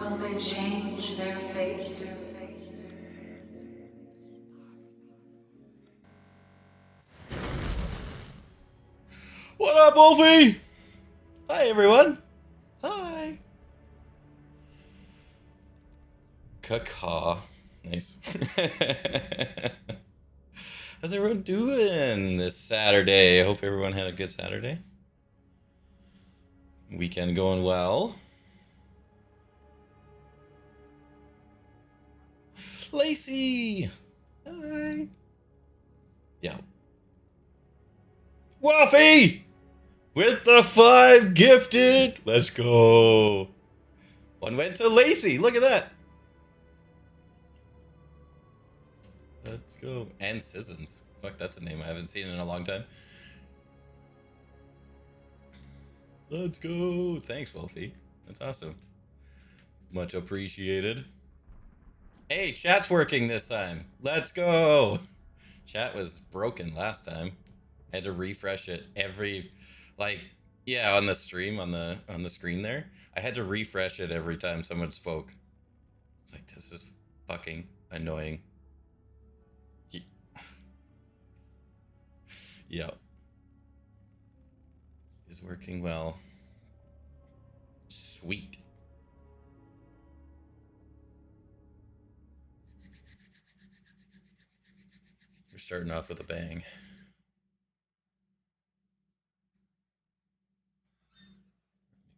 will they change their fate? What up, Wolfie? Hi, everyone. Hi. Caca. Nice. How's everyone doing this Saturday? I hope everyone had a good Saturday. Weekend going well. Lacey. Hi. Yeah. Wolfie! With the 5 gifted! Let's go! One went to Lacey. Look at that. Let's go. And Sissons. Fuck, that's a name I haven't seen in a long time. Let's go. Thanks, Wolfie. That's awesome. Much appreciated. Hey, chat's working this time. Let's go. Chat was broken last time. I had to refresh it every, like, yeah, on the stream, on the screen there. I had to refresh it every time someone spoke. It's like, this is fucking annoying. Yep. Is working well. Sweet. We're starting off with a bang.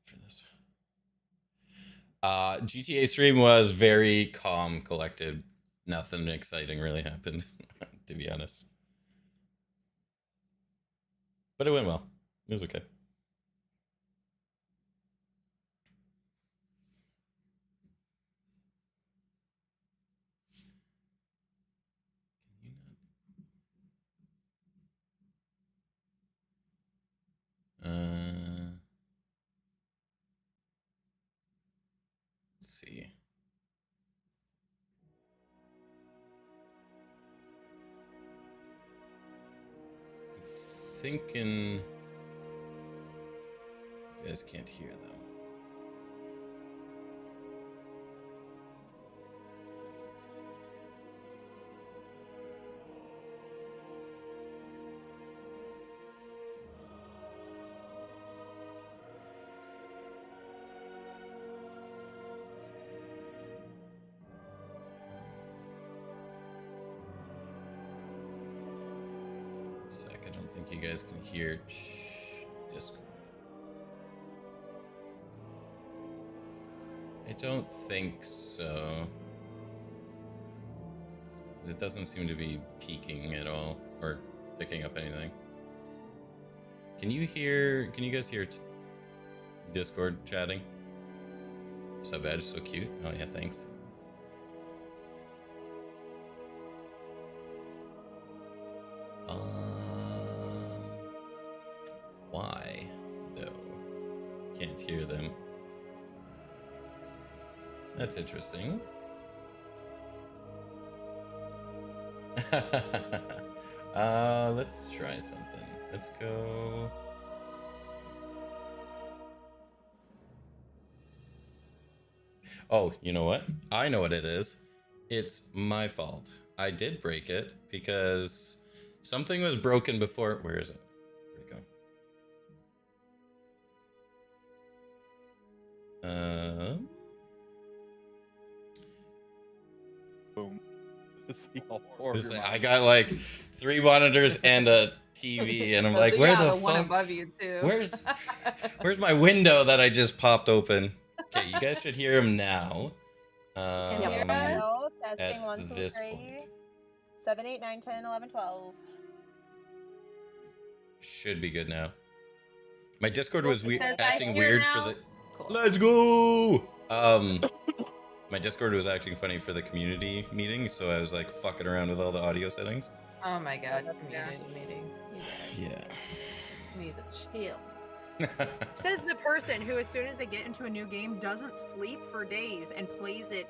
For this. GTA stream was very calm, collected. Nothing exciting really happened, to be honest. But it went well. It was okay. Let's see. I'm thinking you guys can't hear them. I don't think you guys can hear Discord. I don't think so. It doesn't seem to be peaking at all or picking up anything. Can you guys hear Discord chatting? So bad, so cute. Oh yeah, thanks. Why, though? Can't hear them. That's interesting. Let's try something. Let's go. Oh, you know what? I know what it is. It's my fault. I did break it because something was broken before. Where is it? There we go. Boom. I got like 3 monitors and a TV, and I'm like, where the fuck? One above you too. Where's my window that I just popped open? Okay, you guys should hear him now. Can you hear us? Testing at 1, 2, this 3. point. 7, 8, 9, 10, 11, 12. Should be good now. My Discord was acting hear weird now. for the. Cool. Let's go. My Discord was acting funny for the community meeting, so I was like fucking around with all the audio settings. Oh my god, that's community meeting. You guys need to chill. Says the person who, as soon as they get into a new game, doesn't sleep for days and plays it,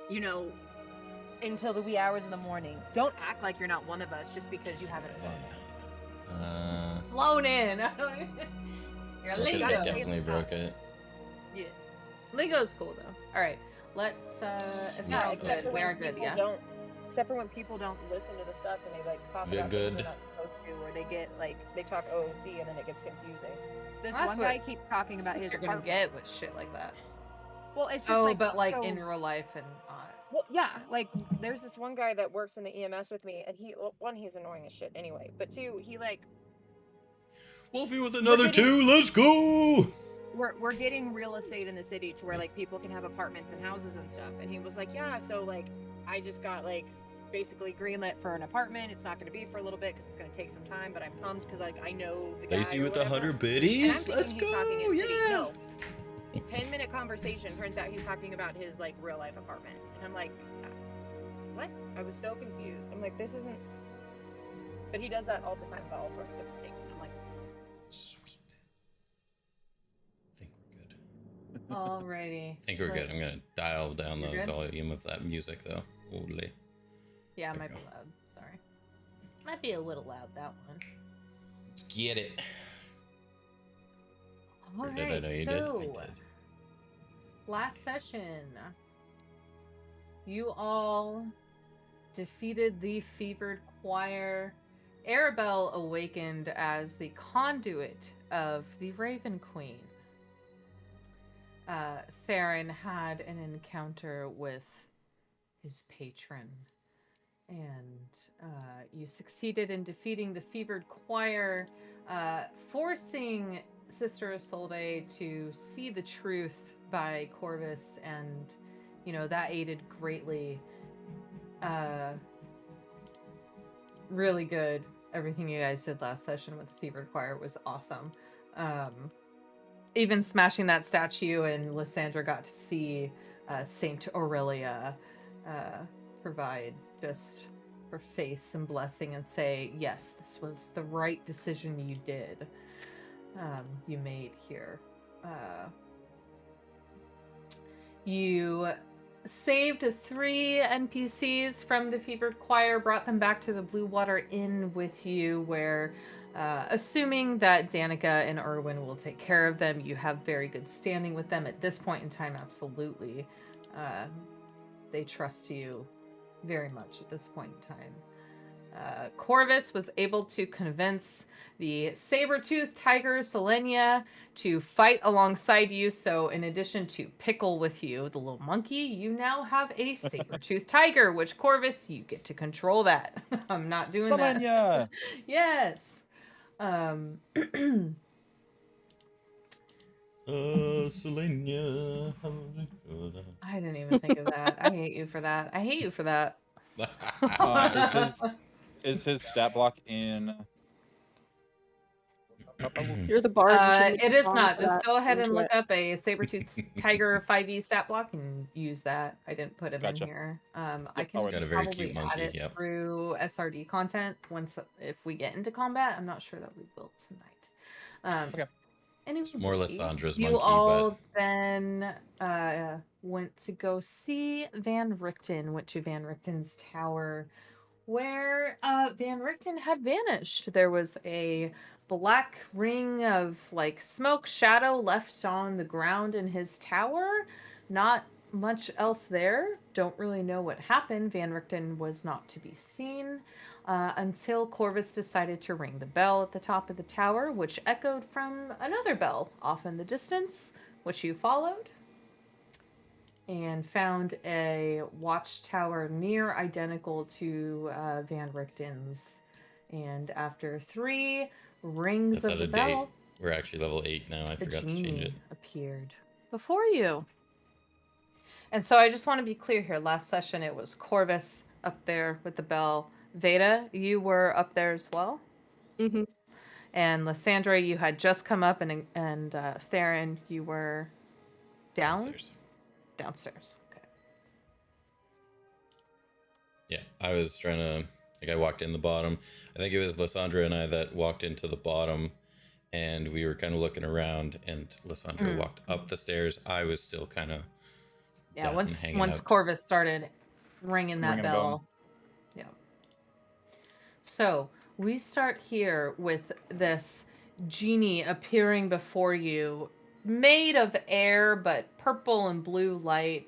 you know, Until the wee hours in the morning. don't act like you're not one of us just because you haven't flown. Flown in. You're a I Lego. definitely broke it. Yeah. Lego's cool though. All right. Let's if Yeah, we're all except good, for we when are good, people yeah. don't. Except for when people don't listen to the stuff and they like talk We're about good. things they're not supposed to, or they get like they talk OOC and then it gets confusing. This That's one what- guy keeps talking about That's his what you're gonna apartment. get with shit like that. Well, it's just Oh, like, but like so- in real life and not. Well, yeah, like there's this one guy that works in the EMS with me, and he's annoying as shit anyway, but two, he like Wolfie with another getting- 2. Let's go. we're getting real estate in the city to where like people can have apartments and houses and stuff. And he was like, yeah, so like I just got like basically greenlit for an apartment. It's not going to be for a little bit because it's going to take some time, but I'm pumped because like I know the guy. Lacey or with the whatever. 100 And I'm biddies. thinking Let's he's go. talking in city. Yeah. No. 10-minute conversation. Turns out he's talking about his like real life apartment, and I'm like, what? I was so confused. I'm like, this isn't. But he does that all the time about all sorts of different things, and I'm like, Sweet. I think we're good. Alrighty. I think we're good. I'm gonna dial down the You're good? volume of that music though. Holy. Yeah, it There might we be go. loud. Sorry. Might be a little loud, that one. Let's get it. Or did I Alright, know you so did? I did. last session, you all defeated the fevered choir. Arabelle awakened as the conduit of the Raven Queen. Theron had an encounter with his patron, and you succeeded in defeating the fevered choir, forcing Sister Isolde to see the truth by Corvus, and that aided greatly. Really good. Everything you guys did last session with the fevered choir was awesome. Even smashing that statue, and Lysandra got to see Saint Aurelia provide just her face and blessing and say, yes, this was the right decision you did. You made here. You saved 3 NPCs from the fevered choir, brought them back to the Blue Water Inn with you, where, assuming that Danica and Erwin will take care of them, you have very good standing with them at this point in time. Absolutely. They trust you very much at this point in time. Corvus was able to convince the saber-toothed tiger Selenia to fight alongside you. So in addition to Pickle with you, the little monkey, you now have a saber-toothed tiger, which Corvus, you get to control that. I'm not doing that. Selenia! Yes. Selenia. I didn't even think of that. I hate you for that. I hate you for that. Is his stat block in? You're the bard. you should make It a is song not. for Just that. go ahead and Enjoy look it. up a saber-toothed tiger 5e stat block and use that. I didn't put him Gotcha. in here. I Yep, can I'll Got a very probably cute monkey, add it yep. through SRD content if we get into combat. I'm not sure that we will tonight. Okay. Anyway, More Lysandra's you monkey, all but then went to go see Van Richten. Went to Van Richten's tower, where Van Richten had vanished. There was a black ring of like smoke shadow left on the ground in his tower. Not much else there. Don't really know what happened. Van Richten was not to be seen until Corvus decided to ring the bell at the top of the tower, which echoed from another bell off in the distance, which you followed and found a watchtower near identical to Van Richten's. And after 3 rings that's of out the of date. bell, We're actually level 8 now. I the forgot to change genie it. appeared before you. And so I just want to be clear here. Last session, it was Corvus up there with the bell. Vayda, you were up there as well. Mm-hmm. And Lysandra, you had just come up, and Theron, you were down? Downstairs. Okay. Yeah, I was trying to, I walked in the bottom. I think it was Lysandra and I that walked into the bottom, and we were kind of looking around, and Lysandra walked up the stairs. I was still kind of Yeah, once hanging out. Corvus started ringing that Ringing a bell. Yeah. So we start here with this genie appearing before you, made of air but purple and blue light.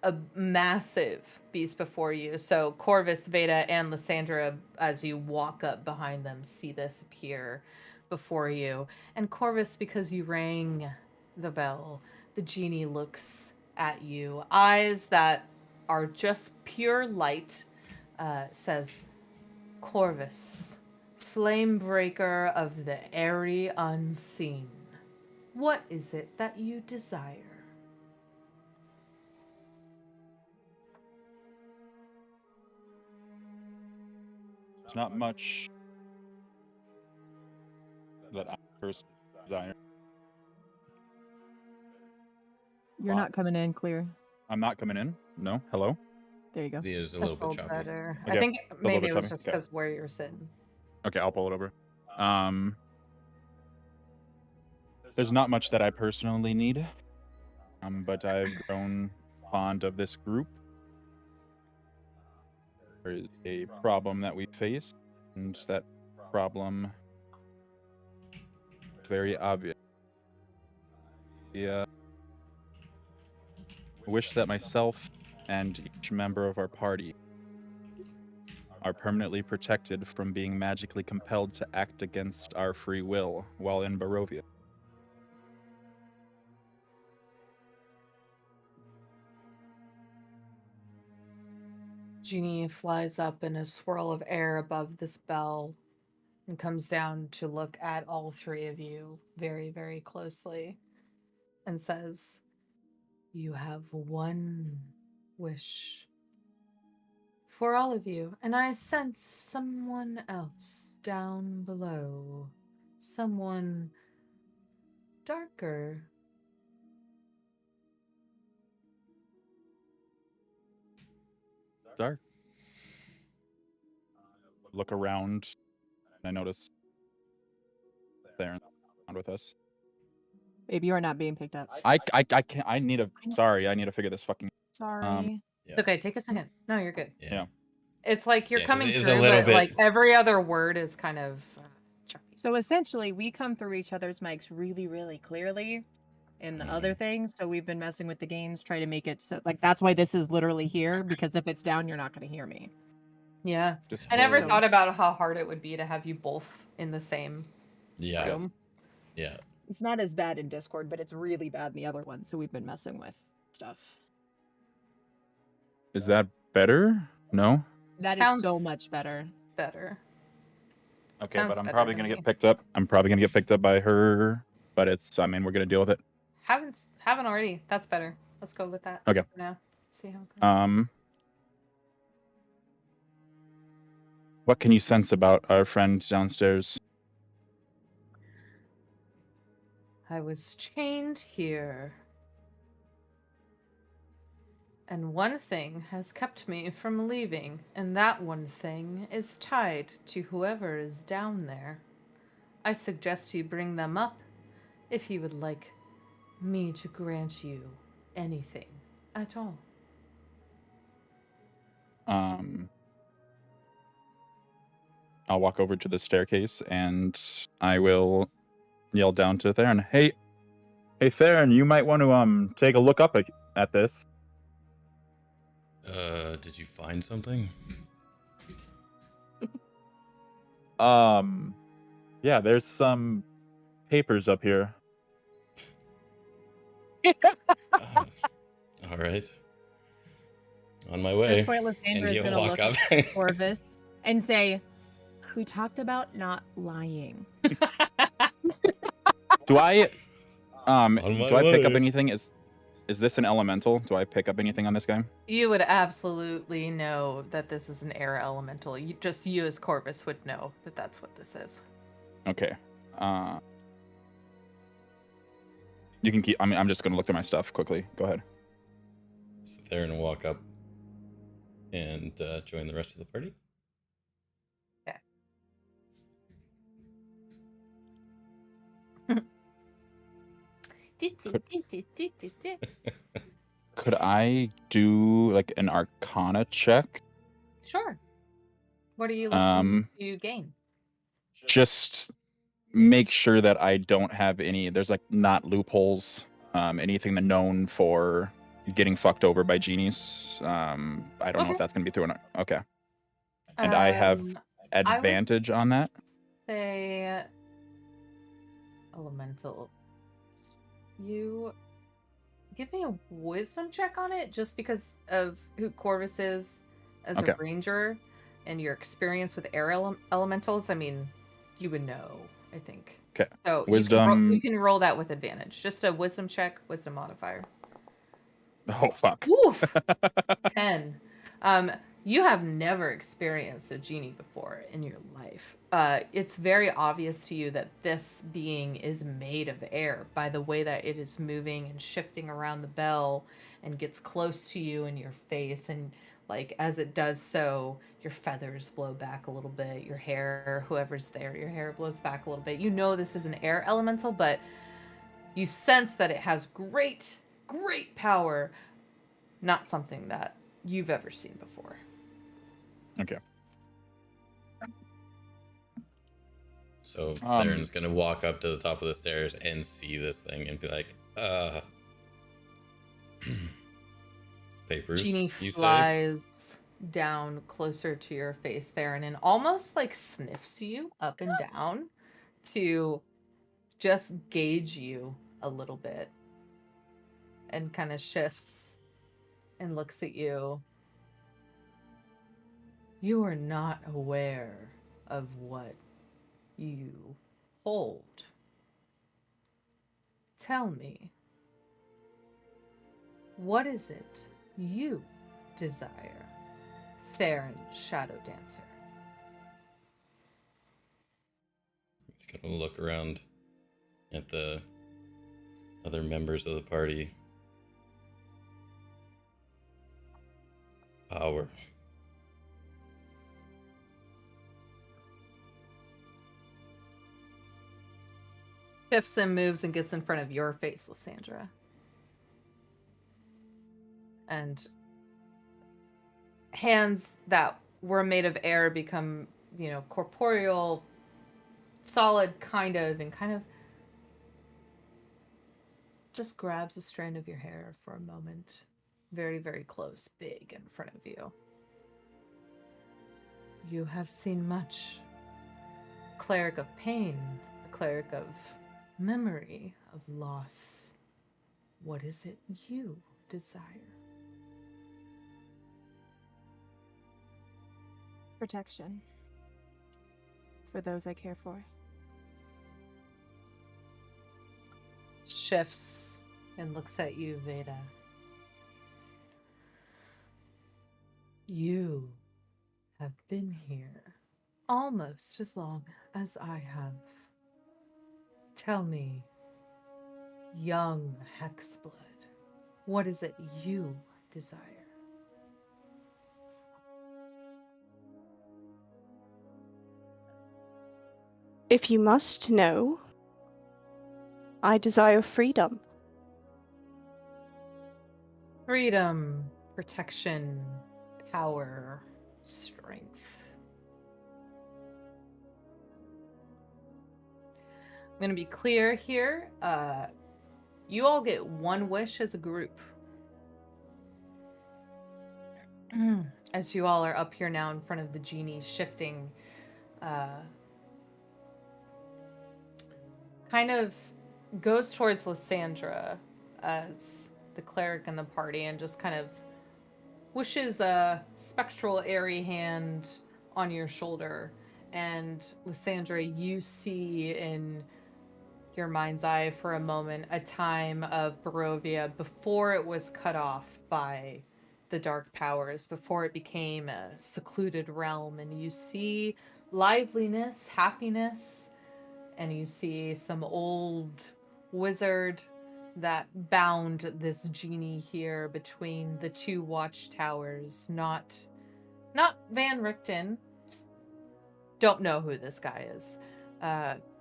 a massive beast before you. So Corvus, Vayda, and Lysandra, as you walk up behind them, see this appear before you. And Corvus, because you rang the bell, the genie looks at you. Eyes that are just pure light, says, Corvus, Flamebreaker of the airy unseen. What is it that you desire? There's not much that I personally desire. You're not coming in clear. I'm not coming in. No. Hello. There you go. It is a That's little bit choppy. better. Okay, I think little maybe bit it was choppy. just Okay. because where you're sitting. Okay, I'll pull it over. There's not much that I personally need, but I've grown fond of this group. There is a problem that we face, and that problem is very obvious. I wish that myself and each member of our party are permanently protected from being magically compelled to act against our free will while in Barovia. Genie flies up in a swirl of air above this bell and comes down to look at all three of you very, very closely and says, you have one wish for all of you, and I sense someone else down below, someone darker. Dark. Look around, and I notice Theron with us. Baby, you are not being picked up. I can't. I need to figure this fucking. Sorry. It's okay, take a second. No, you're good. Yeah. It's like you're 'cause coming it is through, a little but bit- like every other word is kind of choppy. So essentially, we come through each other's mics really, really clearly in the other things. So we've been messing with the gains, trying to make it so like that's why this is literally here, because if it's down, you're not going to hear me. Yeah. Just I never hold- thought about how hard it would be to have you both in the same Yeah. room. Yeah. It's not as bad in Discord, but it's really bad in the other one. So we've been messing with stuff. Is that better? No. That is Sounds so much better. Better. Okay, Sounds but I'm better probably to gonna me. get picked up. I'm probably gonna get picked up by her, but it's. I mean, we're gonna deal with it. Haven't already. That's better. Let's go with that. Okay. For now. See how it goes. What can you sense about our friend downstairs? I was chained here. And one thing has kept me from leaving, and that one thing is tied to whoever is down there. I suggest you bring them up if you would like me to grant you anything at all. I'll walk over to the staircase and I will yell down to Theron, Hey Theron, you might want to take a look up at this. Did you find something? Yeah, there's some papers up here. All right. On my At way. this point, Lysandra And is he'll going to walk look up. at Corvus and say, we talked about not lying. Do I On my pick up way. anything? Is this an elemental? Do I pick up anything on this guy? You would absolutely know that this is an air elemental. You as Corvus would know that that's what this is. Okay. You can keep. I'm just gonna look through my stuff quickly. Go ahead. So Theron will walk up and join the rest of the party. Could I do like an Arcana check? Sure. What are you looking to gain? Just make sure that I don't have any. There's like not loopholes. Anything that known for getting fucked over by genies. I don't know Okay. if that's gonna be through or not. Okay. And I have I would advantage on that. say elemental. You give me a wisdom check on it, just because of who Corvus is as Okay. a ranger and your experience with air elementals. I mean, you would know, I think. Okay. So Wisdom. you can roll that with advantage. Just a wisdom check, wisdom modifier. Oh fuck. Woof. 10. You have never experienced a genie before in your life. It's very obvious to you that this being is made of air by the way that it is moving and shifting around the bell and gets close to you in your face. And like as it does so, your feathers blow back a little bit. Your hair, whoever's there, your hair blows back a little bit. You know this is an air elemental, but you sense that it has great power. Not something that you've ever seen before. Okay. So Theron's gonna walk up to the top of the stairs and see this thing and be like, papers. Genie you flies down closer to your face, Theron, and almost like sniffs you up and down to just gauge you a little bit, and kind of shifts and looks at you. You are not aware of what you hold. Tell me, what is it you desire, Theron Shadow Dancer? He's gonna look around at the other members of the party. Power. Shifts and moves and gets in front of your face, Lysandra. And hands that were made of air become, corporeal, solid, kind of just grabs a strand of your hair for a moment. Very, very close, big in front of you. You have seen much. Cleric of pain, a cleric of memory, of loss. What is it you desire? Protection. For those I care for. Shifts and looks at you, Vayda. You have been here almost as long as I have. Tell me, young Hexblood, what is it you desire? If you must know, I desire freedom. Freedom, protection, power, strength. I'm going to be clear here. You all get one wish as a group. As you all are up here now in front of the genie, shifting, kind of goes towards Lysandra as the cleric in the party and just kind of wishes a spectral airy hand on your shoulder. And Lysandra, you see in your mind's eye for a moment a time of Barovia before it was cut off by the dark powers, before it became a secluded realm, and you see liveliness, happiness, and you see some old wizard that bound this genie here between the two watchtowers. Not Van Richten. Don't know who this guy is.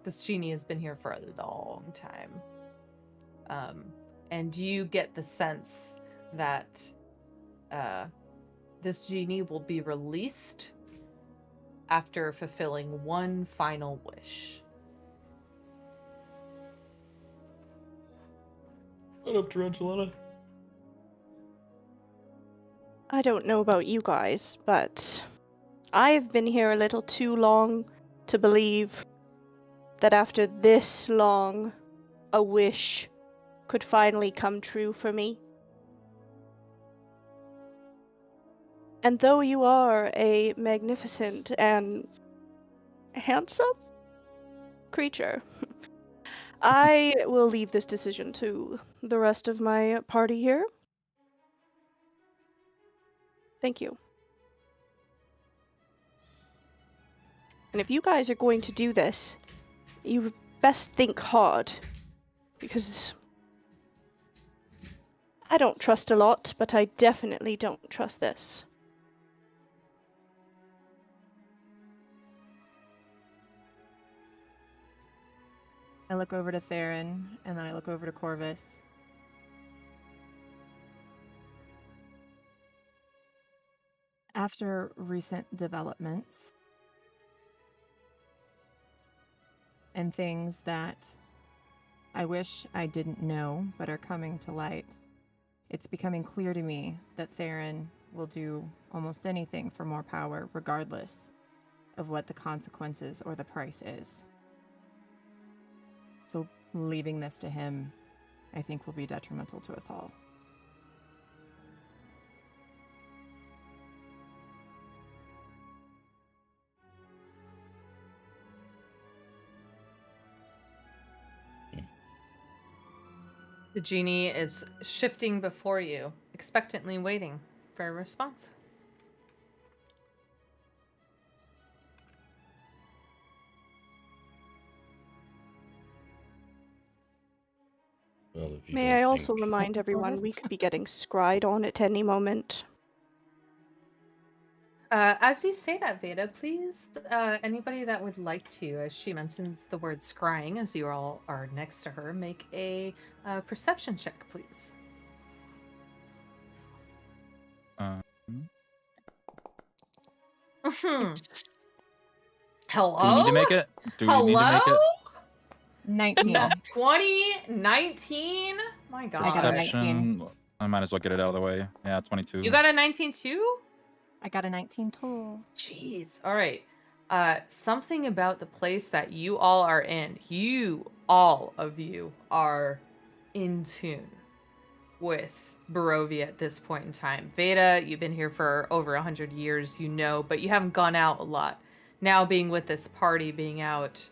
This genie has been here for a long time. And you get the sense that this genie will be released after fulfilling one final wish. What up, Tarantulana? I don't know about you guys, but I've been here a little too long to believe that after this long, a wish could finally come true for me. And though you are a magnificent and handsome creature, I will leave this decision to the rest of my party here. Thank you. And if you guys are going to do this, you best think hard, because I don't trust a lot, but I definitely don't trust this. I look over to Theron, and then I look over to Corvus. After recent developments and things that I wish I didn't know but are coming to light, it's becoming clear to me that Theron will do almost anything for more power, regardless of what the consequences or the price is. So leaving this to him, I think, will be detrimental to us all. The genie is shifting before you, expectantly waiting for a response. Well, if you May don't I also think- remind everyone we could be getting Strahd on at any moment. As you say that, Vayda, please, anybody that would like to, as she mentions the word scrying, as you all are next to her, make a perception check, please. Hello? Do we need to make it? Do we need to make it? 19. No. 19? My God. I got a 19. Perception. I might as well get it out of the way. Yeah, 22. You got a 19 too? I got a 19 total. Jeez. All right. Something about the place that you all are in. All of you are in tune with Barovia at this point in time. Vayda, you've been here for over 100 years, you know, but you haven't gone out a lot. Now being with this party, being out,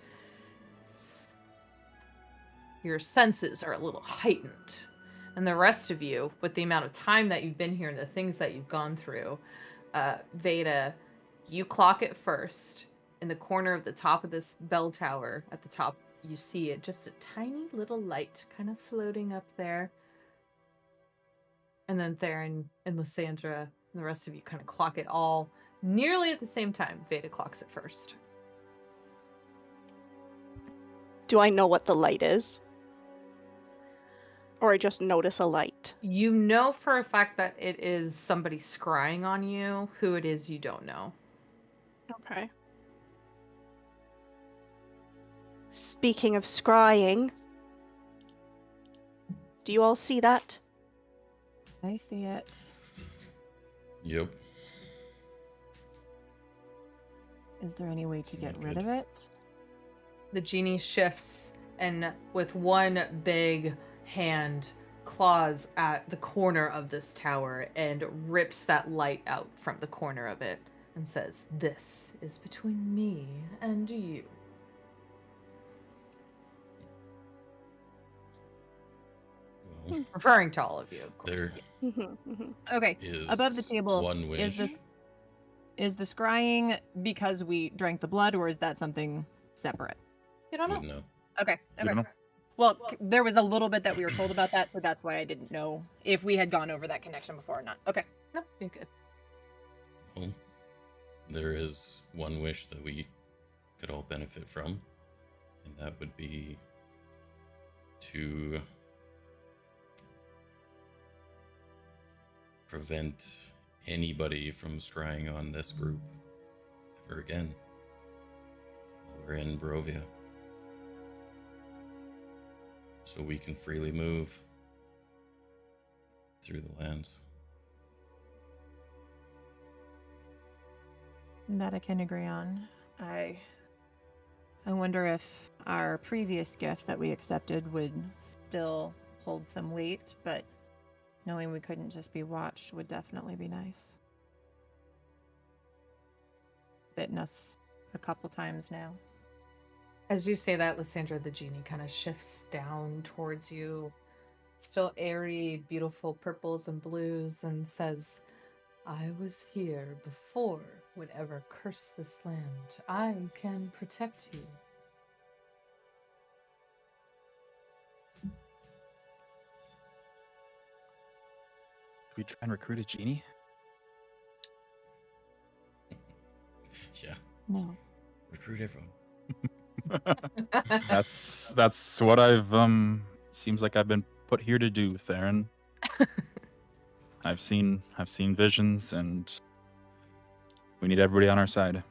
your senses are a little heightened. And the rest of you, with the amount of time that you've been here and the things that you've gone through, Vayda, you clock it first. In the corner of the top of this bell tower, at the top, you see it, just a tiny little light kind of floating up there. And then Theron and Lysandra and the rest of you kind of clock it all nearly at the same time. Vayda clocks it first. Do I know what the light is? Or I just notice a light? You know for a fact that it is somebody scrying on you. Who it is, you don't know. Okay. Speaking of scrying, do you all see that? I see it. Yep. Is there any way to It's get not rid good. of it? The genie shifts and with one big hand claws at the corner of this tower and rips that light out from the corner of it and says, "This is between me and you." Well, Referring to all of you, of there course. Okay. is Above the table, one wish. is the scrying because we drank the blood, or is that something separate? You don't know. Wouldn't know. Okay. You don't know? Well, there was a little bit that we were told about that, so that's why I didn't know if we had gone over that connection before or not. Okay. No, you're good. Well, there is one wish that we could all benefit from, and that would be to prevent anybody from scrying on this group ever again while we're in Barovia. So we can freely move through the lands. That I can agree on. I wonder if our previous gift that we accepted would still hold some weight, but knowing we couldn't just be watched would definitely be nice. Bitten us a couple times now. As you say that, Lysandra the genie kind of shifts down towards you, still airy, beautiful purples and blues, and says, I was here before would ever curse this land. I can protect you. Should we try and recruit a genie? Yeah. No. Recruit everyone. That's what I've seems like I've been put here to do, Theron. I've seen visions, and we need everybody on our side.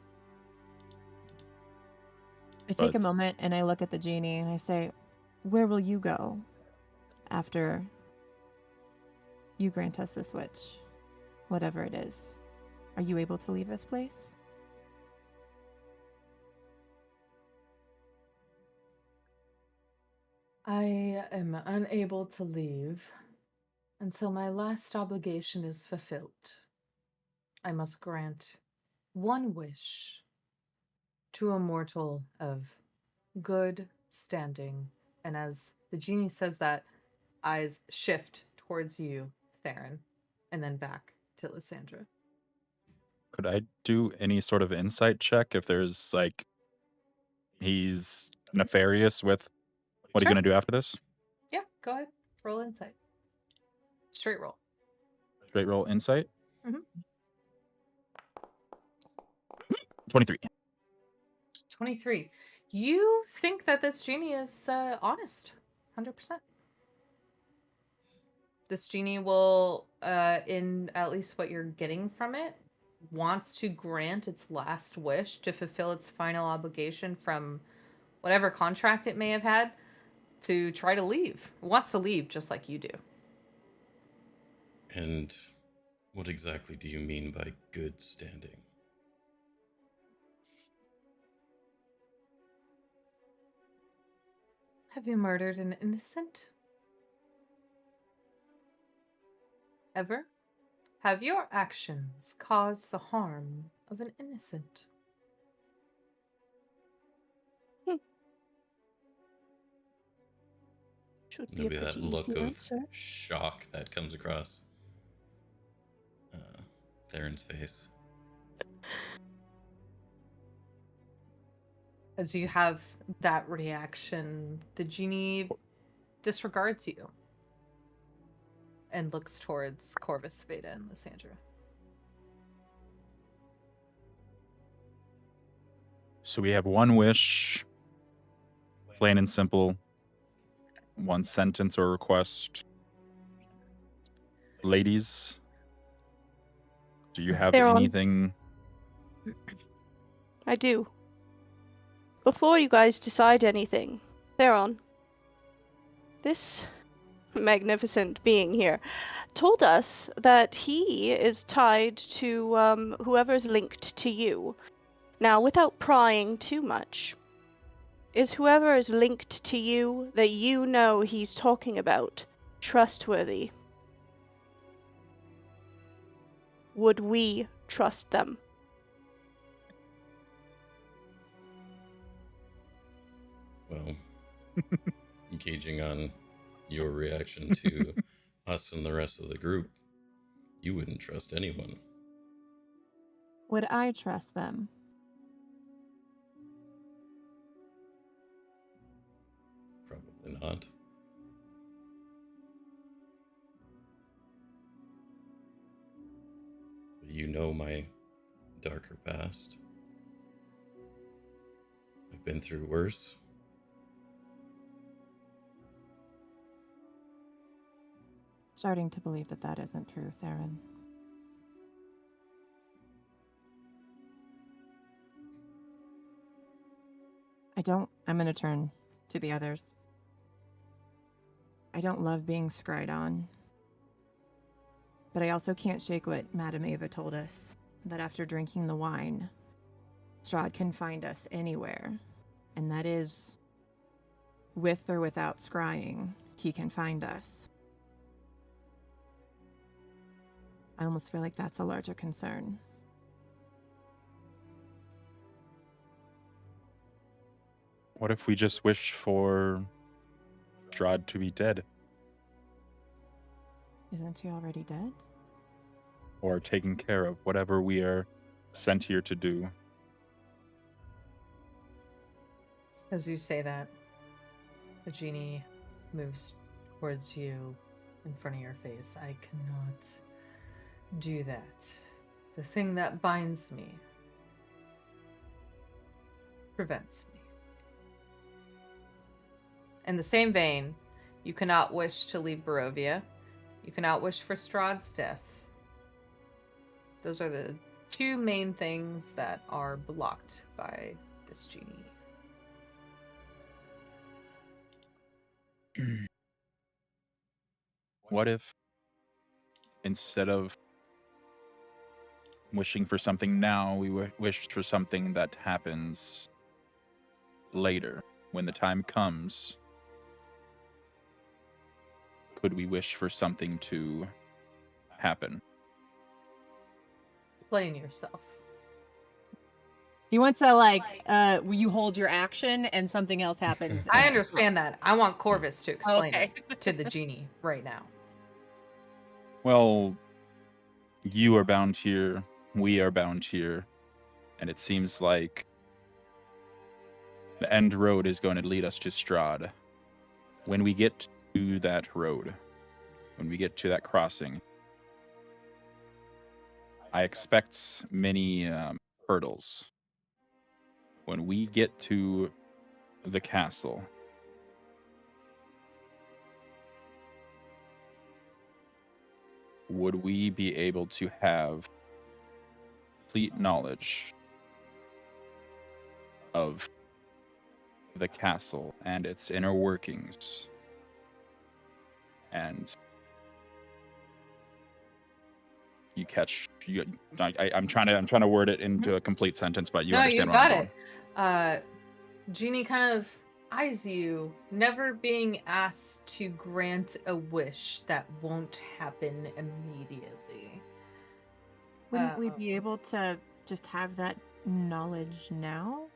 I take a But- moment and I look at the genie and I say, where will you go after you grant us this wish? Whatever it is. Are you able to leave this place? I am unable to leave until my last obligation is fulfilled. I must grant one wish to a mortal of good standing. And as the genie says that, eyes shift towards you, Theron, and then back to Lysandra. Could I do any sort of insight check if there's like he's nefarious with what he's Sure. gonna do after this? Yeah, go ahead. Roll insight. Straight roll. Straight roll insight. Mhm. 23. 23. You think that this genie is honest. 100%. This genie will, in at least what you're getting from it, wants to grant its last wish to fulfill its final obligation from whatever contract it may have had to try to leave. It wants to leave just like you do. And what exactly do you mean by good standing? Have you murdered an innocent? Ever? Have your actions caused the harm of an innocent? Should be Maybe a that pretty look easy of answer. shock that comes across Theron's face. As you have that reaction, the genie disregards you and looks towards Corvus, Vayda, and Lysandra. So we have one wish, plain and simple, one sentence or request. Ladies, do you have Theron. anything? I do. Before you guys decide anything, Theron, this magnificent being here told us that he is tied to whoever's linked to you. Now, without prying too much, is whoever is linked to you that you know he's talking about trustworthy? Would we trust them? Well, gauging on your reaction to us and the rest of the group, you wouldn't trust anyone. Would I trust them? Probably not. But you know my darker past. I've been through worse. Starting to believe that that isn't true, Theron. I'm going to turn to the others. I don't love being scryed on. But I also can't shake what Madame Ava told us, that after drinking the wine, Strahd can find us anywhere, and that is with or without scrying, he can find us. I almost feel like that's a larger concern. What if we just wish for Strahd to be dead Isn't he already dead? or taken care of, whatever we are sent here to do? As you say that, the genie moves towards you in front of your face. I cannot do that. The thing that binds me prevents me. In the same vein, you cannot wish to leave Barovia. You cannot wish for Strahd's death. Those are the two main things that are blocked by this genie. What if instead of wishing for something now, we wished for something that happens later, when the time comes? Could we wish for something to happen? Explain yourself. He wants to you hold your action and something else happens. I understand that. I want Corvus to explain Okay. it to the genie right now. Well, you are bound here, we are bound here, and it seems like the end road is going to lead us to Strahd. When we get to that road, when we get to that crossing, I expect many hurdles. When we get to the castle, would we be able to have complete knowledge of the castle and its inner workings? And I'm trying to word it into a complete sentence, but you understand what I'm going. Genie kind of eyes you, never being asked to grant a wish that won't happen immediately. Wouldn't we be able to just have that knowledge now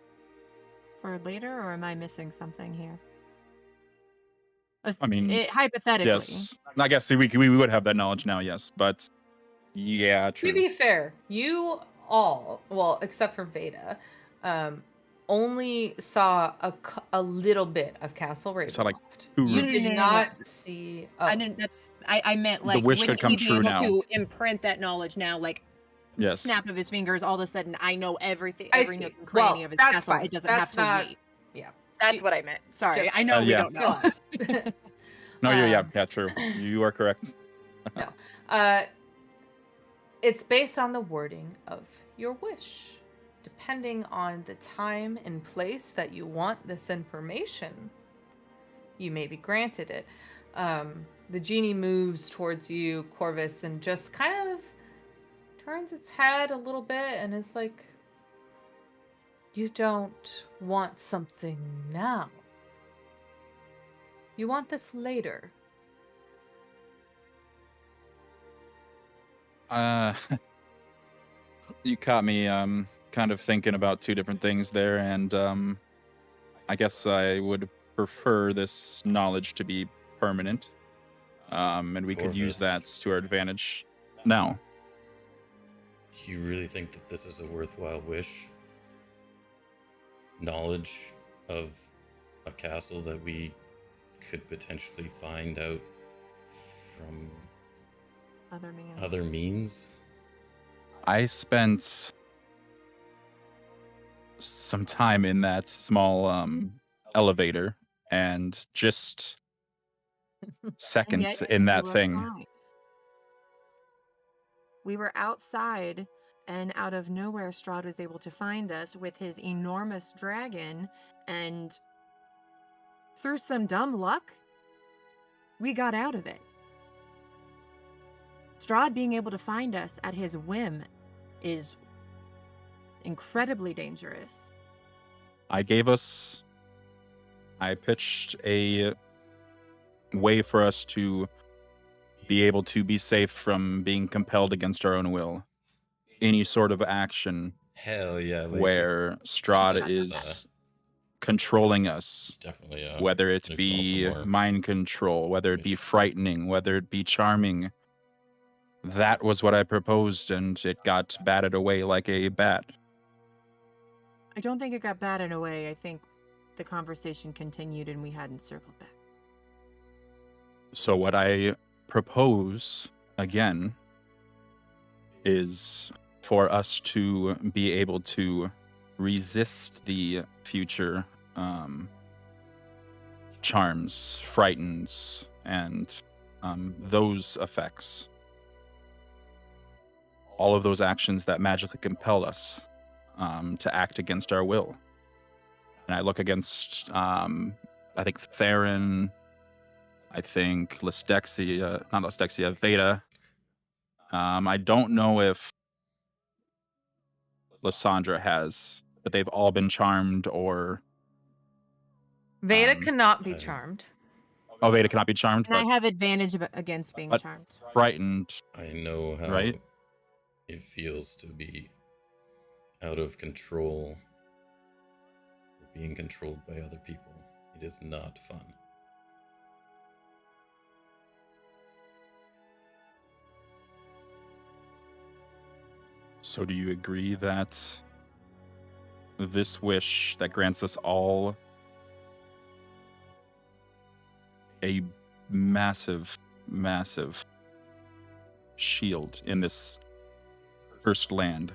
for later, or am I missing something here? I mean, hypothetically. Yes, I guess we would have that knowledge now, yes, but yeah, true. To be fair, you all, well, except for Vayda, only saw a little bit of Castle Ravenloft. Saw like two You rooms. did not see. Oh. I didn't. I meant like The wish would could come he be true able now. to imprint that knowledge now, like Yes. snap of his fingers. All of a sudden, I know everything, I every see. nook and cranny Well, of his that's castle. fine. It doesn't That's have to not- wait. Yeah. That's what I meant. Sorry, Just- I know we yeah. don't know. No, yeah, true. You are correct. No. It's based on the wording of your wish. Depending on the time and place that you want this information, you may be granted it. The genie moves towards you, Corvus, and just kind of turns its head a little bit and is like, you don't want something now. You want this later. You caught me kind of thinking about two different things there, and I guess I would prefer this knowledge to be permanent, and we could use that Corvus. to our advantage now. Do you really think that this is a worthwhile wish? Knowledge of a castle that we could potentially find out from other means? I spent some time in that small elevator, and just seconds in that thing. We were outside, and out of nowhere, Strahd was able to find us with his enormous dragon, and through some dumb luck, we got out of it. Strahd being able to find us at his whim is incredibly dangerous. I pitched a way for us to be able to be safe from being compelled against our own will. Any sort of action Hell yeah, Lacey. where Strahd That's, is controlling it's us, definitely whether it be Exaltimore. mind control, whether it be Ish. frightening, whether it be charming. That was what I proposed, and it got batted away like a bat. I don't think it got batted away. I think the conversation continued and we hadn't circled back. So what I propose, again, is for us to be able to resist the future charms, frightens, and those effects. All of those actions that magically compel us to act against our will. And I look against, I think, Theron, I think Lysdexiia, not Lysdexiia, Vayda. I don't know if Lysandra has, but they've all been charmed or... Vayda cannot be I- charmed. Oh, Vayda cannot be charmed, And I but have advantage against being but- charmed. frightened. I know how Right? it feels to be out of control or being controlled by other people. It is not fun. So do you agree that this wish that grants us all a massive, massive shield in this cursed land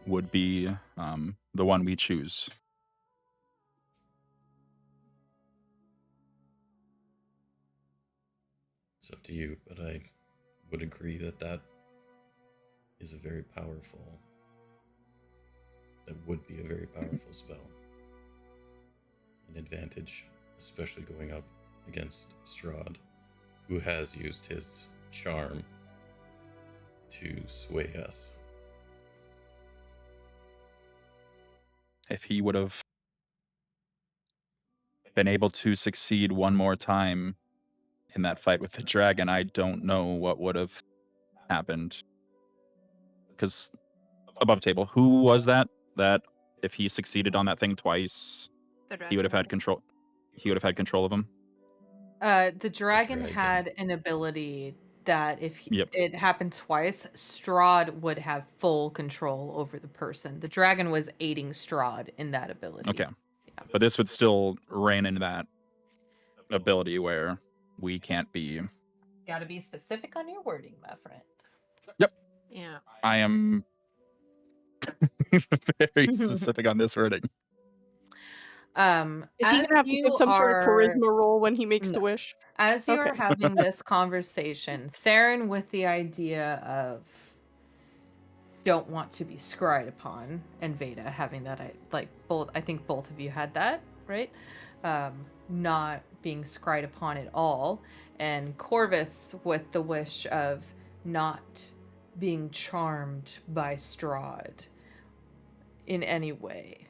would be the one we choose? It's up to you, but I would agree that that is a very powerful. That would be a very powerful spell. An advantage, especially going up against Strahd, who has used his charm to sway us. If he would have been able to succeed one more time in that fight with the dragon, I don't know what would have happened. Because above table, who was that? That if he succeeded on that thing twice, he would have had control. He would have had control of him. The dragon dragon. had an ability that if Yep. it happened twice, Strahd would have full control over the person. The dragon was aiding Strahd in that ability. Okay. But this would still rein in that ability where we can't be. Got to be specific on your wording, my friend. Yeah. I am very specific on this wording. Is he as gonna have to you give some sort of are- charisma roll when he makes the No. wish? As you are Okay. having this conversation, Theron, with the idea of don't want to be scryed upon, and Vayda having that, I think both of you had that, right? Not being scryed upon at all, and Corvus with the wish of not being charmed by Strahd in any way.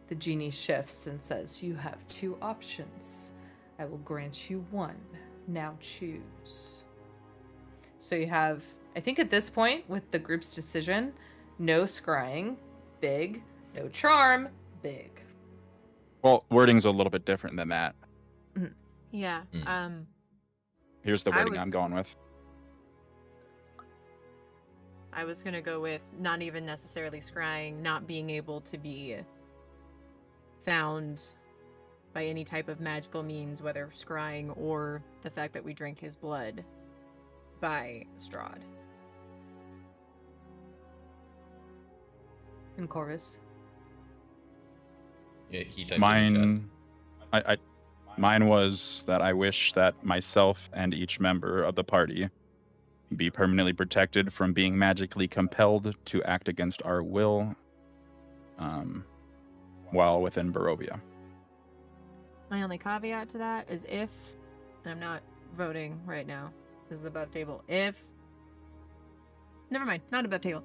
The genie shifts and says, "You have two options. I will grant you one. Now choose." So you have, I think at this point, with the group's decision, no scrying, big, no charm, big. Well, wording's a little bit different than that. Yeah. Mm. Here's the I wording was- I'm going with. I was gonna go with not even necessarily scrying, not being able to be found by any type of magical means, whether scrying or the fact that we drink his blood by Strahd. And Corvus. Yeah, he typed in the chat. Mine was that I wish that myself and each member of the party be permanently protected from being magically compelled to act against our will while within Barovia. My only caveat to that is if, and I'm not voting right now, this is above table, if, never mind, not above table.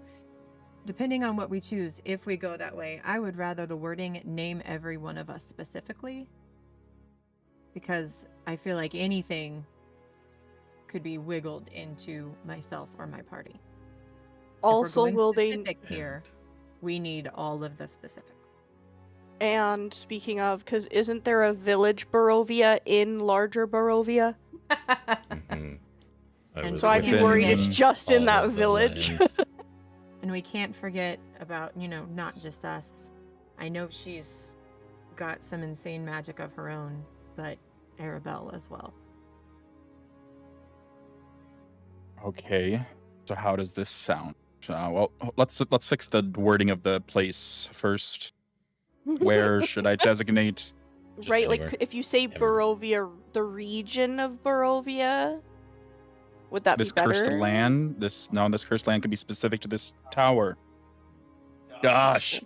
depending on what we choose, if we go that way, I would rather the wording name every one of us specifically, because I feel like anything could be wiggled into myself or my party. Also, if we're will going they? specifics here, we need all of the specifics. And speaking of, because isn't there a village Barovia in larger Barovia? Mhm. I And was So I'd be Within worried it's just in all that of the village. lands. And we can't forget about, not just us. I know she's got some insane magic of her own, but Arabelle as well. Okay. So how does this sound? Well, let's fix the wording of the place first. Where should I designate? Just Right, anywhere. like if you say Everywhere. Barovia, the region of Barovia, would that This be better? cursed land? This cursed land could be specific to this tower. Gosh.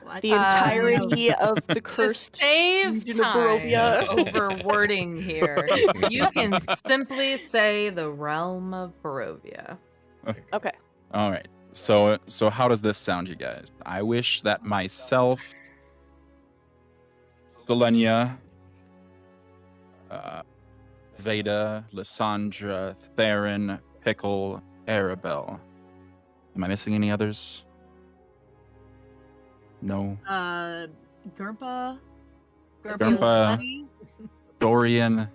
What? The entirety of the To cursed save region of time Barovia. over wording here, you can simply say the realm of Barovia. Okay. All right. So how does this sound, you guys? I wish that myself, Selenia, Vayda, Lysandra, Theron, Pickle, Arabelle. Am I missing any others? No. Gurpa. Gurpa. Dorian.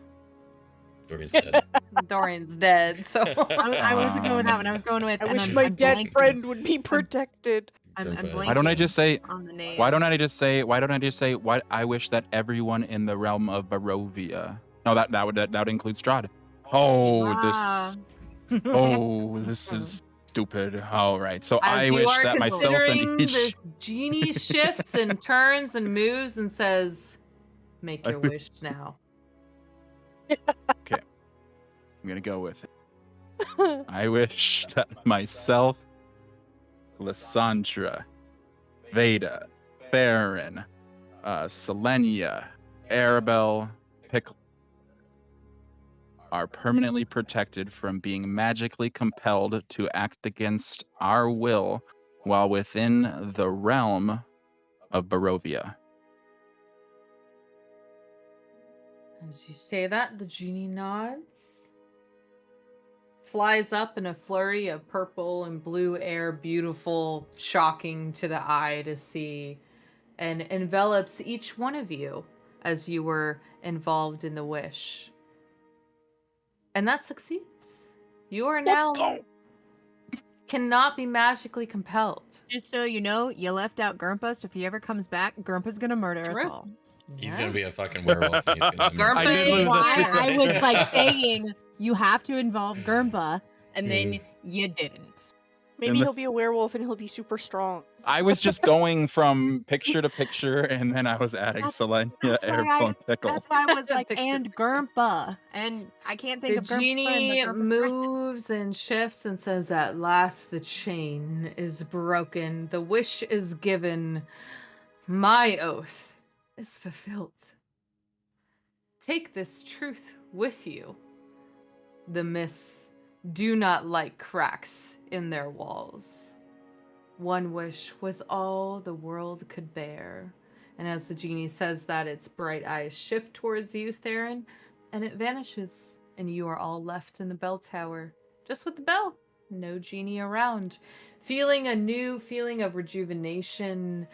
Dorian's dead. Dorian's dead, so I wasn't going with that one. I was going with. I and wish I'm- my I'm dead blanking friend would be protected. I'm Gurpa. blanking Why don't I just say? on the name. Why don't I just say? Why I wish that everyone in the realm of Barovia. No, that would include Strahd. Oh, Ah. this is stupid. All right. So as I you wish are that myself considering and each. this genie shifts and turns and moves and says, "Make your wish now." Okay. I'm gonna go with it. I wish that myself, Lysandra, Vayda, Theron, Selenia, Arabelle, Pickle are permanently protected from being magically compelled to act against our will while within the realm of Barovia. As you say that, the genie nods, flies up in a flurry of purple and blue air, beautiful, shocking to the eye to see, and envelops each one of you as you were involved in the wish. And that succeeds. You are Let's now go. cannot be magically compelled. Just so you know, you left out Gurpa, so if he ever comes back, Gurpa's gonna murder us True. all. He's Yeah. gonna be a fucking werewolf. And he's gonna Gurpa I did lose Why it. I was like saying you have to involve Gurpa, and then you didn't. Maybe And the- he'll be a werewolf and he'll be super strong. I was just going from picture to picture, and then I was adding Selenia, that's why Arabelle, and Pickle. That's why I was like, Picture. and Gurpa, and I can't think The of Gurpa's friend, genie but Gurpa's friend. moves and shifts and says, "At last the chain is broken. The wish is given. My oath is fulfilled. Take this truth with you. The mists do not like cracks in their walls. One wish was all the world could bear." And as the genie says that, its bright eyes shift towards you, Theron, and it vanishes, and you are all left in the bell tower, just with the bell. No genie around. Feeling a new feeling of rejuvenation.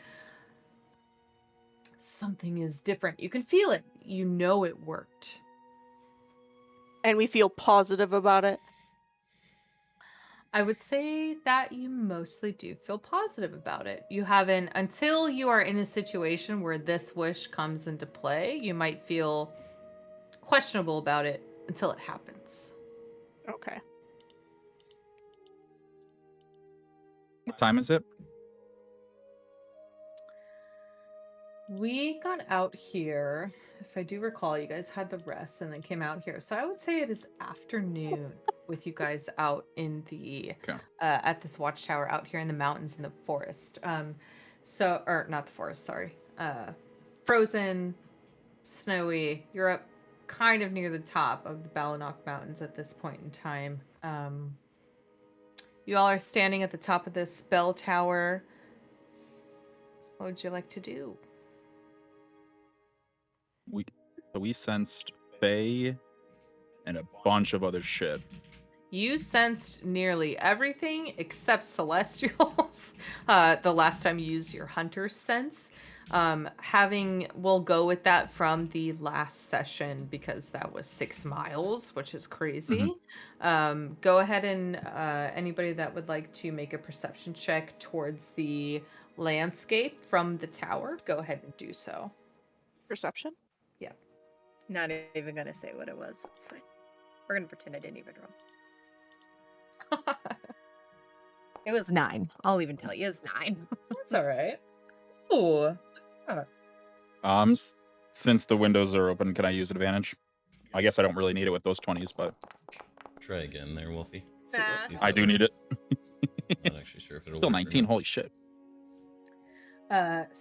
Something is different. You can feel it. You know it worked. And we feel positive about it. I would say that you mostly do feel positive about it. You haven't, until you are in a situation where this wish comes into play, you might feel questionable about it until it happens. Okay. What time is it? We got out here, if I do recall, you guys had the rest and then came out here. So I would say it is afternoon with you guys out in the at this watchtower out here in the mountains in the forest. Or not the forest, sorry. Frozen, snowy. You're up kind of near the top of the Balanok Mountains at this point in time. You all are standing at the top of this bell tower. What would you like to do? We sensed Fae and a bunch of other shit. You sensed nearly everything except celestials. The last time you used your hunter's sense. We'll go with that from the last session because that was 6 miles, which is crazy. Go ahead and anybody that would like to make a perception check towards the landscape from the tower, go ahead and do so. Perception? Yeah. Not even gonna say what it was. It's fine. We're gonna pretend I didn't even roll. It was 9. I'll even tell you, it's 9. That's all right. Ooh. Since the windows are open, can I use advantage? I guess I don't really need it with those 20s, but Try again there, Wolfie. Nah. I do need it. Not actually sure if it'll Still work or 19, not. holy shit.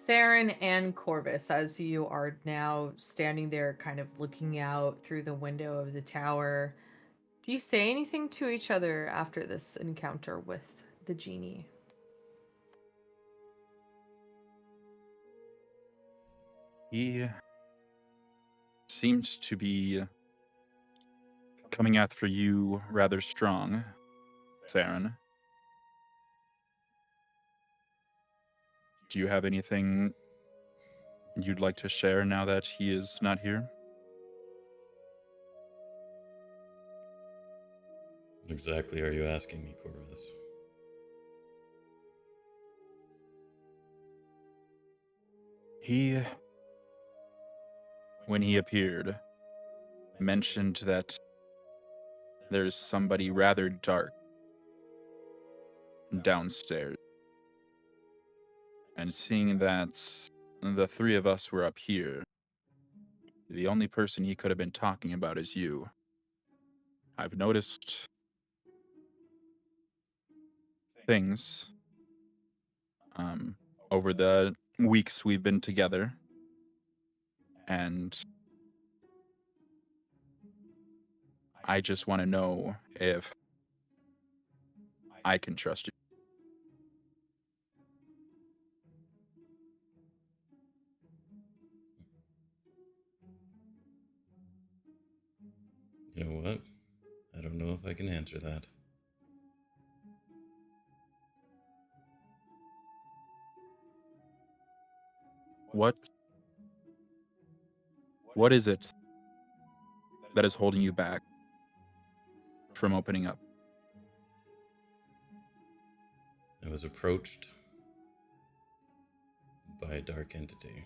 Theron and Corvus, as you are now standing there kind of looking out through the window of the tower, do you say anything to each other after this encounter with the genie? He seems to be coming after you rather strong, Theron. Do you have anything you'd like to share now that he is not here? What exactly are you asking me, Corvus? He, when he appeared, mentioned that there's somebody rather dark downstairs. And seeing that the three of us were up here, the only person he could have been talking about is you. I've noticed things over the weeks we've been together, and I just want to know if I can trust you. You know what? I don't know if I can answer that. What is it that is holding you back from opening up? I was approached by a dark entity.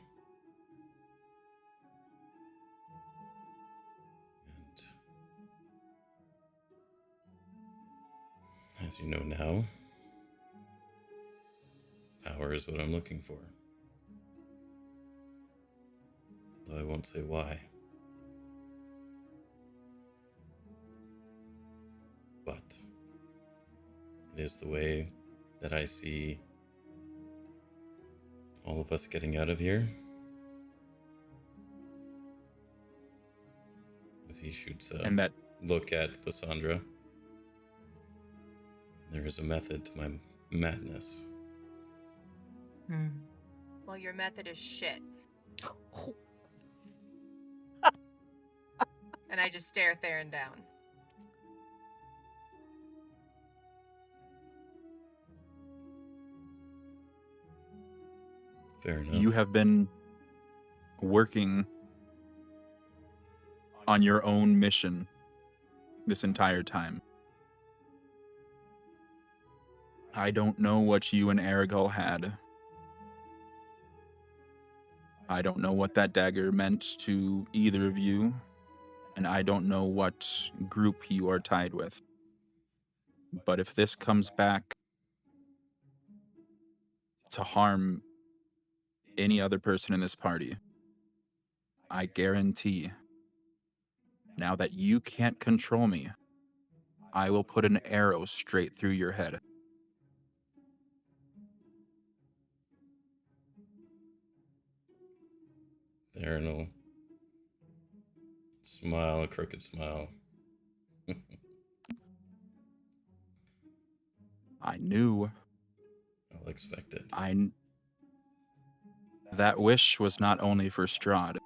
And as you know now, power is what I'm looking for. Though I won't say why. But it is the way that I see all of us getting out of here. As he shoots And that look at Lysandra. There is a method to my madness. Well, your method is shit. And I just stare Theron down. Fair enough. you have been working on your own mission this entire time. I don't know what you and Aragol had. I don't know what that dagger meant to either of you, and I don't know what group you are tied with. But if this comes back to harm any other person in this party, I guarantee, now that you can't control me, I will put an arrow straight through your head. Theron will smile, a crooked smile. I knew. I'll expect it. That wish was not only for Strahd.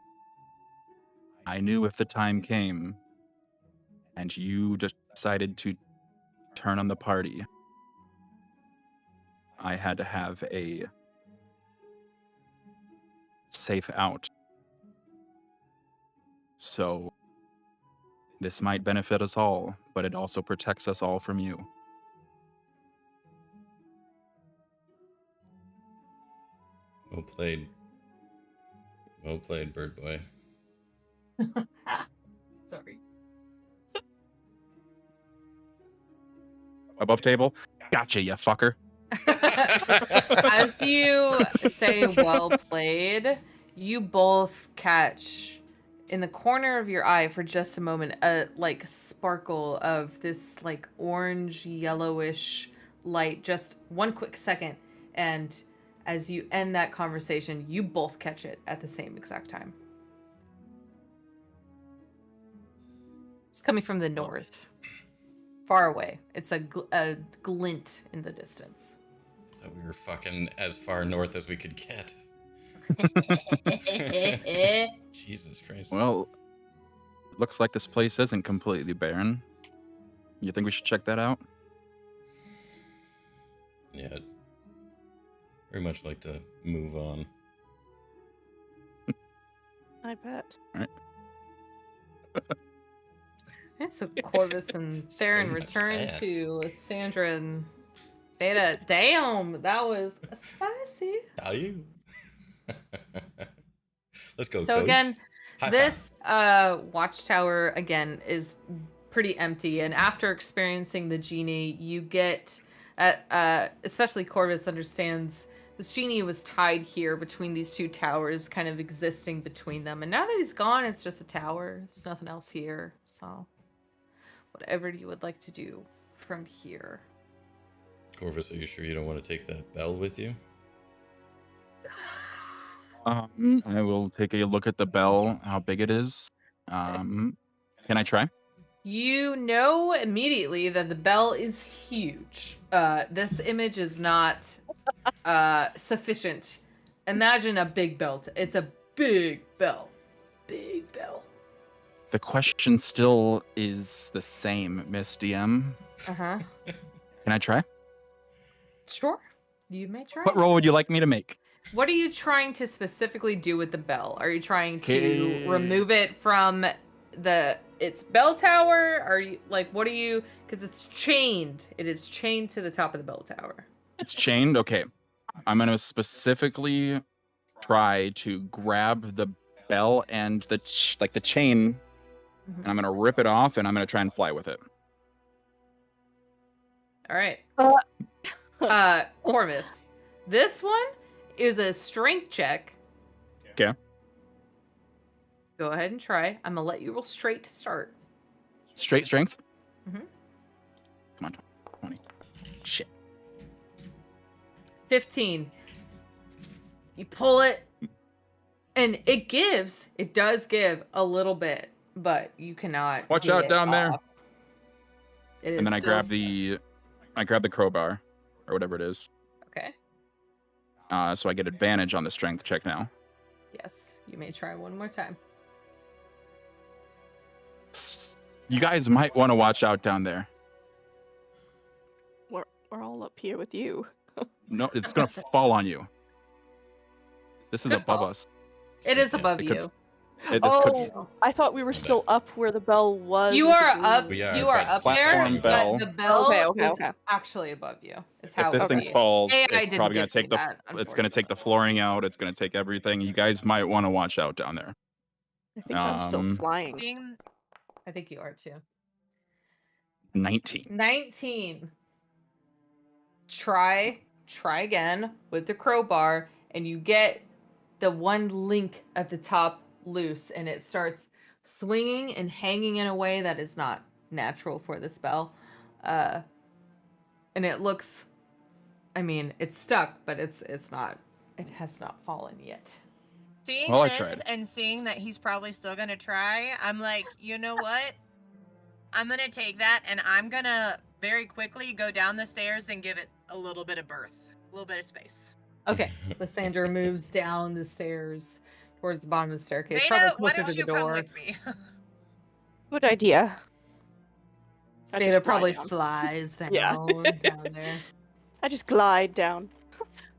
I knew if the time came and you decided to turn on the party, I had to have a safe out. So this might benefit us all, but it also protects us all from you. Well played. Well played, Bird Boy. Sorry. Above table? Gotcha, you fucker. As you say well played, you both catch in the corner of your eye for just a moment a like sparkle of this like orange yellowish light, just one quick second, and as you end that conversation, you both catch it at the same exact time. It's coming from the north, far away. It's a glint in the distance. Thought we were fucking as far north as we could get. Jesus Christ. Well, looks like this place isn't completely barren. You think we should check that out? Yeah. I'd very much like to move on. I bet. All right. And so Corvus and Theron So much return sass. to Lysandra and Vayda. Damn, that was spicy. Are you? Let's go. So coach. again, High this watchtower again is pretty empty, and after experiencing the genie, you get, especially Corvus understands this genie was tied here between these two towers, kind of existing between them, and now that he's gone, it's just a tower. There's nothing else here, so whatever you would like to do from here. Corvus, are you sure you don't want to take that bell with you? I will take a look at the bell, how big it is. Can I try? You know immediately that the bell is huge. This image is not sufficient. Imagine a big bell. It's a big bell. Big bell. The question still is the same, Miss DM. Uh-huh. Can I try? Sure. You may try. What roll would you like me to make? What are you trying to specifically do with the bell? Are you trying to Okay. remove it from its bell tower? Are you like what are you because it's chained. It is chained to the top of the bell tower. It's chained? Okay. I'm going to specifically try to grab the bell and the chain, and I'm going to rip it off, and I'm going to try and fly with it. All right. Corvus. This one is a strength check. Okay. Go ahead and try. I'm gonna let you roll straight to start. Straight strength? Mhm. Come on, 20. Shit. 15. You pull it, and it does give a little bit, but you cannot. Watch get out it down there. off. It And then is I still grab the crowbar, or whatever it is. Okay. So I get advantage on the strength check now. Yes, you may try one more time. You guys might want to watch out down there. We're all up here with you. No, it's gonna fall on you. This is Could above fall. us. It is Yeah, above it could- you. This Oh. could I thought we were Slow still down. up where the bell was. You with are the up. blue- We are, You are but up platform there, bell. but the bell Okay, is okay. actually above you. Is how if this it thing would be. falls, AI it's didn't probably gonna give me take that, it's gonna take the flooring out. It's gonna take everything. You guys might want to watch out down there. I think I'm still Um, flying. Seeing I think you are too. 19. 19. Try again with the crowbar, and you get the one link at the top loose, and it starts swinging and hanging in a way that is not natural for the spell. And it looks, I mean, it's stuck, but it's not. It has not fallen yet. seeing Well, I this tried. and seeing that he's probably still gonna try, I'm like, you know what? I'm gonna take that and I'm gonna very quickly go down the stairs and give it a little bit of birth, a little bit of space. Okay, Lysandra moves down the stairs towards the bottom of the staircase, Vayda, probably why closer to don't the you come door. with me? Good idea. I just Vayda fly probably down. flies down, Yeah. down there. I just glide down.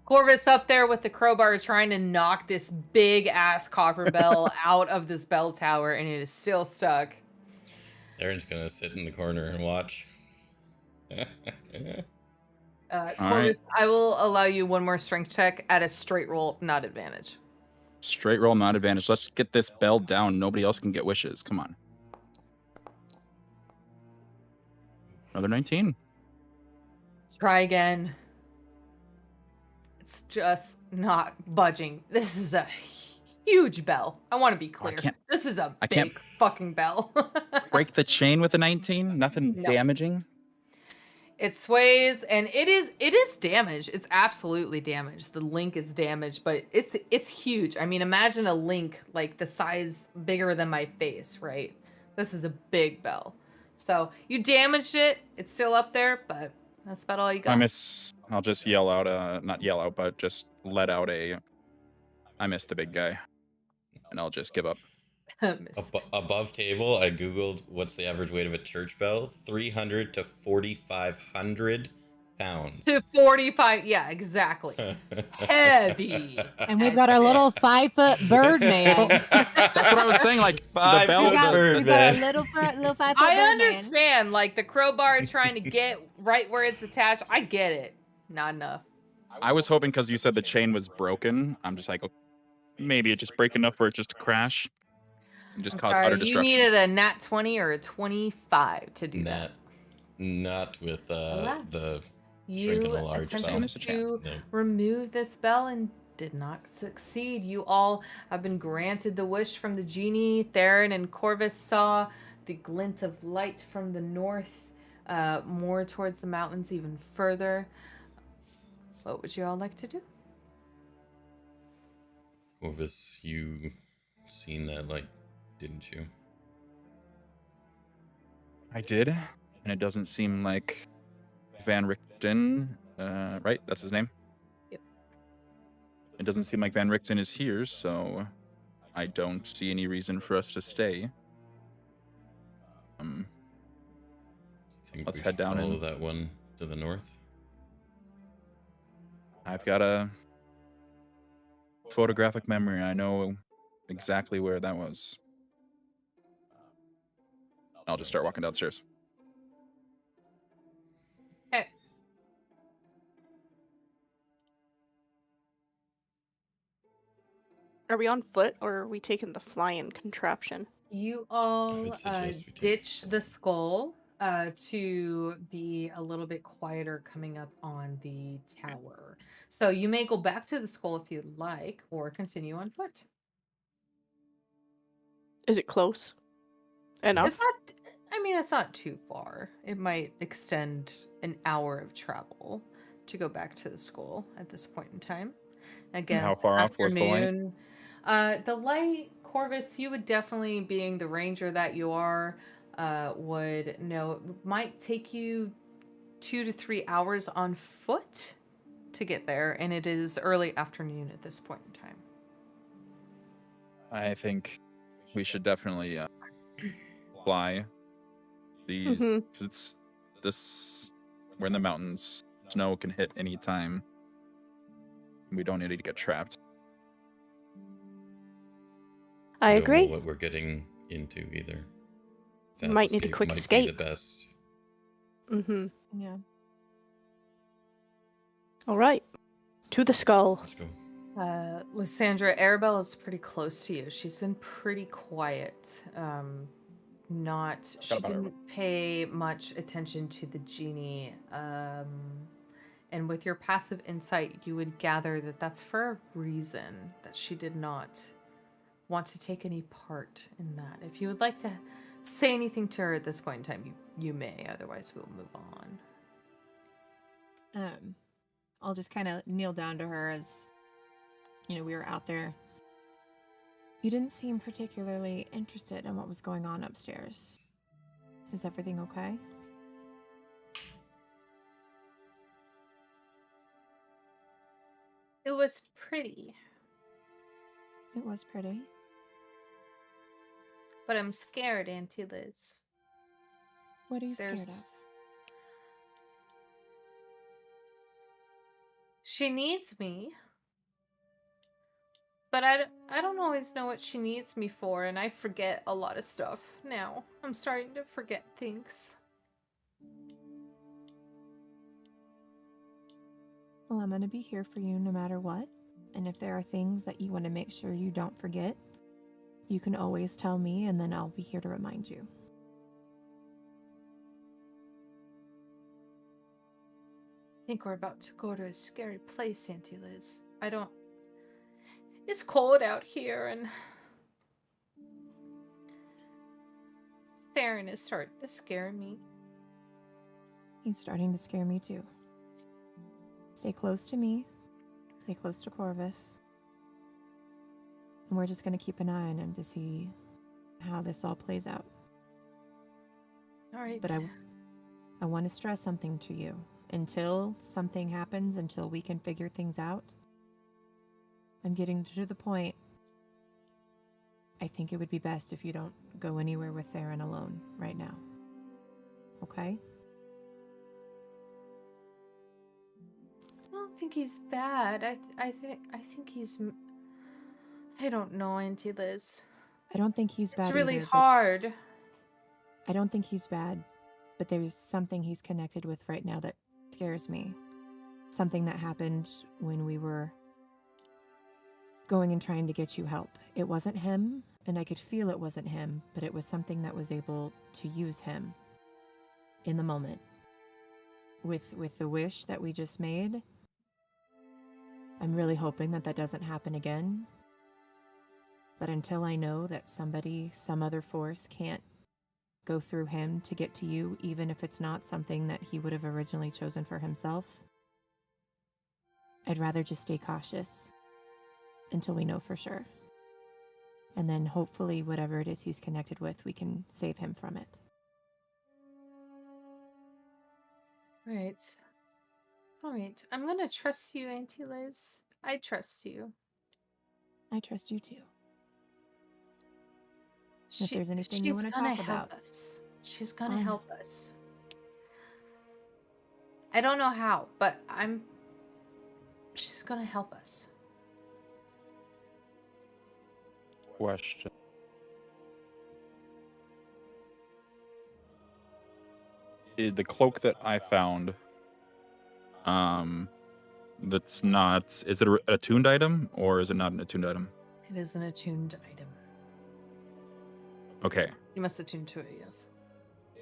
Corvus up there with the crowbar trying to knock this big ass copper bell out of this bell tower, and it is still stuck. Theron's gonna sit in the corner and watch. Corvus, I will allow you one more strength check at a straight roll, not advantage. Straight roll, not advantage. Let's get this bell down. Nobody else can get wishes. Come on. Another 19. Try again. It's just not budging. This is a huge bell. I want to be clear. This is a big fucking bell. Break the chain with a 19? Nothing No. damaging? It sways, and it is damaged. It's absolutely damaged. The link is damaged, but it's huge. I mean, imagine a link like the size bigger than my face, right? This is a big bell. So you damaged it. It's still up there, but that's about all you got. I'll just yell out, not yell out, but just let out I missed the big guy. And I'll just give up. Above table, I googled what's the average weight of a church bell. 300 to 4,500 pounds. To 45, yeah, exactly. Heavy. And we've got our little 5-foot bird man. That's what I was saying. Like the bell. We've got our little 5-foot bird I man. understand, like the crowbar trying to get right where it's attached. I get it. Not enough. I was hoping because you said the chain was broken. I'm just like, maybe it just break enough for it just to crash and just cause utter destruction. You needed a nat 20 or a 25 to do that. Not with the you shrinking a large attempted to remove this bell and did not succeed. You all have been granted the wish from the genie. Theron and Corvus saw the glint of light from the north, more towards the mountains, even further. What would you all like to do? Corvus, you seen that light, didn't you? I did, and it doesn't seem like Van Richten, right? That's his name? Yep. It doesn't seem like Van Richten is here, so I don't see any reason for us to stay. Let's head down and follow that one to the north. I've got a photographic memory. I know exactly where that was. I'll just start walking downstairs. Okay. Are we on foot or are we taking the flying contraption? You all ditch the skull to be a little bit quieter coming up on the tower. So you may go back to the skull if you'd like, or continue on foot. Is it close enough? It's not. I mean, it's not too far. It might extend an hour of travel to go back to the skull at this point in time. Again, how far off was the light? The light, Corvus, you would definitely, being the ranger that you are, would know it might take you 2 to 3 hours on foot to get there, and it is early afternoon at this point in time. I think we should definitely fly. Because it's this. We're in the mountains. Snow can hit any time. We don't need to get trapped. I agree. Don't know what we're getting into either. Fast Might need a quick escape. Be the best. Yeah. All right. To the skull. Let's go. Lysandra, Arabelle is pretty close to you. She's been pretty quiet. She didn't pay much attention to the genie. And with your passive insight, you would gather that that's for a reason, that she did not want to take any part in that. If you would like to say anything to her at this point in time, you may. Otherwise, we'll move on. I'll just kind of kneel down to her as, we were out there. You didn't seem particularly interested in what was going on upstairs. Is everything okay? It was pretty, It was pretty. but I'm scared, Auntie Liz. What are you scared of? There's. She needs me. But I don't always know what she needs me for, and I forget a lot of stuff now. I'm starting to forget things. Well, I'm going to be here for you no matter what. And if there are things that you want to make sure you don't forget, you can always tell me, and then I'll be here to remind you. I think we're about to go to a scary place, Auntie Liz. It's cold out here, and Theron is starting to scare me. He's starting to scare me too. Stay close to me. Stay close to Corvus. And we're just going to keep an eye on him to see how this all plays out. All right. But I want to stress something to you. Until something happens, until we can figure things out, I'm getting to the point. I think it would be best if you don't go anywhere with Theron alone right now. Okay? I don't think he's bad. I think he's. I don't know, Auntie Liz. I don't think he's bad It's really either, but hard. I don't think he's bad, but there's something he's connected with right now that scares me. Something that happened when we were going and trying to get you help. It wasn't him, and I could feel it wasn't him, but it was something that was able to use him in the moment. With the wish that we just made, I'm really hoping that doesn't happen again. But until I know that some other force can't go through him to get to you, even if it's not something that he would have originally chosen for himself, I'd rather just stay cautious until we know for sure. And then hopefully whatever it is he's connected with, we can save him from it. Right. All right. I'm gonna trust you, Auntie Liz. I trust you. I trust you too. If there's anything you want to talk about, us. She's gonna help us. I don't know how, but she's gonna help us. Question. The cloak that I found, that's not, is it a attuned item or is it not an attuned item? It is an attuned item. Okay. You must attune to it, yes.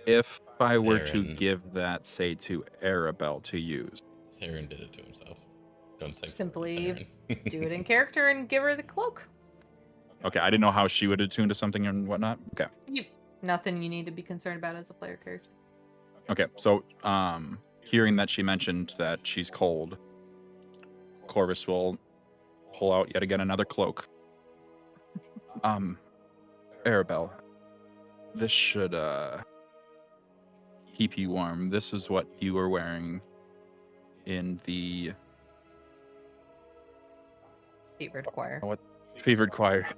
If I were to Theron. give that, say, to Arabelle to use. Theron did it to himself. Don't say Simply Theron. do it in character and give her the cloak. Okay, I didn't know how she would attune to something and whatnot. Okay. Nothing you need to be concerned about as a player character. Okay, so hearing that she mentioned that she's cold, Corvus will pull out yet again another cloak. Arabelle, this should keep you warm. This is what you were wearing in the Fevered choir. what fevered choir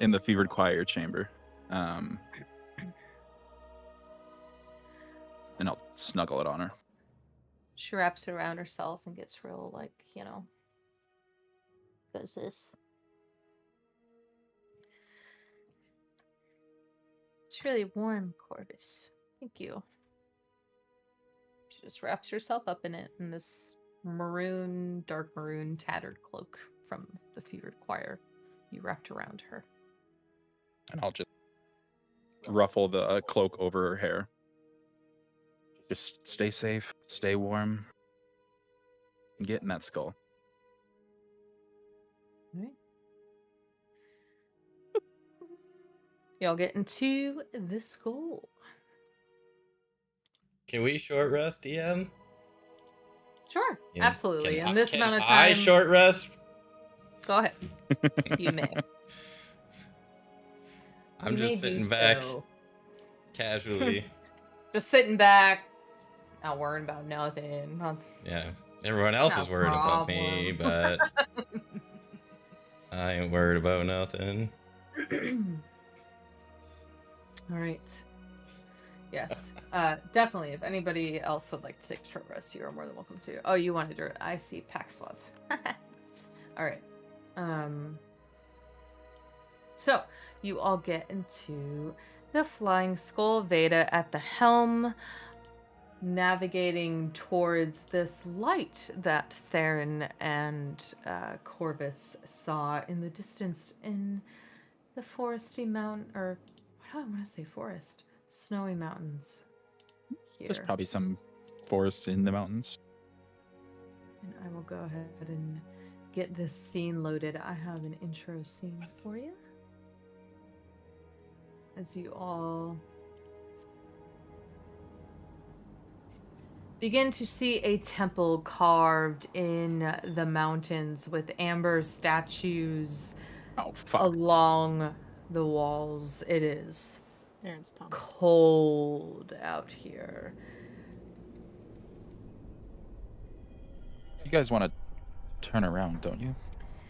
in the fevered choir chamber. And I'll snuggle it on her. She wraps it around herself and gets real, does this. It's really warm, Corvus. Thank you. She just wraps herself up in it, in this dark maroon, tattered cloak from the fevered choir you wrapped around her. And I'll just ruffle the cloak over her hair. Just stay safe, stay warm, and get in that skull. All right. Y'all get into the skull. Can we short rest, DM? Sure, Yeah. absolutely. Can In this can amount of I time, short rest? go ahead. You may. I'm You may just sitting do back so. casually. Just sitting back, not worrying about nothing. Yeah. Everyone else No is worried about me, but I ain't worried about nothing. All right. Yes. Definitely. If anybody else would like to take a short rest, you are more than welcome to. Oh, you wanted to. I see pack slots. All right. So you all get into the Flying Skull, Vayda at the helm, navigating towards this light that Theron and Corvus saw in the distance in the foresty mountain, or why do I want to say forest? Snowy mountains. Here. There's probably some forests in the mountains. And I will go ahead and get this scene loaded. I have an intro scene for you. As you all begin to see a temple carved in the mountains with amber statues along the walls. It is cold out here. You guys want to turn around, don't you?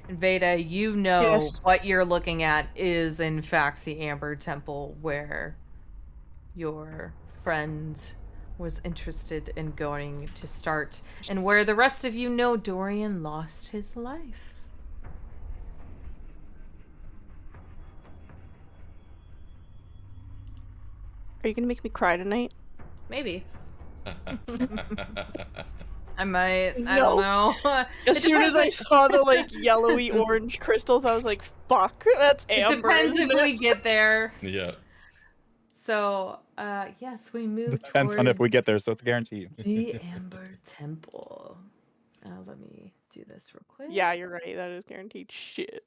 And Vayda, you know Yes. what you're looking at is in fact the Amber Temple where your friend was interested in going to start, and where the rest of you know Dorian lost his life. Are you gonna make me cry tonight? Maybe. I might. I No. don't know. As soon as I saw the like yellowy orange crystals, I was like, "Fuck, that's It amber." depends if isn't we it? get there. Yeah. So, yes, we move Depends on if towards we get there, so it's a guarantee. the Amber Temple. Let me do this real quick. Yeah, you're right. That is guaranteed shit.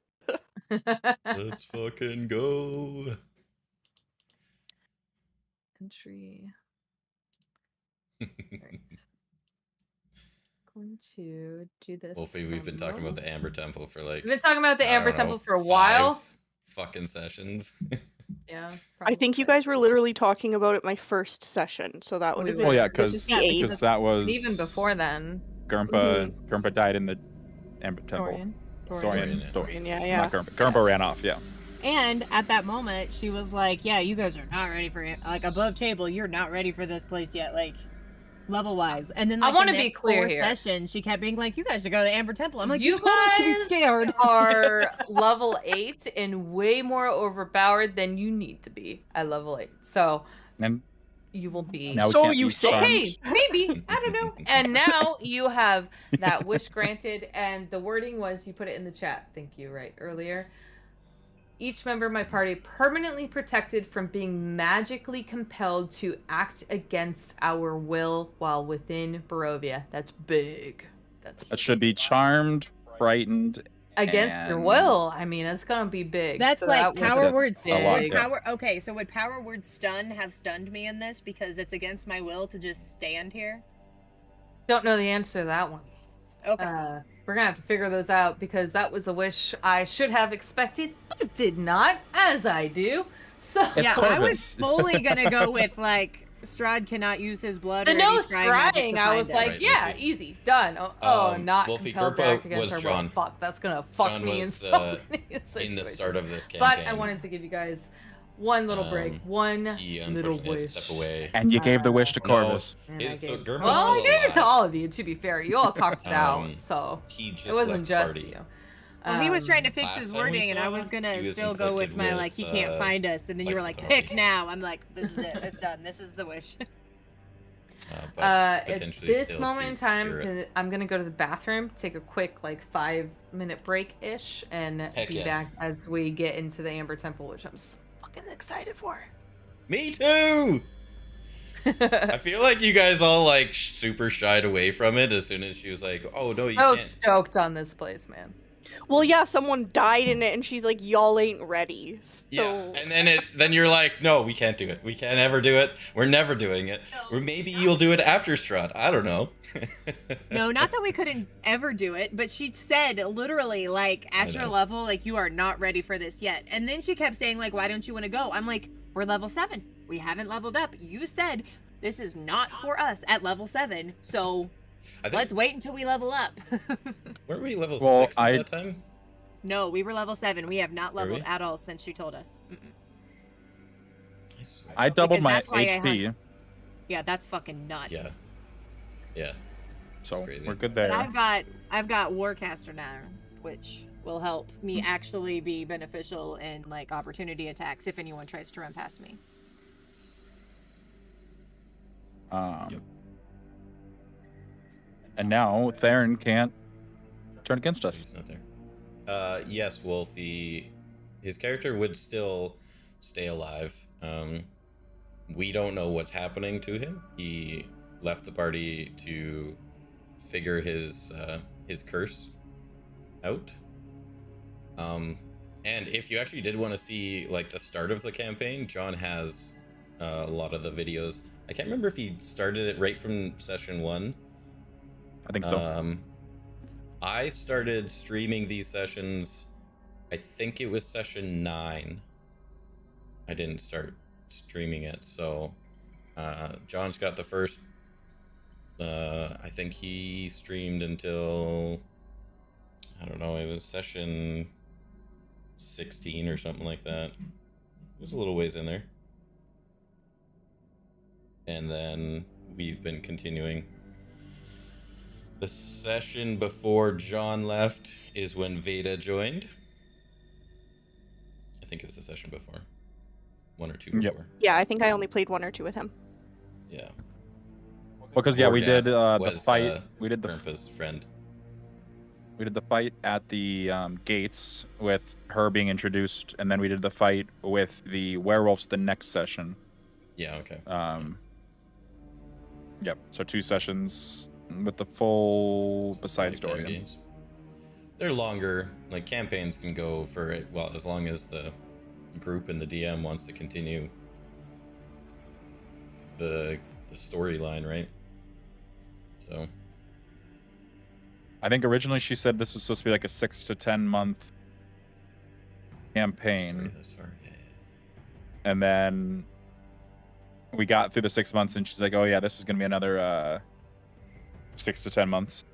Let's fucking go. Entry. Right. Going to do this. Wolfie, we've been talking about the Amber Temple for like. We've been talking about the I Amber don't know, Temple for a while. 5 fucking sessions. Yeah. I think you probably. guys were literally talking about it my first session, so that would We have were. been. Oh yeah, this is because the eighth. that was And even before then. Gurmpa died in the Amber Temple. Dorian. Dorian. Yeah. Not Gurmpa. Gurmpa ran off. Yeah. And at that moment, she was like, "Yeah, you guys are not ready for it. Like above table, you're not ready for this place yet. Like level wise." And then I like, wanna the be next clear 4 here. sessions, she kept being like, "You guys should go to the Amber Temple." I'm like, You "You told us to be guys scared." are level 8 and way more overpowered than you need to be at level 8. So And you will be. now we So can't you be say. charmed. Okay, maybe. I don't know. And now you have that wish granted, and the wording was, you put it in the chat. Thank you, right, earlier. Each member of my party permanently protected from being magically compelled to act against our will while within Barovia. That's big. That should be charmed, frightened. Against your and- will. I mean, it's gonna be big. That's So like that was power a word. lot, Would yeah. power. Okay, so would power word stun have stunned me in this because it's against my will to just stand here? Don't know the answer to that one. Okay. We're gonna have to figure those out because that was a wish I should have expected, but did not, as I do. So It's yeah, I was Corvus. fully gonna go with like Strahd cannot use his blood. the or no any scrying magic scrying, to I find was us. like, Right, yeah, Lucy. easy, done. Oh, not Wolfie, compelled to Gurmpa act against was her will. John. Fuck, that's gonna fuck John me in was, so many in situations. the start of this But campaign. I wanted to give you guys one little break, one He little unfortunately had wish. to step away. And you gave the wish to No, Corvus. And His- I so gave- Gurma's well, I still gave it to alive. all of you. To be fair, you all talked it out, so He just it wasn't left just party. you. Well, he was trying to Um, fix last his time we wording, and I saw was him, gonna he was still go with inflicted my with, like he can't find us, and then you were like, lycanthropy. pick now. I'm like, this is it. It's done. This is the wish. But at potentially this still moment to in time, cure it. I'm gonna go to the bathroom, take a quick 5-minute break ish, and Heck be yeah. back as we get into the Amber Temple, which I'm so fucking excited for. Me too. I feel like you guys all super shied away from it as soon as she was like, "Oh no, you So can't." stoked on this place, man. Well, yeah, someone died in it, and she's like, "Y'all ain't ready." So Yeah, and then you're like, "No, we can't do it. We can't ever do it. We're never doing it. Or maybe you'll do it after Strahd. I don't know." No, not that we couldn't ever do it, but she said literally at I your know. level, you are not ready for this yet. And then she kept saying why don't you want to go? I'm like, we're level 7. We haven't leveled up. You said this is not for us at level 7. So I think, Let's wait until we level up. weren't we level Well, 6 at that time? No, we were level 7. We have not Were leveled we? at all since she told us. I swear. I doubled Because my that's why I HP, Yeah, that's fucking nuts. Yeah. Yeah. so crazy. we're good But there. I've got Warcaster now, which will help me actually be beneficial in like opportunity attacks if anyone tries to run past me. Yep. And now Theron can't turn against us. He's not there. Yes, Wolfie. His character would still stay alive. We don't know what's happening to him. He left the party to figure his curse out. And if you actually did want to see like the start of the campaign, John has a lot of the videos. I can't remember if he started it right from session 1. I think so. I started streaming these sessions, I think it was session 9. I didn't start streaming it, so John's got the first, I think he streamed until, I don't know, it was session 16 or something like that. It was a little ways in there. And then we've been continuing. The session before John left is when Vayda joined. I think it was the session before. 1 or 2 before. Yep. Yeah, I think I only played 1 or 2 with him. Yeah. Because yeah, we did the was, fight. We did the Grandpa's friend. we did the fight at the gates with her being introduced, and then we did the fight with the werewolves the next session. Yeah, okay. Yep. So 2 sessions with the full side story. Lifetime games. They're longer. Like campaigns can go for it. Well, as long as the group and the DM wants to continue the storyline, right? So I think originally she said this was supposed to be like a 6 to 10 month campaign, story this far. Yeah. and then we got through the 6 months, and she's like, "Oh yeah, this is gonna be another 6 to 10 months,"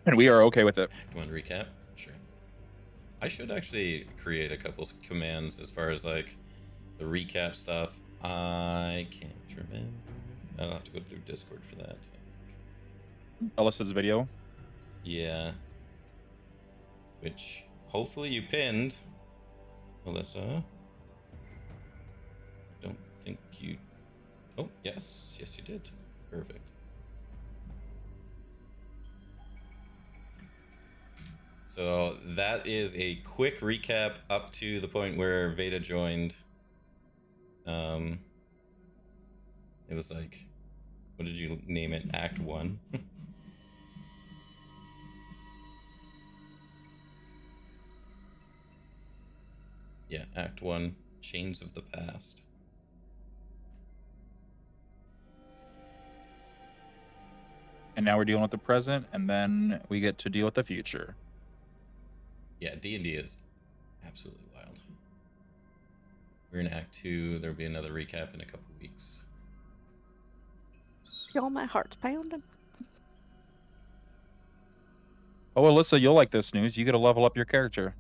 and we are okay with it. Act 1 recap. Sure. I should actually create a couple commands as far as like the recap stuff. I can't remember. I'll have to go through Discord for that. Alyssa's video. Yeah. Which hopefully you pinned, Alyssa. Don't think you. Oh, yes. Yes, you did. Perfect. So that is a quick recap up to the point where Vayda joined. It was like, what did you name it? Act 1? Yeah, Act 1, Chains of the Past. And now we're dealing with the present, and then we get to deal with the future. Yeah, D&D is absolutely wild. We're in Act 2. There'll be another recap in a couple weeks. Y'all, my heart's pounding. Oh, Alyssa, you'll like this news. You get to level up your character.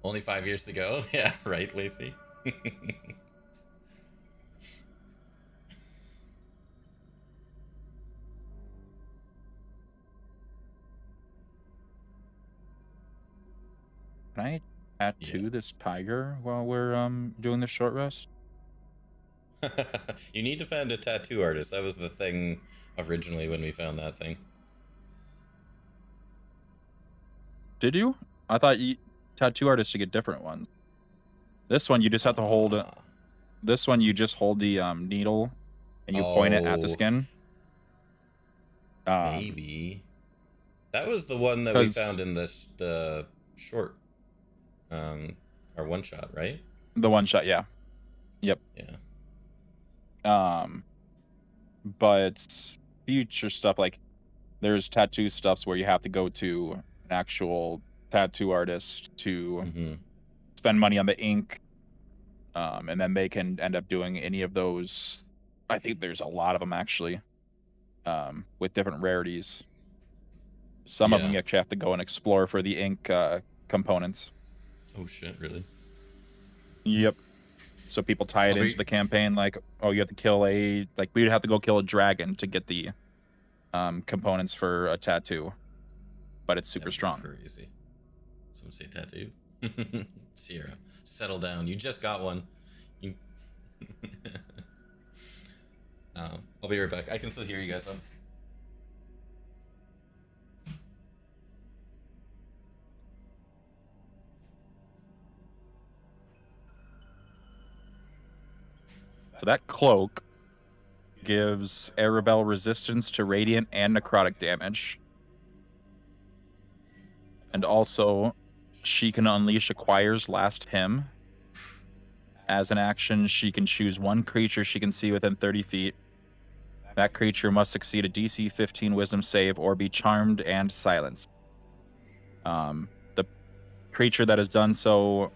Only 5 years to go? Yeah, right, Lacey? Can I tattoo this tiger while we're doing this short rest? You need to find a tattoo artist. That was the thing originally when we found that thing. Did you? I thought tattoo artists to get different ones. This one you just have to hold it. This one you just hold the needle and you point it at the Oh. skin. Maybe. That was the one that we 'cause- found in the short, our one shot, right? The one shot, yeah. Yep. Yeah. But future stuff, like there's tattoo stuffs where you have to go to an actual tattoo artist to Mm-hmm. spend money on the ink And then they can end up doing any of those. I think there's a lot of them actually, with different rarities. Some of them you actually have to go and explore for the ink components. Oh shit! Really? Yep. So people tie it into the campaign like, oh, you have to kill we'd have to go kill a dragon to get the components for a tattoo, but it's super strong. Crazy. Someone say tattoo. Sierra, settle down. You just got one. You... I'll be right back. I can still hear you guys. So that cloak gives Arabelle resistance to radiant and necrotic damage. And also, she can unleash Acquire's Last Hymn. As an action, she can choose one creature she can see within 30 feet. That creature must succeed a DC 15 Wisdom save or be charmed and silenced. The creature that has done so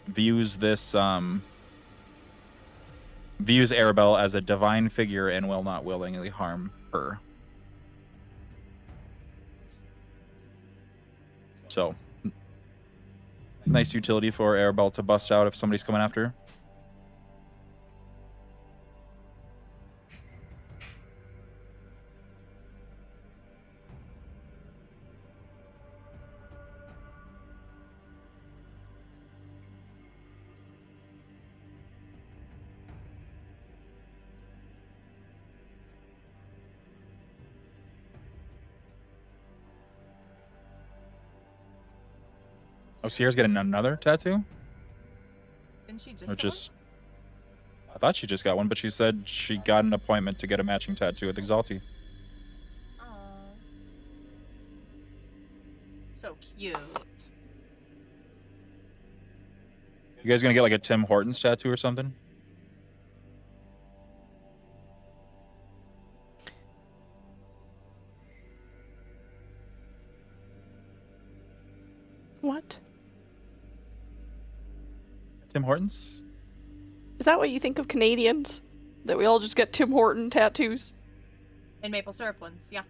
views Arabelle as a divine figure and will not willingly harm her. So, nice utility for Arabelle to bust out if somebody's coming after her. Oh, Sierra's getting another tattoo? Didn't she just I thought she just got one, but she said she got an appointment to get a matching tattoo with Exalti. Aww. So cute. You guys gonna get like a Tim Hortons tattoo or something? What? Tim Hortons? Is that what you think of Canadians? That we all just get Tim Horton tattoos? And maple syrup ones, yeah.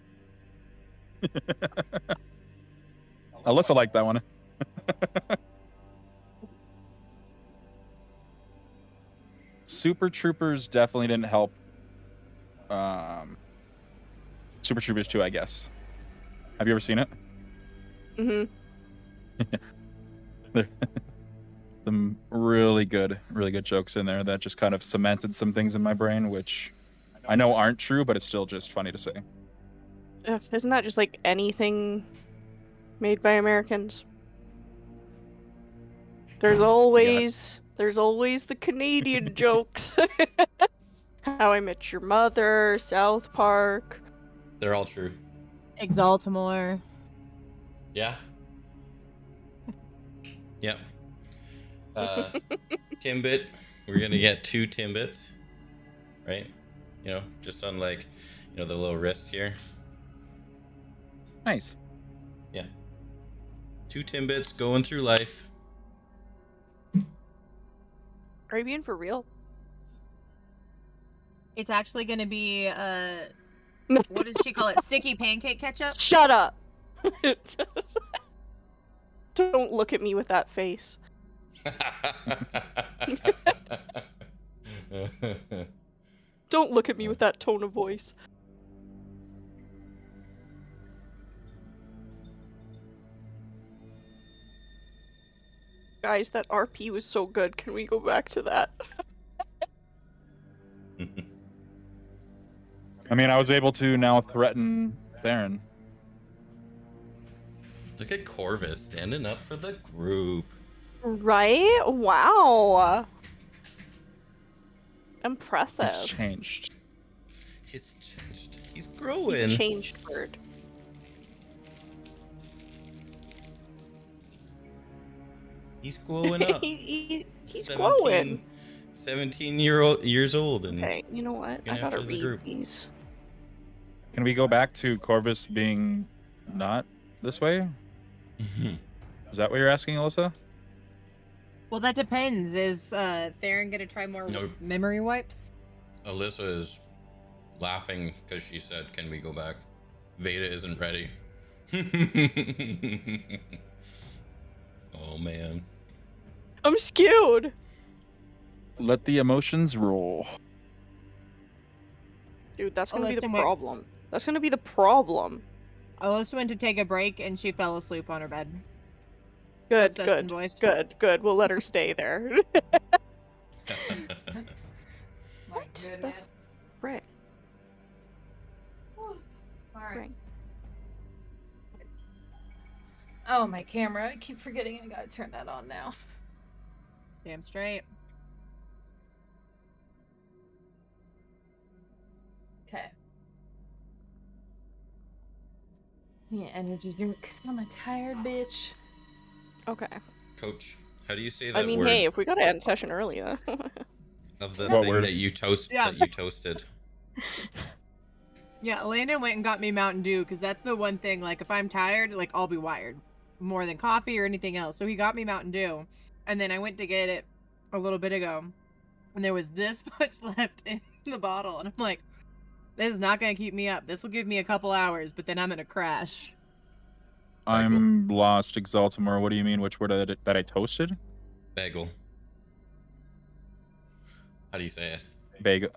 Alyssa liked that one. Super Troopers definitely didn't help. Super Troopers 2, I guess. Have you ever seen it? Mm-hmm. Some really good jokes in there that just kind of cemented some things in my brain, which I know aren't true, but it's still just funny to say. Isn't that just like anything made by Americans? There's always the Canadian jokes. How I Met Your Mother, South Park. They're all true. Exaltimore. Yeah. Yep. Timbit. We're gonna get 2 Timbits, right? You know, just on like, you know, the little wrist here. Nice. Yeah. 2 Timbits going through life. Are you being for real? It's actually gonna be what does she call it? Sticky pancake ketchup? Shut up! Don't look at me with that face. Don't look at me with that tone of voice. Guys, that RP was so good. Can we go back to that? I mean, I was able to now threaten Theron. Look at Corvus standing up for the group. Right? Wow. Impressive. It's changed. It's changed. He's growing. He's changed bird. He's growing up. He's 17 growing. 17 years old. And Okay, you know what? I Gonna gotta after the read group. these. Can we go back to Corvus being not this way? Is that what you're asking, Alyssa? Well, that depends. Is Theron gonna try more No. memory wipes? Alyssa is laughing because she said, "Can we go back?" Vayda isn't ready. Oh man. I'm scared. Let the emotions roll. Dude, that's gonna be the listen, wait. problem. That's gonna be the problem. Alyssa went to take a break and she fell asleep on her bed. Good, Obsession good, voice. good. We'll let her stay there. My What the goodness. Frick. All right. Frick. Oh, my camera. I keep forgetting I gotta turn that on now. Damn straight. Okay. Yeah, energy drink because I'm a tired bitch. Okay. Coach, how do you say that I mean, word hey, if we gotta end session early, of the What thing word? that you Yeah. that you toasted? Yeah, Elena went and got me Mountain Dew because that's the one thing. Like, if I'm tired, like I'll be wired more than coffee or anything else. So he got me Mountain Dew, and then I went to get it a little bit ago, and there was this much left in the bottle, and I'm like, this is not gonna keep me up. This will give me a couple hours, but then I'm gonna crash. I'm lost, Exaltimore. What do you mean? Which word that I toasted? Bagel. How do you say it? Bagel.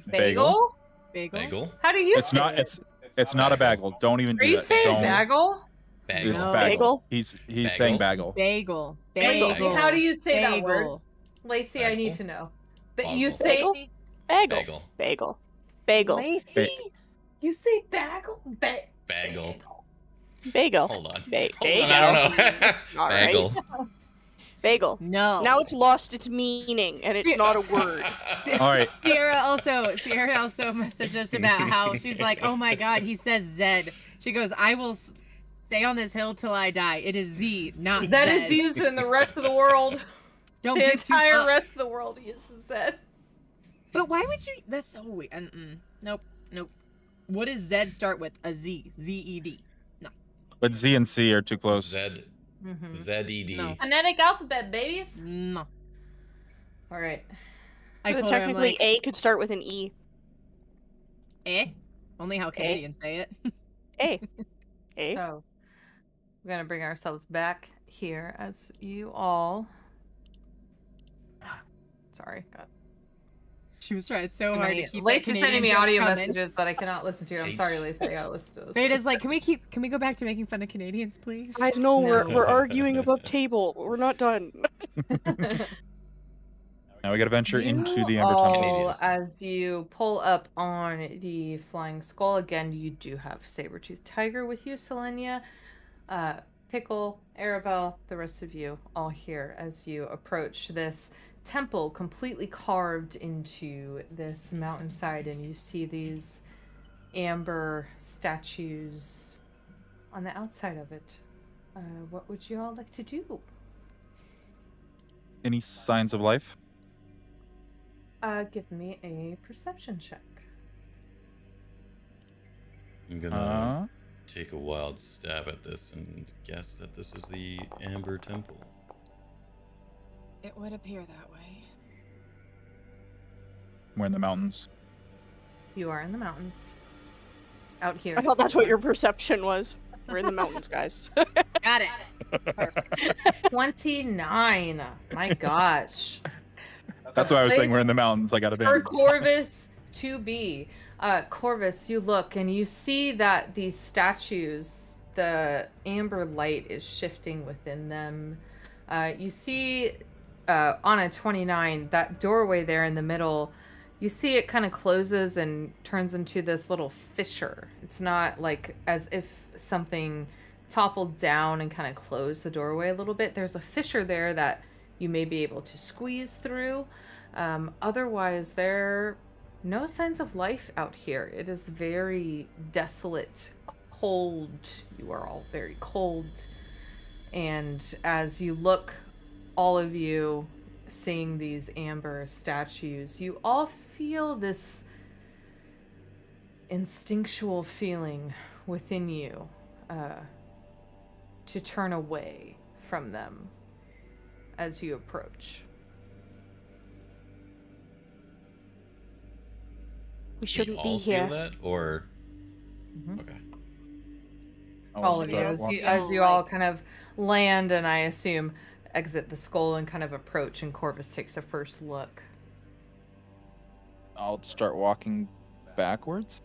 Bagel? Bagel. Bagel. How do you It's say not. it? It's not a bagel. Don't even Are do you that. saying Don't. bagel? Bagel. It's No. bagel. He's Bagel? saying bagel. Bagel. Lacey, Bagel. how do you say that word? Bagel. Lacey, I need Bagel? to know. But you Bagel. say Bagel? Bagel. Bagel. Bagel. Bagel. Lacey. you say bagel? Bagel. Bagel. Hold on. Ba- Hold on. bagel. I don't know. All right. Bagel. Bagel. No. Now it's lost its meaning, and it's not a word. All right. Sierra also messaged us about how she's like, oh my god, he says Zed. She goes, I will stay on this hill till I die. It is Z, not That Zed. is used in the rest of the world. Don't The get too entire fucked. rest of the world uses that. But why would you? That's so weird. Nope. What does Zed start with? A Z. Z-E-D. But Z and C are too close. Zed. Mm-hmm. Z-E-D. No. Phonetic alphabet, babies. No. All right. I So told her, I'm technically, like, A could start with an E. Only how Canadians say it. A. A. So we're gonna bring ourselves back here as you all. Sorry, God. She was trying so hard to keep that Lacey's sending Canadian me jokes audio coming. messages that I cannot listen to. I'm sorry, Lacey. I gotta listen to this. Vayda's like, can we go back to making fun of Canadians, please? Guys, no, No. we're arguing above table. We're not done. Now we got to venture into the You Amber Tunnel. all, Canadians. as you pull up on the Flying Skull, again, you do have Saber-Toothed Tiger with you, Selenia, Pickle, Arabelle, the rest of you all here as you approach this temple completely carved into this mountainside, and you see these amber statues on the outside of it. What would you all like to do? Any signs of life? Give me a perception check. I'm gonna take a wild stab at this and guess that this is the Amber Temple. It would appear that way. We're in the mountains. You are in the mountains. Out here. I thought that's what your perception was. We're in the mountains, guys. Got it. Perfect. 29. My gosh. That's why I was saying we're in the mountains. I got to be. For Corvus to be. Corvus, you look and you see that these statues, the amber light is shifting within them. You see on a 29, that doorway there in the middle, you see it kind of closes and turns into this little fissure. It's not like as if something toppled down and kind of closed the doorway a little bit. There's a fissure there that you may be able to squeeze through. Otherwise, there are no signs of life out here. It is very desolate, cold. You are all very cold. And as you look, all of you seeing these amber statues, you all feel this instinctual feeling within you to turn away from them. as you approach. We shouldn't all be feel here. that, or Mhm. okay. I'll All of you, start as walking. you, as feel you all like- kind of land and I assume exit the skull and kind of approach, and Corvus takes a first look. I'll start walking backwards.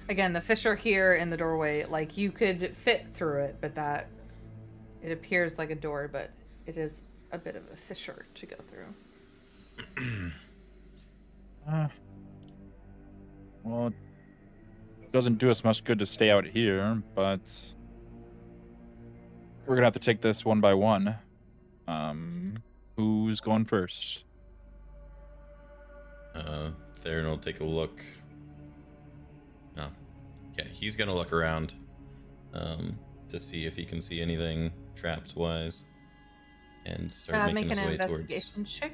Again, the fissure here in the doorway, like you could fit through it, but that it appears like a door, but it is a bit of a fissure to go through. Well, it doesn't do us much good to stay out here, but we're gonna have to take this one by one. Who's going first? Theron will take a look. No. Yeah, he's gonna look around to see if he can see anything traps wise, and start Make making an his way towards. investigation check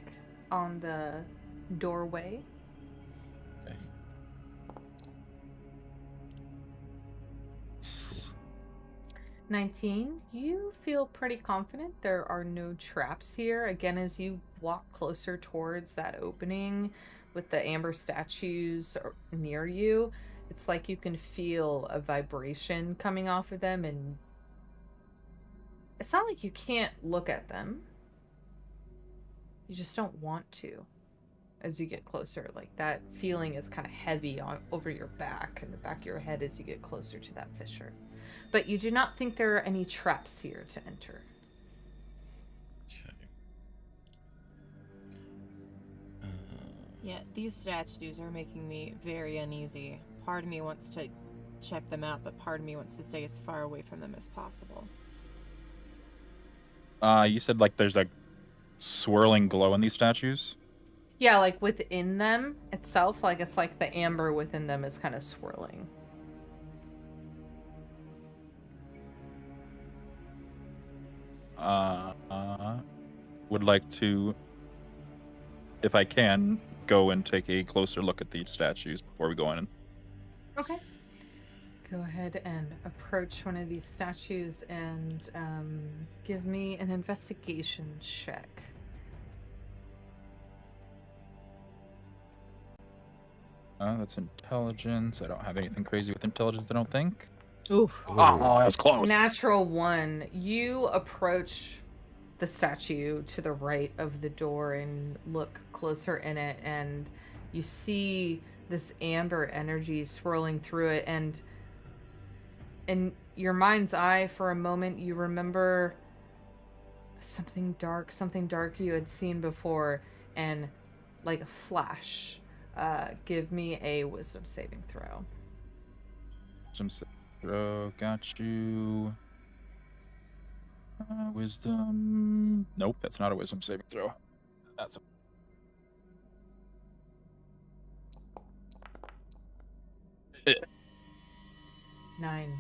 on the doorway. Okay. 19. You feel pretty confident there are no traps here. Again, as you walk closer towards that opening with the amber statues near you, it's like you can feel a vibration coming off of them, and it's not like you can't look at them. You just don't want to as you get closer. Like that feeling is kind of heavy over your back and the back of your head as you get closer to that fissure. But you do not think there are any traps here to enter. Okay. Yeah, these statues are making me very uneasy. Part of me wants to check them out, but part of me wants to stay as far away from them as possible. You said like there's like swirling glow in these statues. Yeah, like within them itself, like it's like the amber within them is kind of swirling. Would like to, if I can, go and take a closer look at these statues before we go in. Okay. Go ahead and approach one of these statues and give me an investigation check. That's intelligence. I don't have anything crazy with intelligence, I don't think. Oof. Oh, that was close. Natural 1. You approach the statue to the right of the door and look closer in it, and you see this amber energy swirling through it, and in your mind's eye for a moment you remember something dark you had seen before, and like a flash. Give me a wisdom saving throw. Got you. Wisdom. Nope, that's not a wisdom saving throw. That's a... 9.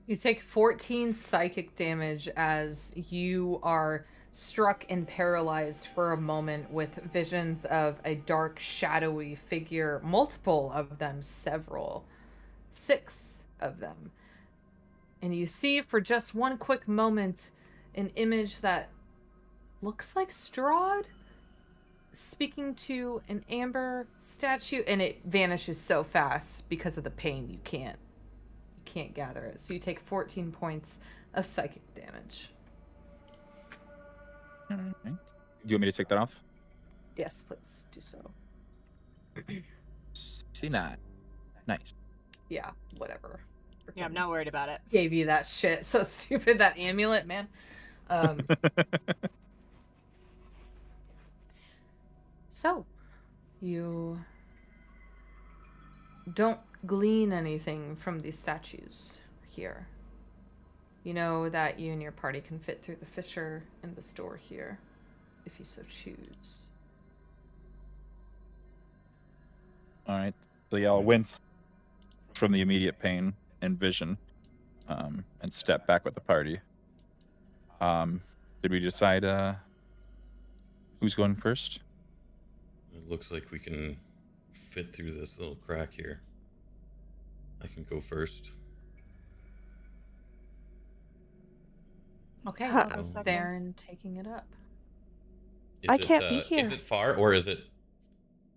You take 14 psychic damage as you are struck and paralyzed for a moment with visions of a dark, shadowy figure, multiple of them, 6 of them. And you see for just one quick moment an image that looks like Strahd speaking to an amber statue, and it vanishes so fast because of the pain you can't gather it. So you take 14 points of psychic damage. Alright. Do you want me to take that off? Yes, please do so. C9. Nice. Yeah, whatever. Yeah, I'm not worried about it. Gave you that shit. So stupid, that amulet, man. So, you don't glean anything from these statues here. You know that you and your party can fit through the fissure in the store here, if you so choose. Alright. So y'all wince from the immediate pain and vision, and step back with the party. Did we decide who's going first? It looks like we can fit through this little crack here. I can go first. Okay, Huh. I'll go second. Theron taking it up. Is I it, can't be here. Is it far, or is it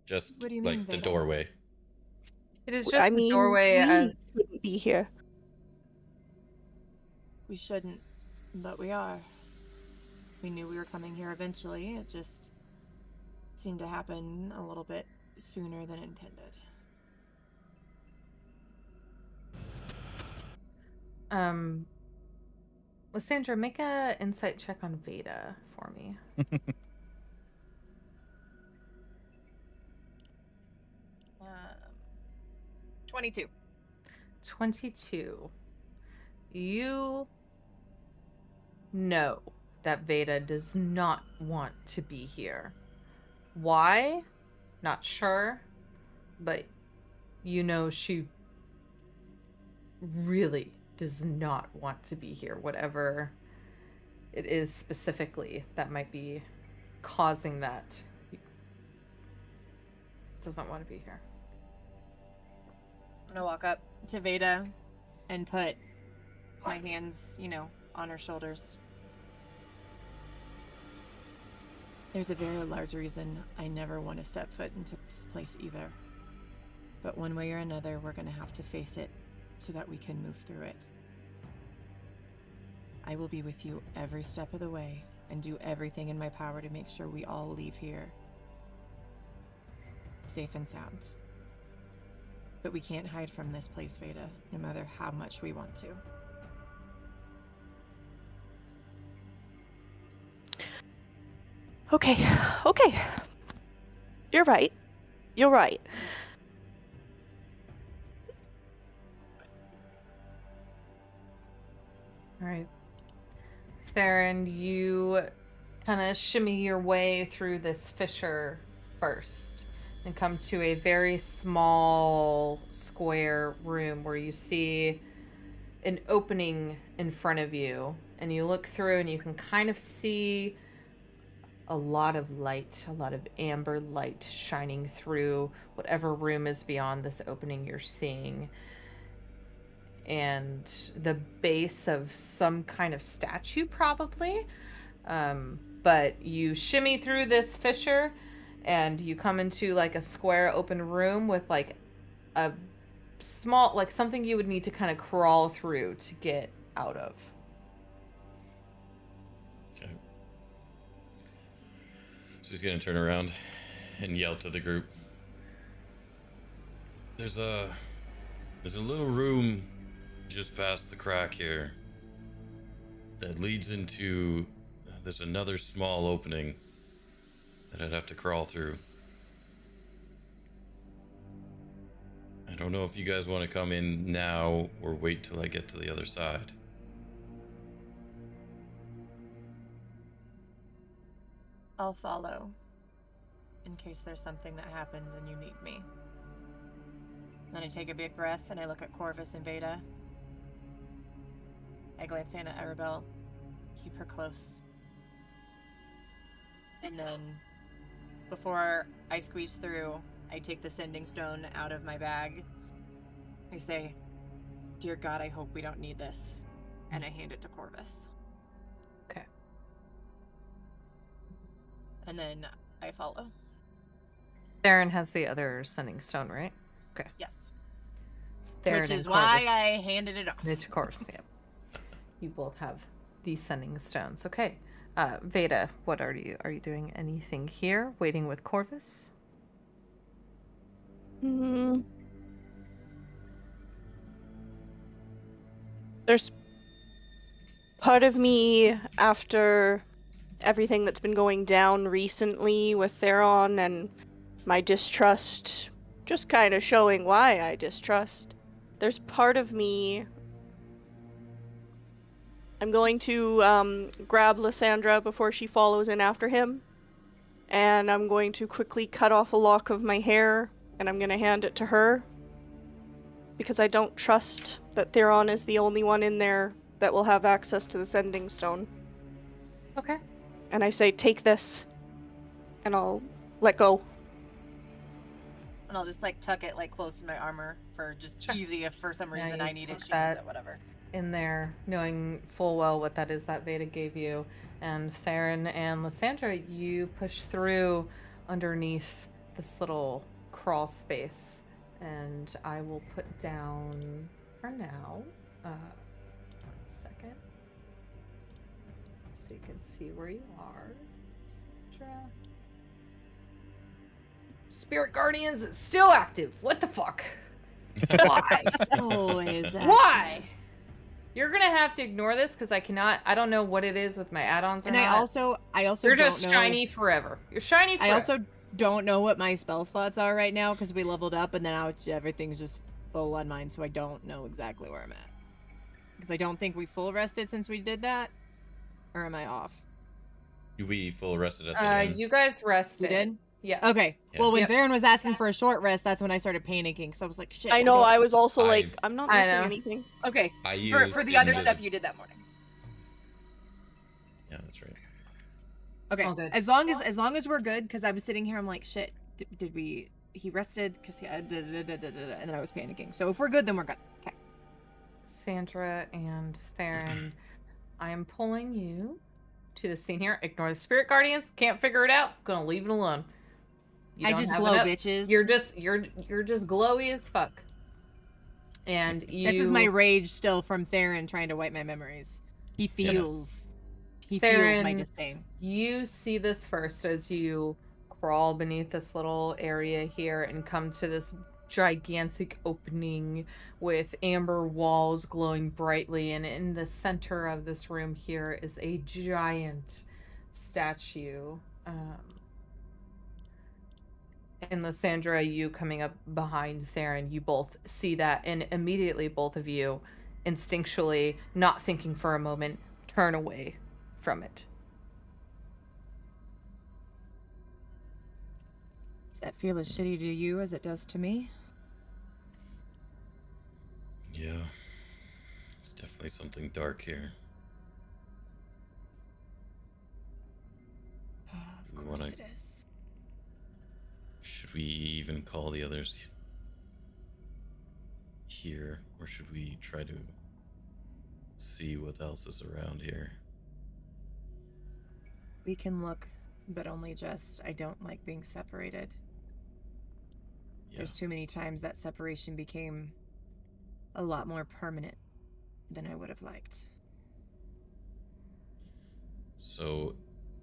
just What do you like mean, the Vayda? doorway? It is just I the mean, doorway we as shouldn't be here. We shouldn't, but we are. We knew we were coming here eventually. It just seemed to happen a little bit sooner than intended. Lysandra, make a insight check on Vayda for me. 22. 22. You know that Vayda does not want to be here. Why? Not sure. But you know she really does not want to be here. Whatever it is specifically that might be causing that. Does not want to be here. I'm gonna walk up to Vayda and put my hands, on her shoulders. There's a very large reason I never want to step foot into this place either. But one way or another, we're gonna have to face it so that we can move through it. I will be with you every step of the way and do everything in my power to make sure we all leave here safe and sound. But we can't hide from this place, Vayda, no matter how much we want to. Okay. You're right. All right. Theron, you kind of shimmy your way through this fissure first and come to a very small square room where you see an opening in front of you. And you look through and you can kind of see a lot of light, a lot of amber light shining through whatever room is beyond this opening you're seeing. And the base of some kind of statue, probably. But you shimmy through this fissure and you come into like a square open room with like a small, like something you would need to kind of crawl through to get out of. Okay. So he's gonna turn around and yell to the group. There's a little room just past the crack here that leads into, there's another small opening that I'd have to crawl through. I don't know if you guys want to come in now or wait till I get to the other side. I'll follow, in case there's something that happens and you need me. Then I take a big breath and I look at Corvus and Vayda. I glance in at Arabelle, keep her close. And then, before I squeeze through, I take the sending stone out of my bag. I say, "Dear God, I hope we don't need this." And I hand it to Corvus. Okay. And then I follow. Theron has the other sending stone, right? Okay. Yes. So Theron Which and is why Corvus. I handed it off. Of course, yeah. You both have these sending stones. Okay. Vayda, what are you? Are you doing anything here? Waiting with Corvus? There's part of me, after everything that's been going down recently with Theron and my distrust, just kind of showing why I distrust. There's part of me. I'm going to grab Lysandra before she follows in after him. And I'm going to quickly cut off a lock of my hair, and I'm going to hand it to her. Because I don't trust that Theron is the only one in there that will have access to the sending stone. Okay. And I say, take this, and I'll let go. And I'll just like tuck it like close to my armor for just easy if for some Yeah, reason you I need it, tuck she that needs it, whatever. in there, knowing full well what that is that Vayda gave you. And Theron and Lysandra, you push through underneath this little crawl space. And I will put down for now. 1 second. So you can see where you are. Lysandra. Spirit Guardians is still active. What the fuck? Why? Always. Why? You're gonna have to ignore this because I don't know what it is with my add-ons or And not. I also You're don't just know. shiny forever. You're shiny forever. I also don't know what my spell slots are right now because we leveled up and then now everything's just full on mine, so I don't know exactly where I'm at. Because I don't think we full rested since we did that. Or am I off? We full rested at the end. You guys rested. We did? Yeah. Okay. Yeah. Well, when Yep. Theron was asking for a short rest, that's when I started panicking because I was like, shit. I know. don't- I was also I- like, I'm not I missing know. anything. Okay. I For used the other in stuff you did that morning. Yeah, that's right. Okay. All good. As long as we're good, because I was sitting here, I'm like, shit. Did we? He rested because and then I was panicking. So if we're good, then we're good. Okay. Sandra and Theron, I am pulling you to the scene here. Ignore the Spirit Guardians. Can't figure it out. Gonna leave it alone. You I don't just have glow, enough- bitches. You're just glowy as fuck. And you. This is my rage still from Theron trying to wipe my memories. He feels my Theron, disdain. You see this first as you crawl beneath this little area here and come to this gigantic opening with amber walls glowing brightly, and in the center of this room here is a giant statue. And Lysandra, you coming up behind Theron, you both see that, and immediately both of you, instinctually, not thinking for a moment, turn away from it. Does that feel as shitty to you as it does to me? Yeah. It's definitely something dark here. Oh, We of course wanna- it is. Should we even call the others here, or should we try to see what else is around here? We can look, but only just. I don't like being separated. Yeah. There's too many times that separation became a lot more permanent than I would have liked. So,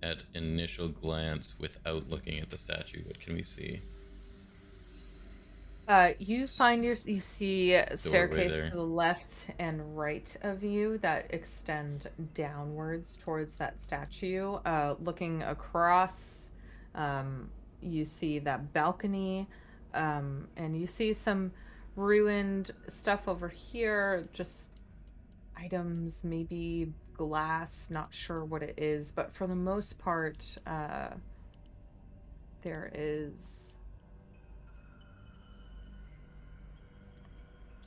at initial glance, without looking at the statue, what can we see? You see a staircase there. to the left and right of you that extend downwards towards that statue. Looking across, you see that balcony, and you see some ruined stuff over here, just items, maybe glass, not sure what it is, but for the most part, there is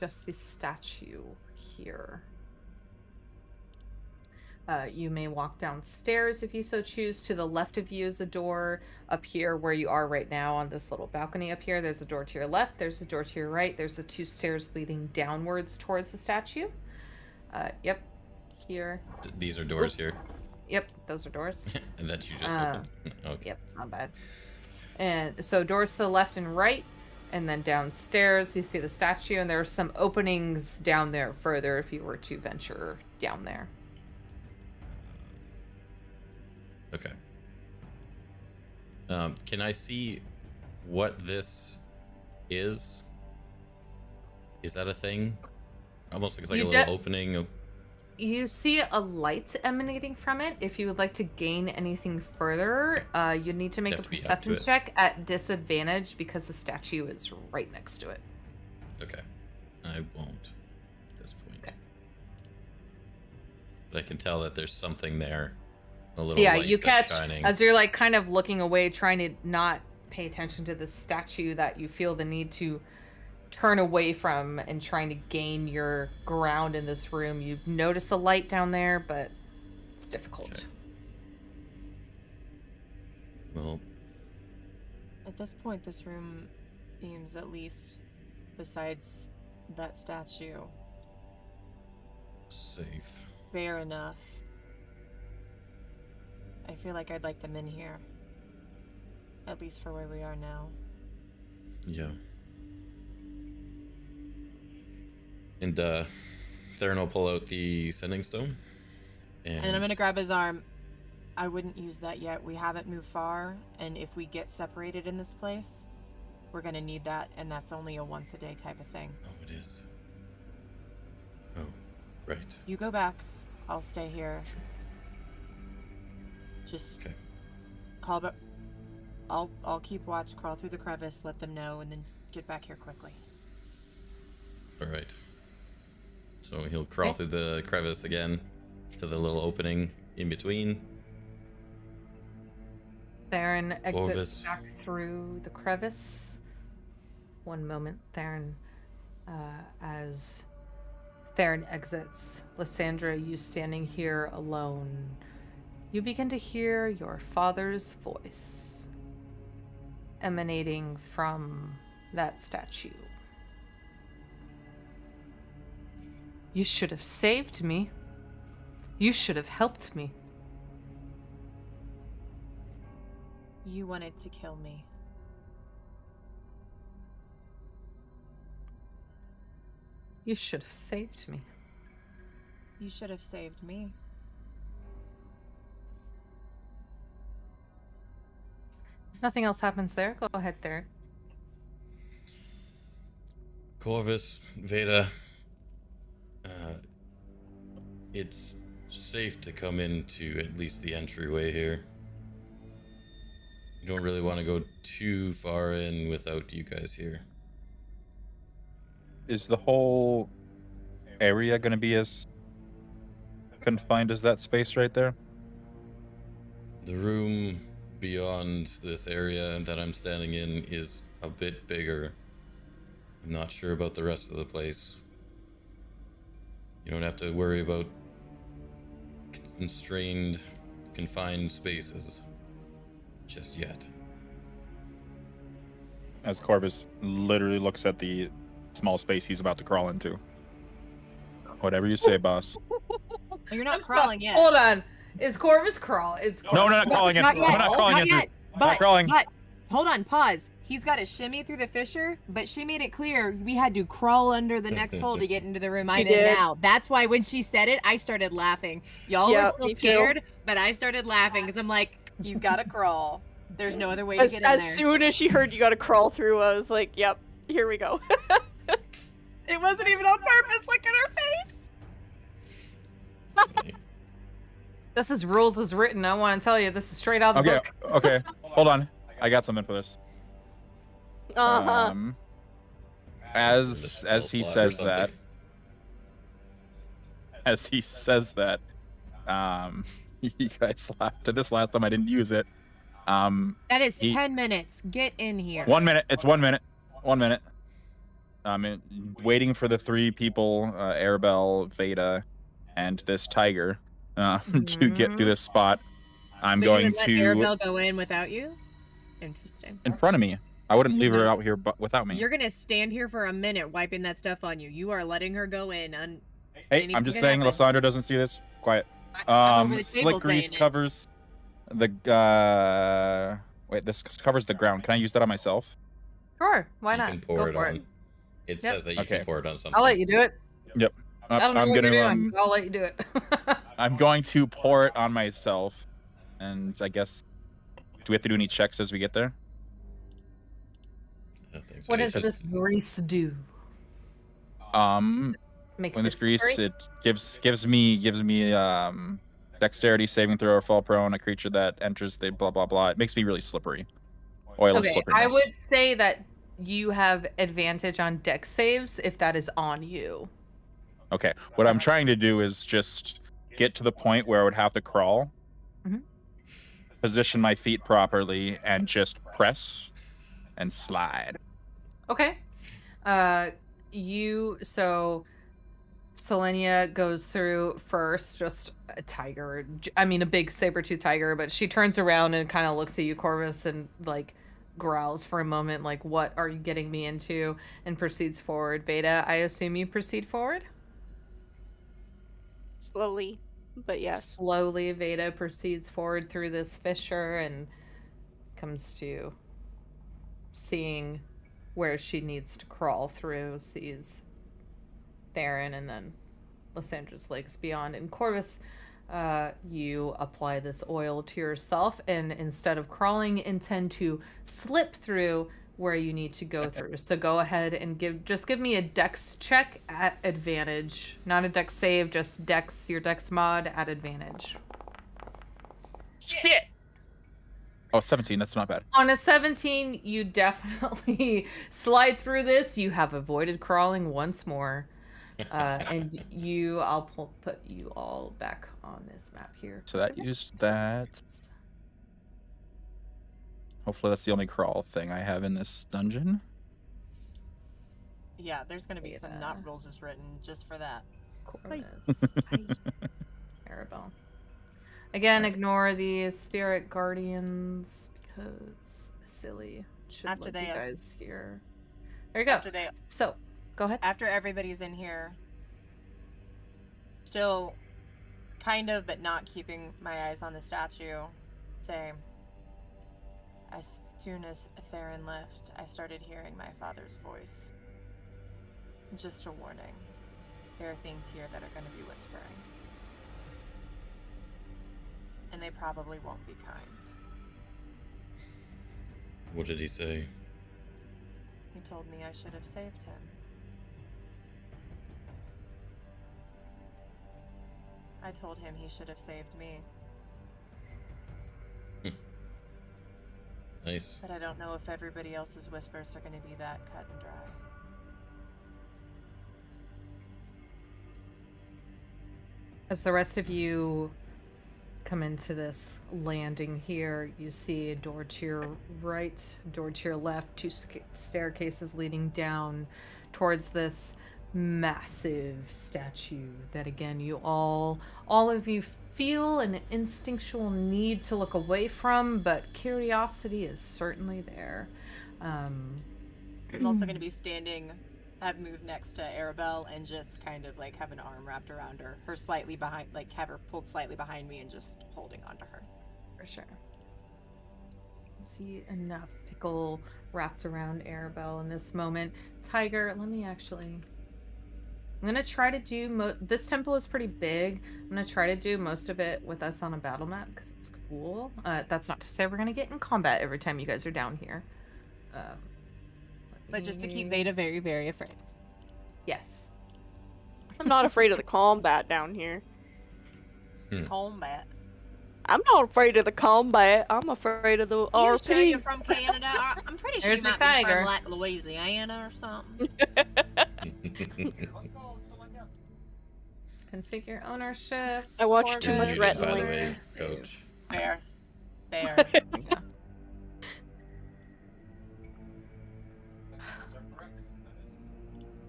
just this statue here. You may walk downstairs if you so choose. To the left of you is a door. Up here where you are right now on this little balcony up here, there's a door to your left, there's a door to your right, there's the 2 stairs leading downwards towards the statue. Yep, here. These are doors here, Yep, those are doors. and that you just opened. Okay. Yep, not bad. And so doors to the left and right, and then downstairs you see the statue, and there are some openings down there further if you were to venture down there. Okay. Can I see what this is? Is that a thing? Almost looks like You a little opening. You see a light emanating from it. If you would like to gain anything further, you need to make Have a to be up to perception it. check at disadvantage because the statue is right next to it. Okay. I won't at this point. Okay. But I can tell that there's something there. A little Yeah, light you that's catch shining. as you're like kind of looking away, trying to not pay attention to the statue that you feel the need to turn away from and trying to gain your ground in this room. You notice a light down there, but it's difficult. Okay. Well, At this point, this room Seems, at least, besides that statue, Safe. fair enough. I feel like I'd like them in here. At least for where we are now. Yeah. And Theron will pull out the sending stone. And I'm gonna grab his arm. I wouldn't use that yet. We haven't moved far, and if we get separated in this place, we're gonna need that, and that's only a once a day type of thing. Oh, it is. Oh, right. You go back. I'll stay here. Sure. Just Okay. call back. I'll keep watch, crawl through the crevice, let them know, and then get back here quickly. All right. So he'll crawl through the crevice again to the little opening in between. Theron exits Corvus. back through the crevice. One moment, Theron. As Theron exits, Lysandra, you standing here alone, you begin to hear your father's voice emanating from that statue. You should have saved me. You should have helped me. You wanted to kill me. You should have saved me. You should have saved me. Nothing else happens there. Go ahead, Theron. Corvus, Vayda. It's safe to come into at least the entryway here. You don't really want to go too far in without you guys here. Is the whole area going to be as confined as that space right there? The room beyond this area that I'm standing in is a bit bigger. I'm not sure about the rest of the place. You don't have to worry about confined spaces just yet. As Corvus literally looks at the small space he's about to crawl into. Whatever you say, boss. You're not crawling yet. Hold on. Is Corvus crawl? Is Corvus No, not crawling into. Not yet. I'm not crawling Not into. yet. Not crawling. But hold on, pause. He's got to shimmy through the fissure, but she made it clear we had to crawl under the next hole to get into the room I'm in did. now. That's why when she said it, I started laughing. Y'all were Yeah, still me too. scared, but I started laughing because I'm like, he's got to crawl. There's no other way to As get in there. soon as she heard you gotta crawl through, I was like, yep, here we go. It wasn't even on purpose. Look at her face. This is rules as written. I want to tell you, this is straight out of the Okay, book. okay. Hold on. I got something for this. Uh-huh. As he says that, you guys laughed at this last time I didn't use it. That is He- 10 minutes. Get in here. 1 minute. It's 1 minute. 1 minute. Waiting for the three people, Arabelle, Vayda, and this tiger, to get through this spot. I'm So going you would let to Arabelle go in without you? Interesting. in front of me. I wouldn't leave her No. out here without me. You're gonna stand here for a minute wiping that stuff on you. You are letting her go in. Hey, anything I'm just could saying, happen. Lysandra doesn't see this. Quiet. I'm over the Slick table grease saying it. covers the. Wait, this covers the ground. Can I use that on myself? Sure, why You not? can pour Go it for on. it. It Yep. says that you Okay. can pour it on something. I'll let you do it. Yep. I don't know I'm what gonna. you're doing. I'll let you do it. I'm going to pour it on myself, and I guess. Do we have to do any checks as we get there? I don't think so. What It's does just- this grease do? Makes When it this grease, slippery? it gives me dexterity saving throw or fall prone. A creature that enters the blah blah blah. It makes me really slippery. Oil of Okay, slipperiness. I would say that you have advantage on dex saves if that is on you. Okay. What I'm trying to do is just get to the point where I would have to crawl, Mhm. position my feet properly, and just press and slide. Okay. Selenia goes through first, just a tiger. I mean, a big saber-tooth tiger, but she turns around and kind of looks at you, Corvus, and like growls for a moment, like, what are you getting me into? And proceeds forward. Vayda, I assume you proceed forward? Slowly, but yes. Slowly, Vayda proceeds forward through this fissure and comes to seeing where she needs to crawl through, sees Theron and then Lysandra's legs beyond. And Corvus, you apply this oil to yourself, and instead of crawling, intend to slip through where you need to go through. So go ahead and give me a dex check at advantage. Not a dex save, just dex, your dex mod at advantage. Shit! Oh, 17. That's not bad. On a 17, you definitely slide through this. You have avoided crawling once more. And I'll put you all back on this map here. So that used that. Hopefully that's the only crawl thing I have in this dungeon. Yeah, there's gonna be some not rules is written just for that. Corvus. Arabelle. Again, ignore the spirit guardians because silly. Should After let they you have- guys here. There you go. After they, So, go ahead. after everybody's in here, still kind of, but not keeping my eyes on the statue, say, as soon as Theron left, I started hearing my father's voice. Just a warning. There are things here that are going to be whispering. And they probably won't be kind. What did he say? He told me I should have saved him. I told him he should have saved me, Nice. but I don't know if everybody else's whispers are going to be that cut and dry. As the rest of you come into this landing here, you see a door to your right, door to your left, two staircases leading down towards this massive statue that, again, you all of you feel an instinctual need to look away from, but curiosity is certainly there. I'm also going to be standing, have moved next to Arabelle and just kind of like have an arm wrapped around her slightly behind, like have her pulled slightly behind me and just holding onto her. For sure. See enough pickle wrapped around Arabelle in this moment. Tiger, let me actually... I'm going to try to do... This temple is pretty big. I'm going to try to do most of it with us on a battle map because it's cool. That's not to say we're going to get in combat every time you guys are down here. But just to keep Vayda very, very afraid. Yes. I'm not afraid of the combat down here. Combat. I'm not afraid of the combat. I'm afraid of the You RP. sure you're from Canada? I'm pretty sure There's you a might be tiger. from like Louisiana or something. Configure ownership. I watch too You're much muted, Ret by the Noise. way, Coach. Fair. Fair.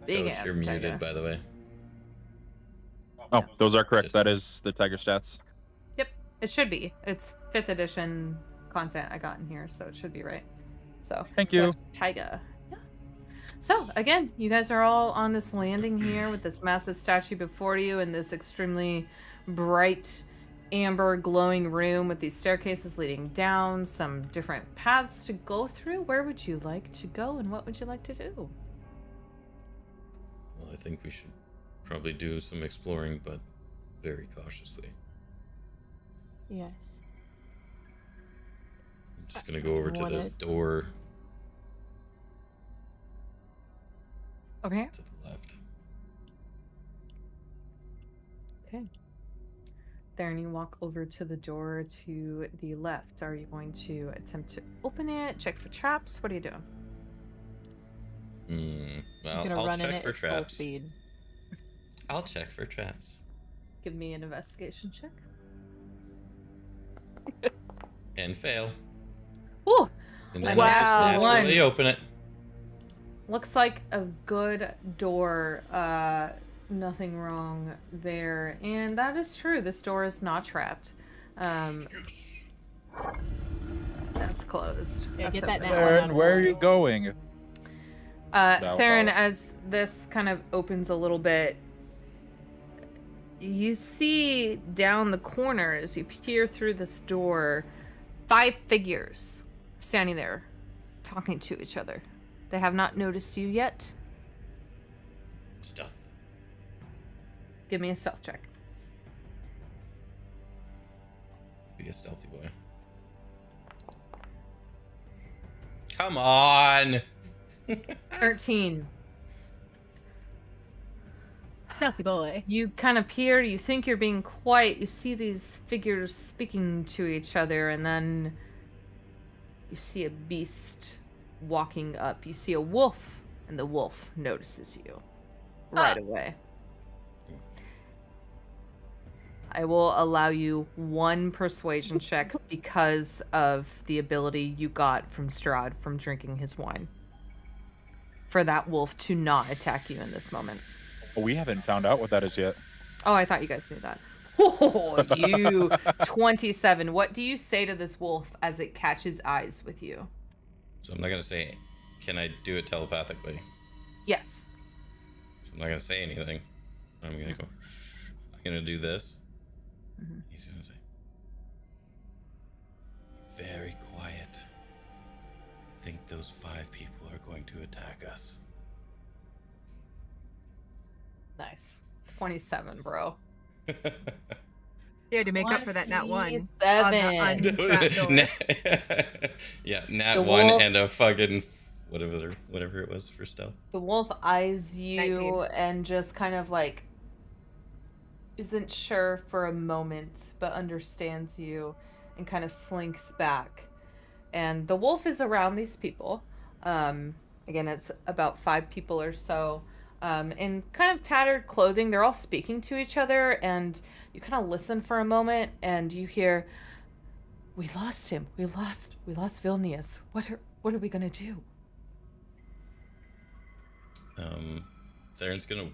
Big Coach, ass you're muted, tiger. by the way. Oh, those are correct. Just- That is the tiger stats. Yep, it should be. It's 5th edition content I got in here, so it should be right. So Thank you. Taiga. Yeah. So again, you guys are all on this landing here with this massive statue before you in this extremely bright amber glowing room with these staircases leading down, some different paths to go through. Where would you like to go and what would you like to do? Well, I think we should probably do some exploring, but very cautiously. Yes. I'm just gonna go over to this Wanted- door Okay. to the left. Okay. There, and you walk over to the door to the left. Are you going to attempt to open it? Check for traps? What are you doing? He's Well, gonna I'll run in check it for at full traps. speed. I'll check for traps. Give me an investigation check. And fail. Ooh! And then Wow. I just naturally open it. Looks like a good door. Nothing wrong there. And that is true. This door is not trapped. Yes. That's closed. Yeah, That's get that open. nat one out Theron, of where the are you way. going? Theron, follow. as this kind of opens a little bit, you see down the corner as you peer through this door 5 figures standing there talking to each other. They have not noticed you yet. Stealth. Give me a stealth check. Be a stealthy boy. Come on! 13. Stealthy boy. You kind of peer, you think you're being quiet, you see these figures speaking to each other, and then you see a beast walking up. You see a wolf, and the wolf notices you right away. I will allow you 1 persuasion check because of the ability you got from Strahd from drinking his wine. For that wolf to not attack you in this moment. We haven't found out what that is yet. Oh, I thought you guys knew that. Oh, you 27. What do you say to this wolf as it catches eyes with you? So I'm not gonna say, can I do it telepathically? Yes. So I'm not gonna say anything. I'm gonna go, shh. I'm gonna do this. Mhm. He's gonna say, very quiet. I think those 5 people are going to attack us. Nice. 27, bro. Yeah, to make up for that nat 1 on the 27. untrapped door. Yeah, nat The 1 wolf- and a fucking whatever it was for stealth. The wolf eyes you 19. and just kind of like isn't sure for a moment, but understands you and kind of slinks back. And the wolf is around these people. Again, it's about 5 people or so. In kind of tattered clothing. They're all speaking to each other, and you kind of listen for a moment, and you hear, "We lost him. We lost Vilnius. What are we gonna do?" Theron's gonna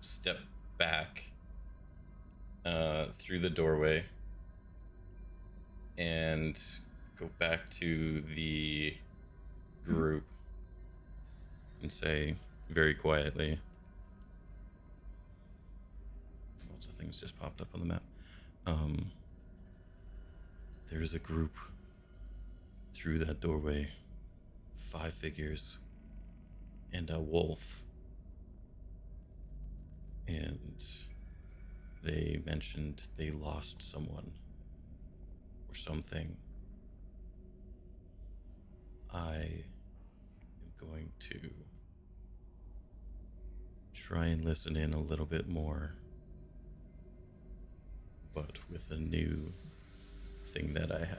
step back through the doorway and go back to the group and say very quietly, lots of things just popped up on the map. There's a group through that doorway, 5 figures and a wolf. And they mentioned they lost someone or something. I am going to try and listen in a little bit more, but with a new thing that I have.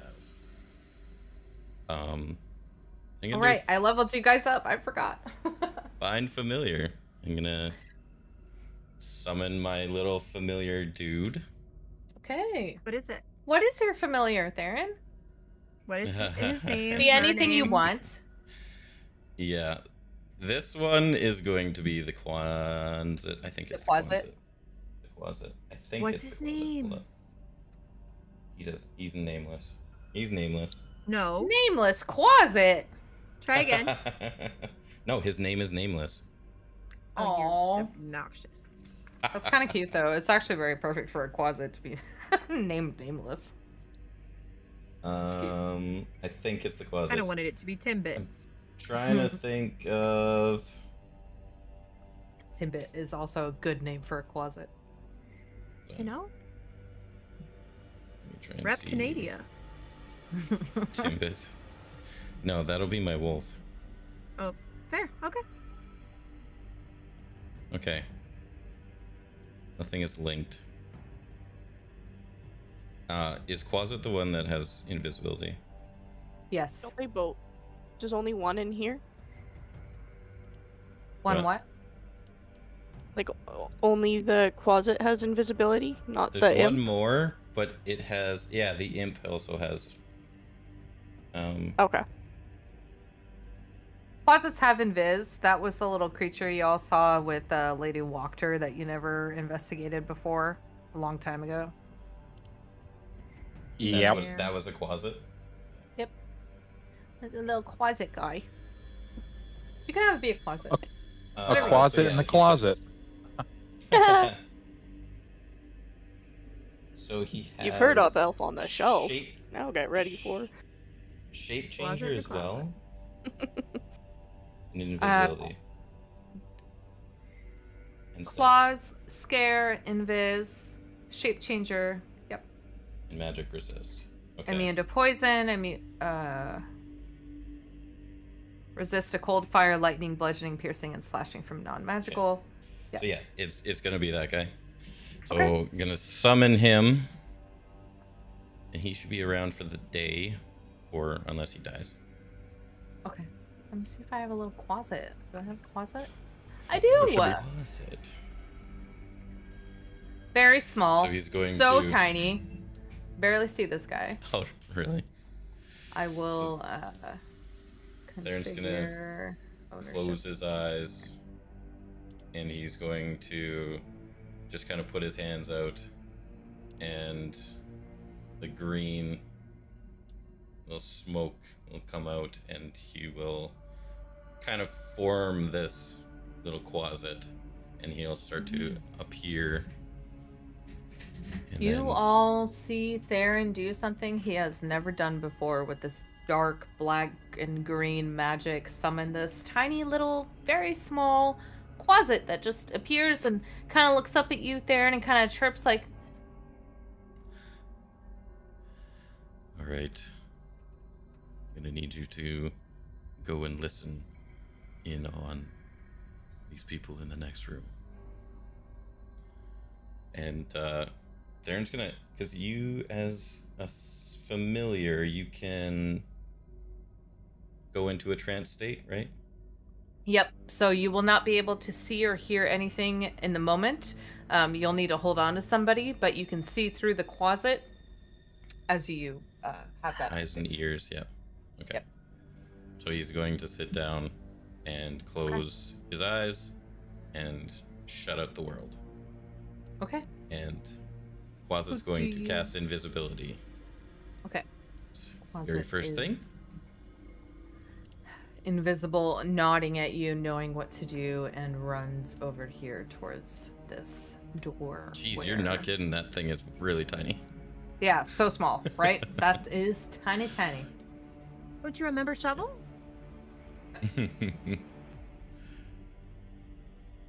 I'm gonna All do right, I leveled you guys up. I forgot. Find familiar. I'm gonna summon my little familiar dude. Okay. What is it? What is your familiar, Theron? What is his name? Be her anything you name? want. Yeah. This one is going to be the Quonset. I think it's the Quonset? The Quonset. I think What's it's his the Quonset. name? Hold up. He's nameless. He's nameless. No. Nameless Quasit. Try again. No, his name is nameless. Oh, Aw. you're obnoxious. That's kind of cute, though. It's actually very perfect for a Quasit to be named nameless. I think it's the Quonset. I don't wanted it to be Timbit. I'm trying to think of. Timbit is also a good name for a Quasit. You know? Let me try and Rep see. Canada. Timbit. No, that'll be my wolf. Oh, fair. Okay. Okay. Nothing is linked. Is Quasit the one that has invisibility? Yes. Don't they both? There's only one in here? One what? Like, only the Quasit has invisibility, not There's the one imp? more, but it has. Yeah, the imp also has. Okay. Quasits have invis. That was the little creature you all saw with Lady Wachter that you never investigated before a long time ago. That's Yep. what- that was a Quasit. Yep. A little closet guy. You can have it be a closet. Okay. Uh, A closet in the he closet. puts- So he has. You've heard of Elf on the Shelf. Shape, Now get ready for. shape Closet changer in the as well. And Uh, invisibility. And stuff. Claws, scare, invis, shape changer. Yep. And magic resist. Okay. Immune to poison. Resist to cold, fire, lightning, bludgeoning, piercing, and slashing from non-magical. Yep. So yeah, it's gonna be that guy. So Okay. I'm gonna summon him, and he should be around for the day, or unless he dies. Okay. Let me see if I have a little closet. Do I have a closet? I There do. should be. That's it. Very small. So he's going so to- tiny. Barely see this guy. Oh, really? I will Theron's gonna configure ownership. Close his eyes, and he's going to just kind of put his hands out, and the green little smoke will come out, and he will kind of form this little closet, and he'll start to appear. And You then- all see Theron do something he has never done before with this dark black and green magic. Summon this tiny little, very small closet that just appears and kind of looks up at you, Theron, and kind of chirps like, All right. I'm gonna need you to go and listen in on these people in the next room. And Theron's gonna, because you as a familiar, you can go into a trance state, right? yep. So you will not be able to see or hear anything in the moment. You'll need to hold on to somebody, but you can see through the closet as you have that. Eyes and ears, yeah. Okay. Yep. So he's going to sit down and close his eyes and shut out the world. Okay. And Quaza's So going do to you- cast invisibility. Okay. Very Closet first thing. is Invisible, nodding at you, knowing what to do, and runs over here towards this door. Jeez, you're where- not kidding. That thing is really tiny. Yeah, so small, right? That is tiny, tiny. Don't you remember Shovel?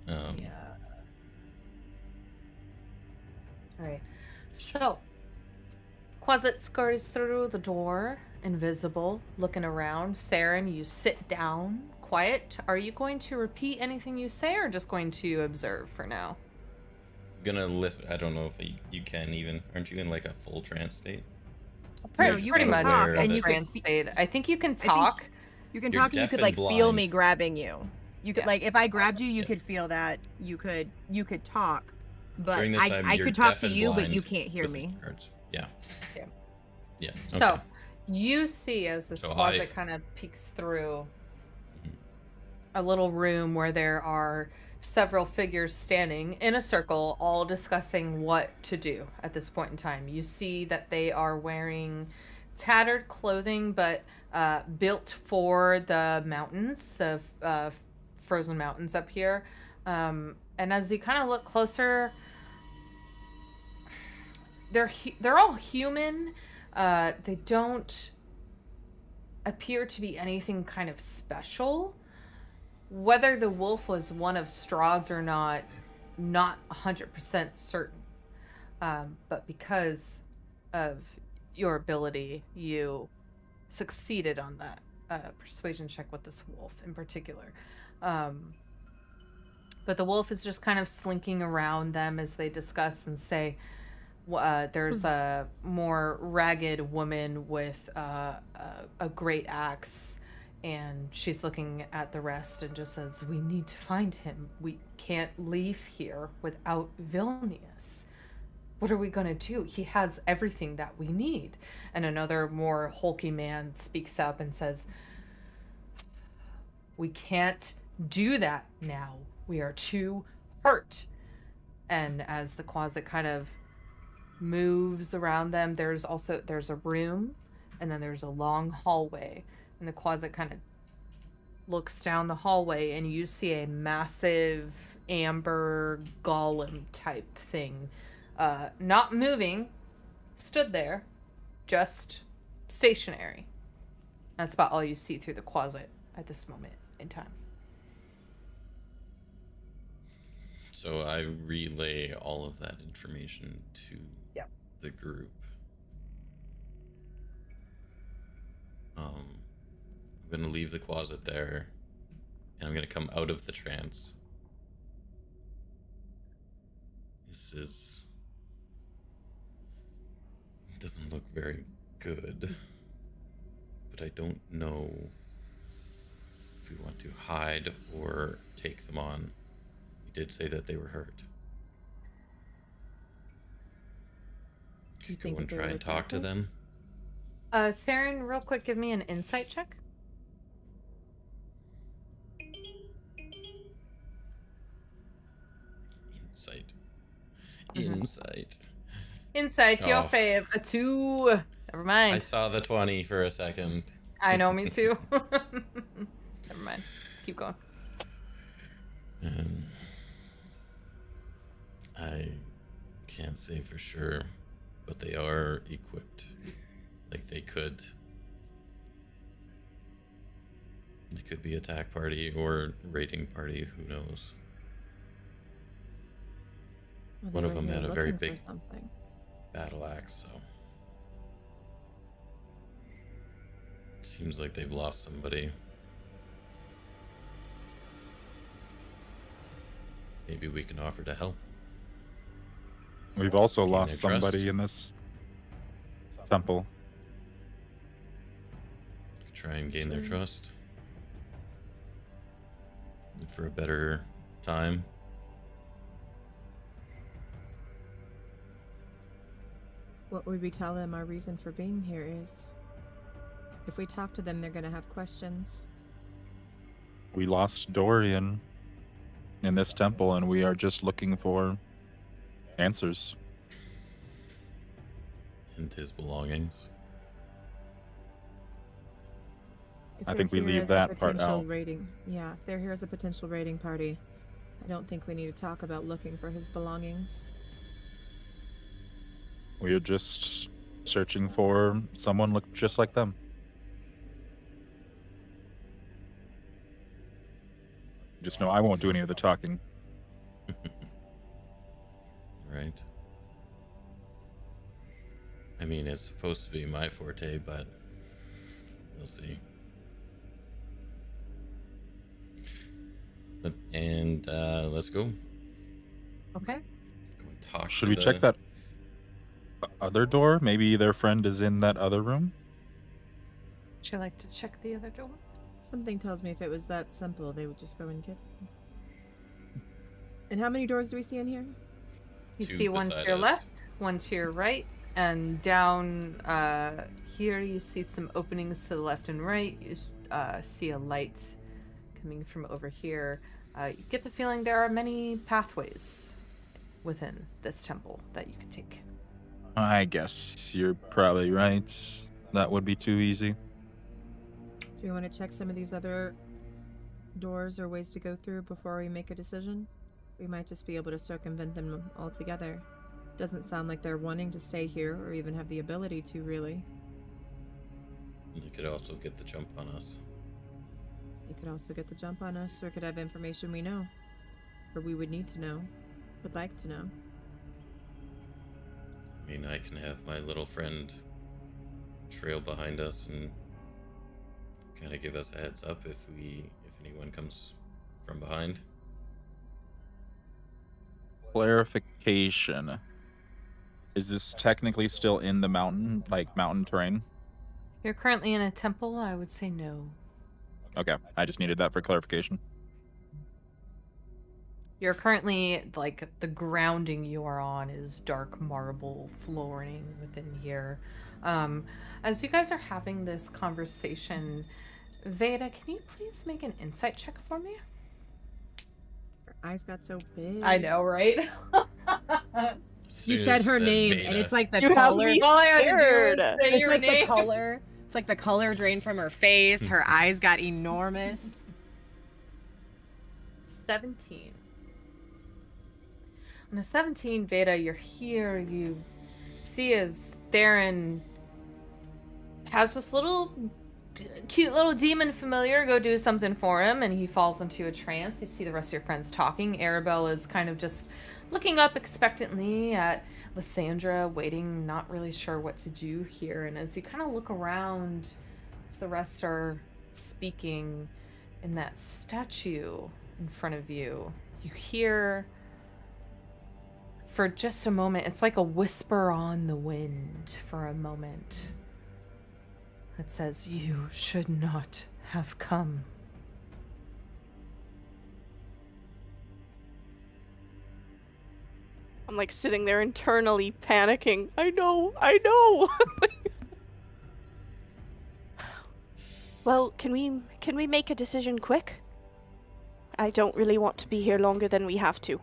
Yeah. All right. So, Quasit scurries through the door, invisible, looking around. Theron, you sit down, quiet. Are you going to repeat anything you say, or just going to observe for now? Gonna listen. I don't know if you can even. Aren't you in like a full trance state? No, just you pretty can not much. talk aware of and it. you could Trance state. I think you can think talk. You can You're talk and you deaf could and like feel blind. me grabbing you. You could Yeah. like if I grabbed you, you Yeah. could feel that. You could talk, but During this time, I you're could talk deaf to and you, but blind you can't hear with me. cards. Yeah. Yeah. Yeah. So, okay. you see as this So closet kind of peeks through a little room where there are several figures standing in a circle, all discussing what to do at this point in time. You see that they are wearing tattered clothing, but built for the mountains, the frozen mountains up here. And as you kind of look closer, they're all human. They don't appear to be anything kind of special. Whether the wolf was one of Strahd's or not 100% certain. But because of your ability, you succeeded on that persuasion check with this wolf in particular. But the wolf is just kind of slinking around them as they discuss and say, there's a more ragged woman with a great axe, and she's looking at the rest and just says, "We need to find him. We can't leave here without Vilnius. What are we going to do? He has everything that we need." And another more hulky man speaks up and says, "We can't do that now. We are too hurt." And as the closet kind of moves around them, there's a room, and then there's a long hallway, And the closet kind of looks down the hallway, and you see a massive amber golem type thing, not moving, stood there, just stationary. That's about all you see through the closet at this moment in time. So I relay all of that information to the group. I'm gonna leave the closet there, and I'm gonna come out of the trance. This doesn't look very good, but I don't know if we want to hide or take them on. We did say that they were hurt. You Go think and that they try would and talk to attack them. us? Theron, real quick, give me an insight check. Insight. Mhm. Insight. Insight, your Oh. fave. A 2. Never mind. I saw the 20 for a second. I know, me too. Never mind. Keep going. I can't say for sure, but they are equipped. Like they could be attack party or raiding party, who knows. Well, they One of were them here had a very looking for big something. battle axe, so seems like they've lost somebody. Maybe we can offer to help. We've also Gain lost their trust. somebody in this temple. Try and It's gain their true. trust. Look for a better time. What would we tell them our reason for being here is? If we talk to them, they're going to have questions. We lost Dorian in this temple, and we are just looking for answers. And his belongings. If I they're think we here leave as a that part potential out. Raiding, yeah, if they're here as a potential raiding party, I don't think we need to talk about looking for his belongings. We are just searching for someone look just like them. Just know I won't do any of the talking. Right. I mean, it's supposed to be my forte, but we'll see. And let's go. Okay. Go and talk. Should to we the... check that other door? Maybe their friend is in that other room? Would you like to check the other door? Something tells me if it was that simple, they would just go and get him. And how many doors do we see in here? You Two see one to beside your us. left, one to your right, and down here you see some openings to the left and right. You see a light coming from over here. You get the feeling there are many pathways within this temple that you could take. I guess you're probably right. That would be too easy. Do we want to check some of these other doors or ways to go through before we make a decision? We might just be able to circumvent them altogether. Doesn't sound like they're wanting to stay here or even have the ability to, really. They could also get the jump on us. They could also get the jump on us, or could have information we know. Or we would need to know. Would like to know. I mean, I can have my little friend trail behind us and kind of give us a heads up if anyone comes from behind. Clarification. Is this technically still in the mountain, like mountain terrain? You're currently in a temple, I would say no. Okay, I just needed that for clarification. You're currently, like, the grounding you are on is dark marble flooring within here. As you guys are having this conversation, Vayda, can you please make an insight check for me? Her eyes got so big. I know, right? You said her name, and Vayda. it's like the You have color. me All I had to do scared. was say It's your like name. the color It's like the color drained from her face. Her eyes got enormous. 17. On a 17, Vayda, you're here. You see as Theron has this cute little demon familiar go do something for him, and he falls into a trance. You see the rest of your friends talking. Arabelle is kind of just looking up expectantly at Lysandra, waiting, not really sure what to do here. And as you kind of look around, as the rest are speaking, in that statue in front of you, you hear, for just a moment, it's like a whisper on the wind for a moment. It says, "You should not have come." I'm like sitting there internally panicking. I know. Well, can we make a decision quick? I don't really want to be here longer than we have to.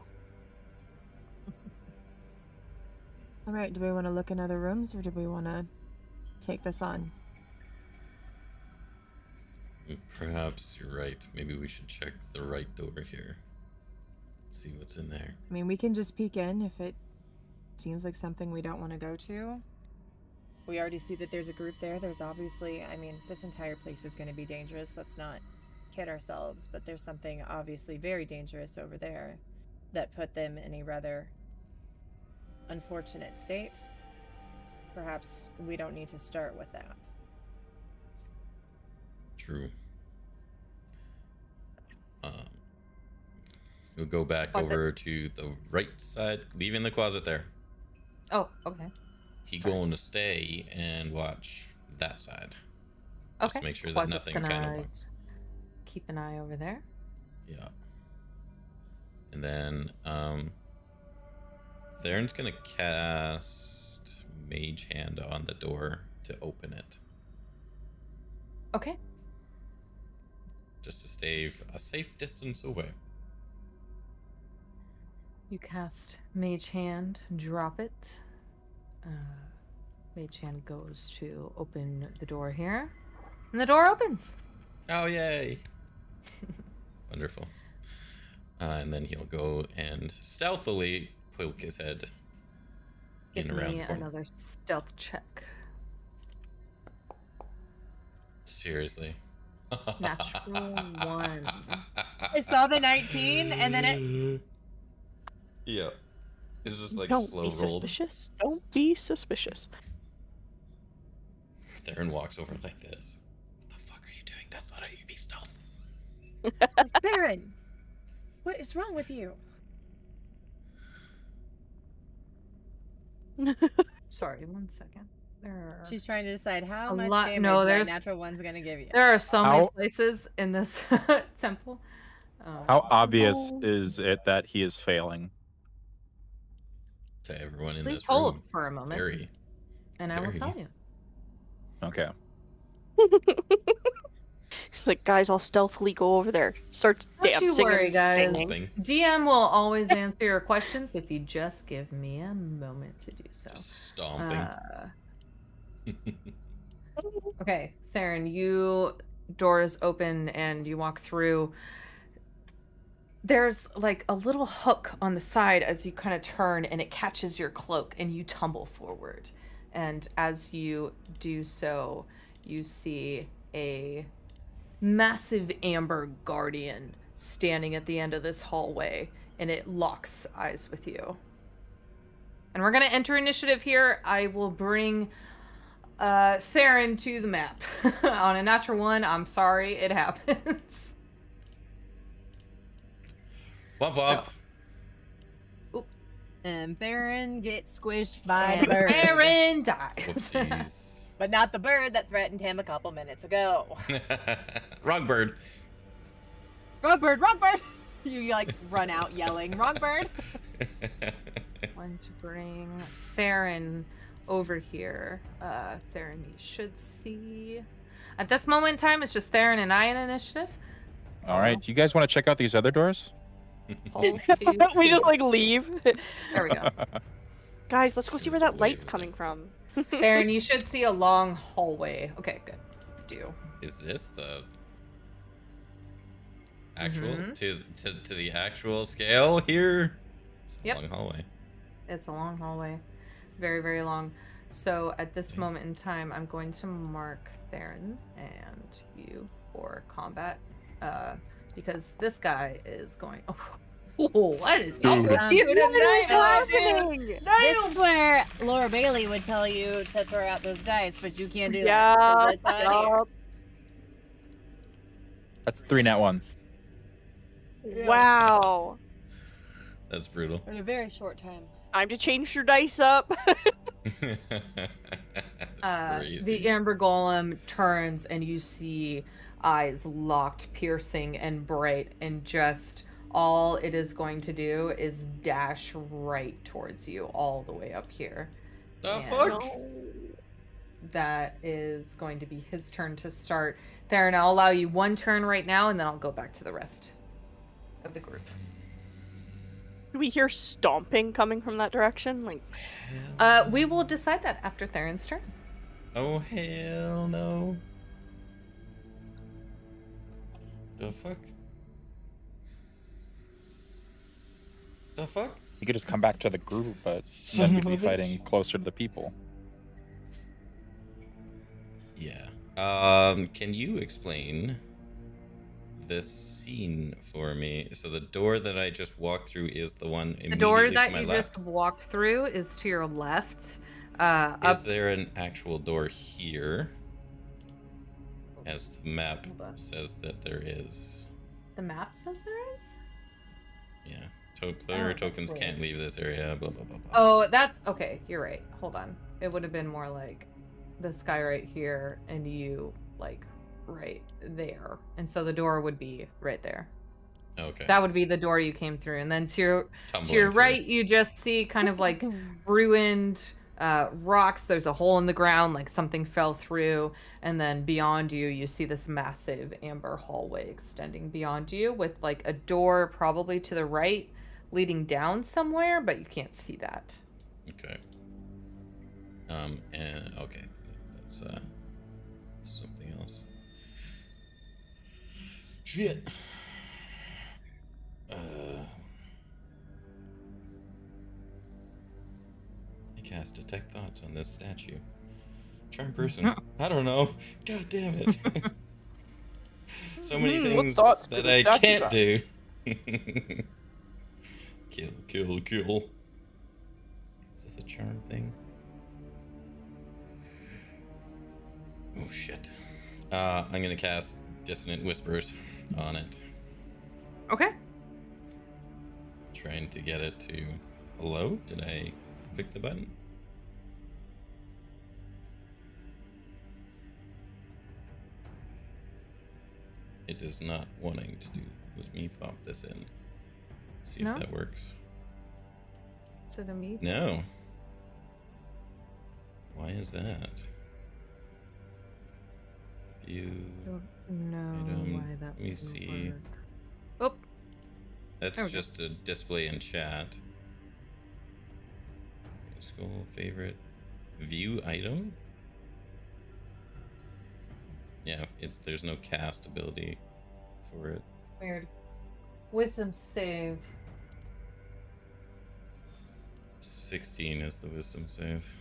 All right, do we want to look in other rooms or do we want to take this on? Perhaps you're right. Maybe we should check the right door here. See what's in there. I mean, we can just peek in if it seems like something we don't want to go to. We already see that there's a group there. There's obviously, I mean, this entire place is going to be dangerous. Let's not kid ourselves, but there's something obviously very dangerous over there that put them in a rather unfortunate state. Perhaps we don't need to start with that. True. We'll go back Closet. over to the right side, leaving the closet there. Oh, okay. He going to stay and watch that side. Just Okay. to make sure that Closet's nothing gonna kind of walks. Keep an eye over there. Yeah. And then Theron's gonna cast Mage Hand on the door to open it. Okay. Just to stay a safe distance away. You cast Mage Hand, drop it. Mage Hand goes to open the door here. And the door opens. Oh, yay! Wonderful. And then he'll go and stealthily poke his head in Give around me the corner. another stealth check. Seriously. Natural 1. I saw the 19 and then it... Yeah. It's just like Don't slow be rolled. suspicious. Don't be suspicious. Theron walks over like this. What the fuck are you doing? That's not how you be stealth. Baron! What is wrong with you? Sorry, 1 second. She's trying to decide how A much lot- damage no, that there's- natural one's gonna give you. There are so many How- places in this temple. How obvious Oh. is it that he is failing? To everyone in Please this hold room. for a moment, Very. and I will very. tell you. Okay. He's like, guys, I'll stealthily go over there. Starts Don't you dancing worry, and guys. singing. Thing. DM will always answer your questions if you just give me a moment to do so. Just stomping. Okay, Theron, you doors open and you walk through. There's like a little hook on the side as you kind of turn, and it catches your cloak and you tumble forward. And as you do so, you see a massive amber guardian standing at the end of this hallway, and it locks eyes with you. And we're going to enter initiative here. I will bring Theron to the map. On a natural 1, I'm sorry, it happens. Womp womp. And Baron gets squished by And a bird. Theron dies. Whoopsies. But not the bird that threatened him a couple minutes ago. Wrong bird. Wrong bird, wrong bird! You like run out yelling, wrong bird! Going to bring Theron over here. Theron, you should see. At this moment in time, it's just Theron and I in initiative. All right. Do you guys want to check out these other doors? Hold to we see. just like leave. There we go. Guys, let's go see where There's a that way light's over coming from. Theron, you should see a long hallway. Okay, good. Do. Is this the actual Mhm. to the actual scale here? It's a Yep. long hallway. It's a long hallway. Very, very long. So at this Okay. moment in time, I'm going to mark Theron and you for combat. Because this guy is going. Oh, what is up with Um, you what tonight, is my dude? happening? This is where Laura Bailey would tell you to throw out those dice, but you can't do that. Yeah, 'cause it's on here. That's 3 nat ones. Wow. That's brutal. In a very short time. Time to change your dice up. That's crazy. The Amber Golem turns and you see eyes locked, piercing, and bright, and just all it is going to do is dash right towards you, all the way up here. The And fuck? That is going to be his turn to start. Theron, I'll allow you 1 turn right now, and then I'll go back to the rest of the group. Do we hear stomping coming from that direction? Like, We will decide that after Theron's turn. Oh hell no. The fuck? The fuck? You could just come back to the group, but Son then of we'd a be bitch. fighting closer to the people. Yeah. Can you explain this scene for me? So the door that I just walked through is the one immediately The door to that my you left. just walked through is to your left. Is Up there an actual door here? As the map Hold on. says that there is. the map says there is? Yeah. Player that's tokens weird. can't leave this area. Blah blah blah blah. Oh, that okay, you're right. Hold on. It would have been more like this guy right here and you like right there. And so the door would be right there. Okay. That would be the door you came through. And then to your Tumbling through. right, you just see kind of like ruined rocks. There's a hole in the ground, like something fell through. And then beyond you, you see this massive amber hallway extending beyond you with like a door probably to the right leading down somewhere, but you can't see that. Okay. And okay, that's something else. Shit. I cast detect thoughts on this statue. Charm person. I don't know. God damn it. So many What things thoughts that could the I statue can't got? do. Kill. Is this a charm thing? Oh shit. I'm gonna cast Dissonant Whispers on it. Okay. Trying to get it to... Hello? Did I click the button? It is not wanting to do. Let me pop this in. See No? if that works. Is it a me? No. Why is that? View. No, Item, why that let me wouldn't see. work. Oh, That's There we go. just a display in chat. School favorite. View item? Yeah, there's no cast ability for it. weird. Wisdom save. 16 is the wisdom save.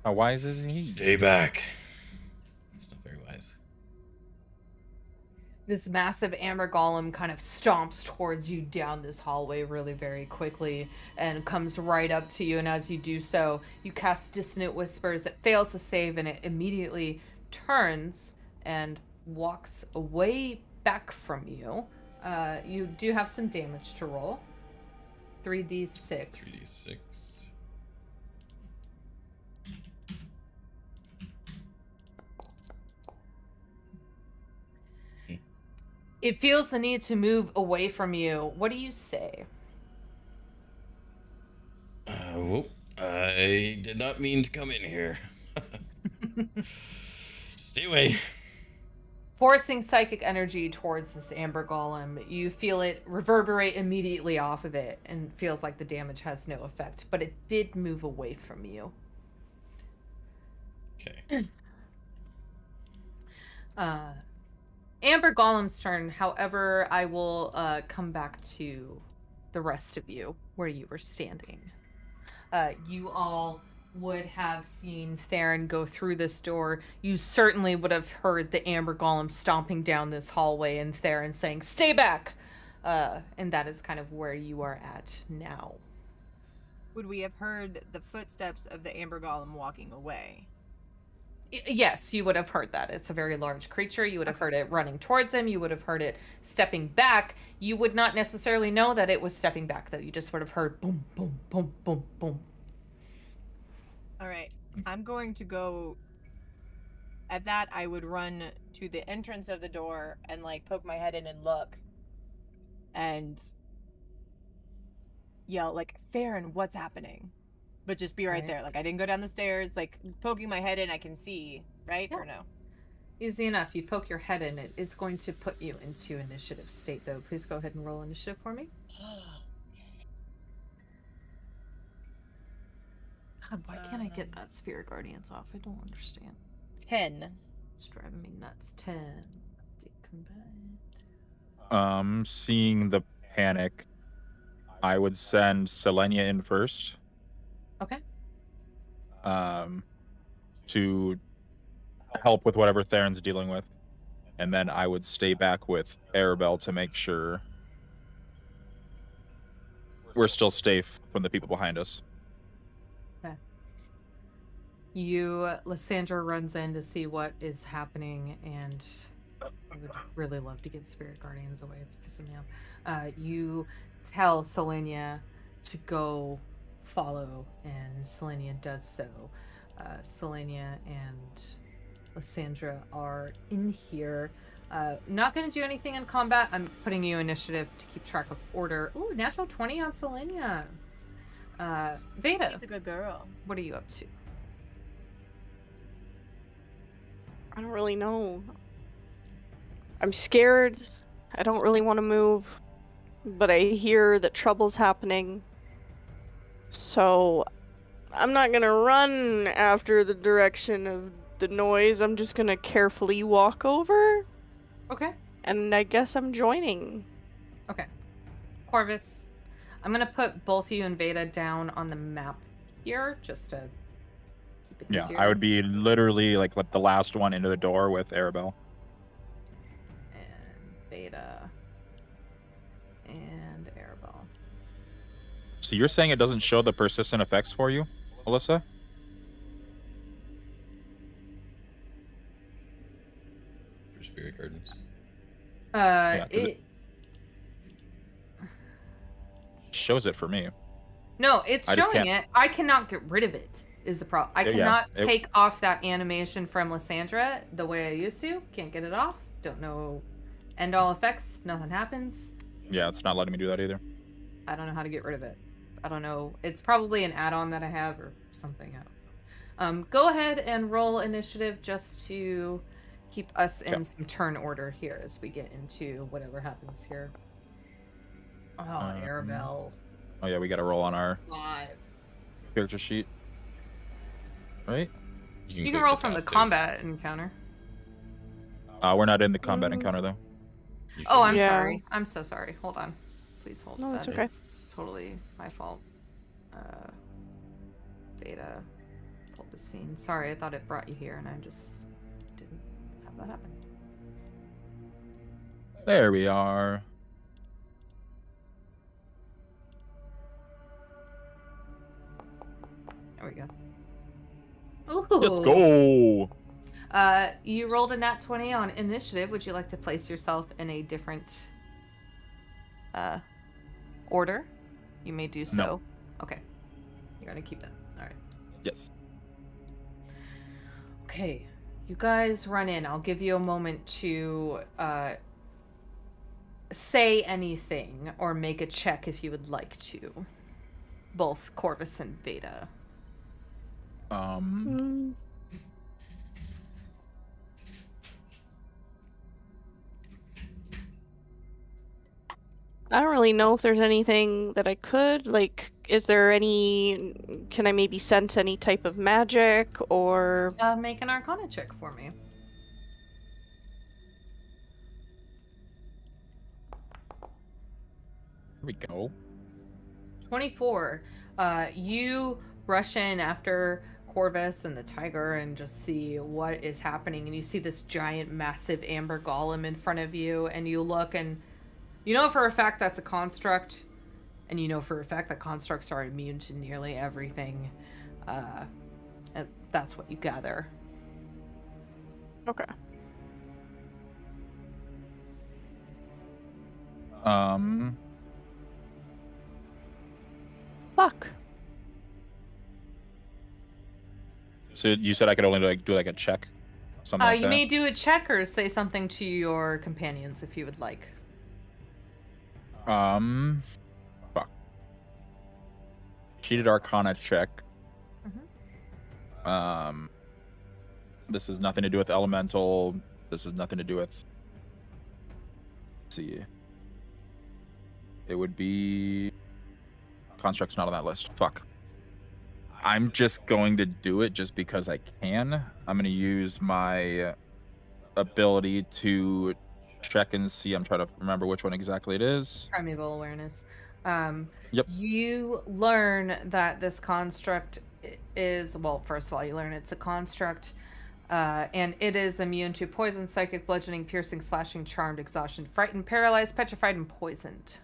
How wise is he? Stay back. It's not very wise. This massive amber golem kind of stomps towards you down this hallway really very quickly and comes right up to you. And as you do so, you cast Dissonant Whispers. It fails to save and it immediately turns and walks away back from you. You do have some damage to roll. 3d6. 3d6. It feels the need to move away from you. What do you say? Whoop. I did not mean to come in here. Stay away. forcing psychic energy towards this amber golem. You feel it reverberate immediately off of it and feels like the damage has no effect, but it did move away from you. Okay. Amber Golem's turn. However, I will come back to the rest of you where you were standing. You all would have seen Theron go through this door. You certainly would have heard the Amber Golem stomping down this hallway and Theron saying, "Stay back!" And that is kind of where you are at now. Would we have heard the footsteps of the Amber Golem walking away? Yes, you would have heard that. It's a very large creature. You would have heard it running towards him. You would have heard it stepping back. You would not necessarily know that it was stepping back, though. You just would have heard boom, boom, boom, boom, boom. All right. I'm going to go. At that, I would run to the entrance of the door and like poke my head in and look and yell like, "Theron, what's happening?" But just be right there. Like, I didn't go down the stairs. Like, poking my head in, I can see, right? Yeah. Or no? Easy enough. You poke your head in. It is going to put you into initiative state, though. Please go ahead and roll initiative for me. God, why can't I get that Spirit Guardians off? I don't understand. 10. It's driving me nuts. 10. Seeing the panic, I would send Selenia in first. Okay. To help with whatever Theron's dealing with. And then I would stay back with Arabelle to make sure we're still safe from the people behind us. Lysandra runs in to see what is happening, and I would really love to get Spirit Guardians away. It's pissing me off. You tell Selenia to go follow, and Selenia does so. Selenia and Lysandra are in here. Not going to do anything in combat. I'm putting you initiative to keep track of order. Ooh, natural 20 on Selenia. Vayda, She's a good girl. what are you up to? I don't really know. I'm scared. I don't really want to move. But I hear that trouble's happening. So I'm not gonna run after the direction of the noise. I'm just gonna carefully walk over. Okay. And I guess I'm joining. Okay. Corvus, I'm going to put both you and Vayda down on the map here just to keep it easier. I would be literally like the last one into the door with Arabelle. And Vayda. And Arabelle. So you're saying it doesn't show the persistent effects for you, Alyssa? For Spirit Gardens. It shows it for me. No, it's I just showing can't- it. I cannot get rid of it, is the problem. I Yeah, cannot it- take off that animation from Lysandra the way I used to. Can't get it off. Don't know. End all effects. Nothing happens. Yeah, it's not letting me do that either. I don't know how to get rid of it. I don't know. It's probably an add-on that I have or something. I don't know. Go ahead and roll initiative just to keep us in some turn order here as we get into whatever happens here. Oh, Arabelle. Oh yeah, we got to roll on our 5. character sheet. Right? You can click roll from the top, too. combat encounter. We're not in the combat encounter though. You Oh, should I'm be. Yeah. sorry. I'm so sorry. Hold on. Please hold. No, that's That okay. is totally my fault. Vayda pulled the scene. Sorry, I thought it brought you here, and I just didn't have that happen. There we are. There we go. Ooh. Let's go. You rolled a nat 20 on initiative. Would you like to place yourself in a different order? You may do so. No. Okay. You're gonna keep it. All right. Yes. Okay. You guys run in. I'll give you a moment to say anything or make a check if you would like to. Both Corvus and Vayda. I don't really know if there's anything that I could, like, is there any, can I maybe sense any type of magic, or... Make an Arcana check for me. Here we go. 24. You rush in after Corvus and the tiger and just see what is happening. And you see this giant, massive amber golem in front of you. And you look and you know for a fact that's a construct. And you know for a fact that constructs are immune to nearly everything. And that's what you gather. Okay. Fuck. So you said I could only do like a check, something like You that. may do a check or say something to your companions if you would like. Fuck. Cheated Arcana check. This has nothing to do with elemental. This has nothing to do with. Let's see. It would be. Construct's not on that list. Fuck. I'm just going to do it just because I can. I'm going to use my ability to check and see. I'm trying to remember which one exactly it is. Primeval awareness. Yep. You learn that this construct is, well, first of all, you learn it's a construct, and it is immune to poison, psychic, bludgeoning, piercing, slashing, charmed, exhaustion, frightened, paralyzed, petrified, and poisoned.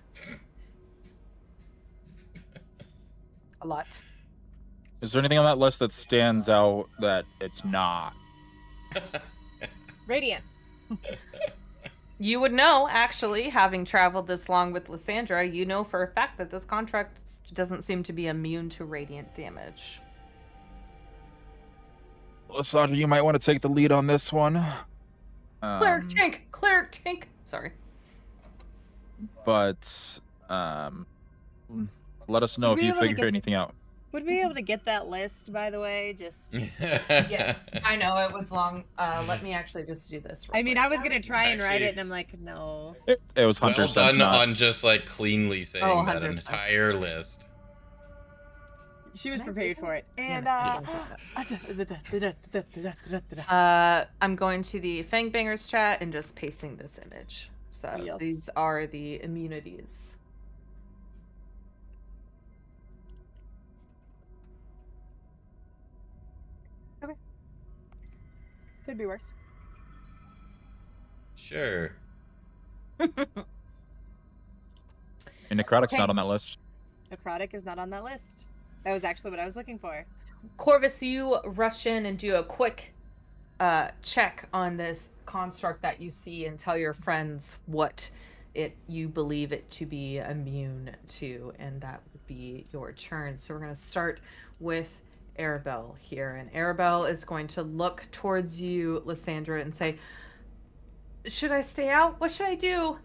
A lot. Is there anything on that list that stands out that it's not? Radiant. You would know, actually, having traveled this long with Lysandra, you know for a fact that this contract doesn't seem to be immune to radiant damage. Lysandra, you might want to take the lead on this one. Cleric tank! Cleric tank! Sorry. But let us know Would if we you be able to figure get- anything out. Would we be able to get that list, by the way? Just. Yes, I know it was long. Let me actually just do this. I mean, quick. I was gonna try and write Actually- it, and I'm like, no. It was Well Hunter's sense, done not. on just like cleanly saying Oh, that 100%. entire list. She was Can I prepared do for it. And I'm going to the Fangbangers chat and just pasting this image. So Yes. these are the immunities. could be worse. Sure. And Necrotic's Okay. not on that list. Necrotic is not on that list. That was actually what I was looking for. Corvus, you rush in and do a quick check on this construct that you see and tell your friends what you believe it to be immune to, and that would be your turn. So we're going to start with Arabelle here, and Arabelle is going to look towards you, Lysandra, and say, should I stay out? What should I do?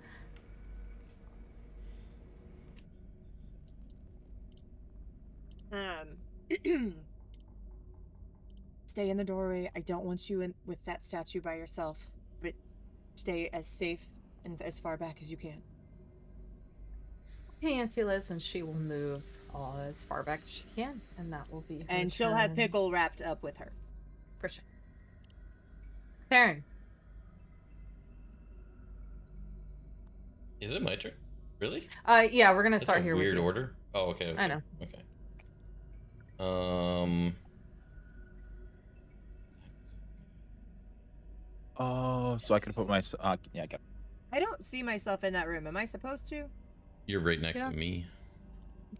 Stay in the doorway. I don't want you in with that statue by yourself, but stay as safe and as far back as you can. Hey, Auntie Liz, and she will move as far back as she can, and that will be her And she'll have turn. Pickle wrapped up with her. For sure. Theron. Is it my turn? Really? Yeah, we're gonna That's start a here weird with you. order. Oh, okay, okay. I know. Okay. Oh, so I could put my. Yeah, I got. I don't see myself in that room. Am I supposed to? You're right next Yeah. to me.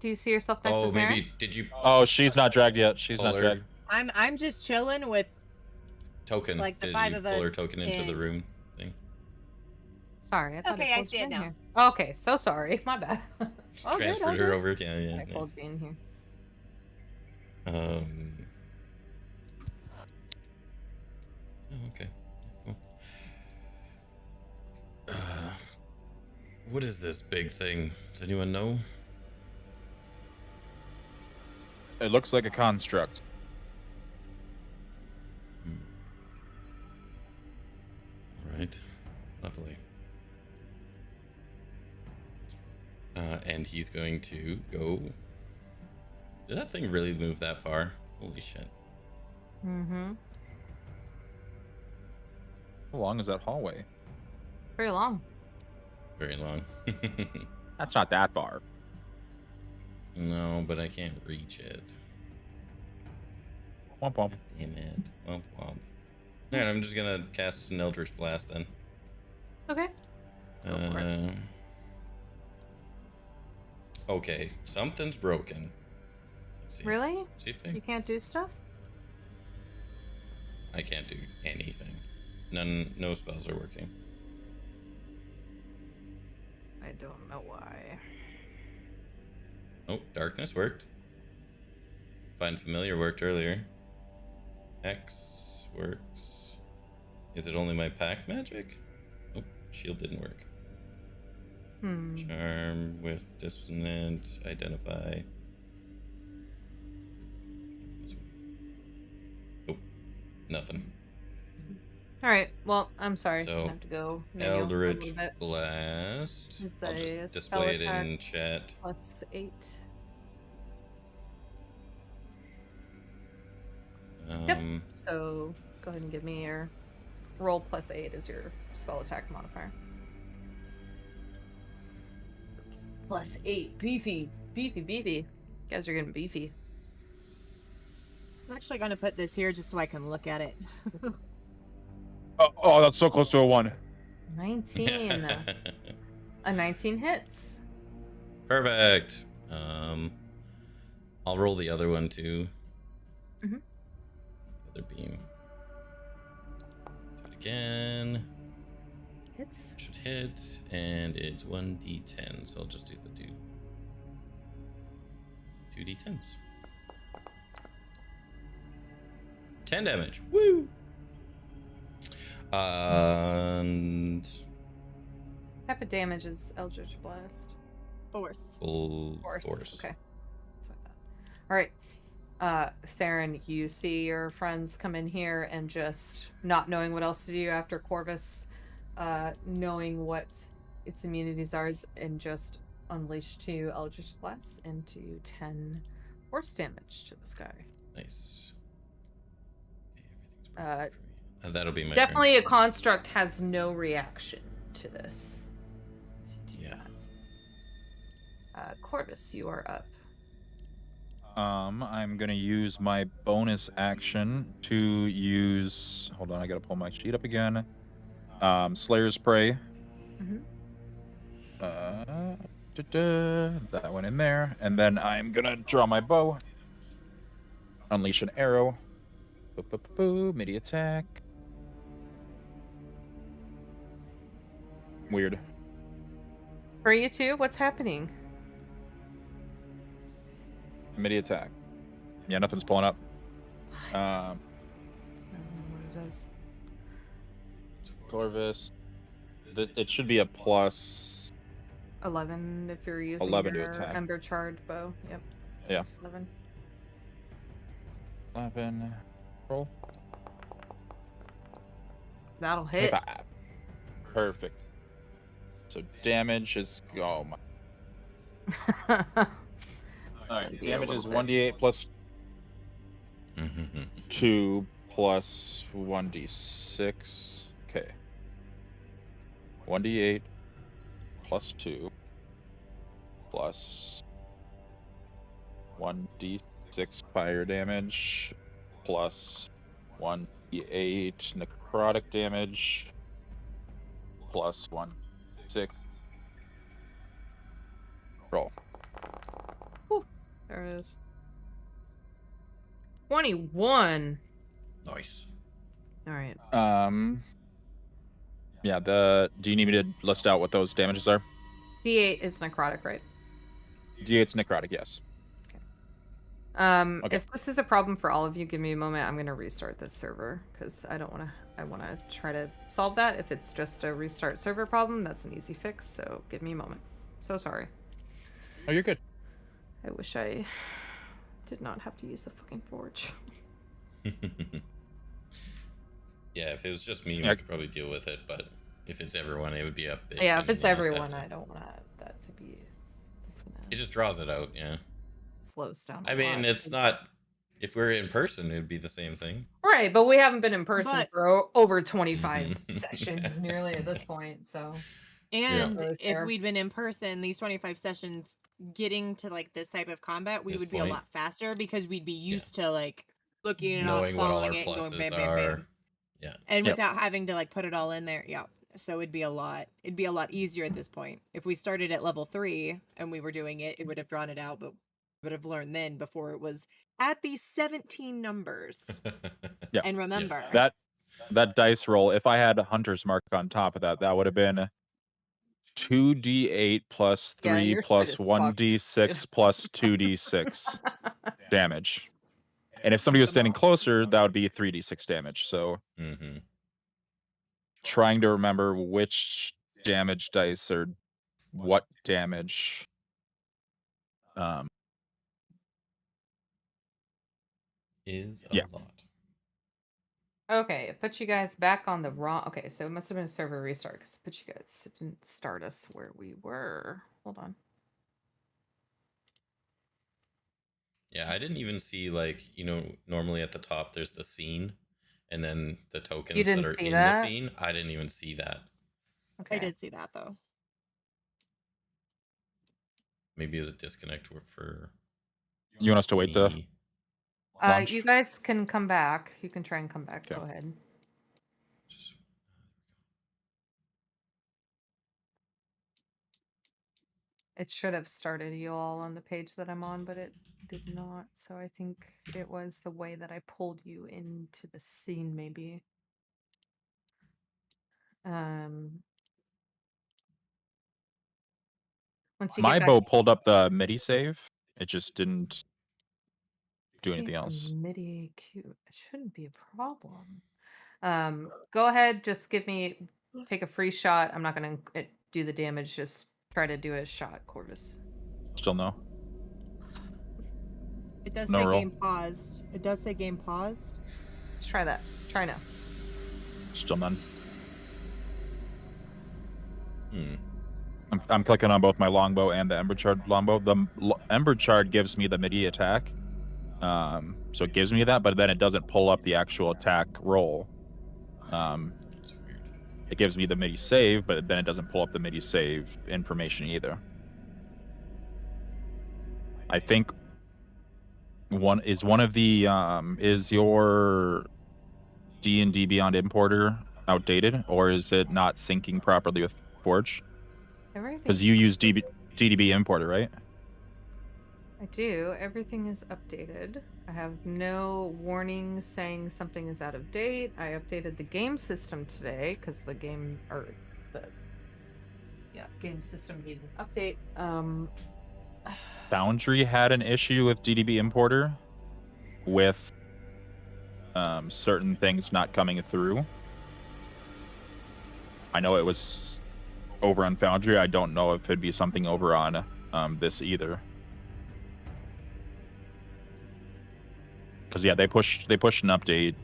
Do you see yourself next Oh, to Theron? maybe did you Oh, she's not dragged yet. She's not Pull her. dragged. I'm just chilling with. token? Like the did five you of pull her us token into the in- room thing? Sorry, I thought Okay, I I pulled see you it in now. here. Okay, so sorry. My bad. All good, Transferred all her good. over. Yeah, yeah. I pulled Nice. you in here. Oh, okay. Cool. What is this big thing? Does anyone know? It looks like a construct. All right. Lovely. And he's going to go. Did that thing really move that far? Holy shit. Mm-hmm. How long is that hallway? Very long. Very long. That's not that far. No, but I can't reach it. Womp womp. Damn it. Womp womp. Alright, I'm just gonna cast an Eldritch Blast then. Okay. Go for it. Okay, something's broken. Let's see. Really? See if You can't do stuff? I can't do anything. No spells are working. I don't know why. Oh, darkness worked. Find familiar worked earlier. X works. Is it only my pack magic? Oh, shield didn't work. Charm with dissonant. Identify. Oh, nothing. All right. Well, I'm sorry. So, I have to go. manual for a Eldritch little bit. Blast. It's I'll a just spell display it attack in chat. +8. Yep. So go ahead and give me your roll +8 as your spell attack modifier. +8. Beefy. Beefy, beefy. You guys are getting beefy. I'm actually going to put this here just so I can look at it. Oh, that's so close to a 1. 19. A 19 hits. Perfect. I'll roll the other one too. Mhm. Other beam. Do it again. Hits. Should hit, and it's 1d10. So I'll just do the 2d10s. 10 damage. Woo! And Type of damage is Eldritch Blast. Force. full Force. force. Okay. That's what I thought. All right. Theron, you see your friends come in here and just not knowing what else to do after Corvus, knowing what its immunities are, and just unleash 2 Eldritch Blasts and do 10 force damage to this guy. Nice. Okay, everything's perfect for me. That'll be my Definitely turn. a construct has no reaction to this. As you do Yeah. that. Corvus, you are up. I'm gonna use my bonus action to use. Hold on, I gotta pull my sheet up again. Slayer's Prey. Mhm. That went in there, and then I'm gonna draw my bow. Unleash an arrow. Midi attack. Weird. For you two, what's happening? Midi attack. Yeah, nothing's pulling up. I don't know what it is. Corvus. It should be a plus. 11 if you're using 11 to your attack. Ember Charred bow. Yep. Yeah. 11. 11. Roll. That'll hit. 25. Perfect. So damage is. Oh my. Alright, damage is 1d8 plus 2 plus 1d6. Okay. 1d8 plus 2 plus 1d6 fire damage plus 1d8 necrotic damage plus 1d6. Roll. There it is. 21. Nice. All right. Yeah, do you need me to list out what those damages are? D8 is necrotic, right? D8's necrotic, yes. Okay. If this is a problem for all of you, give me a moment. I'm gonna restart this server because I want to try to solve that. If it's just a restart server problem, that's an easy fix. So give me a moment. So sorry. Oh, you're good. I wish I did not have to use the fucking forge. Yeah, if it was just me, Yeah. we could probably deal with it, but if it's everyone, it would be up big. Yeah, if and it's we'll just have everyone, to- I don't want that to be It just draws it out, yeah. Slows down. I mean, it's not. If we're in person, it'd be the same thing. Right, but we haven't been in person But- for over 25 Mhm. sessions nearly at this point, so. And Really if fair. we'd been in person, these 25 sessions, getting to like this type of combat, we This would be point. a lot faster because we'd be used to like looking at it all, Knowing what all our following it, and going pluses bam, bam, are. bam. Yeah. And Yep. without having to like put it all in there, yeah. So it'd be a lot easier at this point. If we started at level 3 and we were doing it, it would have drawn it out, but we would have learned then before it was at these 17 numbers. Yeah. And remember, That dice roll, if I had a hunter's mark on top of that, that would have been 2d8 plus Yeah, 3 your shit plus is fucked, 1d6 dude. plus 2d6 damage. And if somebody was standing closer, that would be 3d6 damage. So Mm-hmm. trying to remember which damage dice or what damage. Is a Yeah. lot. Okay, it put you guys back on the wrong. Okay, so it must have been a server restart because it put you guys, it didn't start us where we were. Hold on. Yeah, I didn't even see, like, normally at the top there's the scene and then the tokens didn't that are see in that? the scene. I didn't even see that. Okay. I did see that though. Maybe as a disconnect for You want us to wait to me. launch? You guys can come back. You can try and come back. Okay. Go ahead. Just- It should have started you all on the page that I'm on, but it did not. So I think it was the way that I pulled you into the scene, maybe. Once you My get back, bow pulled up the MIDI save. It just didn't do anything the else. MIDI queue. It shouldn't be a problem. Go ahead. Just take a free shot. I'm not gonna do the damage. Just try to do a shot, Corvus. Still no. It does No say roll. game paused. It does say game paused. Let's try that. Try now. Still none. Hmm. I'm clicking on both my longbow and the Ember Chard longbow. The Ember Chard gives me the MIDI attack. So it gives me that, but then it doesn't pull up the actual attack roll. That's weird. It gives me the MIDI save, but then it doesn't pull up the MIDI save information either. I think one of the is your D&D Beyond importer outdated, or is it not syncing properly with Forge? Because you use DDB importer, right? I do. Everything is updated. I have no warning saying something is out of date. I updated the game system today because the game system needed an update. Foundry had an issue with DDB importer with certain things not coming through. I know it was over on Foundry. I don't know if it'd be something over on this either. Because yeah, they pushed an update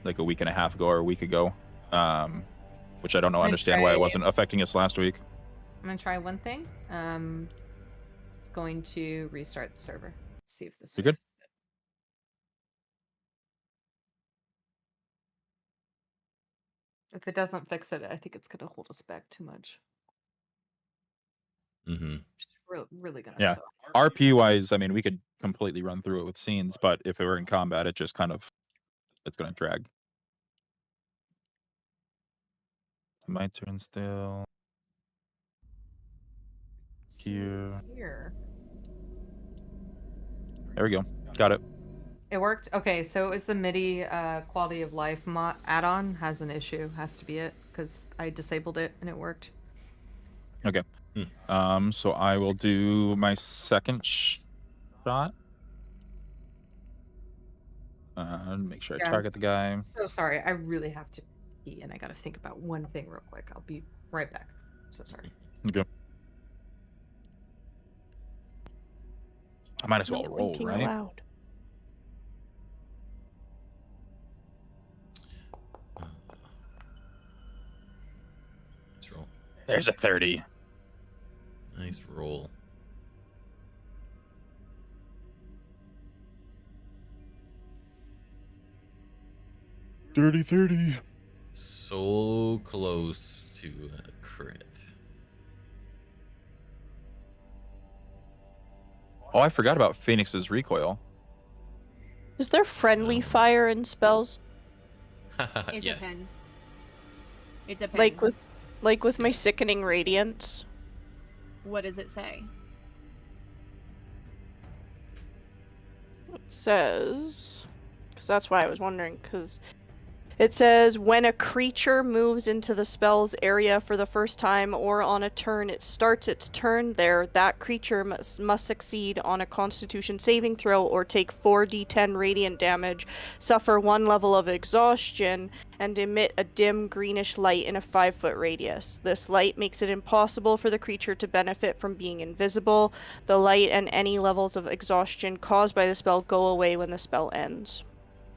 like a week and a half ago or a week ago, which I don't know understand why it wasn't affecting us last week. I'm gonna try one thing. It's going to restart the server. See if this. You good? fixes it. If it doesn't fix it, I think it's gonna hold us back too much. Mm-hmm. Really gonna Yeah. suck. RP wise, I mean, we could completely run through it with scenes, but if it were in combat, it's going to drag. My turn still. Here. There we go. Got it. It worked. Okay, so it was the MIDI quality of life add-on has an issue. Has to be it because I disabled it and it worked. Okay. So I will do my second shot. Make sure I target the guy. So sorry, I really have to pee and I gotta think about one thing real quick. I'll be right back. So sorry. Okay. I might as well No roll, thinking right? aloud. Let's roll. There's a 30. Nice roll. Dirty 30. So close to a crit. Oh, I forgot about Phoenix's recoil. Is there friendly Oh. fire in spells? It Yes. depends. It depends. Like with my sickening radiance? What does it say? It says, because that's why I was wondering, because it says when a creature moves into the spell's area for the first time or on a turn it starts its turn there, that creature must succeed on a Constitution saving throw or take 4d10 radiant damage, suffer 1 level of exhaustion, and emit a dim greenish light in a 5-foot radius. This light makes it impossible for the creature to benefit from being invisible. The light and any levels of exhaustion caused by the spell go away when the spell ends.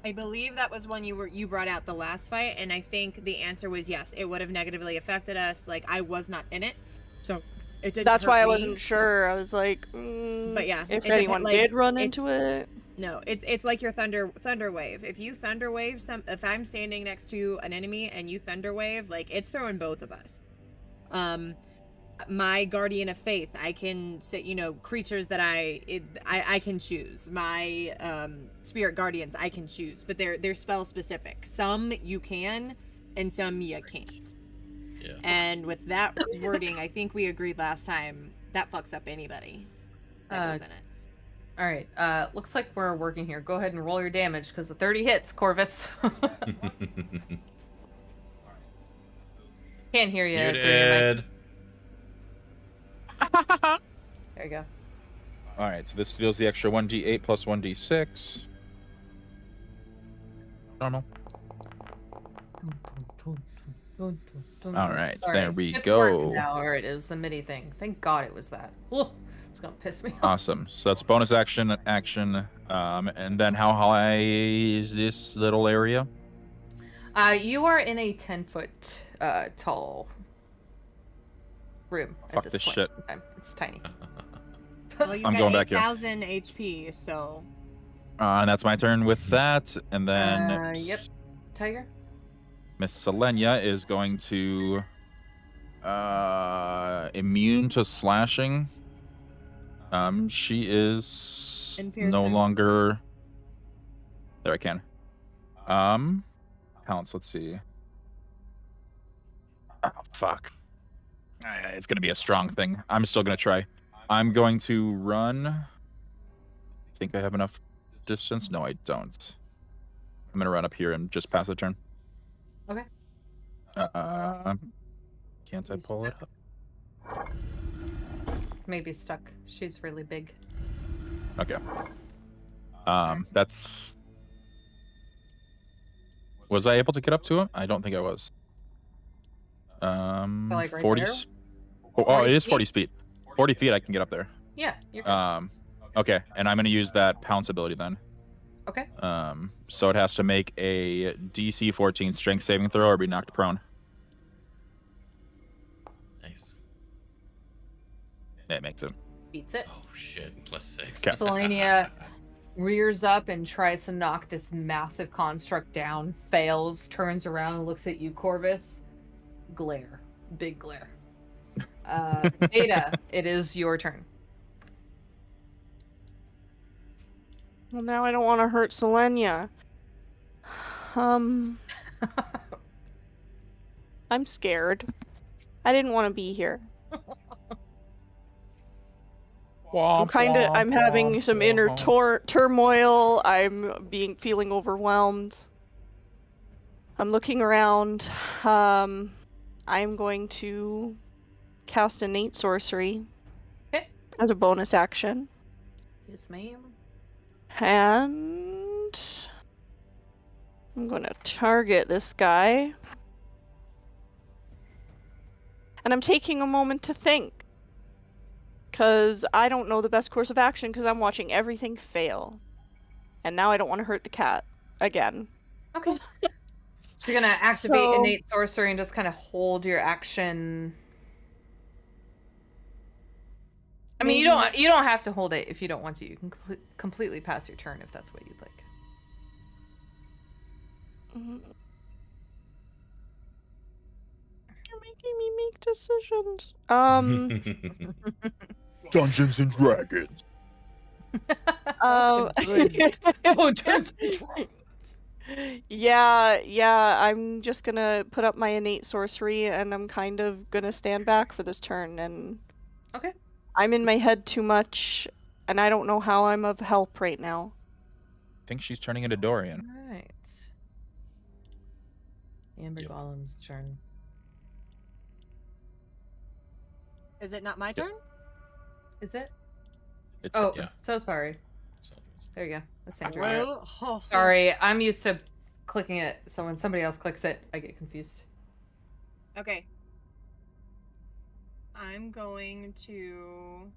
I believe that was one you brought out the last fight, and I think the answer was yes. It would have negatively affected us. Like, I was not in it, so it didn't. That's hurt why I me. wasn't sure. I was like, But yeah, if it anyone like, did run it's- into it. No, it's like your thunder wave. If you thunder wave if I'm standing next to an enemy and you thunder wave, like, it's throwing both of us. My guardian of faith, I can say, creatures that I can choose. My spirit guardians, I can choose, but they're spell specific. Some you can, and some you can't. Yeah. And with that wording, I think we agreed last time that fucks up anybody that goes in it. All right. Looks like we're working here. Go ahead and roll your damage because the 30 hits, Corvus. Can't hear you. You through your mic. did. There you go. All right, so this deals the extra 1d8 plus 1d6. Normal. All right, Sorry. there we It's go. working now, or it is the MIDI thing. Thank God it was that. Ooh, it's gonna piss me off. Awesome. So that's bonus action, and then how high is this little area? You are in a 10-foot tall room. Fuck at this point shit. in time. It's tiny. Well, you've I'm got going back here. 8,000 HP, so And that's my turn with that, and then Yep. Tiger. Miss Selenia is going to immune to slashing. She is And no piercing. longer. There, I can. Pounce. Let's see. Oh fuck. It's gonna be a strong thing. I'm still gonna try. I'm going to run. Think I have enough distance? No, I don't. I'm gonna run up here and just pass the turn. Okay. Can't I You pull it up? Maybe stuck. She's really big. Okay. That's. Was I able to get up to it? I don't think I was. like right 40. there? Oh, 40 it is feet? 40 feet. 40 feet, I can get up there. Yeah, you're good. Okay, and I'm gonna use that pounce ability then. Okay. So it has to make a DC 14 strength saving throw or be knocked prone. Nice. It makes it. Beats it. Oh shit. +6. Okay. Selenia rears up and tries to knock this massive construct down, fails, turns around and looks at you, Corvus. Glare. Big glare. Vayda, it is your turn. Well, now I don't want to hurt Selenia. I'm scared. I didn't want to be here. I'm having some inner turmoil. I'm feeling overwhelmed. I'm looking around. I'm going to cast innate sorcery Okay. as a bonus action. Yes, ma'am. And I'm going to target this guy. And I'm taking a moment to think. Because I don't know the best course of action because I'm watching everything fail. And now I don't want to hurt the cat again. Okay. So you're gonna activate So- innate sorcery and just kind of hold your action. I mean, you don't have to hold it if you don't want to. You can completely pass your turn if that's what you'd like. making me make decisions. Dungeons and Dragons. Good. Dungeons and Dragons. Yeah, I'm just gonna put up my innate sorcery and I'm kind of gonna stand back for this turn, and Okay. I'm in my head too much and I don't know how I'm of help right now. I think she's turning into Dorian. All right. Amber Yep. Golem's turn. Is it not my turn? Is it? It's Oh, yeah. so sorry. There you go. Lysandra. Well, oh, Sorry, I'm used to clicking it, so when somebody else clicks it, I get confused. Okay. I'm going to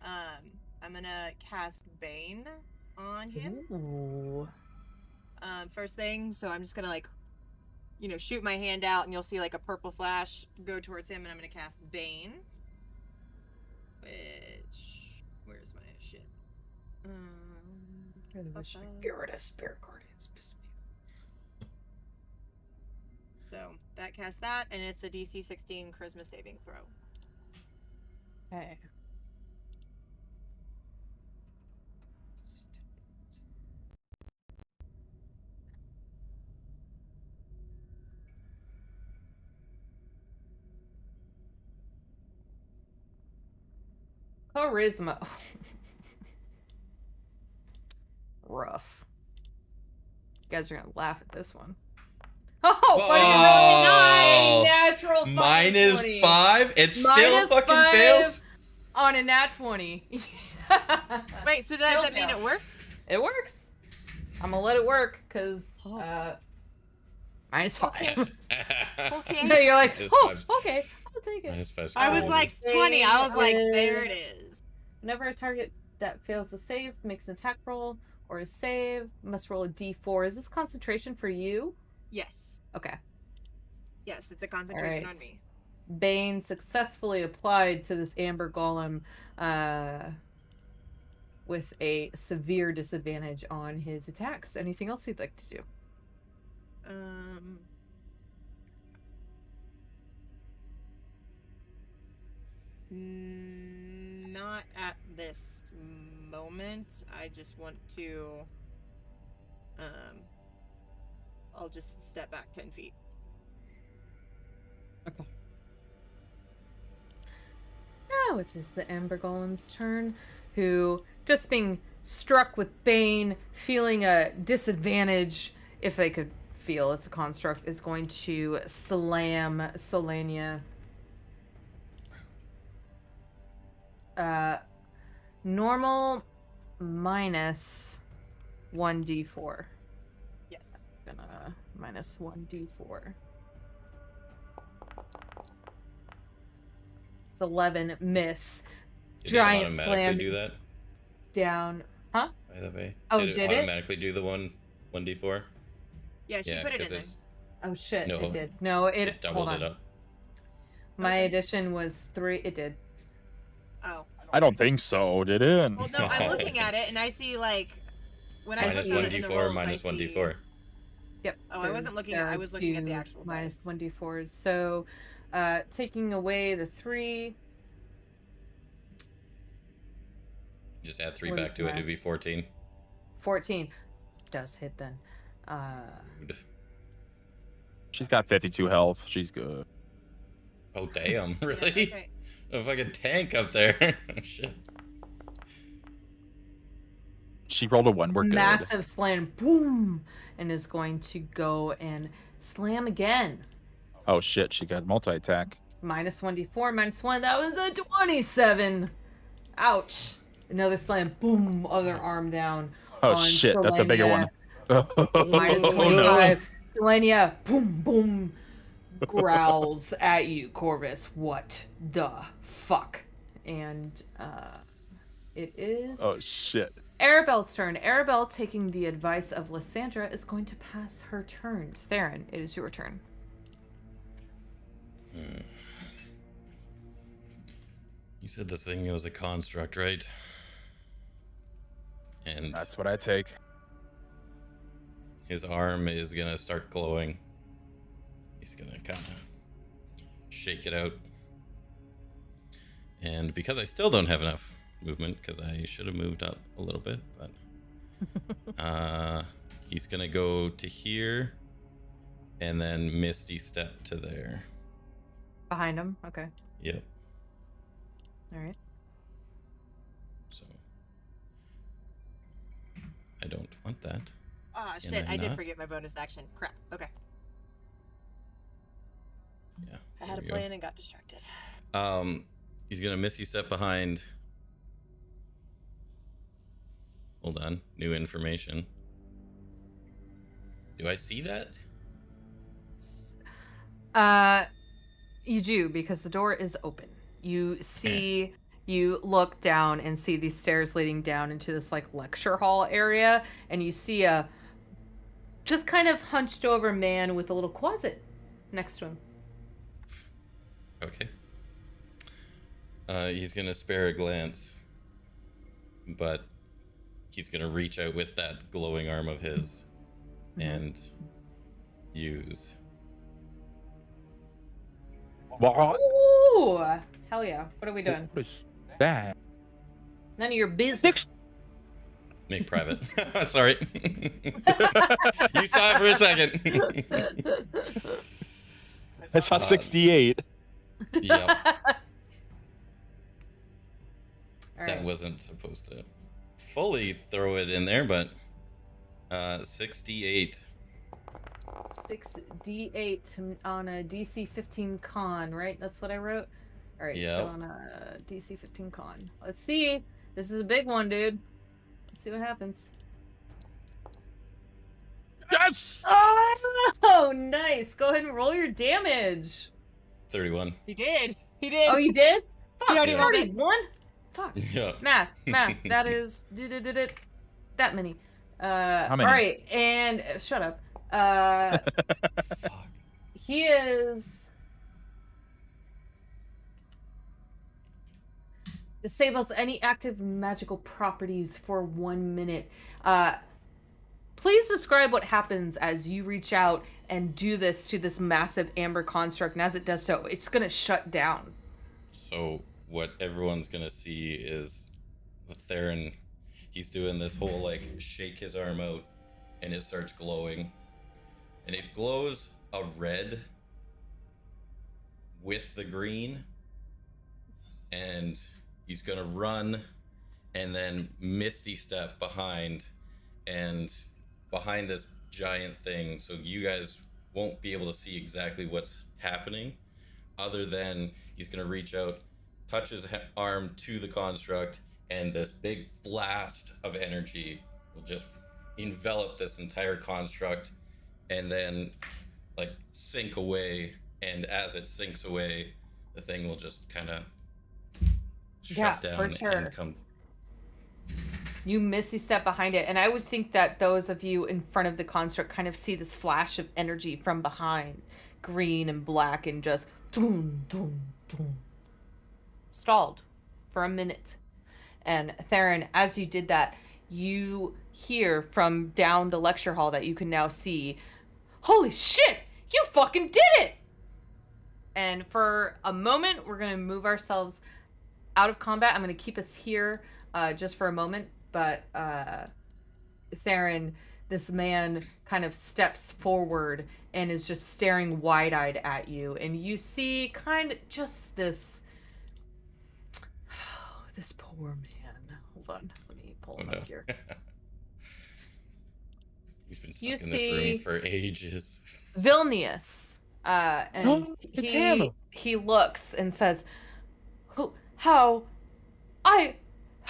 I'm gonna cast Bane on him. Ooh. First thing, so I'm just gonna like, you know, shoot my hand out and you'll see like a purple flash go towards him, and I'm gonna cast Bane. Where's my shit? Get rid of Spirit Guardians. So that casts that, and it's a DC 16 Charisma saving throw. Okay. Charisma. Rough. You guys are gonna laugh at this one. Oh, Oh, natural minus 20. 5? It still Minus fucking 5 fails? on a nat 20. Wait, so does that mean it worked? It works. I'm gonna let it work because minus 5. Okay. No, you're like, Minus oh, 5. okay, I'll take it. Minus 5. I was like 20. I was like, Save. there it is. Whenever a target that fails a save makes an attack roll or a save, must roll a d4. Is this concentration for you? Yes. Okay. Yes, it's a concentration on Alright. me. Bane successfully applied to this Amber Golem with a severe disadvantage on his attacks. Anything else you'd like to do? Not at this moment. I just want to I'll just step back 10 feet. Okay. Now it is the Amber Golem's turn, who, just being struck with Bane, feeling a disadvantage, if they could feel it's a construct, is going to slam Solania. Normal minus 1d4. Yes. Gonna minus 1d4. It's 11, miss. Did Giant it automatically slam do that? Down. Huh? By the way? Oh, did did it it? automatically do the 1d4? Yeah, she put it in there. Oh shit, No, it did. No, it hold doubled on. it up. My Okay. addition was 3. It did. Oh. I don't think so, did it? Well, no, I'm looking at it and I see like when I Minus click on it in the 1d4, rolls, minus I see- 1d4. Yep. Oh, I wasn't looking at. I was looking at the actual minus dice. 1d4s. So, taking away the 3. Just add 3 What back is to it, math? it'd be 14. 14 does hit then. Dude. She's got 52 health. She's good. Oh, damn. Yeah, Really? okay. A fucking tank up there. Shit. She rolled a 1. We're good. Massive slam, boom, and is going to go and slam again. Oh shit, she got multi-attack. Minus 1d4, minus 1. That was a 27. Ouch. Another slam, boom, other arm down. Oh on shit, that's a bigger one. Minus Oh, 25. Selenia, boom, boom, growls at you, Corvus. What the fuck? And it is Oh shit. Arabelle's turn. Arabelle, taking the advice of Lysandra, is going to pass her turn. Theron, it is your turn. You said this thing was a construct, right? And That's what I take. his arm is gonna start glowing. He's gonna kind of shake it out. And because I still don't have enough movement, because I should have moved up a little bit, but he's gonna go to here and then Misty step to there. Behind him. Okay. Yep. All right. So I don't want that. Ah, Can shit, I I did not? forget my bonus action. Crap. Okay. Yeah. I had a there we go. plan and got distracted. He's gonna Misty step behind. Hold on, new information. Do I see that? You do, because the door is open. You see, you look down and see these stairs leading down into this like lecture hall area, and you see a just kind of hunched over man with a little closet next to him. Okay. He's gonna spare a glance, but he's gonna reach out with that glowing arm of his and use. What? Ooh, hell yeah! What are we doing? What is that? None of your business. Make private. Sorry. You saw it for a second. I saw 68. Yep. All That right. wasn't supposed to fully throw it in there, but 68. 6d8 on a DC 15 con, right? That's what I wrote. All right, Yep. so on a DC 15 con. Let's see. This is a big one, dude. Let's see what happens. Yes! Oh, nice. Go ahead and roll your damage. 31. He did. He did. Oh, you did? Fuck, already you rolled already it. won? Fuck. Yeah. Math. That is did that many. How many? All right, and shut up. Fuck. He is disables any active magical properties for 1 minute. Please describe what happens as you reach out and do this to this massive amber construct, and as it does so, it's gonna shut down. So what everyone's gonna see is the Theron. He's doing this whole like shake his arm out, and it starts glowing, and it glows a red with the green, and he's gonna run, and then Misty step behind, and behind this giant thing, so you guys won't be able to see exactly what's happening, other than he's gonna reach out, touch his arm to the construct, and this big blast of energy will just envelop this entire construct, and then like sink away. And as it sinks away, the thing will just kind of shut down for sure. and come. You Misty step behind it, and I would think that those of you in front of the construct kind of see this flash of energy from behind, green and black, and just doom, doom, doom. Stalled for a minute. And Theron, as you did that, you hear from down the lecture hall that you can now see, holy shit, you fucking did it! And for a moment, we're going to move ourselves out of combat. I'm going to keep us here just for a moment. But Theron, this man kind of steps forward and is just staring wide-eyed at you. And you see kind of just this poor man. Hold on. Let me pull him up here. He's been stuck You in this see- room for ages. Vilnius. And it's Hannah. he looks and says,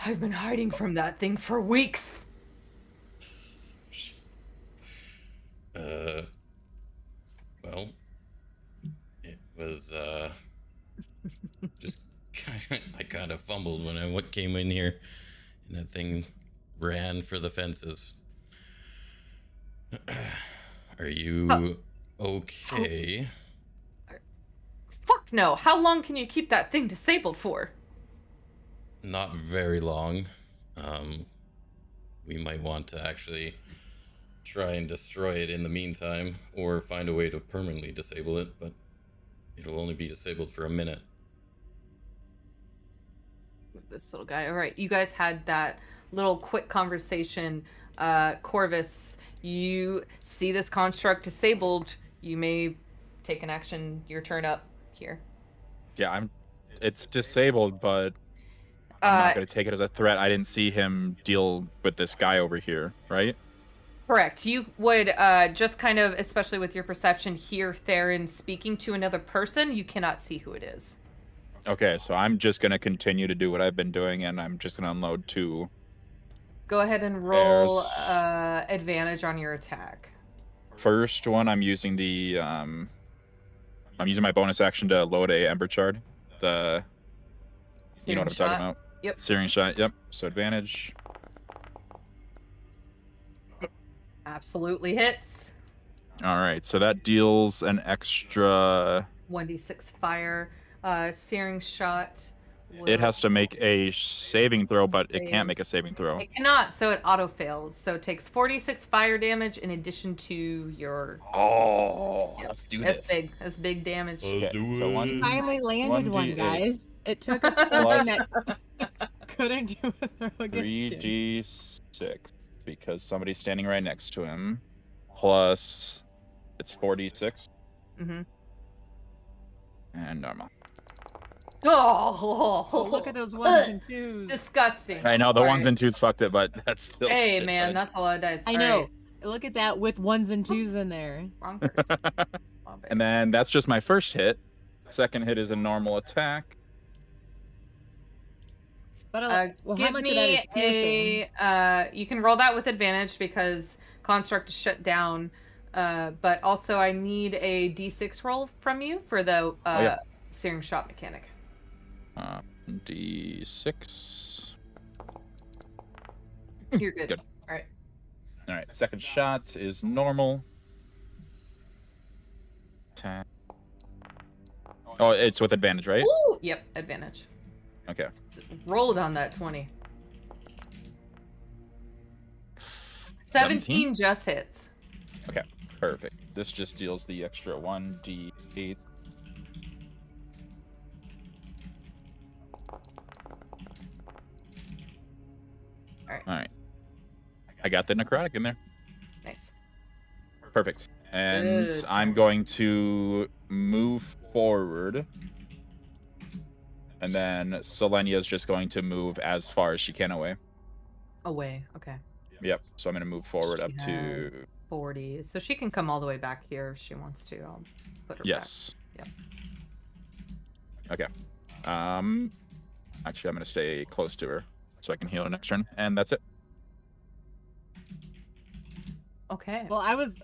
I've been hiding from that thing for weeks. Well, it was just I kind of fumbled when I came in here, and that thing ran for the fences. Are you okay? Fuck no. How long can you keep that thing disabled for? Not very long. We might want to actually try and destroy it in the meantime, or find a way to permanently disable it, but It'll only be disabled for a minute. With this little guy. All right, you guys had that little quick conversation. Corvus, you see this construct disabled. You may take an action. Your turn up here. Yeah, it's disabled, but I'm not going to take it as a threat. I didn't see him deal with this guy over here, right? Correct. You would just kind of, especially with your perception, hear Theron speaking to another person. You cannot see who it is. Okay, so I'm just going to continue to do what I've been doing, and I'm just going to unload 2. Go ahead and roll There's- advantage on your attack. First one, I'm using the I'm using my bonus action to load a Ember Shard. You know what I'm talking about? Yep. Searing Shot, yep. So advantage. Absolutely hits. All right, so that deals an extra... 1d6 fire. Searing shot. It has to make a saving throw, but it can't make a saving throw. It cannot, so it auto fails. So it takes 46 fire damage in addition to your. Oh, Yep. let's do That's this. big. That's big damage. Let's do so it. one- Finally landed one, 1d8. guys. It took a something that couldn't do a throw against him. 3d6, because somebody's standing right next to him. Plus, it's 4d6. Mm-hmm. And normal. Oh, Look at those ones and twos. disgusting. I know the All ones right. and twos fucked it, but that's still. Hey shit man, ton. that's a lot of dice. I All know. right. Look at that with ones and twos in there. Wrong person. Oh, babe. And then that's just my first hit. Second hit is a normal attack. But well, give how much of that me is piercing? you can roll that with advantage because construct is shut down. But also I need a d6 roll from you for the yeah. searing shot mechanic. D6. You're good. Good. All right. All right. Second shot is normal. Attack. Oh, it's with advantage, right? Ooh, yep, advantage. Okay. Rolled on that 20. 17 just hits. Okay. Perfect. This just deals the extra 1d8. All right. All right. I got the necrotic in there. Nice. Perfect. And Good. I'm going to move forward. And then Selenia is just going to move as far as she can away. Away. Okay. Yep. So I'm going to move forward up She to... has 40. So she can come all the way back here if she wants to. I'll put her Yes. Yep. Okay. Actually, I'm going to stay close to her so I can heal her next turn. And that's it. back. Okay. Well, I was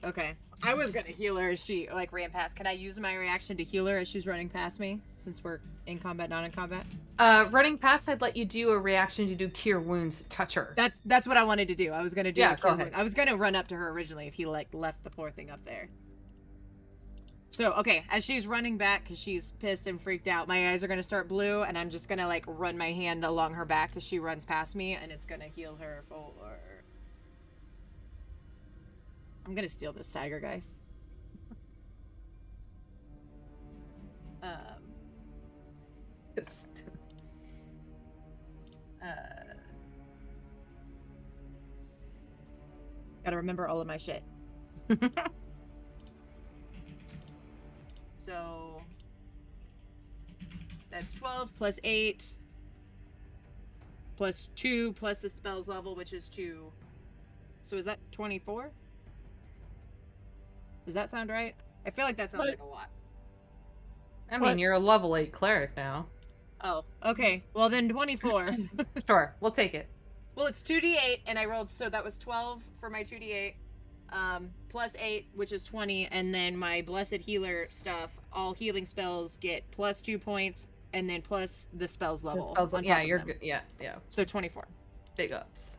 gonna heal her as she like ran past. Can I use my reaction to heal her as she's running past me? Since we're in combat, not in combat. Running past, I'd let you do a reaction to do cure wounds. Touch her. That's what I wanted to do. I was gonna do. Yeah, a go cure ahead. wound. I was gonna run up to her originally if he like left the poor thing up there. So okay, as she's running back because she's pissed and freaked out, my eyes are gonna start blue, and I'm just gonna like run my hand along her back as she runs past me, and it's gonna heal her for. I'm gonna steal this tiger, guys. Just- Gotta remember all of my shit. So that's 12 plus 8 plus 2 plus the spell's level, which is 2. So is that 24? Does that sound right? I feel like that sounds like a lot. I mean, you're a level 8 cleric now. Oh, okay. Well, then 24. Sure, we'll take it. Well, it's 2d8, and I rolled, so that was 12 for my 2d8, plus 8, which is 20, and then my Blessed Healer stuff, all healing spells get plus 2 points, and then plus the spell's The level. spells, on yeah, top of you're them. good. Yeah, yeah. So 24. Big ups.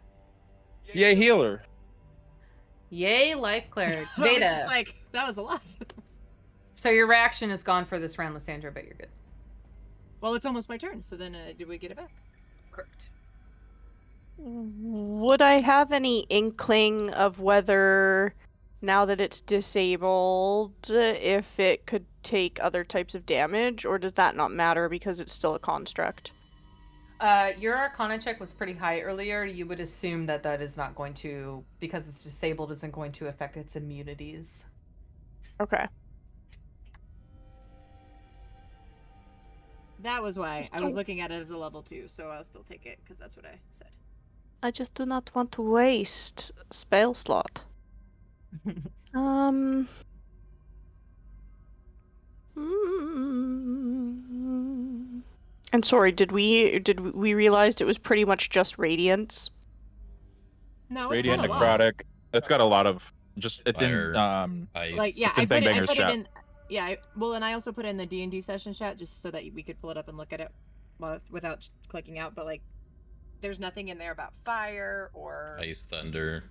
Yay, healer. Yay, life cleric. I was Vayda. just like, that was a lot. So your reaction is gone for this round, Lysandra, but you're good. Well, it's almost my turn, so then did we get it back? Correct. Would I have any inkling of whether, now that it's disabled, if it could take other types of damage, or does that not matter because it's still a construct? Your Arcana check was pretty high earlier. You would assume that that is not going to, because it's disabled, isn't going to affect its immunities. Okay. That was why I was looking at it as a level 2, so I'll still take it because that's what I said. I just do not want to waste spell slot. And sorry, did we realize it was pretty much just radiance? No, it's Radiant, got a lot. necrotic. It's got a lot of just. It's Fire, in ice. Like, yeah, It's I in put Bangbanger's it chat. in. Yeah, well, and I also put it in the D&D session chat just so that we could pull it up and look at it without clicking out. But like, there's nothing in there about fire or Ice, thunder.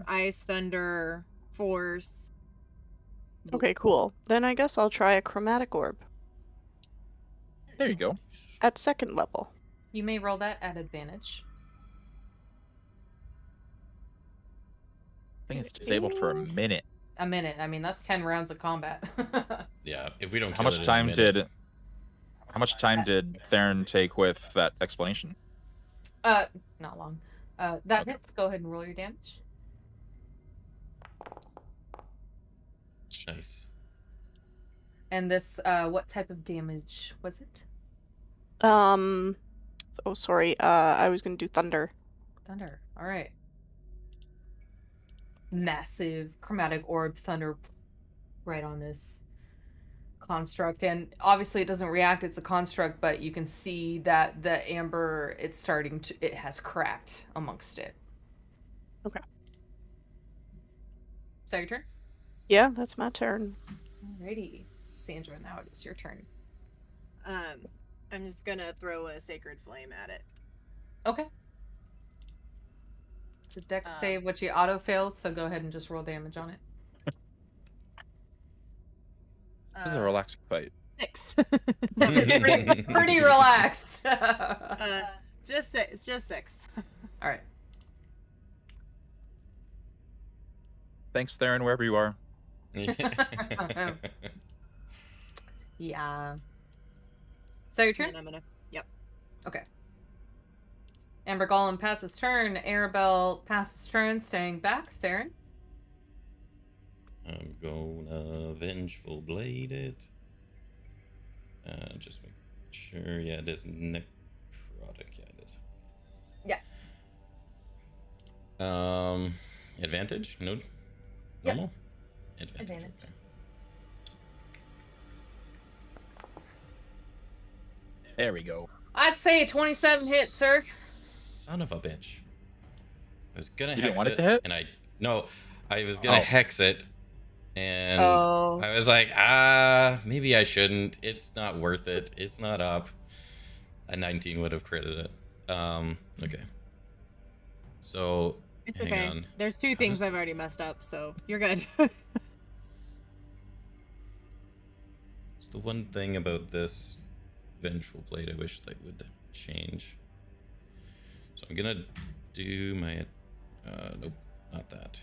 ice, thunder, force. Okay, cool. Then I guess I'll try a chromatic orb There you go. at 2nd level. You may roll that at advantage. I think it's disabled for a minute. A minute. I mean, that's 10 rounds of combat. Yeah, if we don't How kill much it in a time minute- did Theron take with that explanation? Not long. That Okay. hits. Go ahead and roll your damage. Nice. And this, what type of damage was it? Oh, sorry. I was gonna do thunder. Thunder. All right. Massive chromatic orb thunder right on this construct, and obviously it doesn't react. It's a construct, but you can see that the amber, it has cracked amongst it. Okay. Is that your turn? Yeah, that's my turn. Alrighty, Sandra. Now it is your turn. I'm just gonna throw a sacred flame at it. Okay. It's a dex save, which you auto fails, so go ahead and just roll damage on it. This is a relaxing fight. 6. It's pretty relaxed. Just 6. It's just 6. All right. Thanks, Theron, wherever you are. Yeah. Is that your And turn? then I'm gonna. Yep. Okay. Amber Golem passes turn. Arabelle passes turn, staying back. Theron? I'm gonna vengeful blade it. Just make sure. Yeah, it is necrotic. Yeah, it is. Yeah. Advantage? No. Yep. Normal. Advantage. Advantage. Okay. There we go. I'd say a 27 hit, sir. Son of a bitch. I was gonna You hex didn't want it it, to hit? and I was gonna hex it, and Oh. I was like, maybe I shouldn't. It's not worth it. It's not up. A 19 would have critted it. Okay. So It's hang okay. on. There's 2 How things does- I've already messed up, so you're good. It's the one thing about this vengeful blade I wish they would change. So I'm gonna do my nope, not that.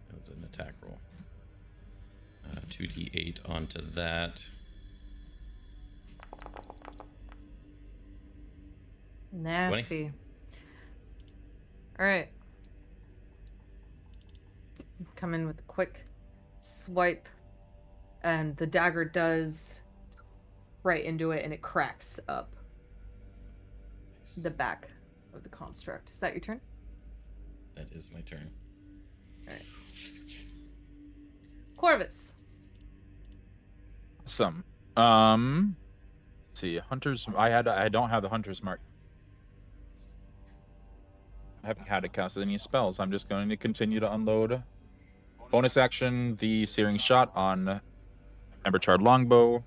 That was an attack roll. 2d8 onto that. Nasty. All right. Come in with a quick swipe, and the dagger does right into it, and it cracks up the back of the construct. Is that your turn? That is my turn. All right. Corvus. Awesome. Let's see, hunters. I don't have the hunter's mark. I haven't had to cast any spells. I'm just going to continue to unload. Bonus action, the searing shot on Ember Charred Longbow.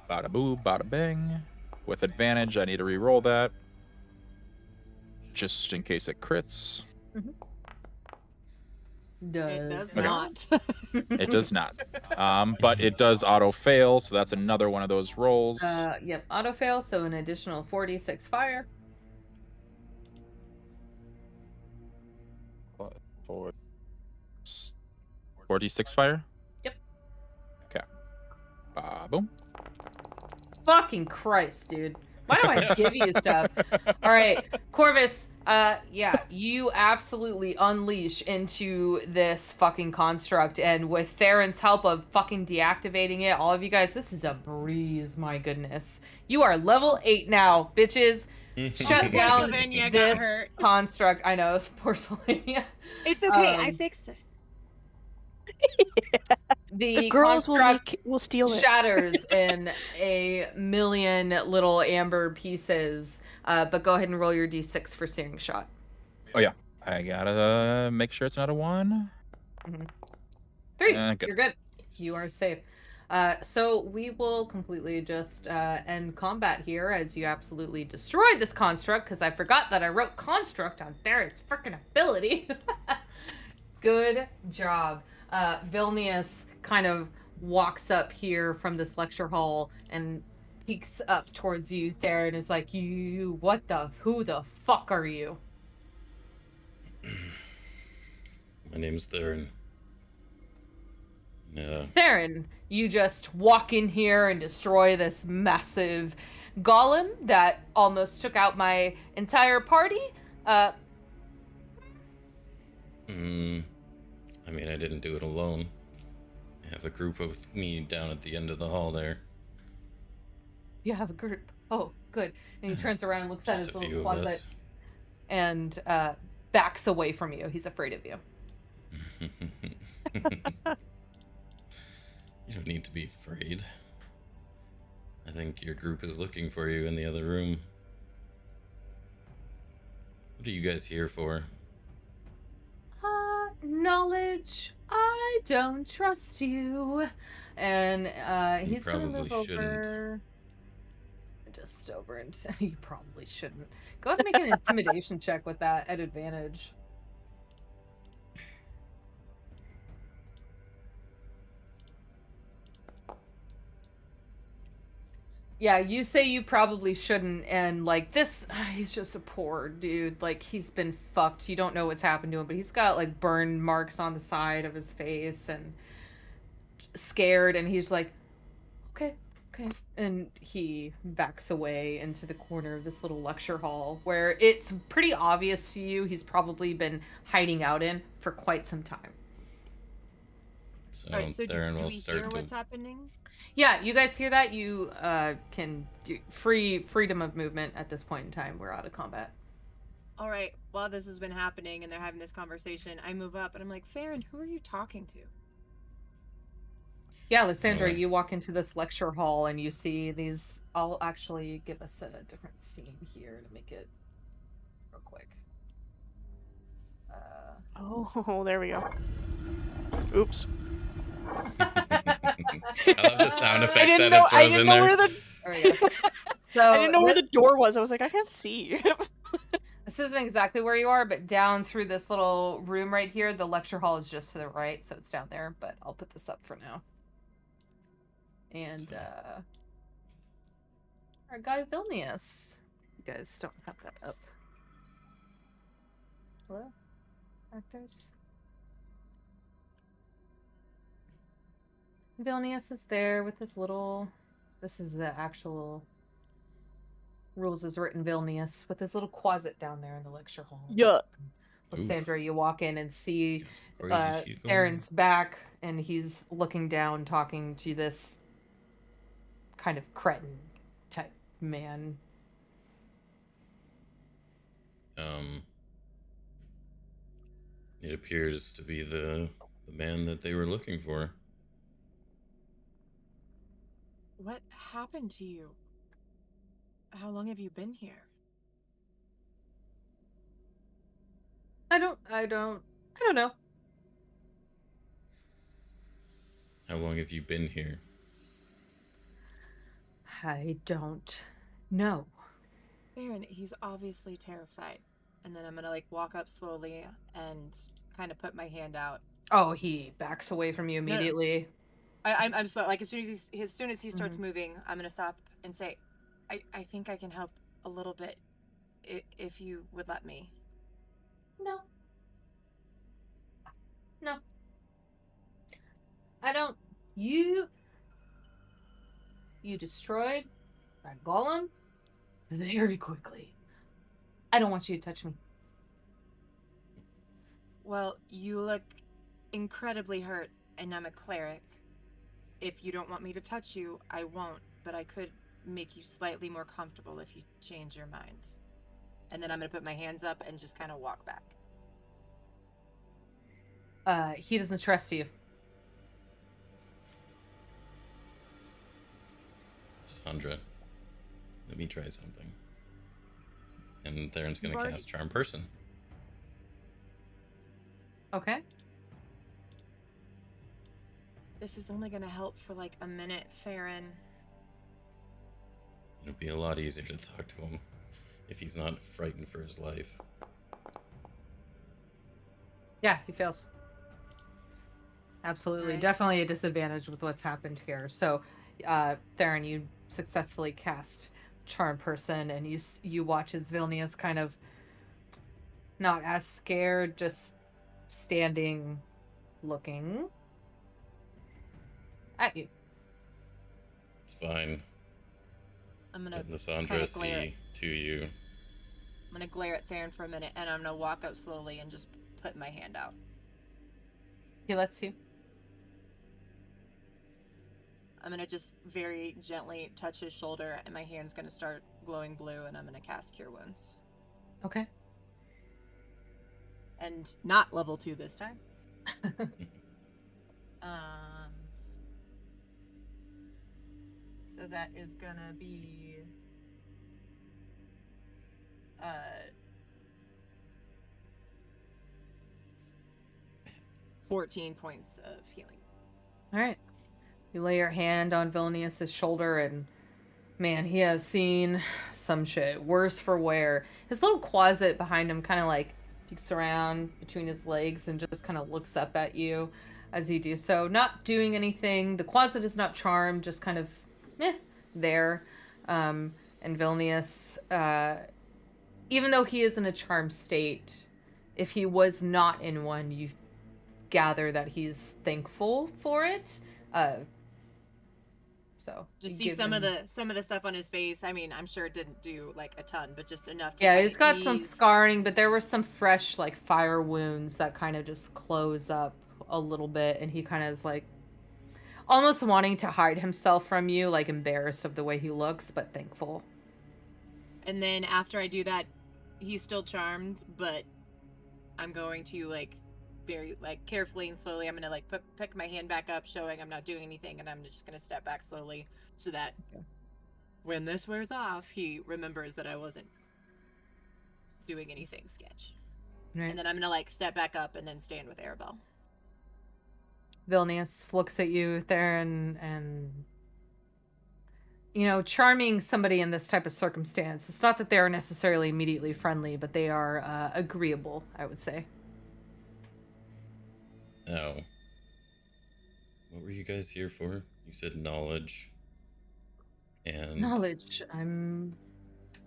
Bada boo, bada bang. With advantage, I need to re-roll that. Just in case it crits. It does Okay. not. It does not. But it does auto fail, so that's another one of those rolls. Yep, auto fail, so an additional 4d6 fire. 4d6 fire? Yep. Okay. Boom. Fucking Christ, dude. Why do I give you stuff? All right, Corvus. Yeah, you absolutely unleash into this fucking construct, and with Theron's help of fucking deactivating it, all of you guys, this is a breeze. My goodness, you are level 8 now, bitches. Shut down Porcelain got this hurt. construct. I know, it's porcelain. It's okay. I Um, fixed it. The girls construct will steal it. shatters in a million little amber pieces. But go ahead and roll your d6 for searing shot. Oh yeah, I gotta make sure it's not a 1. 3. Good. You're good. You are safe. So we will completely just end combat here as you absolutely destroyed this construct, because I forgot that I wrote construct on there. It's freaking ability. Good job. Vilnius kind of walks up here from this lecture hall and peeks up towards you, Theron, is like, who the fuck are you? My name's Theron. Theron, you just walk in here and destroy this massive golem that almost took out my entire party. I mean, I didn't do it alone. I have a group of me down at the end of the hall there. You have a group. Oh, good. And he turns around and looks at Just his a few little of closet us. and backs away from you. He's afraid of you. You don't need to be afraid. I think your group is looking for you in the other room. What are you guys here for? Knowledge. I don't trust you. And You he's gonna move probably shouldn't. over. Just over and you probably shouldn't. Go ahead and make an intimidation check with that at advantage. Yeah, you say you probably shouldn't, and like this, he's just a poor dude. Like, he's been fucked. You don't know what's happened to him, but he's got like burn marks on the side of his face and scared, and he's like, okay. And he backs away into the corner of this little lecture hall where it's pretty obvious to you he's probably been hiding out in for quite some time. So, All right, so Theron do will we hear start to... what's happening? Yeah, you guys hear that? You can freedom of movement at this point in time. We're out of combat. All right, while this has been happening and they're having this conversation, I move up and I'm like, Theron, who are you talking to? Yeah, Lysandra, Alright. you walk into this lecture hall and you see these. I'll actually give us a different scene here to make it real quick. Oh, there we go. Oops. I love the sound effect that it I throws didn't in know there. where the There we go. So I didn't know where the door was. I was like, I can't see. this isn't exactly where you are, but down through this little room right here, the lecture hall is just to the right, so it's down there. But I'll put this up for now. And our guy Vilnius. You guys don't have that up. Hello, actors. Vilnius is there with this little. This is the actual rules as written Vilnius with this little closet down there in the lecture hall. Yeah. Lysandra, you walk in and see Crazy shit going on. Aaron's back, and he's looking down, talking to this kind of cretin type man. It appears to be the man that they were looking for. What happened to you? How long have you been here? I don't know. How long have you been here? I don't know. Theron, he's obviously terrified. And then I'm gonna like walk up slowly and kind of put my hand out. Oh, he backs away from you No, no. immediately. I'm slow. Like as soon as he starts moving, I'm gonna stop and say, I think I can help a little bit, if you would let me. No. I don't. You destroyed that golem very quickly. I don't want you to touch me. Well, you look incredibly hurt, and I'm a cleric. If you don't want me to touch you, I won't, but I could make you slightly more comfortable if you change your mind. And then I'm going to put my hands up and just kind of walk back. He doesn't trust you. Lysandra, let me try something. And Theron's going You've to already- cast Charm Person. Okay. This is only going to help for like a minute, Theron. It'll be a lot easier to talk to him if he's not frightened for his life. Yeah, he fails. Absolutely. Alright. Definitely a disadvantage with what's happened here. So, Theron, you successfully cast Charm Person, and you watch as Vilnius kind of not as scared, just standing, looking at you. It's fine. I'm going Let to Lysandra glare. see to you. I'm going to glare at Theron for a minute, and I'm going to walk up slowly and just put my hand out. He lets you. I'm going to just very gently touch his shoulder, and my hand's going to start glowing blue, and I'm going to cast Cure Wounds. Okay. And not level 2 this time. So that is going to be 14 points of healing. All right. You lay your hand on Vilnius's shoulder, and man, he has seen some shit. Worse for wear. His little closet behind him kind of like peeks around between his legs and just kind of looks up at you as you do so. Not doing anything. The closet is not charmed, just kind of there. And Vilnius, even though he is in a charmed state, if he was not in one, you gather that he's thankful for it. So Just you see give some of him- the stuff on his face. I mean, I'm sure it didn't do like a ton, but just enough to Yeah, kinda he's got some ease. scarring, but there were some fresh like fire wounds that kind of just close up a little bit, and he kind of is like almost wanting to hide himself from you, like embarrassed of the way he looks, but thankful. And then after I do that, he's still charmed, but I'm going to like very like carefully and slowly. I'm gonna like pick my hand back up, showing I'm not doing anything, and I'm just gonna step back slowly so that when this wears off, he remembers that I wasn't doing anything sketch. Right. And then I'm gonna like step back up and then stand with Arabelle. Vilnius looks at you, Theron, and you know, charming somebody in this type of circumstance. It's not that they are necessarily immediately friendly, but they are agreeable, I would say. Oh. What were you guys here for? You said knowledge. And Knowledge. I'm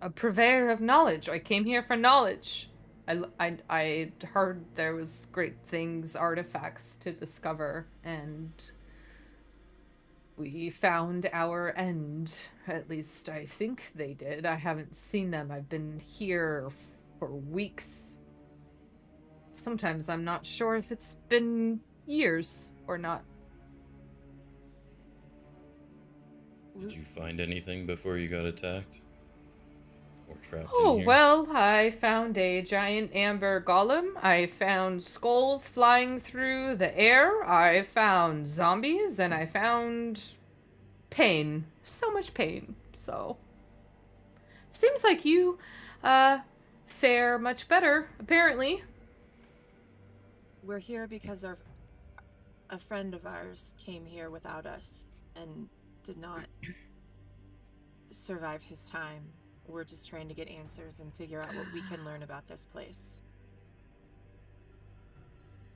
a purveyor of knowledge. I came here for knowledge. I heard there was great things, artifacts to discover, and we found our end. At least I think they did. I haven't seen them. I've been here for weeks. Sometimes I'm not sure if it's been years or not. did you find anything before you got attacked? Or trapped Oh, in here? well, I found a giant amber golem. I found skulls flying through the air. I found zombies, and I found pain. So much pain. So, seems like you, fare much better, apparently. We're here because a friend of ours came here without us and did not survive his time. We're just trying to get answers and figure out what we can learn about this place.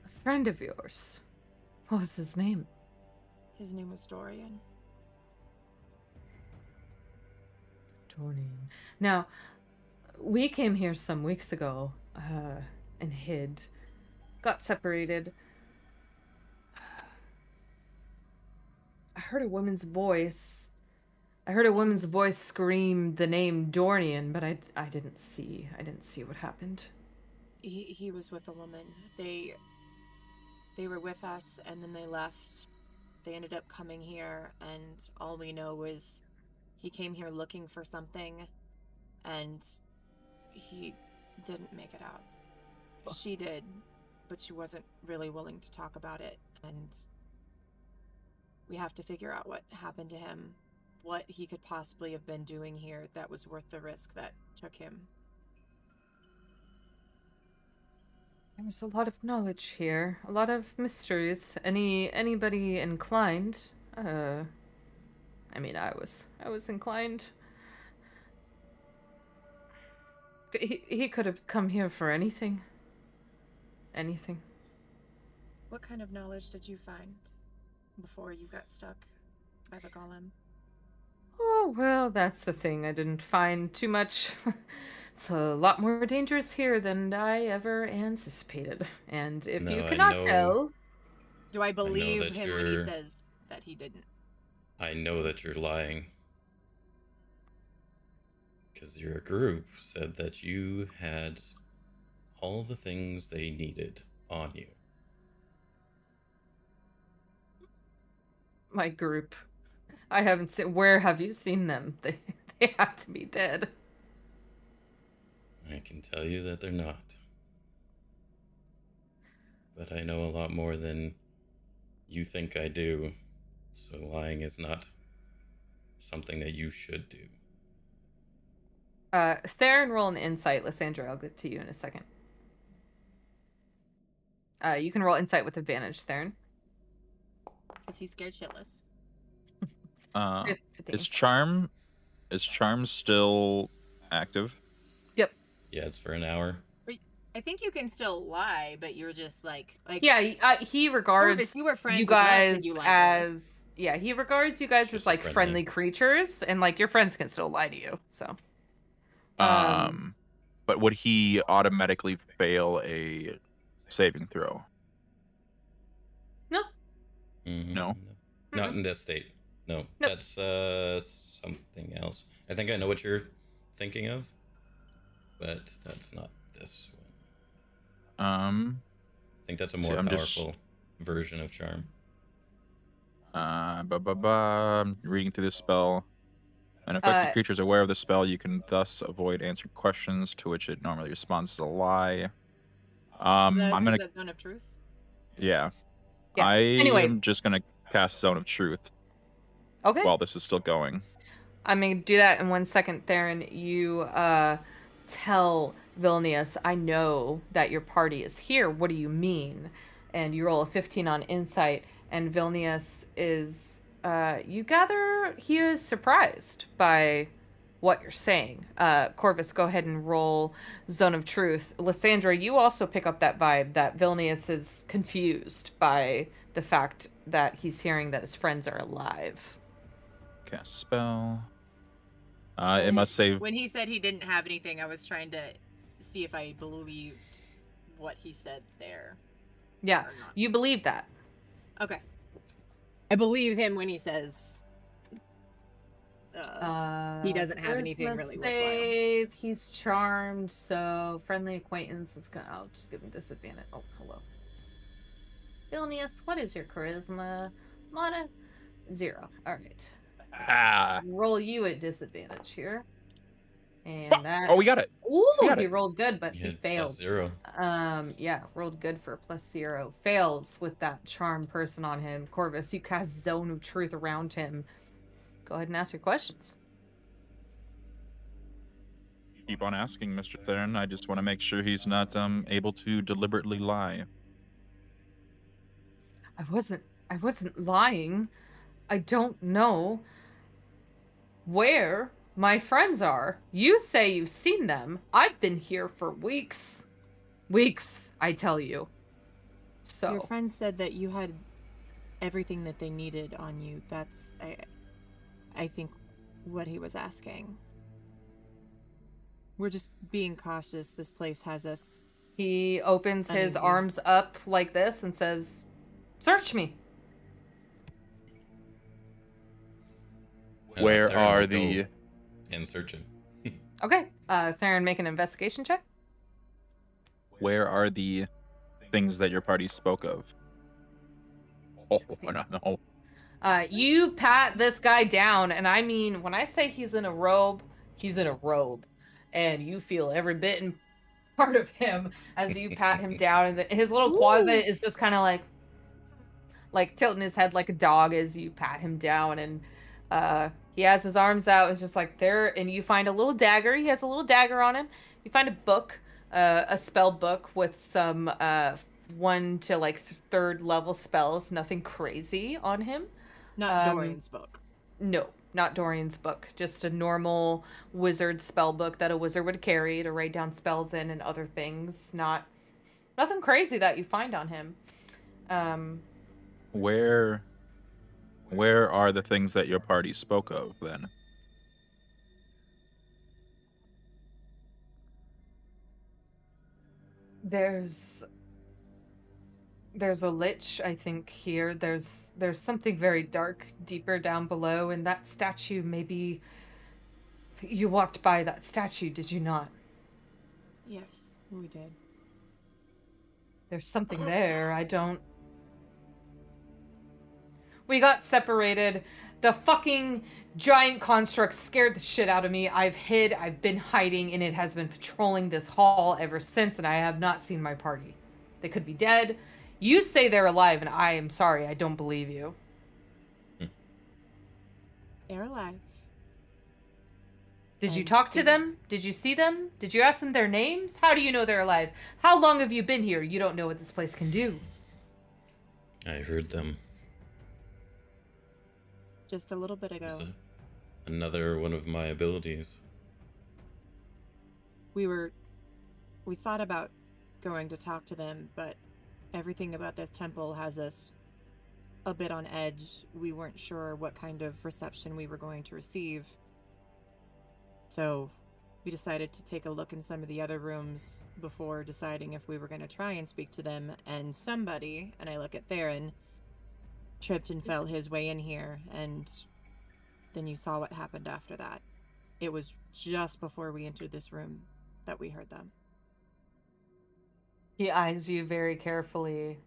A friend of yours. What was his name? His name was Dorian. Dorian. Now, we came here some weeks ago, and hid. Got separated. heard a woman's voice. I heard a woman's voice scream the name Dornian, but I didn't see what happened. He was with a woman. They were with us, and then they left. They ended up coming here, and all we know is he came here looking for something, and he didn't make it out. She did, but she wasn't really willing to talk about it, and we have to figure out what happened to him, what he could possibly have been doing here that was worth the risk that took him. There's a lot of knowledge here, a lot of mysteries. Anybody inclined? I mean, I was inclined. He could have come here for anything. Anything. What kind of knowledge did you find before you got stuck by the golem? Oh, well, that's the thing. I didn't find too much. It's a lot more dangerous here than I ever anticipated. And if No, you I cannot know- tell, Do I believe that him when he you're- says that he didn't? I know that you're lying. Because your group said that you had all the things they needed on you. my group, I haven't seen. Where have you seen them? They have to be dead. I can tell you that they're not. But I know a lot more than you think I do, so lying is not something that you should do. Theron, roll an insight. Lysandra, I'll get to you in a second. You can roll insight with advantage, Theron. Because he's scared shitless. 15. Is charm still active? Yep. Yeah, it's for an hour. I think you can still lie, but you're just like Yeah, he regards Corvus, you were friends you with us, guys and you lied to us. as he regards you guys It's as just like friendly. friendly creatures, and like your friends can still lie to you. So, But would he automatically fail a saving throw? no, Mhm. No? Not in this state. No. Nope. That's something else. I think I know what you're thinking of, but that's not this one. I think that's a more I'm just- powerful version of charm. I'm reading through the spell. An affected creature is aware of the spell. You can thus avoid answering questions to which it normally responds to a lie. I'm gonna, Is that zone of truth? yeah. Yeah. I Anyway. am just gonna cast Zone of Truth okay. while this is still going. I'm gonna do that in 1 second, Theron. You tell Vilnius, I know that your party is here. What do you mean? And you roll a 15 on insight, and Vilnius is you gather he is surprised by what you're saying. Corvus, go ahead and roll Zone of Truth. Lysandra, you also pick up that vibe that Vilnius is confused by the fact that he's hearing that his friends are alive. Cast spell. It must save. When he said he didn't have anything, I was trying to see if I believed what he said there. Yeah, Or not. you believe that. Okay. I believe him when he says he doesn't have anything charisma really worthwhile. save. He's charmed, so friendly acquaintance is gonna. I'll just give him disadvantage. Oh, hello. Vilnius, what is your charisma? Mana 0. All right. Roll you at disadvantage here. And that. Oh, we got it. Ooh, got he it. rolled good, but You he had failed. +0. Yeah, rolled good for a +0. Fails with that charm person on him. Corvus, you cast Zone of Truth around him. Go ahead and ask your questions. Keep on asking, Mr. Theron. I just want to make sure he's not able to deliberately lie. I wasn't lying. I don't know where my friends are. You say you've seen them. I've been here for weeks. Weeks, I tell you. So Your friend said that you had everything that they needed on you. That's I think what he was asking. We're just being cautious. This place has us. he opens his Uneasy. arms up like this and says, "Search me." Where Theron are will the... go and searching. Okay. Theron, make an investigation check. Where are the things that your party spoke of? Oh, 16. no. You pat this guy down, and I mean, when I say he's in a robe, he's in a robe. And you feel every bit and part of him as you pat him down, and his little closet is just kind of like tilting his head like a dog as you pat him down, and he has his arms out. It's just like there, and you find a little dagger. He has a little dagger on him. You find a book, a spell book with some 1 to like 3rd level spells. Nothing crazy on him. Not Dorian's book. No, not Dorian's book. Just a normal wizard spell book that a wizard would carry to write down spells in and other things. Nothing crazy that you find on him. Where are the things that your party spoke of, then? There's a lich, I think, here. There's something very dark deeper down below, and that statue, maybe you walked by that statue, did you not? Yes, we did. There's something there. We got separated. The fucking giant construct scared the shit out of me. I've been hiding, and it has been patrolling this hall ever since, and I have not seen my party. They could be dead. You say they're alive, and I am sorry, I don't believe you. They're alive. Did you talk to them? Did you see them? Did you ask them their names? How do you know they're alive? How long have you been here? You don't know what this place can do. I heard them. Just a little bit ago. It's another one of my abilities. We thought about going to talk to them, but everything about this temple has us a bit on edge. We weren't sure what kind of reception we were going to receive. So we decided to take a look in some of the other rooms before deciding if we were going to try and speak to them. And somebody, and I look at Theron, tripped and fell his way in here, and then you saw what happened after that. It was just before we entered this room that we heard them. He eyes you very carefully.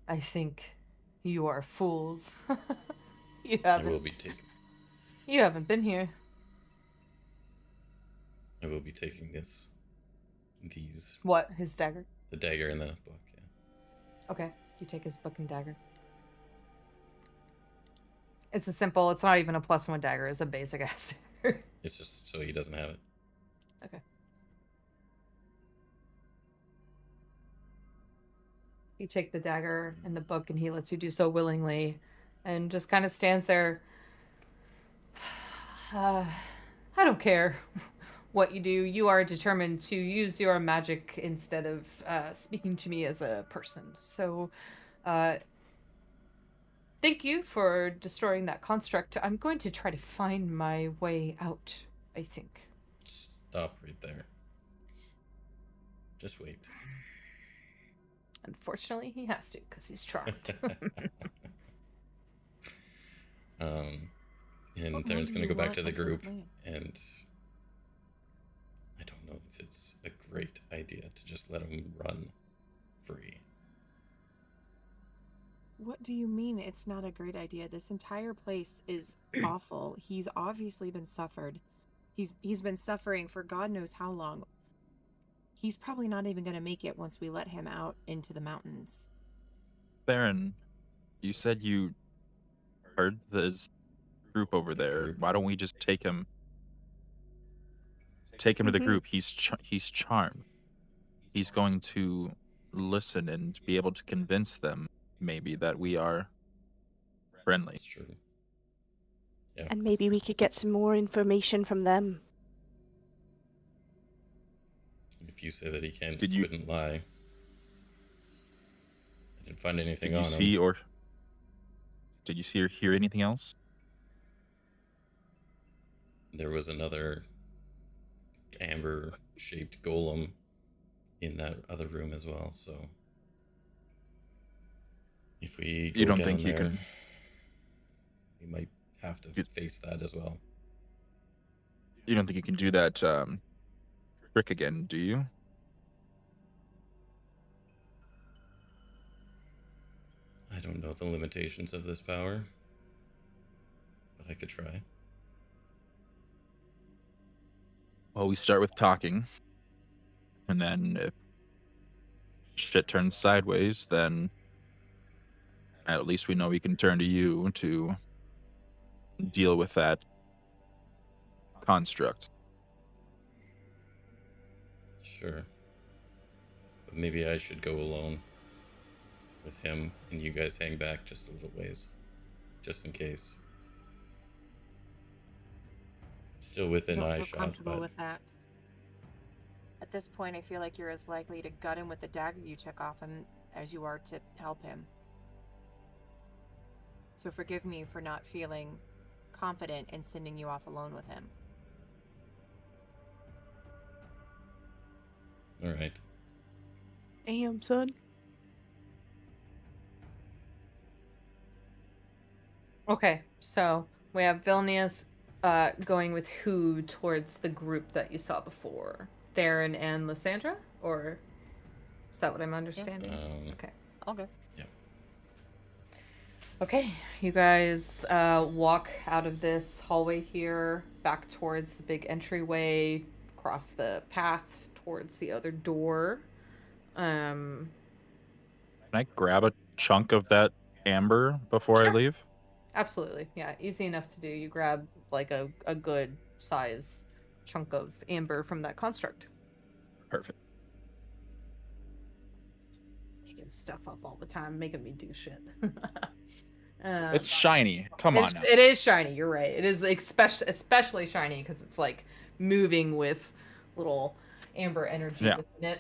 I think you are fools. You I will be You haven't been here. I will be taking these. What? His dagger? The dagger in the book, yeah. Okay, you take his book and dagger. It's not even a +1 dagger, it's a basic ass dagger. It's just so he doesn't have it. Okay. You take the dagger and the book, and he lets you do so willingly, and just kind of stands there. I don't care what you do. You are determined to use your magic instead of speaking to me as a person. So, thank you for destroying that construct. I'm going to try to find my way out, I think. Stop right there. Just wait. Unfortunately, he has to, because he's charmed. And Theron's going to go back to the group, and I don't know if it's a great idea to just let him run free. What do you mean it's not a great idea? This entire place is awful. He's obviously been suffered. He's been suffering for God knows how long. He's probably not even going to make it once we let him out into the mountains. Theron, you said you heard this group over there. Why don't we just take him to the group? He's charmed. He's going to listen and be able to convince them, maybe, that we are friendly. That's true. Yeah. And maybe we could get some more information from them. If you say that he can't, Did you- wouldn't lie. I didn't find anything Did on you him. did you see or hear anything else? There was another amber-shaped golem in that other room as well, so if we go You don't down think you there, can- we might have to face that as well. You don't think you can do that trick again, do you? I don't know the limitations of this power, but I could try. Well, we start with talking, and then if shit turns sideways, then at least we know we can turn to you to deal with that construct. Sure. But maybe I should go alone with him, and you guys hang back just a little ways, just in case. Still within I don't eye feel shot, comfortable but with that. At this point, I feel like you're as likely to gut him with the dagger you took off him as you are to help him. So forgive me for not feeling confident in sending you off alone with him. all right. Damn, son. Okay, so we have Vilnius going with who towards the group that you saw before? Theron and Lysandra? Or is that what I'm understanding? Okay. I'll go. Okay, you guys walk out of this hallway here, back towards the big entryway, across the path towards the other door. Can I grab a chunk of that amber before I Sure. leave? Absolutely, yeah, easy enough to do. You grab like a good size chunk of amber from that construct. Perfect. Picking stuff up all the time, making me do shit. It's shiny. Come on now. It is shiny. You're right. It is especially shiny because it's like moving with little amber energy Yeah. within it.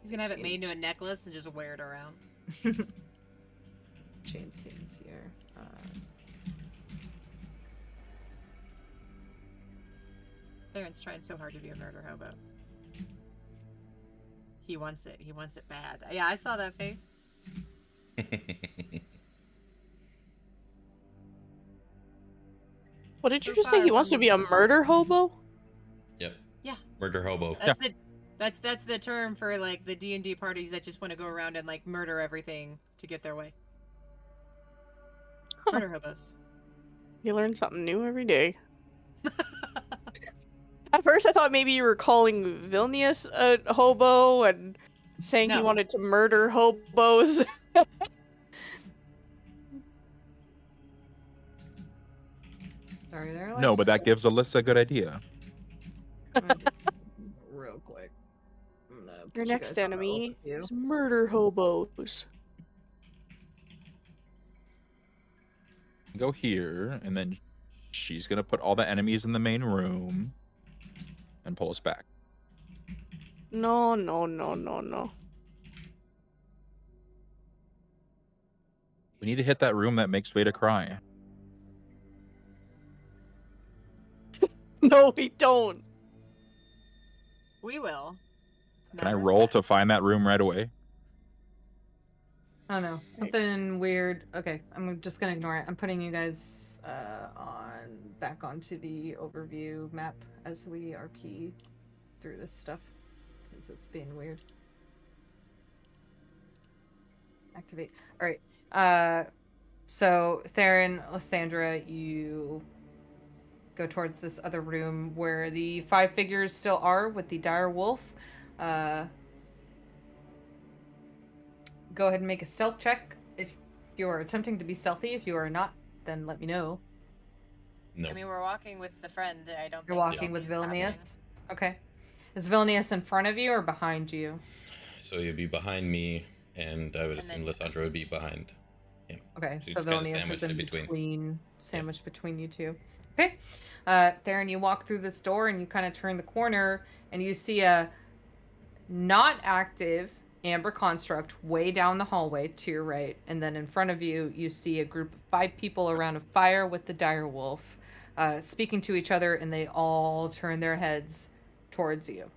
He's gonna have it made into a necklace and just wear it around. Change scenes here. Theron's trying so hard to be a murder hobo. He wants it. He wants it bad. Yeah, I saw that face. What did So you just say? far He wants to from- be a murder hobo? Yep. Yeah. Murder hobo. That's the term for like the D&D parties that just want to go around and like murder everything to get their way. Huh. Murder hobos. You learn something new every day. At first, I thought maybe you were calling Vilnius a hobo and saying he No. wanted to murder hobos. Sorry, there. No, but that gives Alyssa a good idea. Real quick. I'm gonna put Your you next guys on the enemy overview. is murder hobos. Go here, and then she's gonna put all the enemies in the main room and pull us back. No, no, no, no, no. We need to hit that room that makes Vayda cry. No, we don't. We will. Can I roll to find that room right away? I don't know. Something weird. Okay, I'm just gonna ignore it. I'm putting you guys back onto the overview map as we RP through this stuff because it's being weird. Activate. All right. So Theron, Lysandra, you go towards this other room where the 5 figures still are with the dire wolf. Go ahead and make a stealth check if you are attempting to be stealthy. If you are not, then let me know. No. I mean, we're walking with the friend. I don't. You're think walking with stealthy is Vilnius. Okay. Is Vilnius in front of you or behind you? So you'd be behind me, and I would And assume then- Lysandra would be behind. Okay, So so it's kinda Vilnius is sandwiched in in between. between, sandwiched between you two. Okay. Theron, you walk through this door and you kind of turn the corner and you see a not active amber construct way down the hallway to your right, and then in front of you, you see a group of 5 people around a fire with the dire wolf, speaking to each other, and they all turn their heads towards you.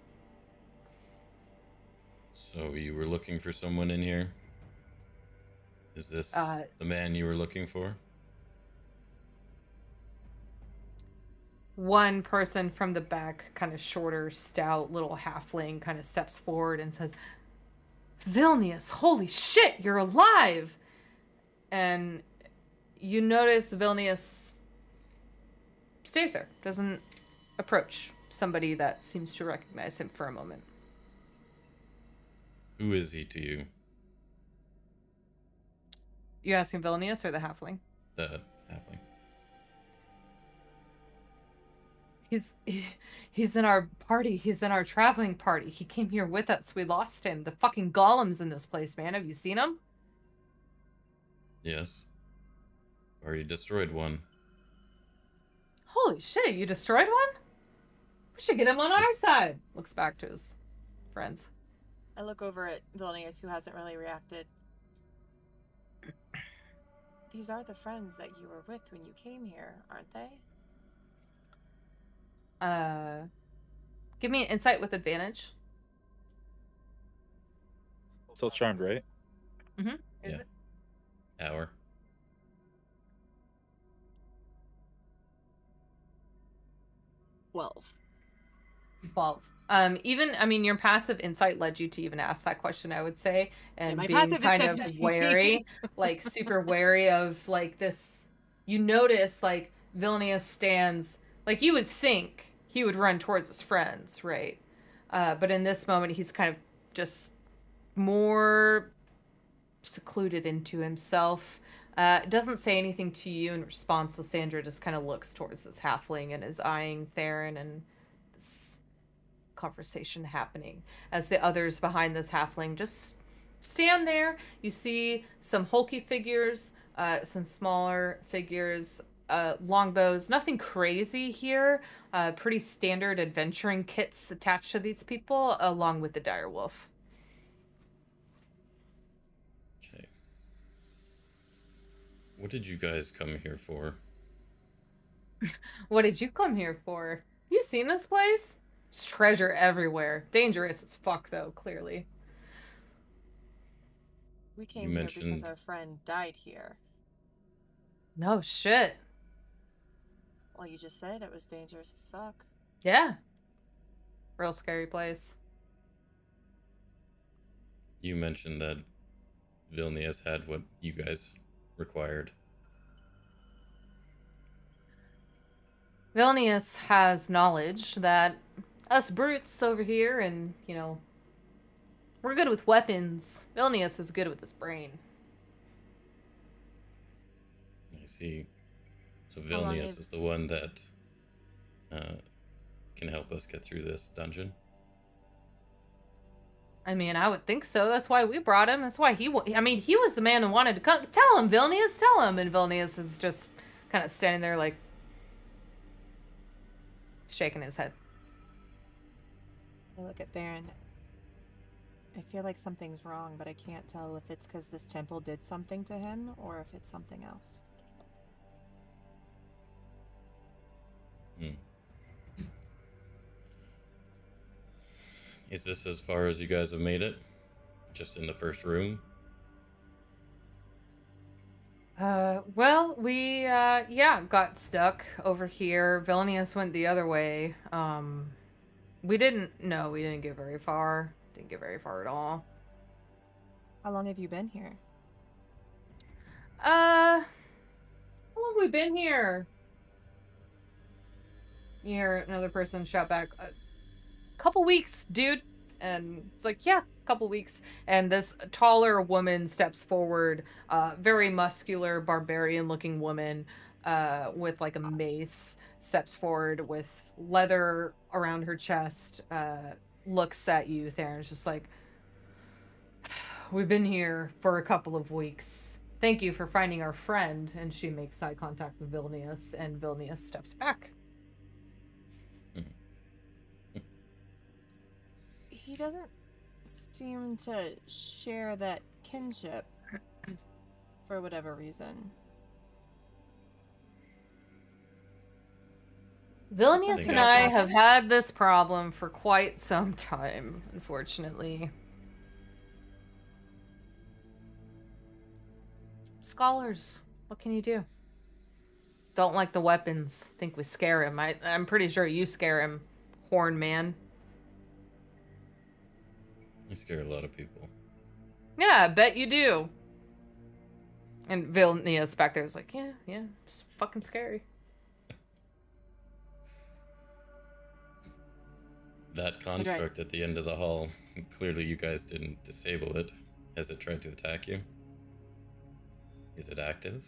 So you were looking for someone in here? Is this Uh, the man you were looking for? one person from the back, kind of shorter, stout little halfling, kind of steps forward and says, Vilnius, holy shit, you're alive! And you notice Vilnius stays there, doesn't approach somebody that seems to recognize him for a moment. Who is he to you? You asking Vilnius or the halfling? The halfling. He's in our party. He's in our traveling party. He came here with us. We lost him. The fucking golems in this place, man. Have you seen him? Yes. Already destroyed one. Holy shit, you destroyed one? We should get him on our side. Looks back to his friends. I look over at Vilnius, who hasn't really reacted. These are the friends that you were with when you came here, aren't they? Give me an insight with advantage. Still charmed, right? Mm-hmm. Is Yeah. it? Hour. 12. 12. Your passive insight led you to even ask that question, I would say, and my being passive is kind of 17. wary, like super wary of like this. You notice like Vilnius stands, like you would think he would run towards his friends, right? But in this moment, he's kind of just more secluded into himself. Doesn't say anything to you in response. Lysandra just kind of looks towards this halfling and is eyeing Theron and this conversation happening as the others behind this halfling just stand there. You see some hulky figures, some smaller figures, longbows, nothing crazy here. Pretty standard adventuring kits attached to these people, along with the direwolf. Okay. What did you guys come here for? What did you come here for? You seen this place? There's treasure everywhere. Dangerous as fuck, though, clearly. We came here because mentioned- our friend died here. No shit. Well, you just said it was dangerous as fuck. Yeah. Real scary place. You mentioned that Vilnius had what you guys required. Vilnius has knowledge that us brutes over here and, we're good with weapons. Vilnius is good with his brain. I see. So How long Vilnius is the one that can help us get through this dungeon. I mean, I would think so. That's why we brought him. That's why he was the man who wanted to come. Tell him, Vilnius, tell him. And Vilnius is just kind of standing there like shaking his head. I look at Theron. I feel like something's wrong, but I can't tell if it's because this temple did something to him or if it's something else. Is this as far as you guys have made it? Just in the first room? Well, we, got stuck over here. Vilnius went the other way. We didn't get very far. Didn't get very far at all. How long have you been here? How long have we been here? You hear another person shout back, couple weeks, dude. And it's like, yeah, couple weeks. And this taller woman steps forward, very muscular, barbarian-looking woman, with like a mace, steps forward with leather around her chest, looks at you, Theron's just like, we've been here for a couple of weeks. Thank you for finding our friend. And she makes eye contact with Vilnius, and Vilnius steps back. He doesn't seem to share that kinship for whatever reason. Vilnius think and I I can- have had this problem for quite some time, unfortunately. Scholars, what can you do? Don't like the weapons. Think we scare him. I'm pretty sure you scare him, horn man. I scare a lot of people. Yeah, I bet you do. And Vilnius back there was like, yeah, it's fucking scary. That construct at the end of the hall, clearly you guys didn't disable it. Has it tried to attack you? Is it active?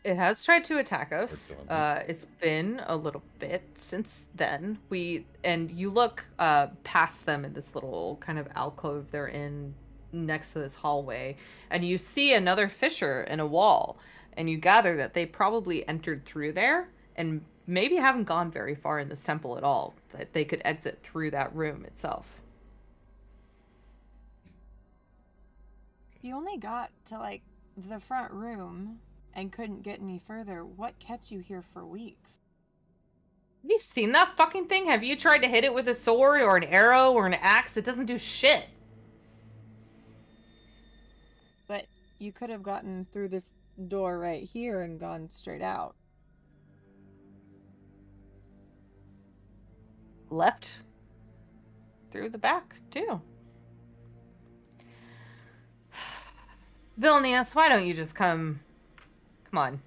It has tried to attack us. dormant? It's been a little bit since then. You look past them in this little kind of alcove they're in next to this hallway, and you see another fissure in a wall, and you gather that they probably entered through there and maybe haven't gone very far in this temple at all, that they could exit through that room itself. You only got to, like, the front room and couldn't get any further. What kept you here for weeks? Have you seen that fucking thing? Have you tried to hit it with a sword or an arrow or an axe? It doesn't do shit. But you could have gotten through this door right here and gone straight out. Left through the back, too. Vilnius, why don't you just come on.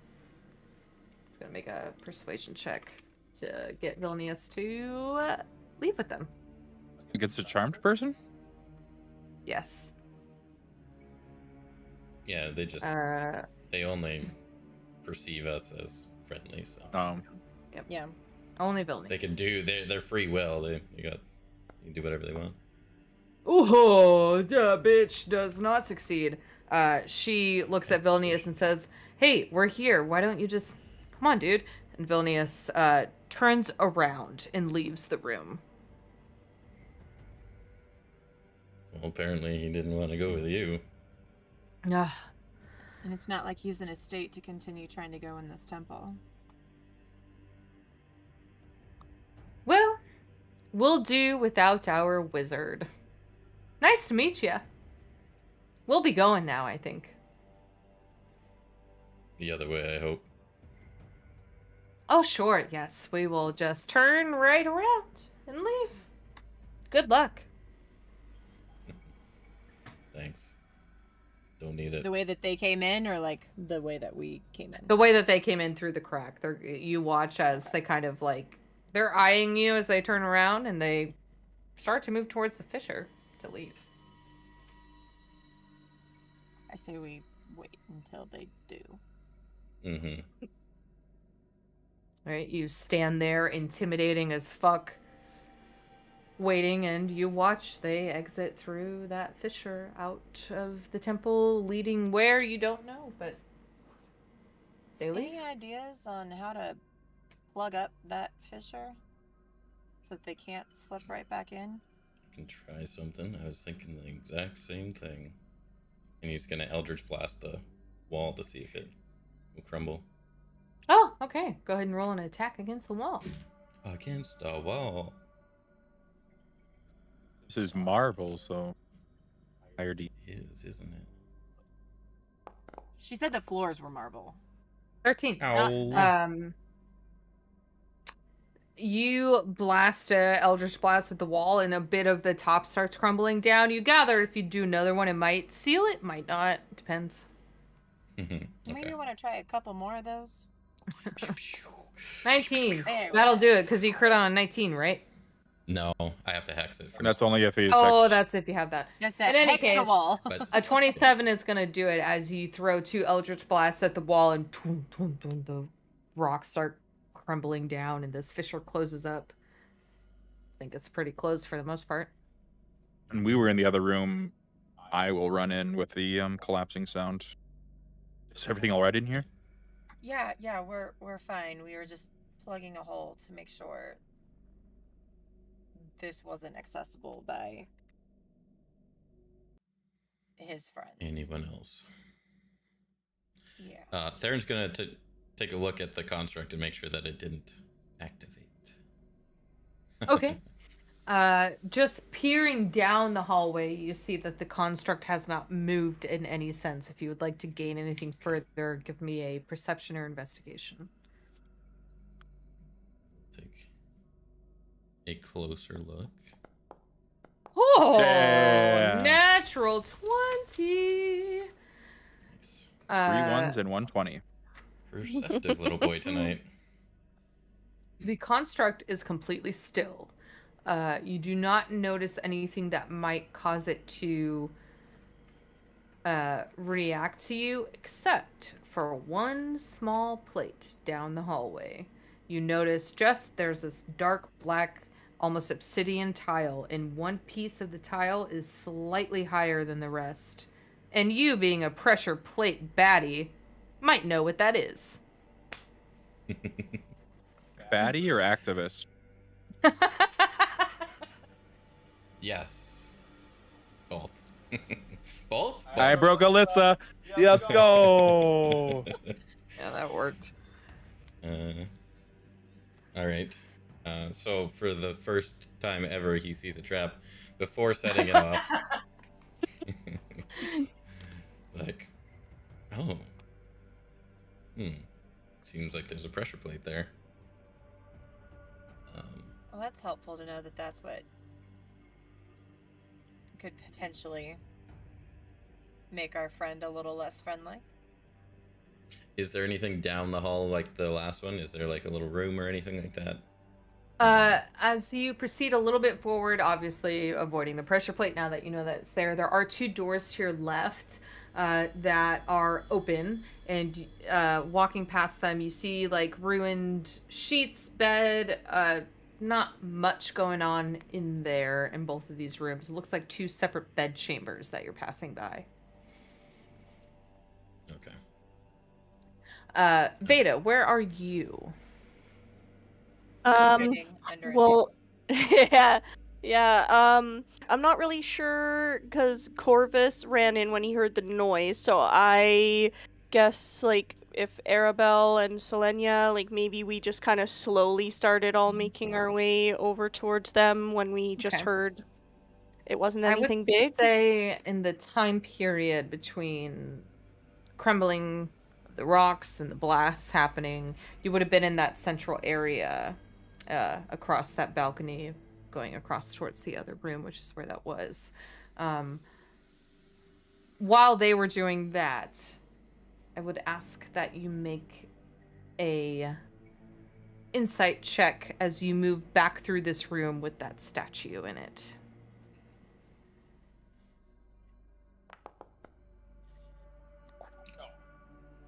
It's gonna make a persuasion check to get Vilnius to leave with them. Against a charmed person? Yes. Yeah, they just they only perceive us as friendly, so Yep. Yeah. Only Vilnius. they can do their free will. They can do whatever they want. Ooh, the bitch does not succeed. She looks at Vilnius and says, "Hey, we're here. Why don't you just come on, dude?" And Vilnius turns around and leaves the room. Well, apparently he didn't want to go with you. Ugh. And it's not like he's in a state to continue trying to go in this temple. Well, we'll do without our wizard. Nice to meet you. We'll be going now, I think. The other way, I hope. Oh, sure, yes. We will just turn right around and leave. Good luck. Thanks. Don't need it. The way that they came in, or like the way that we came in? The way that they came in through the crack. You watch as they kind of like, they're eyeing you as they turn around and they start to move towards the fissure to leave. I say we wait until they do. Mm-hmm. All right, you stand there intimidating as fuck, waiting, and you watch they exit through that fissure out of the temple, leading where you don't know, but they leave. Any ideas on how to plug up that fissure so that they can't slip right back in? I can try something. I was thinking the exact same thing. And he's gonna Eldritch Blast the wall to see if it will crumble. Oh, okay. Go ahead and roll an attack against the wall. Against the wall. This is marble, so higher D. Isn't it? She said the floors were marble. 13. Ow. You blast a Eldritch Blast at the wall, and a bit of the top starts crumbling down. You gather if you do another one, it might seal it, might not. Depends. Okay. Maybe you want to try a couple more of those? 19. There we That'll go. do it, because you crit on a 19, right? No, I have to hex it first. And that's only if he's Oh, hexed. that's if you have that. That's that. In any Hex case, the wall. But a 27 is going to do it as you throw 2 Eldritch Blasts at the wall, and the rocks start crumbling down, and this fissure closes up. I think it's pretty closed for the most part. And we were in the other room. I will run in with the collapsing sound. Is everything all right in here? Yeah, we're fine. We were just plugging a hole to make sure this wasn't accessible by his friends. anyone else? Yeah. Theron's gonna take a look at the construct and make sure that it didn't activate. Okay. Just peering down the hallway, you see that the construct has not moved in any sense. If you would like to gain anything further, give me a perception or investigation. Take a closer look. Oh, Damn. natural 20. Nice. 3 1s and 120. Perceptive little boy tonight. The construct is completely still. You do not notice anything that might cause it to react to you, except for one small plate down the hallway. You notice there's this dark black, almost obsidian tile, and one piece of the tile is slightly higher than the rest. And you, being a pressure plate baddie, might know what that is. Baddie or activist? Yes. Both. Both? I broke Alyssa. Let's go. Yeah, that worked. All right. So for the first time ever, he sees a trap. Before setting it off, like, oh, seems like there's a pressure plate there. Well, that's helpful to know that that's what could potentially make our friend a little less friendly. Is there anything down the hall like the last one? Is there like a little room or anything like that? As you proceed a little bit forward, obviously avoiding the pressure plate now that you know that it's there, there are 2 doors to your left that are open, and walking past them, you see like ruined sheets, bed, not much going on in there in both of these rooms. It looks like 2 separate bed chambers that you're passing by. Okay. Vayda, where are you? Hiding under a Well, yeah. I'm not really sure because Corvus ran in when he heard the noise, so I guess like if Arabelle and Selenia, like maybe we just kind of slowly started all making our way over towards them when we just Okay. heard it wasn't I anything would big. say in the time period between crumbling the rocks and the blasts happening, you would have been in that central area across that balcony going across towards the other room, which is where that was. While they were doing that, I would ask that you make a insight check as you move back through this room with that statue in it.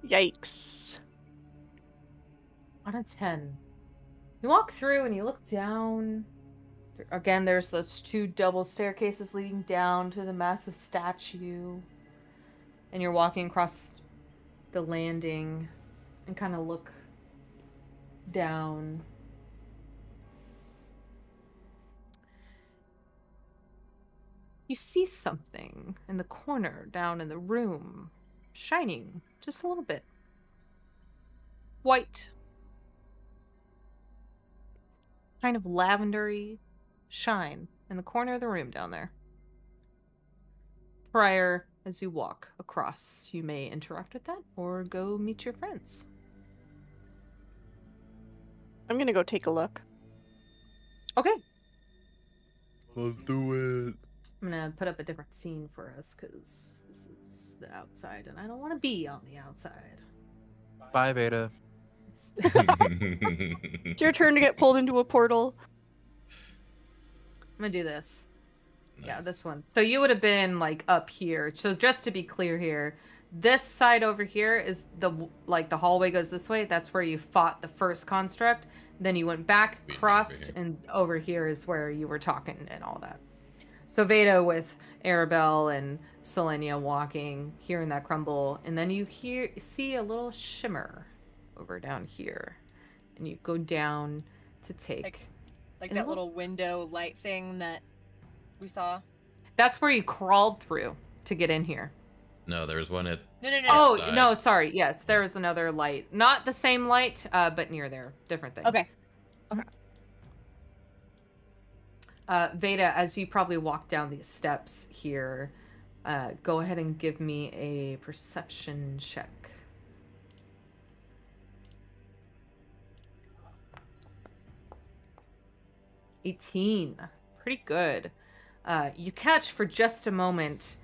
Yikes. On a 10. You walk through and you look down. Again, there's those 2 double staircases leading down to the massive statue. And you're walking across the landing and kind of look down. You see something in the corner down in the room, shining just a little bit. White. Kind of lavendery shine in the corner of the room down there. Prior, as you walk across, you may interact with that or go meet your friends. I'm gonna go take a look. Okay. Let's do it. I'm gonna put up a different scene for us because this is the outside and I don't want to be on the outside. Bye, Vayda. It's your turn to get pulled into a portal. I'm gonna do this. Yeah, Nice. this one. So you would have been like up here. So just to be clear here, this side over here is the hallway goes this way. That's where you fought the first construct. Then you went back, We'd be over crossed, here. and over here is where you were talking and all that. So Vayda with Arabelle and Selenia walking here in that crumble, and then you see a little shimmer over down here, and you go down to take. Like And that look- little window light thing that we saw. That's where you crawled through to get in here. No, there was one at. No. Oh, side. no, sorry. Yes, there was another light. Not the same light, but near there. Different thing. Okay. Vayda, as you probably walk down these steps here, go ahead and give me a perception check. $18. Pretty good. You catch for just a moment.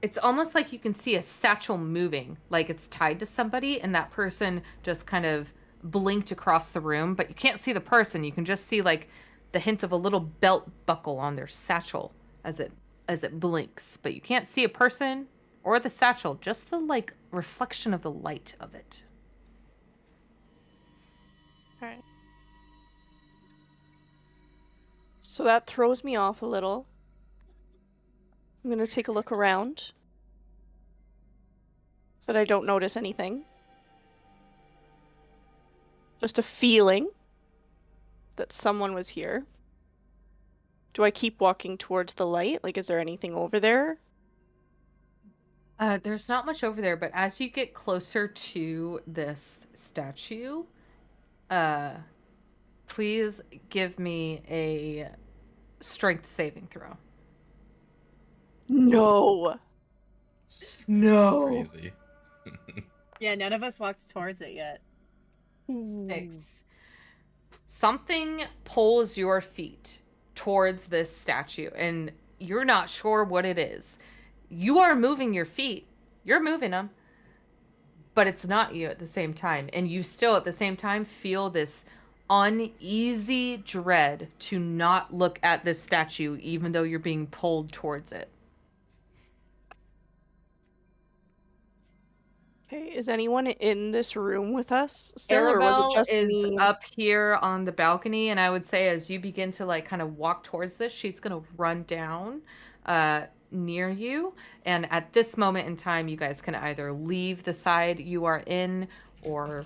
It's almost like you can see a satchel moving, like it's tied to somebody, and that person just kind of blinked across the room, but you can't see the person. You can just see like the hint of a little belt buckle on their satchel as it blinks, but you can't see a person or the satchel, just the like reflection of the light of it. All right. So that throws me off a little. I'm gonna take a look around, but I don't notice anything. Just a feeling that someone was here. Do I keep walking towards the light? Like, is there anything over there? There's not much over there, but as you get closer to this statue, please give me a strength saving throw. No. No. That's crazy. Yeah, none of us walked towards it yet. 6. Something pulls your feet towards this statue, and you're not sure what it is. You are moving your feet. You're moving them, but it's not you at the same time. And you still at the same time feel this uneasy dread to not look at this statue, even though you're being pulled towards it. Okay, is anyone in this room with us still, or was it just is me? up here on the balcony, and I would say as you begin to like kind of walk towards this, she's gonna run down near you, and at this moment in time, you guys can either leave the side you are in or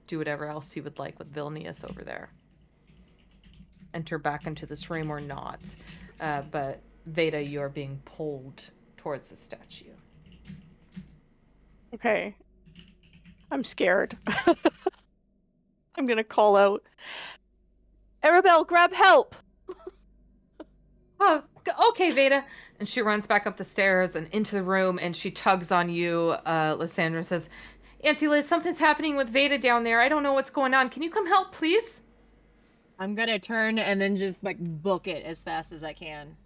do whatever else you would like with Vilnius over there. Enter back into this room or not, but Vayda, you are being pulled towards the statue. Okay. I'm scared. I'm gonna call out, Arabelle, grab help! Oh, okay, Vayda. And she runs back up the stairs and into the room, and she tugs on you. Lysandra says, Auntie Liz, something's happening with Vayda down there. I don't know what's going on. Can you come help, please? I'm gonna turn and then just like book it as fast as I can.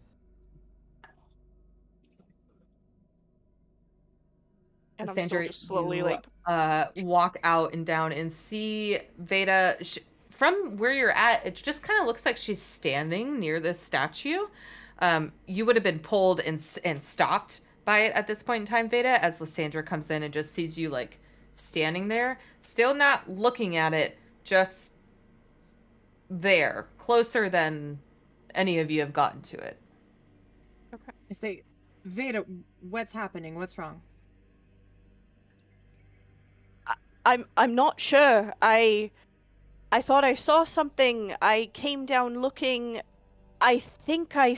And I'm still Lysandra, just slowly, you, like... walk out and down and see Vayda. From where you're at, it just kind of looks like she's standing near this statue. You would have been pulled and stopped by it at this point in time, Vayda, as Lysandra comes in and just sees you, like, standing there. Still not looking at it, just there. Closer than any of you have gotten to it. Okay. I say, Vayda, what's happening? What's wrong? I'm not sure. I thought I saw something. I came down looking. I think I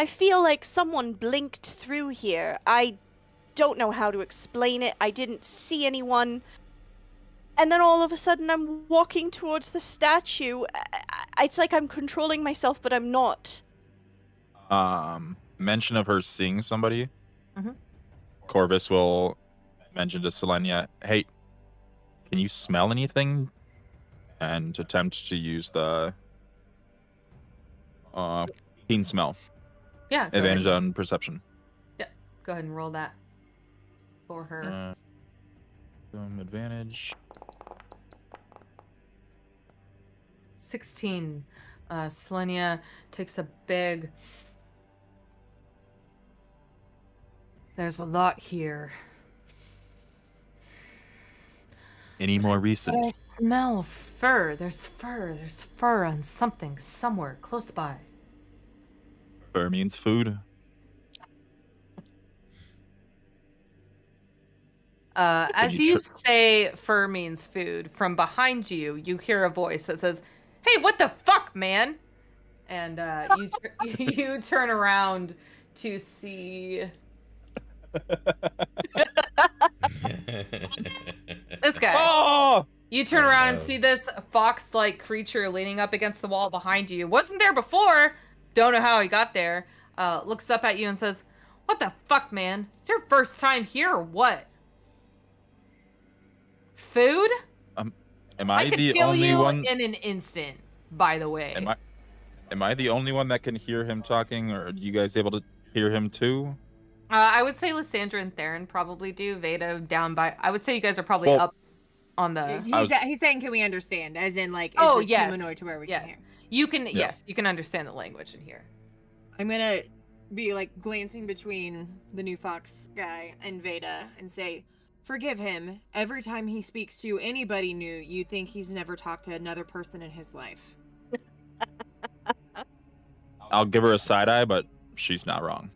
feel like someone blinked through here. I don't know how to explain it. I didn't see anyone. And then all of a sudden I'm walking towards the statue. It's like I'm controlling myself, but I'm not. Mention of her seeing somebody. Mhm. Corvus will mention to Selenia, hey, can you smell anything? And attempt to use the keen smell. Yeah. Go Advantage ahead. on perception. Yeah. Go ahead and roll that for her. Advantage. 16. Selenia takes a big... There's a lot here. Any more recent? I smell fur. There's fur. There's fur on something somewhere close by. Fur means food. As you say fur means food, from behind you, you hear a voice that says, hey, what the fuck, man? And you turn around to see this guy. Oh! You turn Oh, around and no. see this fox-like creature leaning up against the wall behind you. Wasn't there before. Don't know how he got there. Looks up at you and says, "What the fuck, man? It's your first time here or what? Food? Am I could the kill only you one? in an instant, by the way. Am I the only one that can hear him talking, or are you guys able to hear him too? I would say Lysandra and Theron probably do. Vayda down by... I would say you guys are probably Well, up on the... He's saying, can we understand? As in, like, is Oh, this yes. humanoid to where we Yeah. can hear? You can... Yeah. Yes, you can understand the language in here. I'm gonna be, like, glancing between the new fox guy and Vayda and say, forgive him. Every time he speaks to anybody new, you think he's never talked to another person in his life. I'll give her a side eye, but she's not wrong.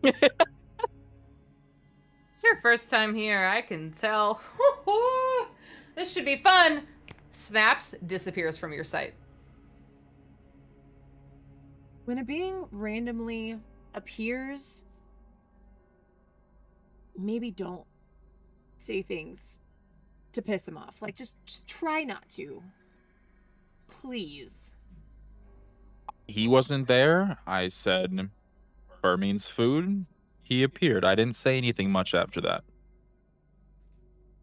It's your first time here, I can tell. This should be fun. Snaps, disappears from your sight. When a being randomly appears, maybe don't say things to piss him off. Like, just try not to. Please. He wasn't there. I said, fur means food. He appeared. I didn't say anything much after that.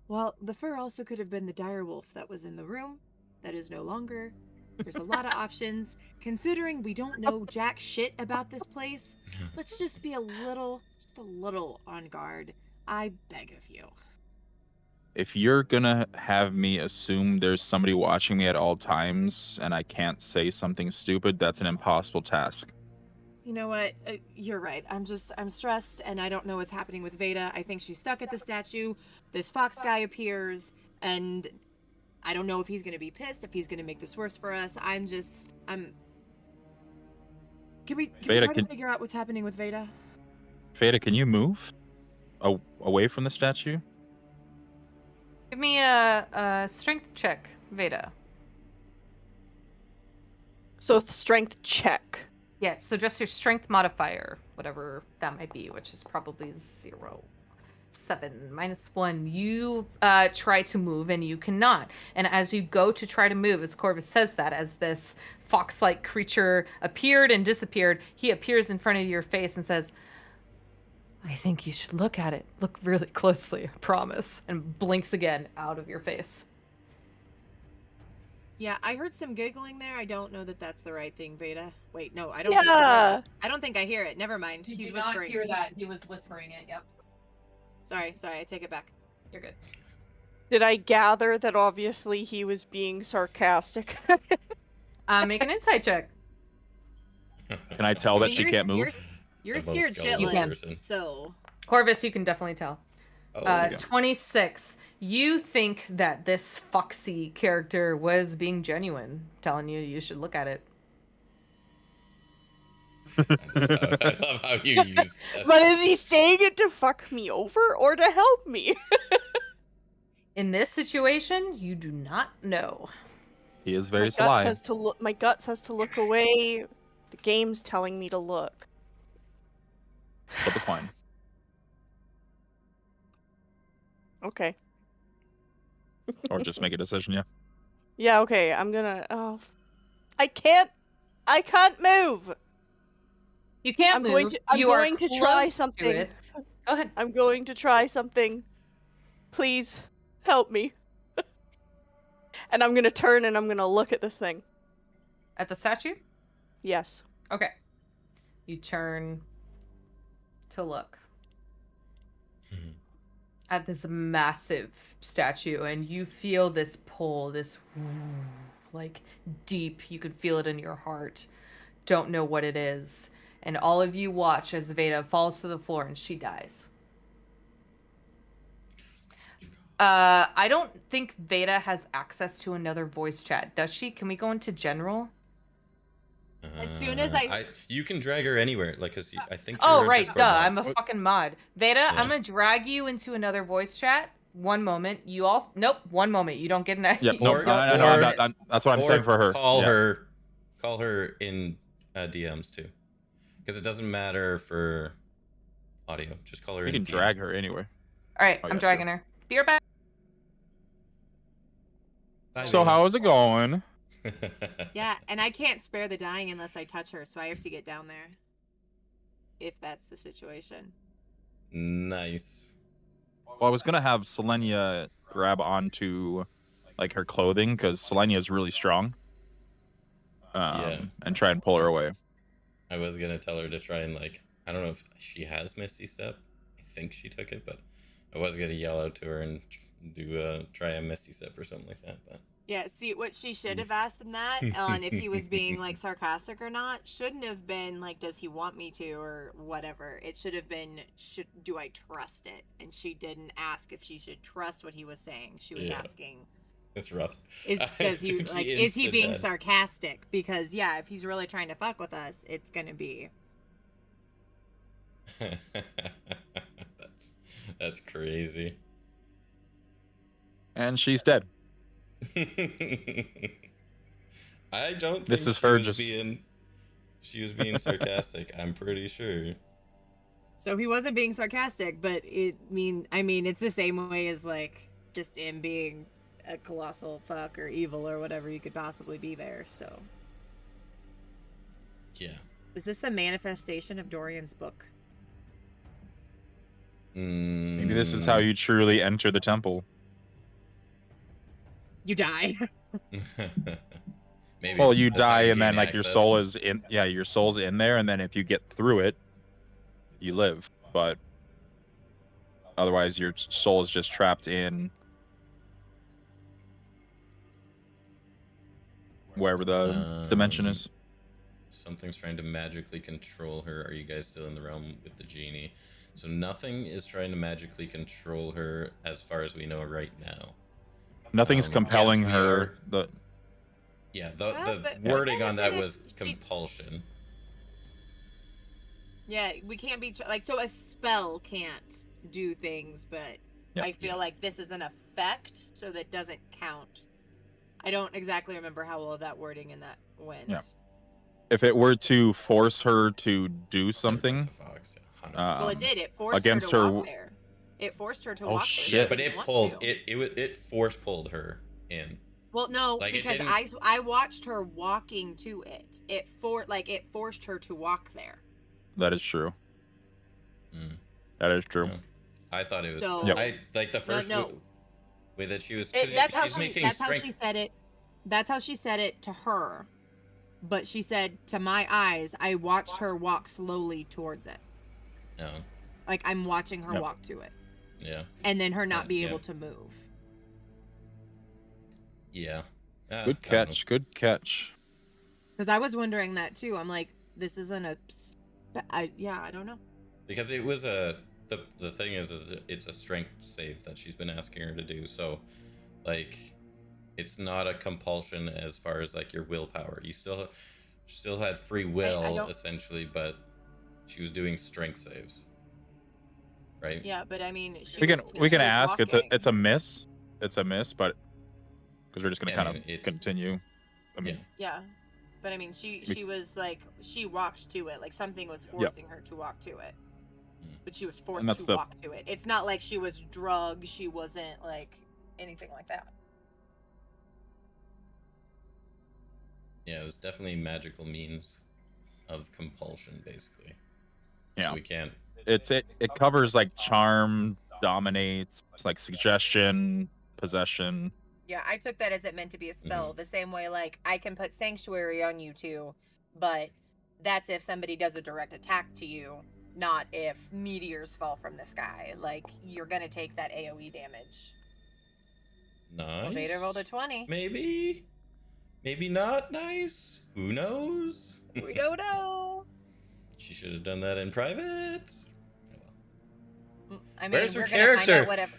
Well, the fur also could have been the direwolf that was in the room. That is no longer. There's a lot of options. Considering we don't know jack shit about this place, let's just be just a little on guard. I beg of you. If you're gonna have me assume there's somebody watching me at all times and I can't say something stupid, that's an impossible task. You know what? You're right. I'm stressed and I don't know what's happening with Vayda. I think she's stuck at the statue. This fox guy appears and I don't know if he's going to be pissed, if he's going to make this worse for us. Can we Vayda, try to figure out what's happening with Vayda? Vayda, can you move away from the statue? Give me a strength check, Vayda. So strength check. Yeah, so just your strength modifier, whatever that might be, which is probably 0. 7 minus 1. You try to move and you cannot. And as you go to try to move, as Corvus says that, as this fox-like creature appeared and disappeared, he appears in front of your face and says, "I think you should look at it. Look really closely, I promise." And blinks again out of your face. Yeah, I heard some giggling there. I don't know that that's the right thing, Vayda. Wait, no, I don't. Yeah. I don't think I hear it. Never mind. Did He's you whispering. not hear that? He was whispering it. Yep. Sorry, I take it back. You're good. Did I gather that obviously he was being sarcastic? Make an insight check. Can I tell that she can't move? You're The most scared gullible shitless. person. So Corvus, you can definitely tell. Oh, there we go. 26. You think that this foxy character was being genuine, telling you should look at it. I love how you use that. But is he saying it to fuck me over or to help me? In this situation, you do not know. He is very My gut sly. says to look. My gut says to look away. The game's telling me to look. Flip a coin. Okay. Or just make a decision, yeah. Yeah. Okay. I'm gonna. Oh, I can't move. You can't I'm move. going to- I'm you are going to try close something. it. Go ahead. I'm going to try something. Please help me. And I'm gonna turn and I'm gonna look at this thing. At the statue? Yes. Okay. You turn to look at this massive statue, and you feel this pull, this like deep. You could feel it in your heart. Don't know what it is. And all of you watch as Vayda falls to the floor and she dies. I don't think Vayda has access to another voice chat, does she? Can we go into general? As soon as you can drag her anywhere, like, cause I think. Oh, you're a right, Discord duh. mod. I'm a fucking mod. Vayda, Yeah. I'm gonna drag you into another voice chat. One moment. You all... Nope, one moment. You don't get an... Yeah, Or- no, that's what I'm saying for her. Call Yeah. Call her in DMs too, because it doesn't matter for audio. Just call her. You in can DM. drag her anywhere. All right, Oh, I'm yeah, dragging her. Be right back. Bye, So Vayda. how's it going? Yeah, and I can't spare the dying unless I touch her, so I have to get down there. If that's the situation. Nice. Well, I was gonna have Selenia grab onto like her clothing because Selenia is really strong. Yeah. And try and pull her away. I was gonna tell her to try and like, I don't know if she has Misty Step. I think she took it, but I was gonna yell out to her and try a Misty Step or something like that. But Yeah, see, what she should have asked him that on if he was being like sarcastic or not shouldn't have been like, does he want me to or whatever. It should have been, do I trust it? And she didn't ask if she should trust what he was saying. She was asking, it's rough. is he being sarcastic? Because yeah, if he's really trying to fuck with us, it's gonna be. That's crazy. And she's dead. I don't think This is she her was just she was being sarcastic, I'm pretty sure. So he wasn't being sarcastic, but I mean it's the same way as like just him being a colossal fuck or evil or whatever you could possibly be there. So Yeah. is this the manifestation of Dorian's book? Maybe this is how you truly enter the temple. You die. Maybe. Well, you that's how die and gain then like your access. soul is in. Yeah, your soul's in there, and then if you get through it, you live. But otherwise, your soul is just trapped in wherever the dimension is. Something's trying to magically control her. Are you guys still in the realm with the genie? So nothing is trying to magically control her as far as we know right now. Nothing's compelling yes, we her. are- The Yeah, Well, the but wording what on if that it- was she- compulsion. Yeah, we can't be like, so a spell can't do things, but Yeah. I feel like this is an effect, so that doesn't count. I don't exactly remember how all of that wording in that went. Yeah. if it were to force her to do 100% something, Fox, yeah, 100%. Well, it did. It forced against her to her walk there. It forced her to Oh, walk shit. there. Yeah, She but didn't it want pulled to. it force pulled her in. Well, no, Like, it because didn't- I watched her walking to it. It forced her to walk there. that is true. Mm. That is true. Yeah. I thought it was. So- Yep. I like the first no. way that she was. 'cause That's how she's she. making That's how strength. she said it. That's how she said it to her. But she said, to my eyes, I watched her walk slowly towards it. No. Like I'm watching her Yep. walk to it, Yeah. and then her not Yeah, be yeah. able to move. Yeah. Good I don't know. catch. Good catch. Because I was wondering that too. I'm like, this isn't a. I don't know. Because it was the thing is it's a strength save that she's been asking her to do. So, like, it's not a compulsion as far as like your willpower. You still had free will don't- essentially, but she was doing strength saves. Right? Yeah, but I mean, she We can was- we she can was ask. walking. It's a miss. It's a miss, but because we're just gonna I kind mean, of it's- continue. I mean, Yeah, but I mean, she was like, she walked to it. Like something was forcing her to walk to it. But she was forced that's to the- walk to it. It's not like she was drugged. She wasn't like anything like that. Yeah, it was definitely magical means of compulsion, basically. yeah. So we can't. It covers like charm, dominates, like suggestion, possession. Yeah, I took that as it meant to be a spell. The same way, like, I can put Sanctuary on you too, but that's if somebody does a direct attack to you, not if meteors fall from the sky. Like, you're gonna take that AoE damage. Nice. Vayda rolled a 20. Maybe not nice. Who knows? We don't know. She should have done that in private. I mean, Where's her we're gonna find character? out whatever.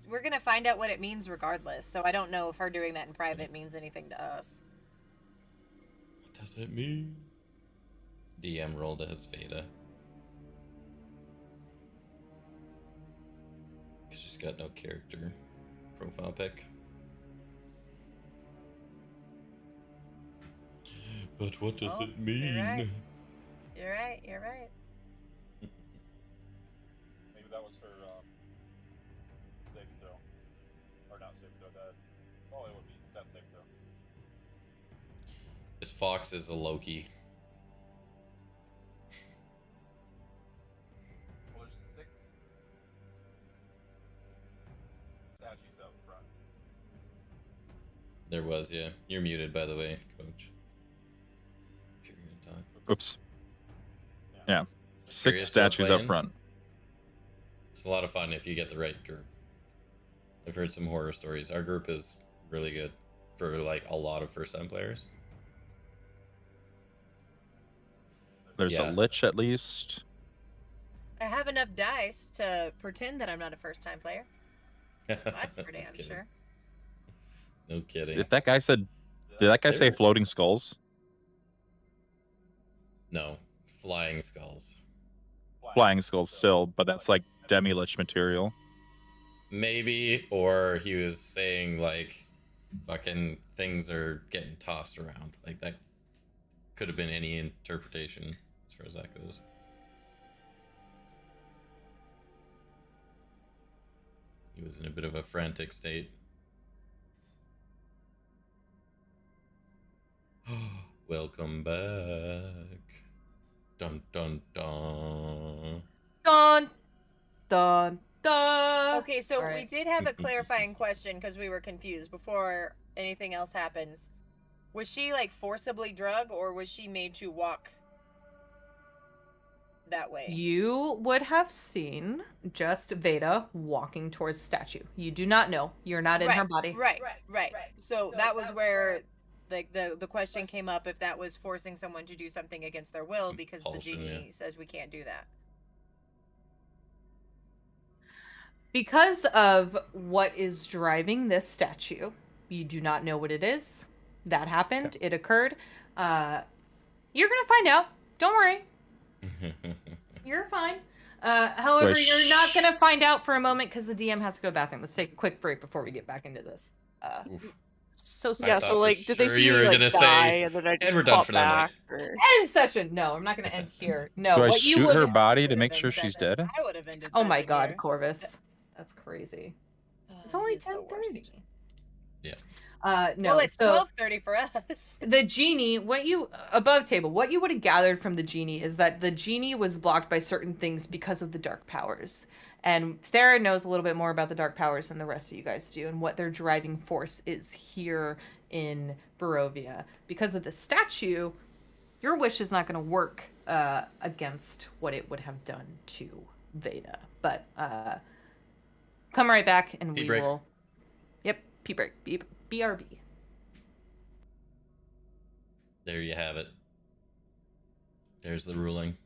We're gonna find out what it means regardless. So I don't know if her doing that in private means anything to us. What does it mean? DM rolled as Vayda. Because she's got no character profile pic. But what does Oh, it mean? you're right. You're right. You're right. Maybe that was her saving throw, or not saving throw. That it would be that saving This fox is a Loki. Well, there's 6 statues out front. There was, yeah. You're muted, by the way, Coach. If you're gonna talk. Oops. Yeah. 6 Curious about statues out playing? front. It's a lot of fun if you get the right group. I've heard some horror stories. Our group is really good for like a lot of first-time players. There's Yeah. a lich at least. I have enough dice to pretend that I'm not a first time player. That's for No damn kidding. sure. No kidding. Did that guy say There- floating skulls? No. Flying skulls. Flying skulls still, but that's like demi-lich material. Maybe, or he was saying like fucking things are getting tossed around. Like that could have been any interpretation as far as that goes. He was in a bit of a frantic state. Welcome back. Dun dun dun. Dun, dun, dun. Okay, so All we right. did have a clarifying question because we were confused before anything else happens. Was she like forcibly drugged or was she made to walk that way? You would have seen just Vayda walking towards the statue. You do not know. You're not in her body. Right. So that was where like the question came up if that was forcing someone to do something against their will because the Compulsion, genie yeah. says we can't do that. Because of what is driving this statue, you do not know what it is. That happened. It occurred. You're going to find out. Don't worry. You're fine. However, Wish- you're not going to find out for a moment because the DM has to go to the bathroom. Let's take a quick break before we get back into this. Oof. So I sorry. Yeah, thought so for like, did they sure see you me were like gonna die say, and then I just "And we're done pop for the night." back? Or... End session. No, I'm not going to end here. No, Do I what you shoot would. her body to Would've make been sure she's session. dead? I would have ended. Oh my session God, here. Corvus. That's crazy. It's only He's the 10:30. worst. Yeah. No. Well, it's so 12:30 for us. the genie, what you above table, what you would have gathered from the genie is that the genie was blocked by certain things because of the dark powers. And Theron knows a little bit more about the dark powers than the rest of you guys do, and what their driving force is here in Barovia. Because of the statue, your wish is not going to work against what it would have done to Vayda. But come right back, and Pee we break. will. Yep, pee break. BRB. There you have it. There's the ruling.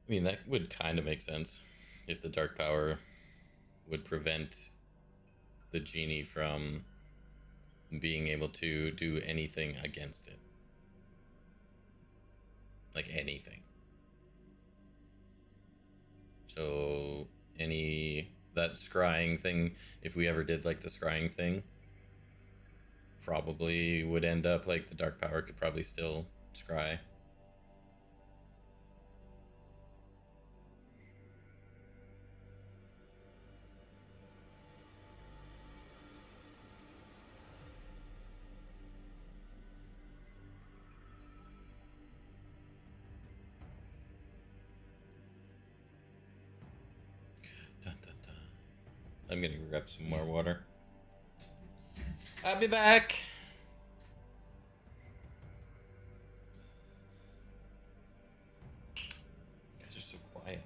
I mean, that would kind of make sense if the dark power would prevent the genie from being able to do anything against it. Like anything. So that scrying thing, if we ever did like the scrying thing, probably would end up like the dark power could probably still scry. Dun, dun, dun. I'm gonna grab some more water. I'll be back. You guys are so quiet.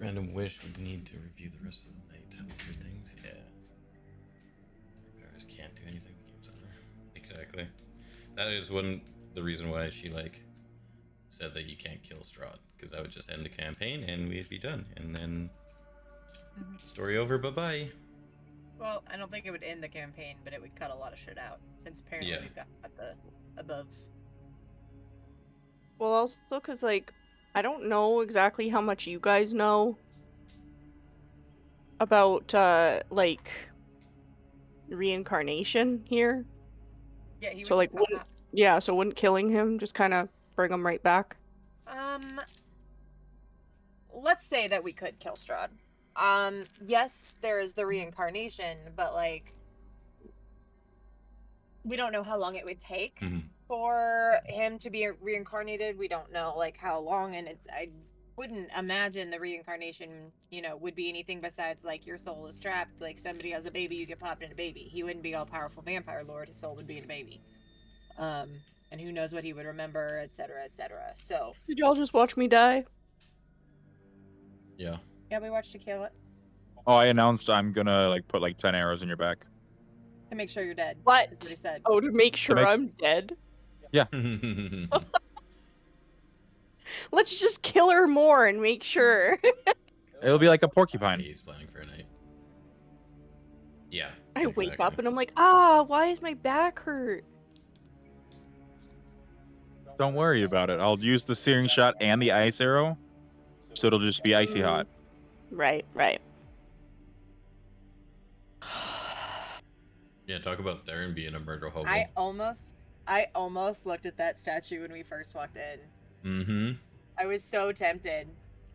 Random wish would need to review the rest of the night. Other things, yeah. Powers can't do anything. Game's over. Exactly. That is the reason why she like said that you can't kill Strahd, because that would just end the campaign and we'd be done, and then story over. Bye bye. Well, I don't think it would end the campaign, but it would cut a lot of shit out, since apparently Yeah. we've got the above. Well, also because, like, I don't know exactly how much you guys know about, like, reincarnation here. Yeah, he would So, like, just pop wouldn't, out. yeah, so wouldn't killing him just kind of bring him right back? Let's say that we could kill Strahd. Yes, there is the reincarnation, but, like, we don't know how long it would take for him to be reincarnated. We don't know, like, how long, and I wouldn't imagine the reincarnation, you know, would be anything besides, like, your soul is trapped, like, somebody has a baby, you get popped in a baby. He wouldn't be all-powerful vampire lord, his soul would be in a baby. And who knows what he would remember, etc., etc. So, Did y'all just watch me die? Yeah. yeah, we watched you kill it Oh, I announced I'm gonna like put like 10 arrows in your back. to make sure you're dead. What? That's what he said. Oh, to make sure make- I'm dead? Yeah. Let's just kill her more and make sure. It'll be like a porcupine. He's planning for a night. Yeah. I wake up and I'm like, why is my back hurt? Don't worry about it. I'll use the searing shot and the ice arrow, so it'll just be icy hot. Right, right. Yeah, talk about Theron being a murder hobo. I almost looked at that statue when we first walked in. Mm-hmm. I was so tempted.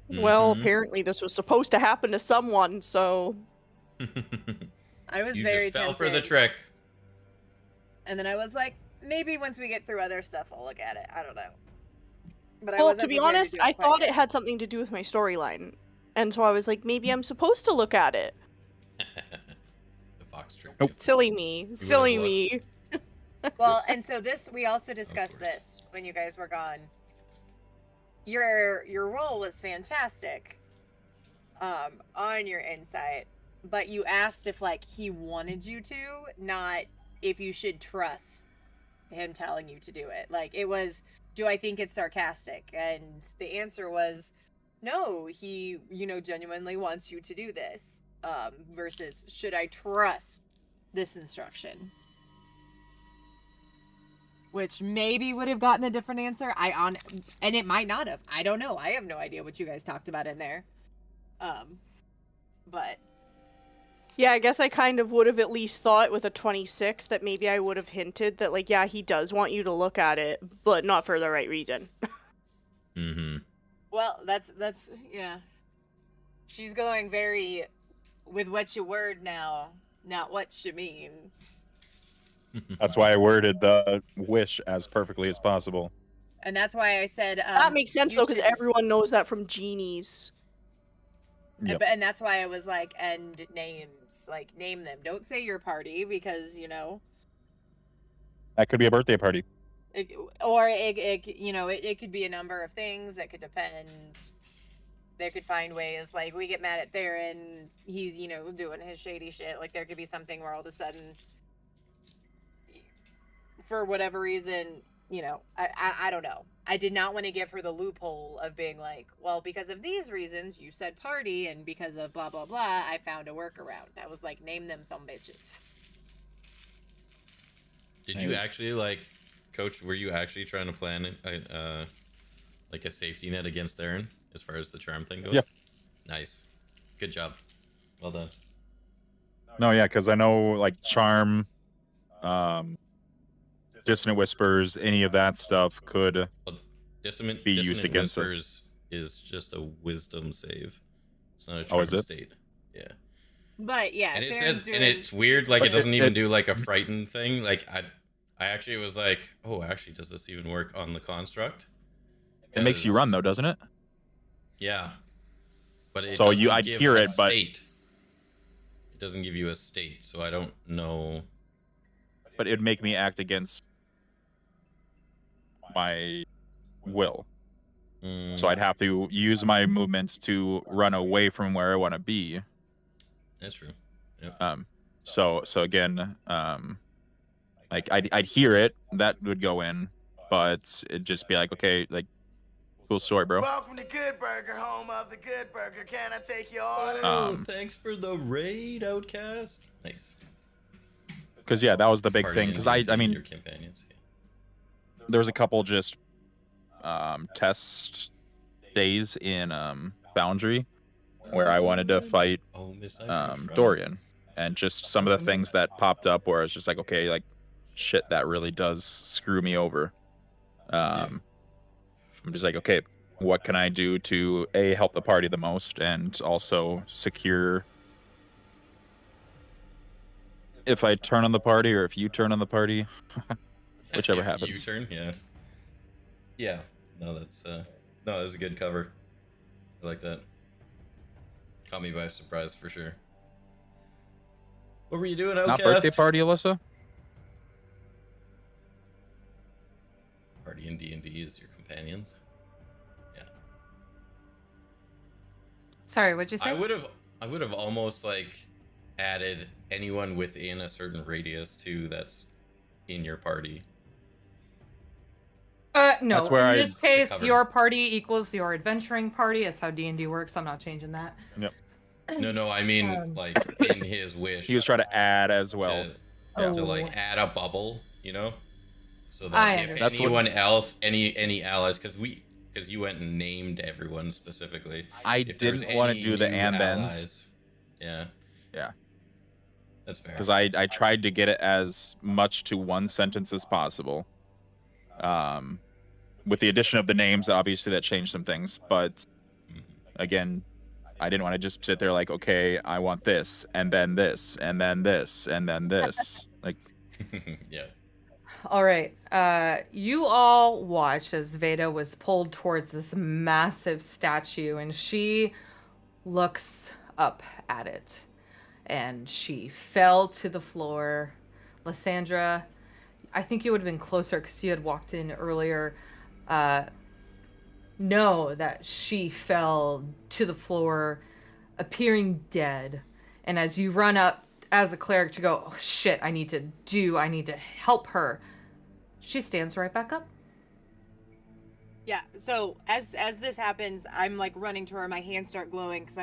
Well, Mhm. apparently this was supposed to happen to someone, so... I was You very just fell tempted. for the trick. And then I was like, maybe once we get through other stuff, I'll look at it. I don't know. But I Well, wasn't to be prepared honest, do it I quite thought yet. it had something to do with my storyline. And so I was like, maybe I'm supposed to look at it. The fox trick. Nope. Silly me. would've Silly looked. me. Well, and so we also discussed course. this when you guys were gone. Your role was fantastic. On your insight, but you asked if like he wanted you to, not if you should trust him telling you to do it. Like it was, do I think it's sarcastic? And the answer was no, he, you know, genuinely wants you to do this. Versus should I trust this instruction? Which maybe would have gotten a different answer. And it might not have. I don't know. I have no idea what you guys talked about in there. But Yeah, I guess I kind of would have at least thought with a 26 that maybe I would have hinted that, like, yeah, he does want you to look at it, but not for the right reason. Mm-hmm. well, that's yeah. She's going very with what you word now, not what you mean. That's why I worded the wish as perfectly as possible. And that's why I said That makes sense, you though, because should- everyone knows that from genies. Yep. And that's why I was like, and names, like name them. Don't say your party because you know. That could be a birthday party. It could be a number of things. It could depend. They could find ways. Like we get mad at Theron, he's doing his shady shit. Like there could be something where all of a sudden, for whatever reason, I don't know. I did not want to give her the loophole of being like, well, because of these reasons, you said party, and because of blah blah blah, I found a workaround. I was like, name them some bitches. Did you Nice. actually Coach? Were you actually trying to plan like a safety net against Theron as far as the charm thing goes? Yeah. Nice. Good job. Well done. No, yeah, because I know like charm, dissonant whispers, any of that stuff could. Well, dissonant Be used against it. whispers is just a wisdom save. It's not a Oh, charm is it? state. Yeah. But yeah, And Theron's doing. it's weird. Like But it doesn't it- even it- do like a frightened thing. Like I actually was like, oh, actually, does this even work on the construct? It makes you 'Cause- run though, doesn't it? Yeah. But it So doesn't I'd give hear a it, but- state. It doesn't give you a state, so I don't know. But it'd make me act against my will. So I'd have to use my movements to run away from where I want to be. That's true. Yep. So again, like I'd hear it, that would go in, but it'd just be like, okay, like, cool story, bro. Welcome to Good Burger, home of the Good Burger. Can I take your order? Oh, thanks for the raid, Outcast. Nice. Because yeah, that was the big Party thing. and Because I D&D, mean, your companions. Yeah. there was a couple just test days in Boundary where I wanted to fight Oh, Miss Frost. Dorian, and just some of the things that popped up where it's just like, okay, like, shit, that really does screw me over. I'm just like, okay, what can I do to A, help the party the most, and also secure if I turn on the party or if you turn on the party, whichever If happens. You turn, yeah. Yeah. No, that's no, that was a good cover. I like that. Caught me by surprise for sure. What were you doing, Outcast? Not birthday party, Alyssa? Party in D&D is your companions. Yeah. Sorry, what'd you say? I would have almost like added anyone within a certain radius too that's in your party. No. That's where in I- this case, cover. your party equals your adventuring party. That's how D&D works. I'm not changing that. Yep. No, I mean like in his wish. He was trying to add as well. To like add a bubble, you know, so I that if understand. That's what- anyone else, any allies, because you went and named everyone specifically. I If there's didn't want to any do the new and thens allies, yeah, Yeah. that's fair. because I tried to get it as much to one sentence as possible. With the addition of the names, obviously that changed some things, but again, I didn't want to just sit there like, okay, I want this, and then this, and then this, and then this. Like, Yeah. All right. You all watched as Vayda was pulled towards this massive statue, and she looks up at it, and she fell to the floor. Lysandra, I think you would have been closer because you had walked in earlier. Know that she fell to the floor, appearing dead. And as you run up as a cleric to go, oh shit, I need to help her, she stands right back up. Yeah. So as this happens, I'm like running to her. My hands start glowing because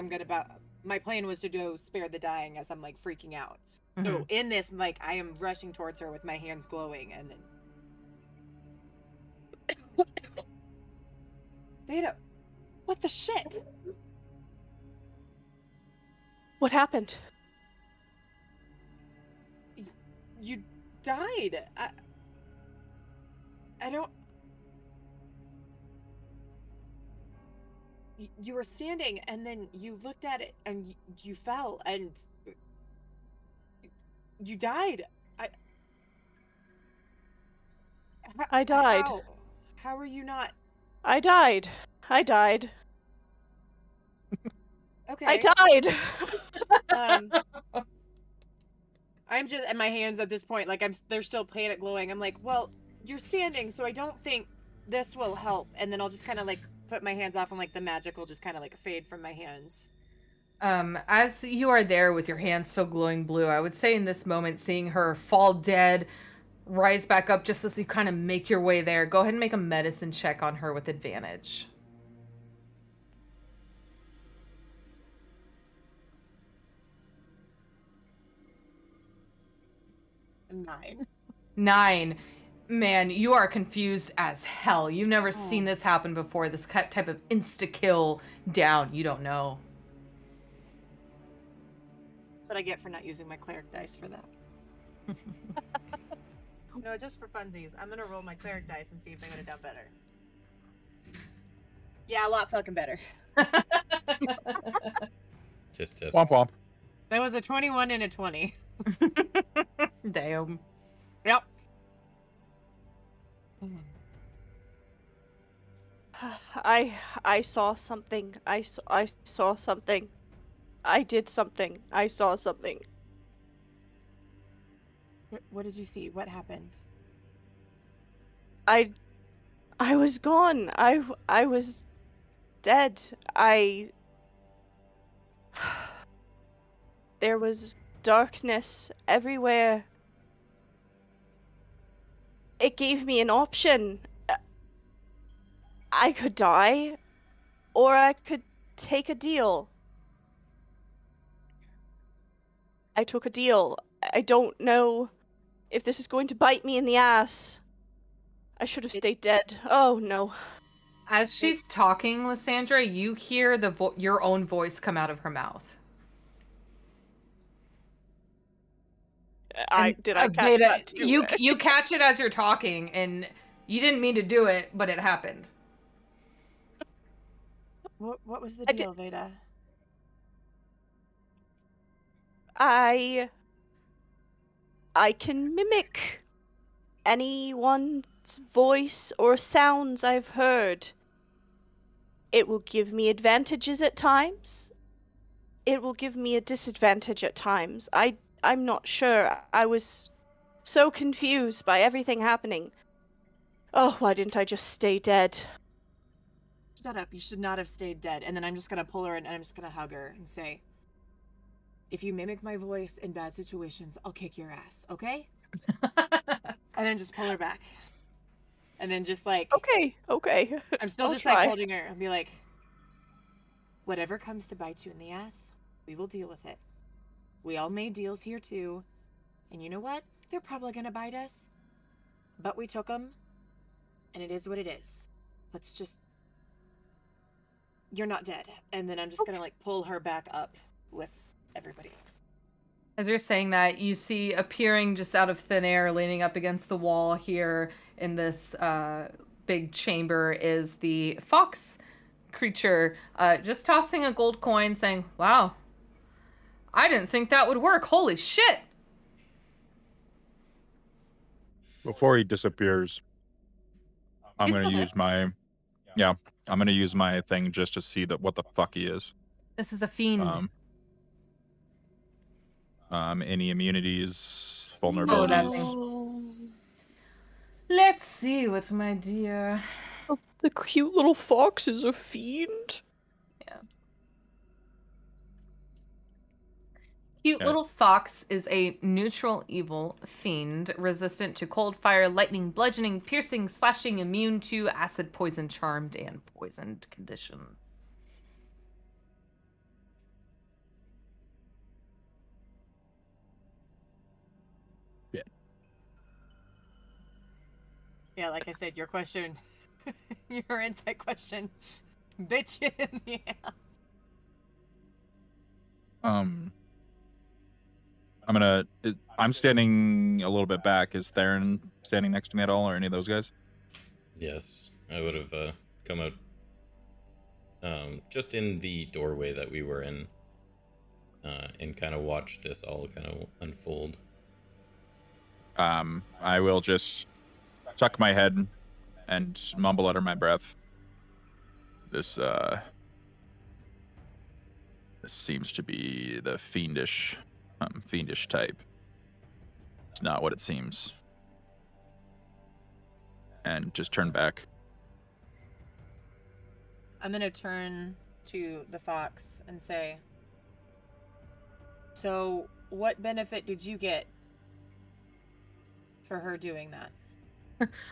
my plan was to go spare the dying as I'm like freaking out. So in this, like, I am rushing towards her with my hands glowing, and then Vayda, what the shit? What happened? You died. I don't. You were standing, and then you looked at it, and you fell, and you died. I died. How are you not? I died. I died. Okay. I died. I'm just, and my hands at this point, like they're still panic glowing. I'm like, well, you're standing, so I don't think this will help. And then I'll just kind of like put my hands off, and like the magic will just kind of like fade from my hands. As you are there with your hands still glowing blue, I would say in this moment, seeing her fall dead, rise back up just as you kind of make your way there, go ahead and make a medicine check on her with advantage. Nine. 9. Man, you are confused as hell. You've never seen this happen before. This type of insta-kill down. You don't know. That's what I get for not using my cleric dice for that. No, just for funsies. I'm gonna roll my cleric dice and see if they would have done better. Yeah, a lot fucking better. Just. womp womp. That was a 21 and a 20. Damn. Yep. I saw something. I saw something. I did something. I saw something. What did you see? What happened? I was gone. I was dead. There was darkness everywhere. It gave me an option. I could die, or I could take a deal. I took a deal. I don't know if this is going to bite me in the ass. I should have stayed dead. Oh, no. As she's talking, Lysandra, you hear your own voice come out of her mouth. Did I catch Vayda, that too? you catch it as you're talking, and you didn't mean to do it, but it happened. What was the deal, Vayda? I can mimic anyone's voice or sounds I've heard. It will give me advantages at times. It will give me a disadvantage at times. I'm not sure. I was so confused by everything happening. Oh, why didn't I just stay dead? Shut up. You should not have stayed dead. And then I'm just going to pull her in and I'm just going to hug her and say, if you mimic my voice in bad situations, I'll kick your ass, okay? And then just pull her back. And then just like... Okay. I'm still I'll just try. like holding her and be like, whatever comes to bite you in the ass, we will deal with it. We all made deals here too. And you know what? They're probably going to bite us. But we took them. And it is what it is. Let's just... You're not dead. And then I'm just going to like pull her back up with everybody else. As you're saying that, you see appearing just out of thin air, leaning up against the wall here in this big chamber, is the fox creature, just tossing a gold coin, saying, "Wow, I didn't think that would work. Holy shit!" Before he disappears, I'm gonna use my thing just to see what the fuck he is. This is a fiend. Any immunities, vulnerabilities? Oh, that thing. Let's see what my dear... Oh, the cute little fox is a fiend? Yeah. Cute little fox is a neutral evil fiend, resistant to cold, fire, lightning, bludgeoning, piercing, slashing, immune to acid, poison, charmed, and poisoned condition. Yeah, like I said, your question, your insight question, bitch you in the ass. I'm standing a little bit back. Is Theron standing next to me at all, or any of those guys? Yes, I would have come out just in the doorway that we were in, and kind of watched this all kind of unfold. I will just tuck my head and mumble under my breath. This seems to be the fiendish type. It's not what it seems. And just turn back. I'm gonna turn to the fox and say, so what benefit did you get for her doing that?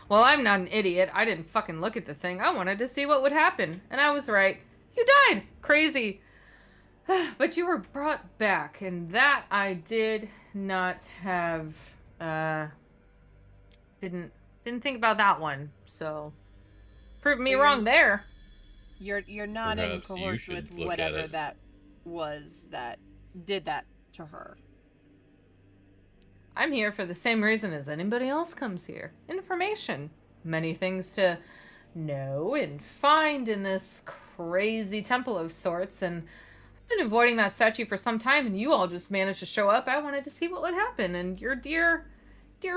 Well, I'm not an idiot. I didn't fucking look at the thing. I wanted to see what would happen. And I was right. You died. Crazy. But you were brought back, and that I did not have, didn't think about that one. So, proved me wrong there. You're not in Perhaps you cohort should with look at whatever it. that was that did that to her. I'm here for the same reason as anybody else comes here. Information. Many things to know and find in this crazy temple of sorts, and I've been avoiding that statue for some time, and you all just managed to show up. I wanted to see what would happen, and your dear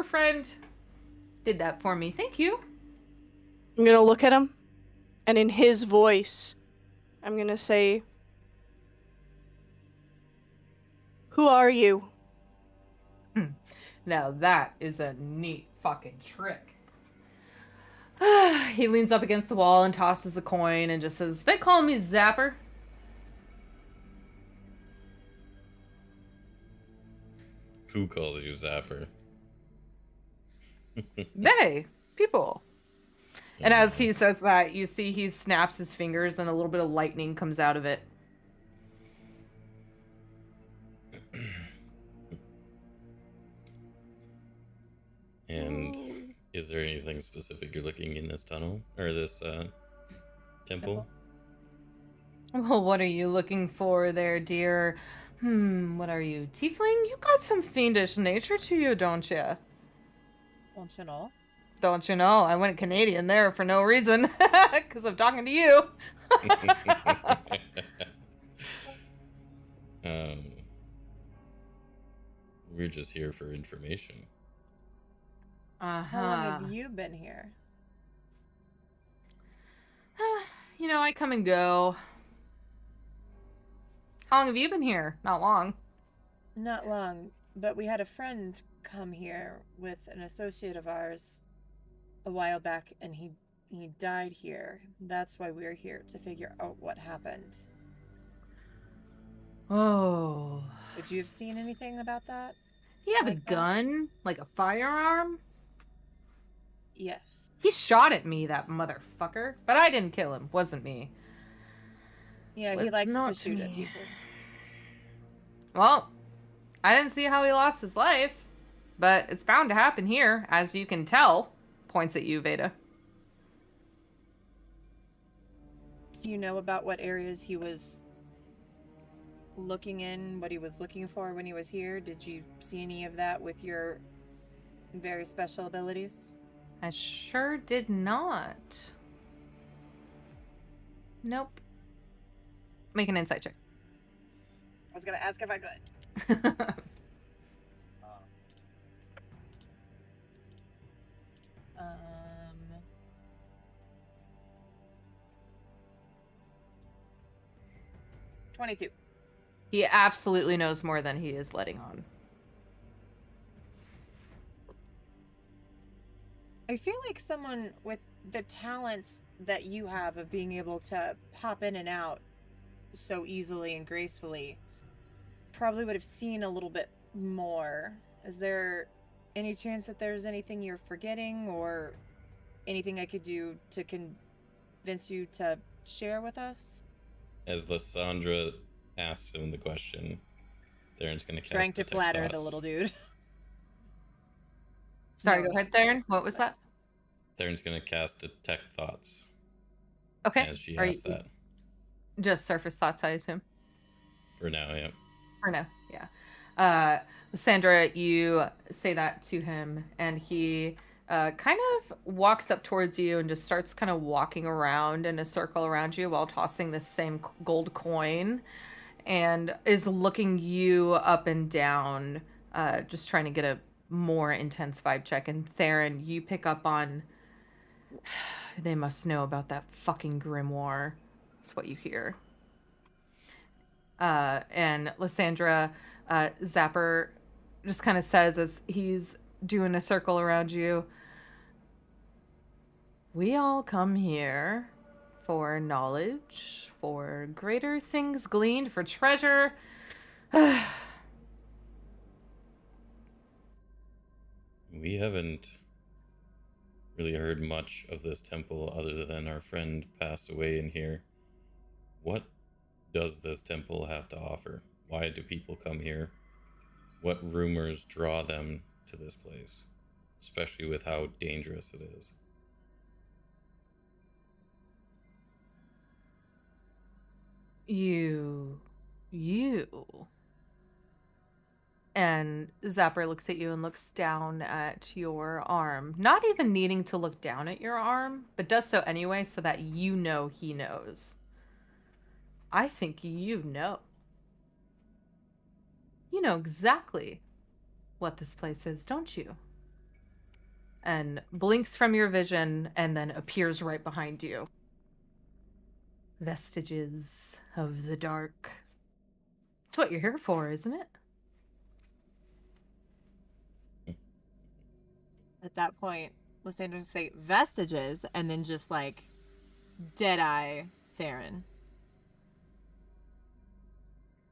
friend did that for me. Thank you. I'm gonna look at him, and in his voice, I'm gonna say, "Who are you?" Now that is a neat fucking trick. He leans up against the wall and tosses a coin and just says, "They call me Zapper." Who calls you Zapper? They, people. And as he says that, you see he snaps his fingers and a little bit of lightning comes out of it. And is there anything specific you're looking in this tunnel or this temple? Well, what are you looking for there, dear? What are you, tiefling? You got some fiendish nature to you, don't you? Don't you know? Don't you know? I went Canadian there for no reason, because I'm talking to you. We're just here for information. How long have you been here? You know, I come and go. How long have you been here? Not long. Not long, but we had a friend come here with an associate of ours a while back, and he died here. That's why we're here, to figure out what happened. Oh. Would you have seen anything about that? He had Like a that? gun? Like a firearm? Yes. He shot at me, that motherfucker. But I didn't kill him. Wasn't me. Yeah, he Was likes to not shoot at me. people. Well, I didn't see how he lost his life. But it's bound to happen here, as you can tell. Points at you, Vayda. Do you know about what areas he was looking in, what he was looking for when he was here? Did you see any of that with your very special abilities? I sure did not. Nope. Make an insight check. I was gonna ask if I could. 22. He absolutely knows more than he is letting on. I feel like someone with the talents that you have of being able to pop in and out so easily and gracefully probably would have seen a little bit more. Is there any chance that there's anything you're forgetting or anything I could do to convince you to share with us? As Lysandra asks him the question, Theron's going to cast Trying to Detect flatter the Thoughts. little dude. Sorry, No, go ahead, Theron. What was that? Theron's going to cast Detect Thoughts Okay. as she Are asks you- that. Just surface thoughts, I assume. For now, yeah. Or no, yeah. Lysandra, you say that to him, and he kind of walks up towards you and just starts kind of walking around in a circle around you while tossing this same gold coin, and is looking you up and down, just trying to get a more intense vibe check. And Theron, you pick up on, they must know about that fucking grimoire. That's what you hear. And Lysandra, Zapper just kind of says as he's doing a circle around you, "We all come here for knowledge, for greater things gleaned, for treasure." We haven't really heard much of this temple other than our friend passed away in here. What does this temple have to offer? Why do people come here? What rumors draw them to this place? Especially with how dangerous it is. You. And Zapper looks at you and looks down at your arm, not even needing to look down at your arm, but does so anyway so that you know he knows. I think you know. You know exactly what this place is, don't you? And blinks from your vision and then appears right behind you. Vestiges of the dark. It's what you're here for, isn't it? At that point, Lysandra say vestiges, and then just like dead eye Theron.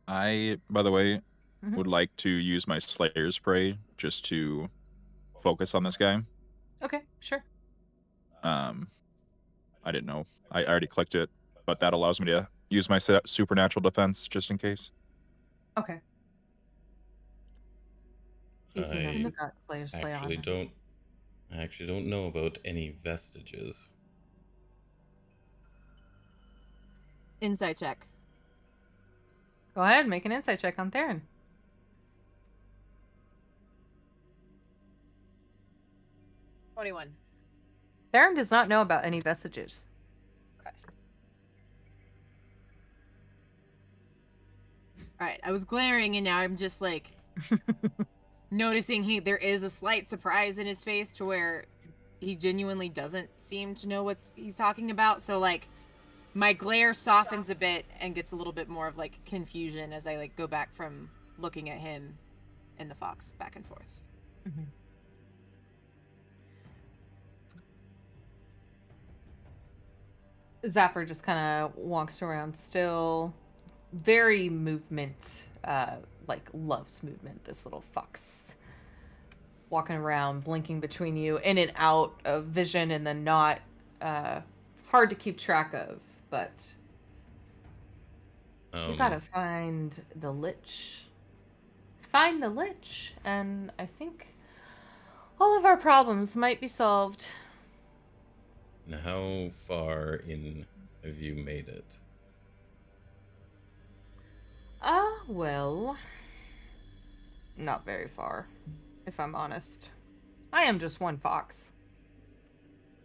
I, by the way, Mhm. would like to use my Slayer Spray just to focus on this guy. Okay, sure. I didn't know. I already clicked it, but that allows me to use my supernatural defense just in case. Okay. Easy enough. I You got Slayer's Play on. I actually don't know about any vestiges. Insight check. Go ahead, make an insight check on Theron. $21. Theron does not know about any vestiges. Okay. All right. I was glaring, and now I'm just like noticing there is a slight surprise in his face to where he genuinely doesn't seem to know what he's talking about. So like my glare softens a bit and gets a little bit more of like confusion as I like go back from looking at him and the fox back and forth. Mm-hmm. Zapper just kind of walks around still, very movement, like loves movement, this little fox. Walking around, blinking between you, in and out of vision, and then not hard to keep track of, but you gotta find the Lich. Find the Lich, and I think all of our problems might be solved. And how far in have you made it? Well, not very far, if I'm honest. I am just one fox.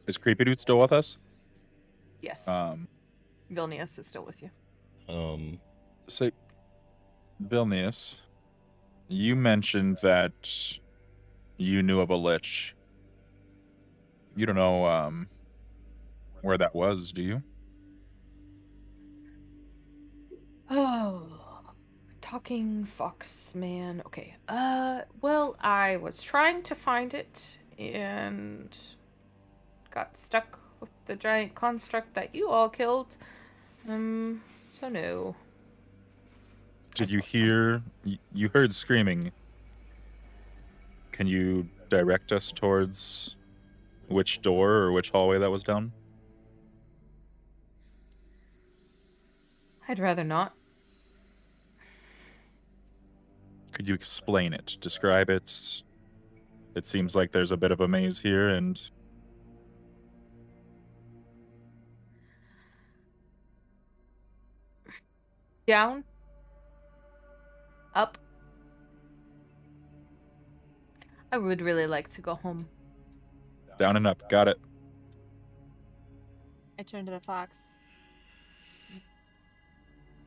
Is Creepy Dude still with us? Yes. Vilnius is still with you. Say, Vilnius, you mentioned that you knew of a Lich. You don't know, where that was, do you? Oh, talking fox man. Okay. Well, I was trying to find it and got stuck with the giant construct that you all killed. So no. Did you hear? You heard screaming. Can you direct us towards which door or which hallway that was down? I'd rather not. Could you explain it? Describe it? It seems like there's a bit of a maze here, and Down. Up. I would really like to go home. down and up. Got it. I turn to the fox.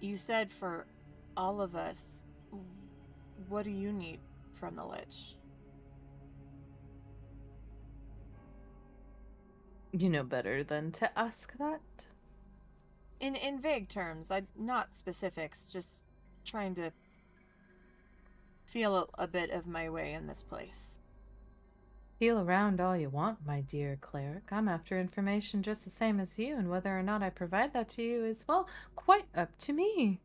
You said for all of us, what do you need from the Lich? You know better than to ask that. In vague terms, not specifics, just trying to feel a bit of my way in this place. Feel around all you want, my dear cleric. I'm after information just the same as you, and whether or not I provide that to you is, well, quite up to me.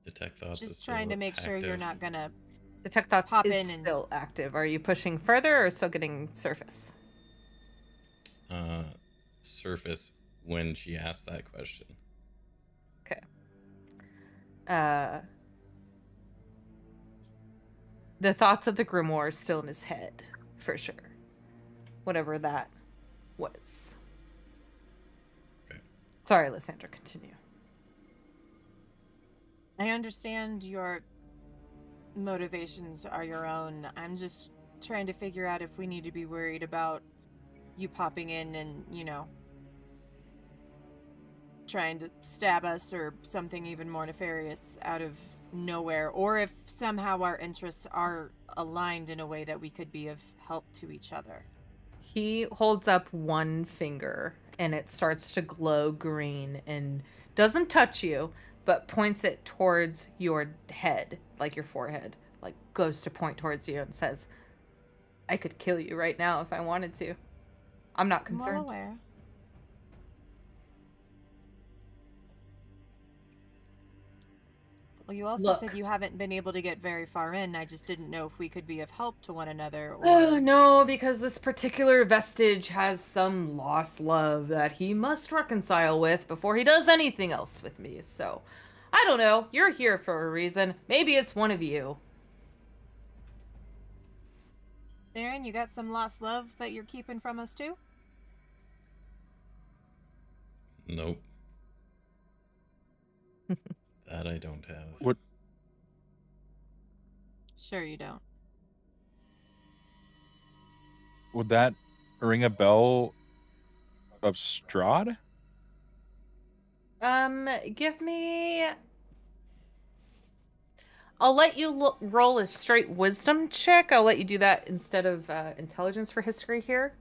Detect thoughts. Just trying to make sure you're not gonna Detect thoughts pop is in and still active. Are you pushing further or still getting surface? Surface when she asked that question. Okay. The thoughts of the grimoire are still in his head, for sure. Whatever that was. Okay. Sorry, Lysandra, continue. I understand your motivations are your own. I'm just trying to figure out if we need to be worried about you popping in and, trying to stab us or something even more nefarious out of nowhere, or if somehow our interests are aligned in a way that we could be of help to each other. He holds up one finger and it starts to glow green and doesn't touch you, but points it towards your head, like your forehead, like goes to point towards you and says, I could kill you right now if I wanted to. I'm not I'm well concerned. aware. Well, you also said Look. you haven't been able to get very far in. I just didn't know if we could be of help to one another Oh, or... no, because this particular vestige has some lost love that he must reconcile with before he does anything else with me. So, I don't know. You're here for a reason. Maybe it's one of you. Theron, you got some lost love that you're keeping from us too? Nope. That I don't have. What? Sure you don't. Would that ring a bell of Strahd? Give me... I'll let you roll a straight wisdom check. I'll let you do that instead of intelligence for history here,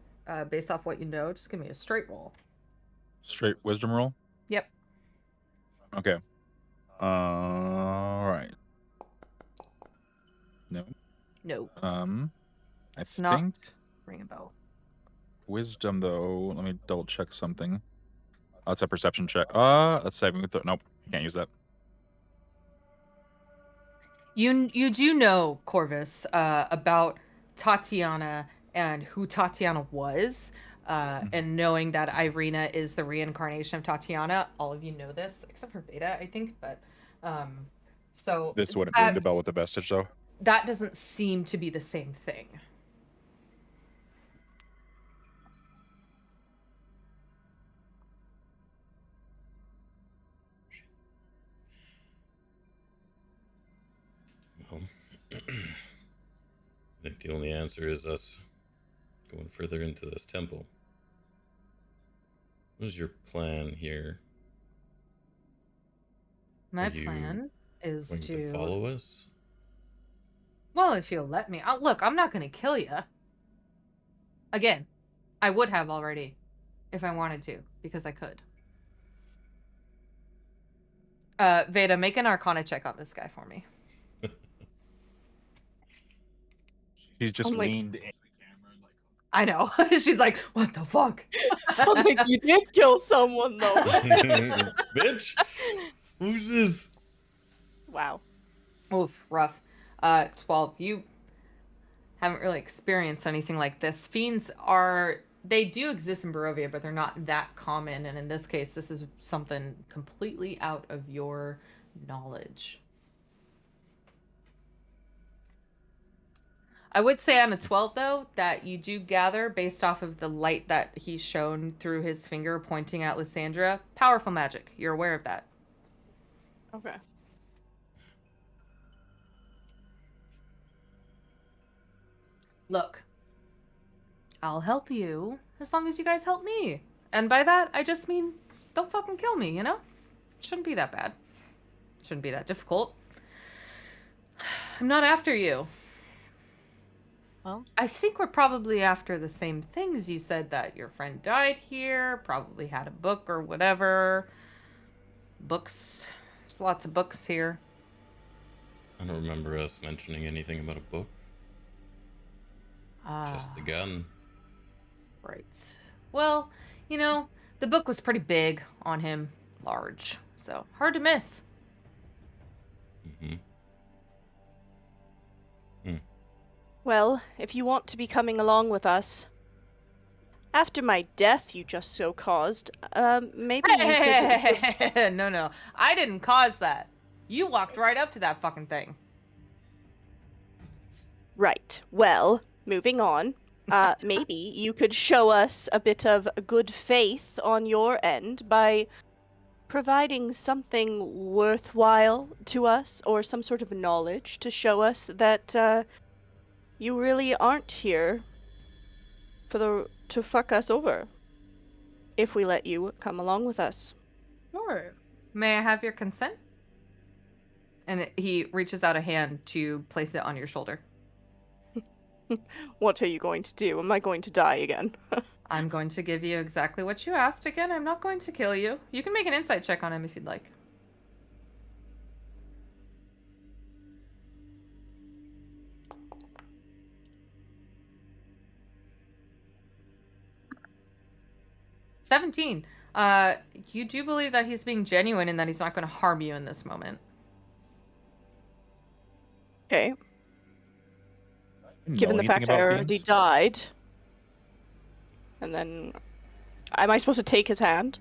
based off what you know. Just give me a straight roll. Straight wisdom roll? Yep. Okay. All right. No. No. I It's not think ring a bell. wisdom though. Let me double check something. Oh, it's a perception check. Let's say nope, can't use that. You do know, Corvus, about Tatiana and who Tatiana was, and knowing that Irina is the reincarnation of Tatiana. All of you know this, except for Vayda, I think. But so This wouldn't ring the bell with the vestige though. that doesn't seem to be the same thing. Well, I think the only answer is us going further into this temple. What is your plan here? My Are you plan is going to follow us? Well, if you'll let me. Look, I'm not going to kill you. Again, I would have already if I wanted to, because I could. Vayda, make an Arcana check on this guy for me. She's just I'm like- leaned in. I know. She's like, what the fuck? I'm like, you did kill someone though. Bitch! Who's this? Wow. Oof, rough. 12. You haven't really experienced anything like this. Fiends they do exist in Barovia, but they're not that common. And in this case, this is something completely out of your knowledge. I would say on a 12, though, that you do gather, based off of the light that he's shown through his finger pointing at Lysandra, powerful magic. You're aware of that. Okay. Look, I'll help you as long as you guys help me. And by that, I just mean don't fucking kill me, you know? Shouldn't be that bad. Shouldn't be that difficult. I'm not after you. Well, I think we're probably after the same things. You said that your friend died here, probably had a book or whatever. Books. There's lots of books here. I don't remember us mentioning anything about a book. Just the gun. Right. Well, you know, the book was pretty big on him. Large. So, hard to miss. Mm-hmm. Well, if you want to be coming along with us, after my death you just so caused, maybe you could... No. I didn't cause that. You walked right up to that fucking thing. Right. Well, moving on. Maybe you could show us a bit of good faith on your end by providing something worthwhile to us or some sort of knowledge to show us that you really aren't here to fuck us over if we let you come along with us. Sure. May I have your consent? And he reaches out a hand to place it on your shoulder. What are you going to do? Am I going to die again? I'm going to give you exactly what you asked. Again, I'm not going to kill you. You can make an insight check on him if you'd like. 17. You do believe that he's being genuine and that he's not going to harm you in this moment. Okay. Know Given the anything fact I about already beans? died, and then am I supposed to take his hand?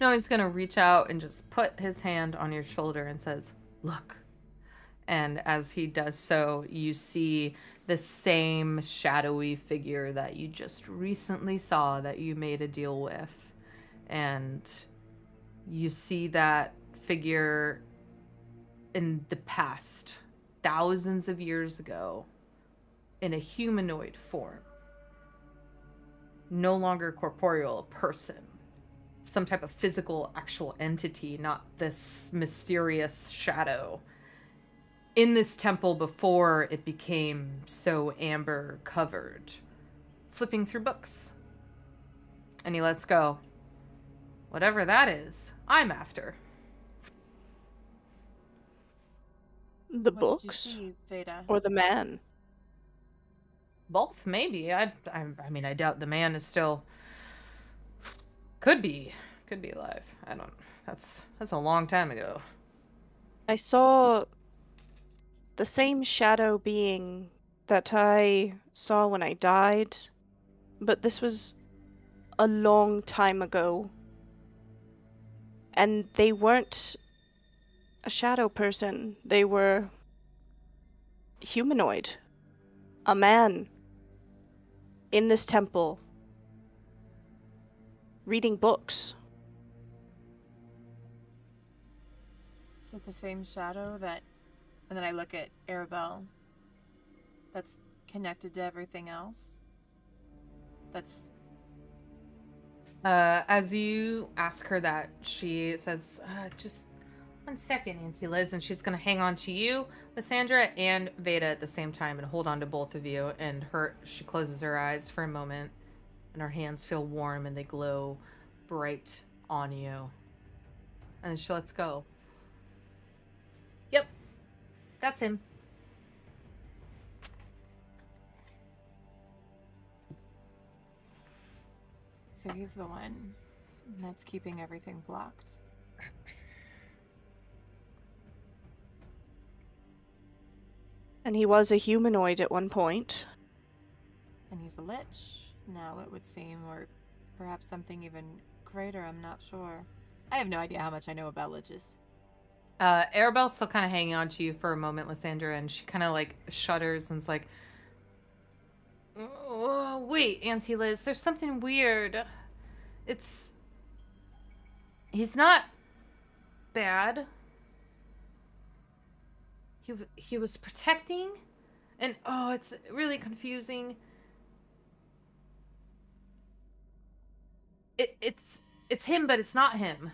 No, he's going to reach out and just put his hand on your shoulder and says, "Look." And as he does so, you see the same shadowy figure that you just recently saw that you made a deal with. And you see that figure in the past, thousands of years ago, in a humanoid form. No longer corporeal, a person. Some type of physical, actual entity, not this mysterious shadow. In this temple before it became so amber covered, flipping through books. And he lets go. Whatever that is, I'm after. The What did you books see, Vayda? or the man? Both, maybe. I mean, I doubt the man is still. Could be alive. I don't. That's a long time ago. I saw the same shadow being that I saw when I died, but this was a long time ago. And they weren't a shadow person, they were humanoid. A man in this temple reading books. Is it the same shadow that... And then I look at Arabelle. That's connected to everything else? That's... As you ask her that, she says, just 1 second, Auntie Liz, and she's gonna hang on to you, Lysandra, and Vayda at the same time and hold on to both of you. And she closes her eyes for a moment, and her hands feel warm and they glow bright on you. And then she lets go. Yep, that's him. So he's the one that's keeping everything blocked. And he was a humanoid at one point. And he's a lich now, it would seem, or perhaps something even greater, I'm not sure. I have no idea how much I know about liches. Arabelle's still kind of hanging on to you for a moment, Lysandra, and she kind of like shudders and's like, oh, wait, Auntie Liz, there's something weird. He's not bad. He was protecting, and oh, it's really confusing. It's him, but it's not him.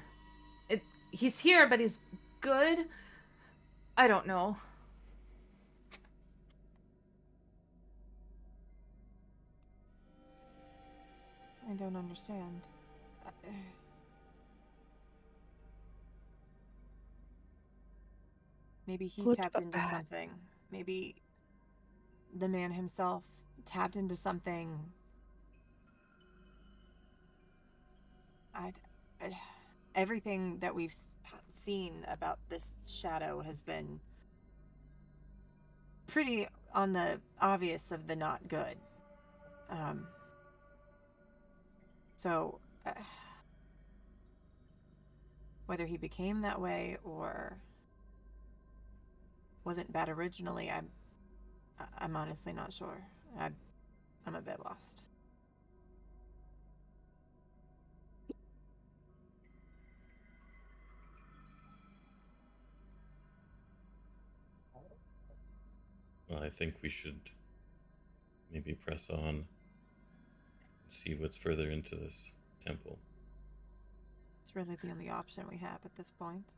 He's here, but he's good. I don't know. I don't understand. Maybe he Good tapped but into bad. something. Maybe the man himself tapped into something. Everything that we've seen about this shadow has been pretty on the obvious of the not good. So whether he became that way or wasn't bad originally, I'm honestly not sure. I'm a bit lost. Well, I think we should maybe press on and see what's further into this temple. It's really the only option we have at this point.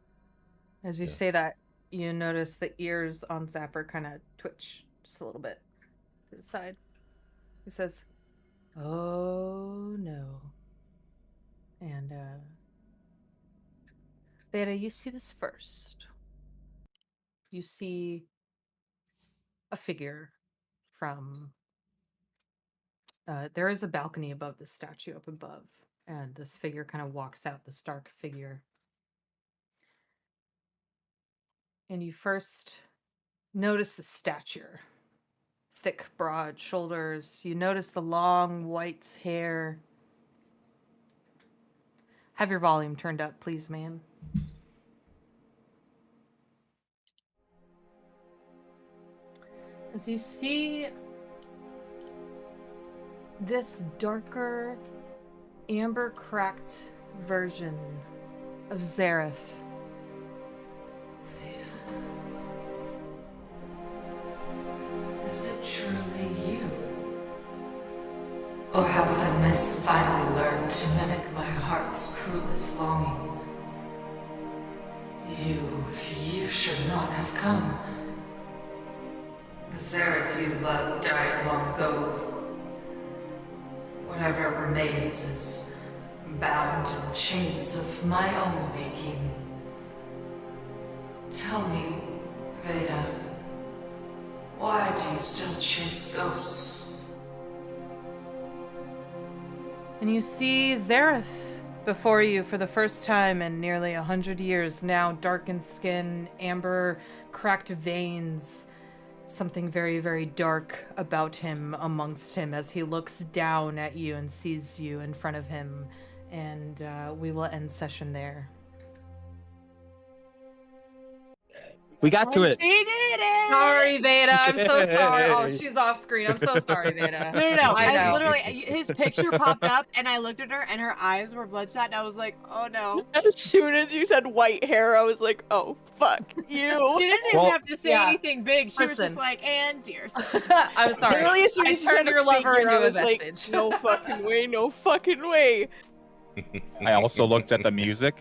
As you say Yes. that, you notice the ears on Zapper kind of twitch just a little bit to the side. He says, "Oh no." And Vayda, you see this first. You see a figure from there is a balcony above the statue up above. And this figure kind of walks out, this dark figure. And you first notice the stature. Thick, broad shoulders. You notice the long white hair. Have your volume turned up, please, ma'am. As you see this darker, amber-cracked version of Zareth. Is it truly you? Or have the mist finally learned to mimic my heart's cruelest longing? You should not have come. The Zareth you loved died long ago. Whatever remains is bound in chains of my own making. Tell me, Vayda, why do you still chase ghosts? And you see Zareth before you for the first time in nearly 100 years now. Darkened skin, amber, cracked veins. Something very, very dark about him, amongst him, as he looks down at you and sees you in front of him. And we will end session there. We got to it. She did it! Sorry, Vayda. I'm so sorry. Oh, she's off screen. I'm so sorry, Vayda. No. I know. Literally, his picture popped up, and I looked at her, and her eyes were bloodshot, and I was like, oh no. As soon as you said white hair, I was like, oh, fuck you. She didn't even have to say yeah. anything big. She was just Listen. like, and dear son. I'm sorry. Literally, as soon I as you turned said your a lover figure, I into a was like, vestige. no fucking way, no fucking way. I also looked at the music,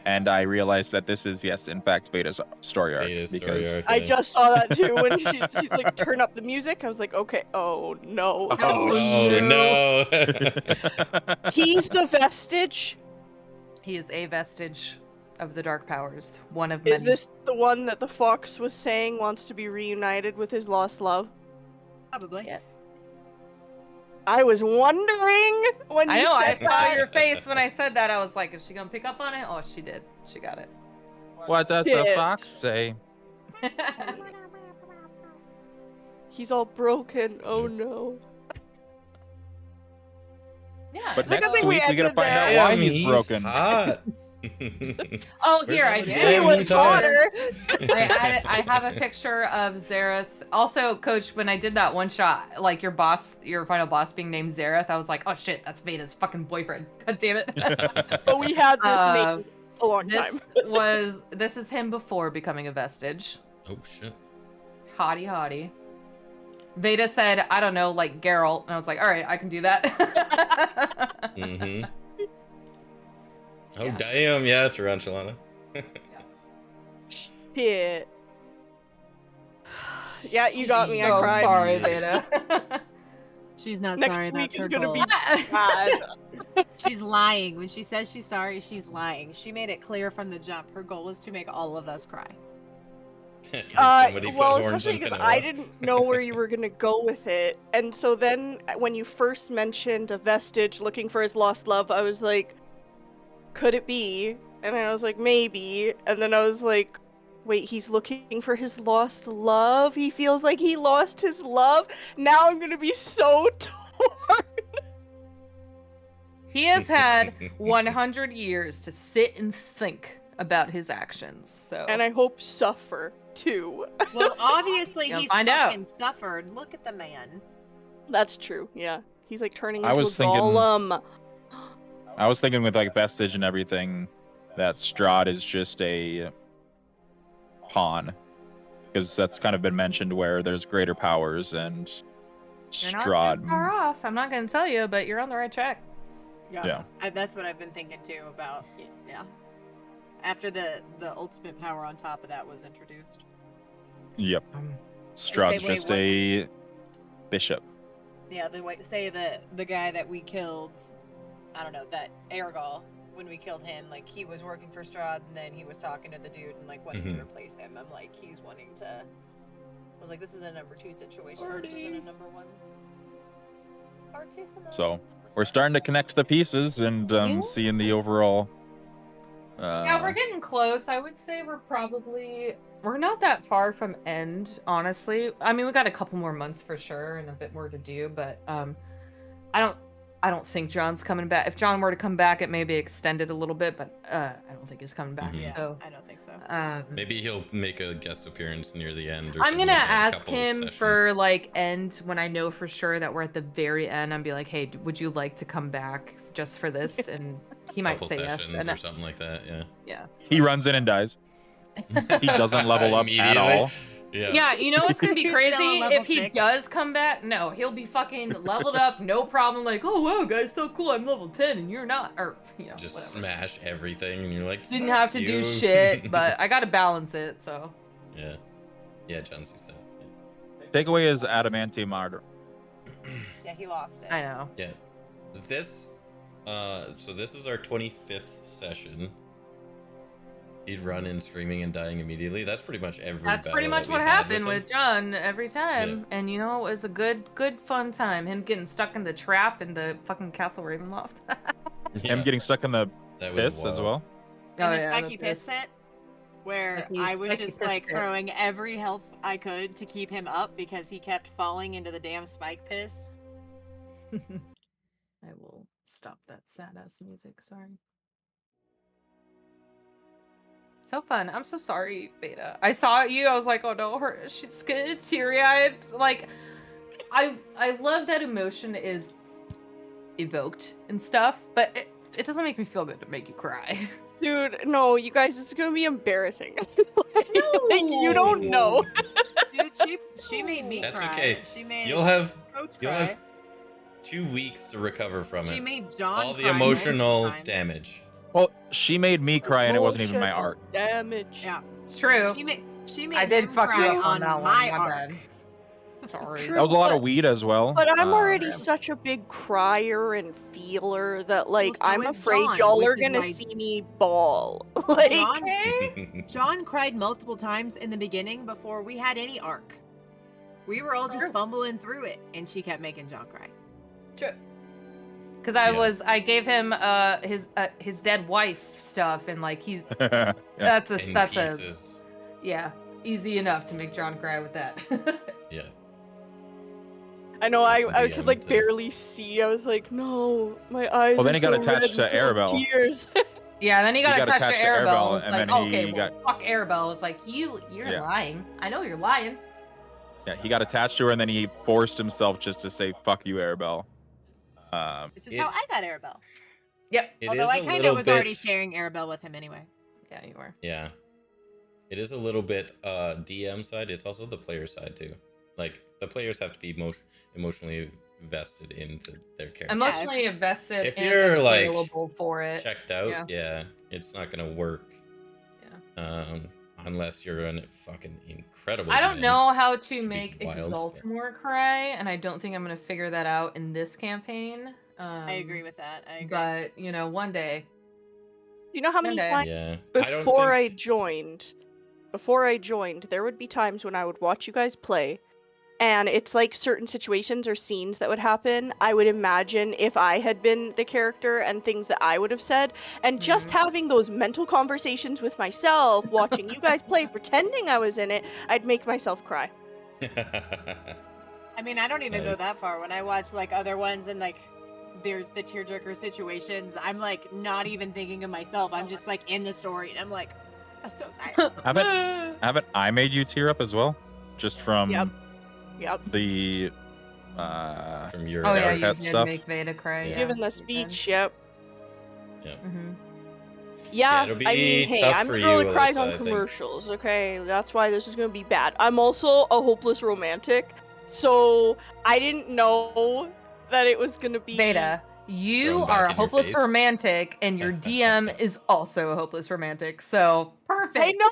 and I realized that this is, yes, in fact, Vayda's story arc. Vayda's story because arc. I just saw that too when she's like, turn up the music. I was like, okay, oh no. Oh no! He's the vestige. He is a vestige of the dark powers. One of many. Is this the one that the fox was saying wants to be reunited with his lost love? Probably. Yeah. I was wondering when you I know, I said saw that. your face when I said that. I was like, is she gonna pick up on it? Oh, she did. She got it. what does the Shit. fox say? He's all broken. Oh no. Yeah. But like, I next think we week we gotta ended find out there. why Damn, he's broken. Hot. Oh, here, I Where's all the did. damn He was he's hot? hotter. I have a picture of Zareth. Also, Coach, when I did that one shot, like your final boss being named Zareth, I was like, oh shit, that's Vayda's fucking boyfriend. God damn it. But we had this name a long time. This is him before becoming a vestige. Oh shit. Hottie. Vayda said, I don't know, like Geralt. And I was like, all right, I can do that. Mm-hmm. Oh Yeah. damn! Yeah, it's around Shalana. Shit. Yeah, you got me. I So cried. sorry, Vayda. She's not Next sorry. week That's is her gonna goal. be bad. She's lying. When she says she's sorry, she's lying. She made it clear from the jump. Her goal is to make all of us cry. Somebody put Well, horns especially in because Kanoa. I didn't know where you were gonna go with it, and so then when you first mentioned a vestige looking for his lost love, I was like, could it be? And then I was like, maybe. And then I was like, wait, he's looking for his lost love? He feels like he lost his love? Now I'm gonna be so torn. He has had 100 years to sit and think about his actions. So And I hope suffer, too. Well, obviously You'll he's find out. fucking suffered. Look at the man. That's true, yeah. He's like turning I into was a thinking- golem. I was thinking with like vestige and everything that Strahd is just a pawn, because that's kind of been mentioned where there's greater powers and you're not Strahd. too far off. I'm not going to tell you, but you're on the right track. Yeah. That's what I've been thinking too about. Yeah. After the ultimate power on top of that was introduced. Yep. Strahd's wait, just what? a bishop. Yeah, the guy that we killed, I don't know, that Aragol, when we killed him, like he was working for Strahd and then he was talking to the dude and like wanting to replace him. I'm like, he's wanting to. I was like, this is a number 2 situation. This isn't a number 1. So we're starting to connect the pieces and seeing the overall. Yeah, we're getting close. I would say we're not that far from end, honestly. I mean, we got a couple more months for sure and a bit more to do, but I don't think John's coming back. If John were to come back, it may be extended a little bit, but I don't think he's coming back. Yeah, So I don't think so. Maybe he'll make a guest appearance near the end. Or I'm something gonna like that, a ask couple him sessions. for like end when I know for sure that we're at the very end. I'd be like, hey, would you like to come back just for this? And he might couple say yes. sessions And or something like that. Yeah. yeah. He runs in and dies. He doesn't level up at Immediately. all. Yeah. Yeah, you know what's gonna be He's still crazy? on level If he 6. does come back, no, he'll be fucking leveled up, no problem. Like, oh wow, guys, so cool. I'm level 10 and you're not, or you know, Just whatever. smash everything, and you're like, Didn't "Fuck have to do you." shit, but I gotta balance it. So Yeah. Yeah, John C. said. Takeaway is adamantium armor. Yeah, he lost it. I know. Yeah. This, so this is our 25th session. He'd run in screaming and dying immediately. That's pretty much every That's pretty battle much that what we had happened with him. with John every time. And you know, it was a good fun time. Him getting stuck in the trap in the fucking Castle Ravenloft. Yeah, Him getting stuck in the that was piss as wild. well. In the yeah, spiky the piss set, where Spiky- I was spiky just piss like pit. throwing every health I could to keep him up because he kept falling into the damn spike piss. I will stop that sad ass music. Sorry. So fun. I'm so sorry, Vayda. I saw you. I was like, oh no, she's getting teary-eyed. Like, I love that emotion is evoked and stuff, but it doesn't make me feel good to make you cry. Dude, no, you guys, this is gonna be embarrassing. Like, you don't know. Dude, she made me That's cry. okay. She made You'll have Coach you'll cry. have 2 weeks to recover from She it. made John All the cry emotional multiple times. damage. Well, she made me cry, and it wasn't even my Emotional arc. Damage. Yeah, It's true. she made I did him fuck you cry up on that one, my my arc. bad. Sorry. True. That was a lot of But- weed as well. But I'm already yeah. such a big crier and feeler that, like, Well, so I'm is afraid John, y'all which are is gonna why- see me bawl. Like, John cried multiple times in the beginning before we had any arc. We were all just True. fumbling through it, and she kept making John cry. True. Because Yeah. I gave him his dead wife stuff, and like he's Yeah. that's In a pieces. yeah, easy enough to make John cry with that. Yeah. I know That's I the could like end, barely see. I was like, no, my eyes. Well, then are he got so attached red to and full of Arabelle. Tears. Yeah, and then he got got attached to attached to Arabelle. Arabelle, It was and like, then okay, he well, got- fuck Arabelle. It's like you're Yeah. lying. I know you're lying. Yeah, he got attached to her, and then he forced himself just to say "fuck you, Arabelle." Which is It- how I got Arabelle. Yep. It Although is I a kind little of was already bit- sharing Arabelle with him anyway. Yeah, you were. Yeah. It is a little bit DM side. It's also the player side too. Like the players have to be emotionally vested into their character. Emotionally invested If and you're, like, available for it. Checked out, Yeah. yeah, it's not gonna work. Yeah. Unless you're a fucking incredible. I don't DM. know how to be make wild. Exaltimore cry, and I don't think I'm gonna figure that out in this campaign. I agree with that. I agree. But you know, one day. You know how many Okay. times Yeah. before I think- joined, there would be times when I would watch you guys play, and it's like certain situations or scenes that would happen. I would imagine if I had been the character and things that I would have said, and just having those mental conversations with myself, watching you guys play, pretending I was in it, I'd make myself cry. I mean, I don't even go Nice. that far. When I watch like other ones and like there's the tearjerker situations, I'm like not even thinking of myself. I'm just like in the story, and I'm like, I'm so sorry. Haven't I made you tear up as well? Just from Yep. the From your Oh yeah, Arrowhead you did stuff. make Vayda cry. Yeah. Yeah. Given the speech, yep. Mm-hmm. Yeah, it'll be I mean, hey, tough I'm for the girl you, that cries Alyssa, I on think. commercials, okay? That's why this is gonna be bad. I'm also a hopeless romantic, so I didn't know that it was gonna be... Vayda, you Thrown back are a in your hopeless face. romantic, and your DM is also a hopeless romantic. So perfect. I know,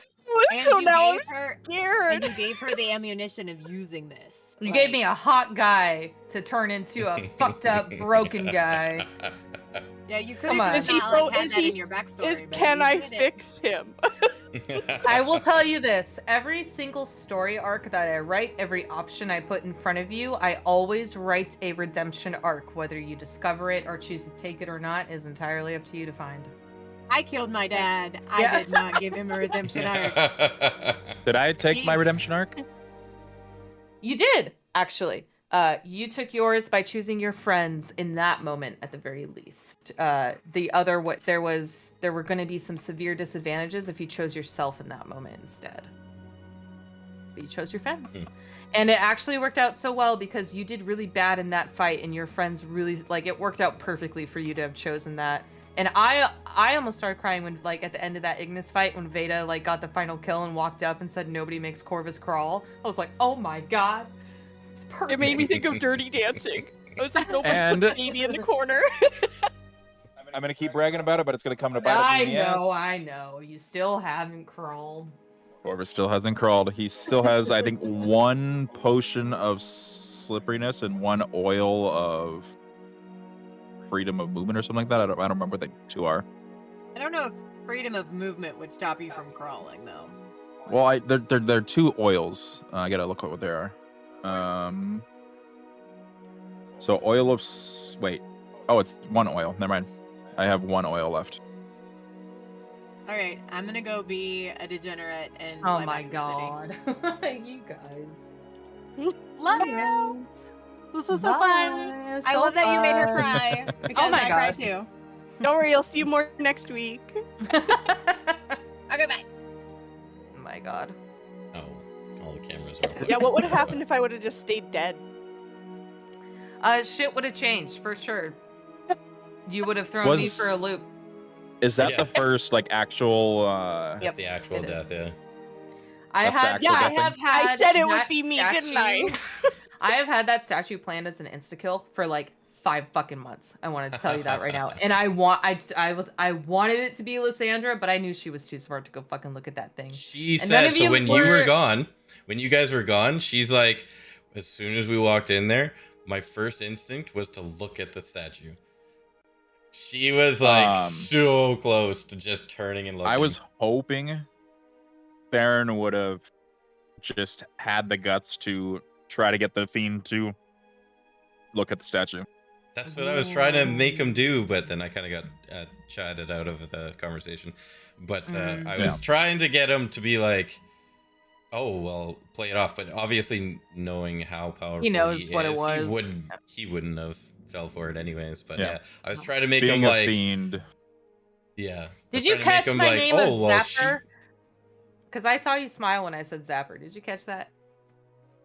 And so you now I'm gave her- And scared. you gave her the ammunition of using this. You gave me a hot guy to turn into a fucked up, broken guy. Yeah, you could Come on. have Is just he not so- like, had is that he- in your backstory. but Can you I did it. fix him? I will tell you this. Every single story arc that I write, every option I put in front of you, I always write a redemption arc. Whether you discover it or choose to take it or not is entirely up to you to find. I killed my dad. Yeah. I did not give him a redemption arc. Did I take my redemption arc? You did, actually. You took yours by choosing your friends in that moment, at the very least. The other, there were going to be some severe disadvantages if you chose yourself in that moment instead. But you chose your friends, and it actually worked out so well because you did really bad in that fight, and your friends really it worked out perfectly for you to have chosen that. And I almost started crying when at the end of that Ignis fight when Vayda got the final kill and walked up and said nobody makes Corvus crawl. I was like, oh my god. It made me think of Dirty Dancing. I was like, nobody And- put baby in the corner. I'm gonna keep bragging about it, but it's gonna come to bite me in the ass. I know. You still haven't crawled. Corvus still hasn't crawled. He still has, I think, 1 potion of slipperiness and 1 oil of freedom of movement or something like that. I don't remember what the 2 are. I don't know if freedom of movement would stop you from crawling, though. Well, they're 2 oils. I gotta look at what they are. So oil of wait. Oh, it's 1 oil. Never mind. I have 1 oil left. All right, I'm gonna go be a degenerate and. Oh fly my back to the city. god. You guys. Love you. This is so fun. Bye. I So love that you made her fun. cry because my I cried God. too. Don't worry, I'll see you more next week. Okay, bye. Oh my god. Oh, all the cameras are off. Yeah, what would have happened if I would have just stayed dead? Shit would have changed for sure. You would have thrown me Was- for a loop. Is that Yeah. the first actual? That's Yep, the actual it is. death, yeah. That's the actual I death thing? have had. I said it would that be me, didn't I? statue- I have had that statue planned as an insta kill for 5 fucking months. I wanted to tell you that right now, and I wanted it to be Lysandra, but I knew she was too smart to go fucking look at that thing. She And none said, of so you when you were were- gone, when you guys were gone, she's like, as soon as we walked in there, my first instinct was to look at the statue. She was so close to just turning and looking. I was hoping Theron would have just had the guts to try to get the fiend to look at the statue. That's what I was trying to make him do, but then I kind of got chatted out of the conversation. But I was trying to get him to be like, oh, well, play it off. But obviously, knowing how powerful He knows what it is, was. he wouldn't have fell for it anyways. But Yeah. yeah, I was trying to make Being him a like, fiend. yeah. I Did was you trying to make catch him my like, name oh, of well, Zapper? Because I saw you smile when I said Zapper. Did you catch that?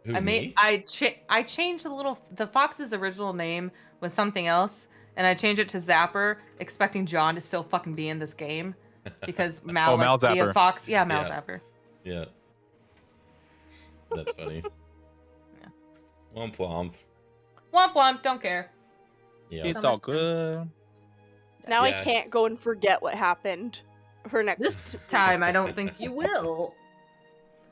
Who, I me? I changed the fox's original name was something else, and I changed it to Zapper, expecting John to still fucking be in this game because Mal Mal likes to be a Zapper. fox. Yeah, Mal Yeah. Zapper. Yeah. That's funny. Yeah. Womp womp. Womp womp. Don't care. Yeah. It's So all much fun. good. Now Yeah. I can't go and forget what happened for next. This time, I don't think you will.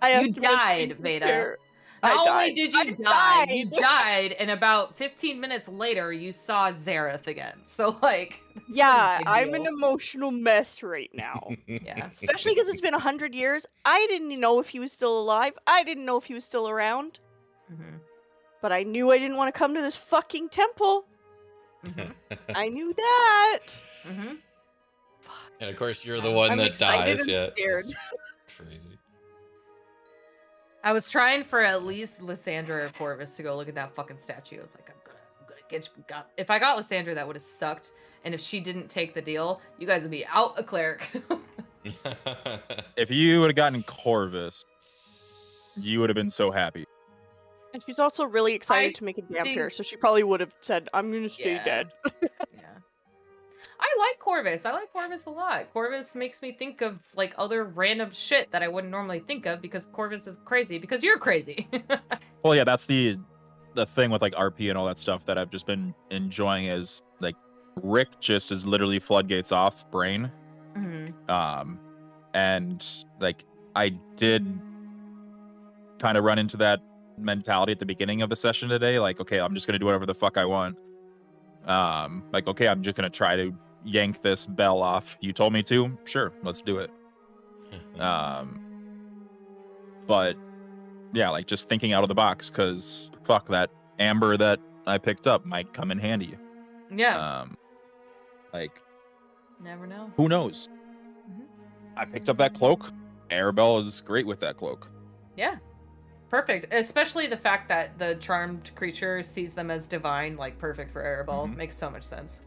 I have You to died, make Vayda. I Not only died. did you I die, you died. died, and about 15 minutes later, you saw Zareth again. So, that's Yeah, a big I'm an deal. emotional mess right now. Yeah. Especially because it's been 100 years. I didn't know if he was still alive. I didn't know if he was still around. Mhm. But I knew I didn't want to come to this fucking temple. Mhm. I knew that. Mhm. And of course, you're the one I'm that excited dies. and Yeah. scared. That's crazy. I was trying for at least Lysandra or Corvus to go look at that fucking statue. I was like, I'm gonna get you. If I got Lysandra, that would have sucked. And if she didn't take the deal, you guys would be out a cleric. If you would have gotten Corvus, you would have been so happy. And she's also really excited I to make a damn think- pair, so she probably would have said, I'm gonna stay Yeah. dead. Yeah. I like Corvus. I like Corvus a lot. Corvus makes me think of other random shit that I wouldn't normally think of because Corvus is crazy because you're crazy. Well, yeah, that's the thing with RP and all that stuff that I've just been enjoying is Rick just is literally floodgates off brain. Mhm. And I did kind of run into that mentality at the beginning of the session today. Okay, I'm just gonna do whatever the fuck I want. Okay, I'm just gonna try to yank this bell off. You told me to, sure, let's do it. But yeah, like just thinking out of the box, because fuck, that amber that I picked up might come in handy. Yeah. Like, Never know. who knows? Mhm. I picked up that cloak. Arabelle is great with that cloak. Yeah. Perfect. Especially the fact that the charmed creature sees them as divine, like perfect for Arabelle. Mhm. Makes so much sense.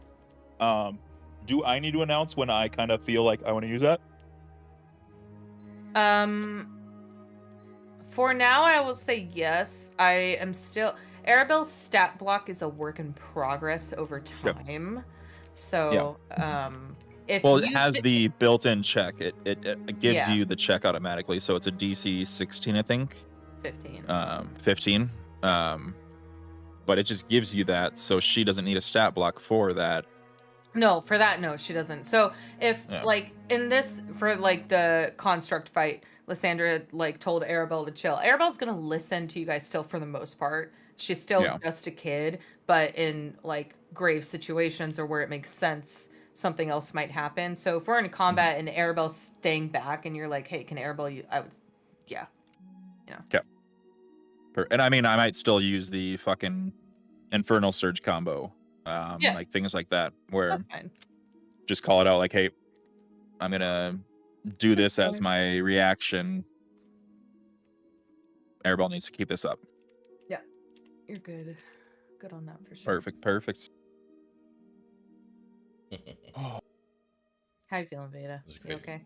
Do I need to announce when I kind of feel like I want to use that? For now, I will say yes. I am still... Arabelle's stat block is a work in progress over time. So, if Well, you it has the built-in check. It gives Yeah. you the check automatically, so it's a DC 16, I think. 15. 15. But it just gives you that, so she doesn't need a stat block for that. No, for that, no, she doesn't. So if like in this, for like the construct fight, Lysandra like told Arabelle to chill. Arabelle's gonna listen to you guys still for the most part. She's still just a kid, but in like grave situations or where it makes sense, something else might happen. So if we're in combat and Arabelle's staying back and you're like, hey, can Arabelle, I would, yeah. You know. Okay. And I mean, I might still use the fucking Infernal Surge combo. Like things like that, where just call it out like, hey, I'm gonna do this as my reaction. Arabelle needs to keep this up. Yeah, you're good. Good on that for sure. Perfect. How you feeling, Vayda? You okay?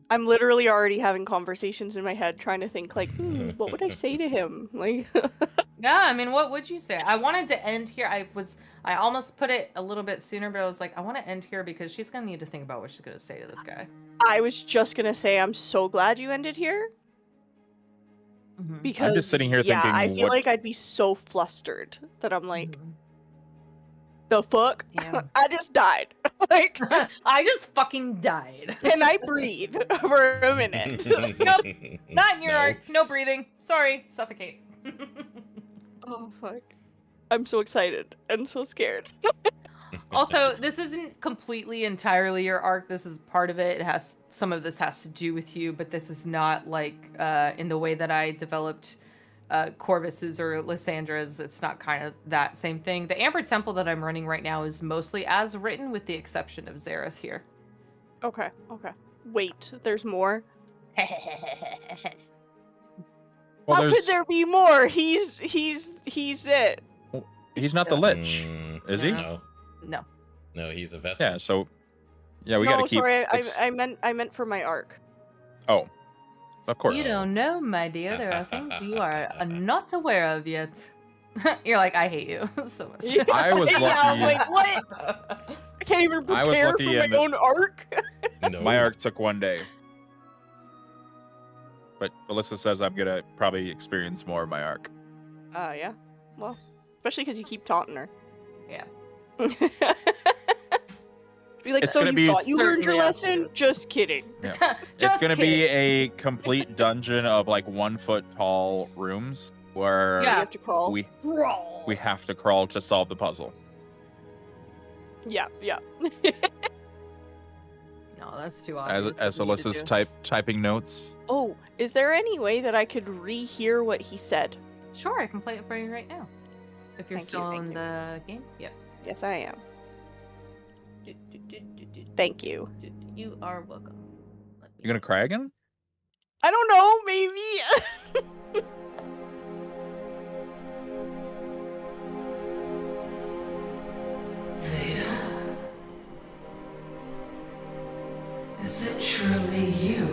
I'm literally already having conversations in my head, trying to think like, what would I say to him? Like, yeah, I mean, what would you say? I wanted to end here. I almost put it a little bit sooner, but I was like, I want to end here because she's gonna need to think about what she's gonna say to this guy. I was just gonna say, I'm so glad you ended here. Because I'm just sitting here thinking, I feel like I'd be so flustered that I'm like, the fuck? Yeah. I just died. Like, I just fucking died. Can I breathe for a minute? Nope. Not in your art. No breathing. Sorry. Suffocate. Oh, fuck. I'm so excited and so scared. Also, this isn't completely entirely your arc. This is part of it. Some of this has to do with you, but this is not like in the way that I developed Corvus's or Lysandra's. It's not kind of that same thing. The Amber Temple that I'm running right now is mostly as written, with the exception of Zareth here. Okay. Wait, there's more? Well, how could there be more? He's it. He's not the Lich, is he? No. No, he's a vessel. Yeah, so we gotta keep. Sorry, I meant for my arc. Oh, of course. You don't know, my dear. There are things you are not aware of yet. You're like, I hate you so much. I was lucky. Yeah, I'm like, what? I can't even prepare for my own arc. No. My arc took 1 day. But Alyssa says I'm gonna probably experience more of my arc. Yeah. Well, especially because you keep taunting her. Yeah. Be like, so you thought you learned your lesson? Just kidding. Yeah. It's gonna be a complete dungeon of like 1 foot tall rooms where you have to crawl. We have to crawl to solve the puzzle. Yeah. No, that's too obvious. As Alyssa's typing notes. Oh, is there any way that I could rehear what he said? Sure, I can play it for you right now. If you're still in the game? Yep. Yes, I am. Thank you. You are welcome. You're gonna cry again? I don't know, maybe. Vayda? Is it truly you?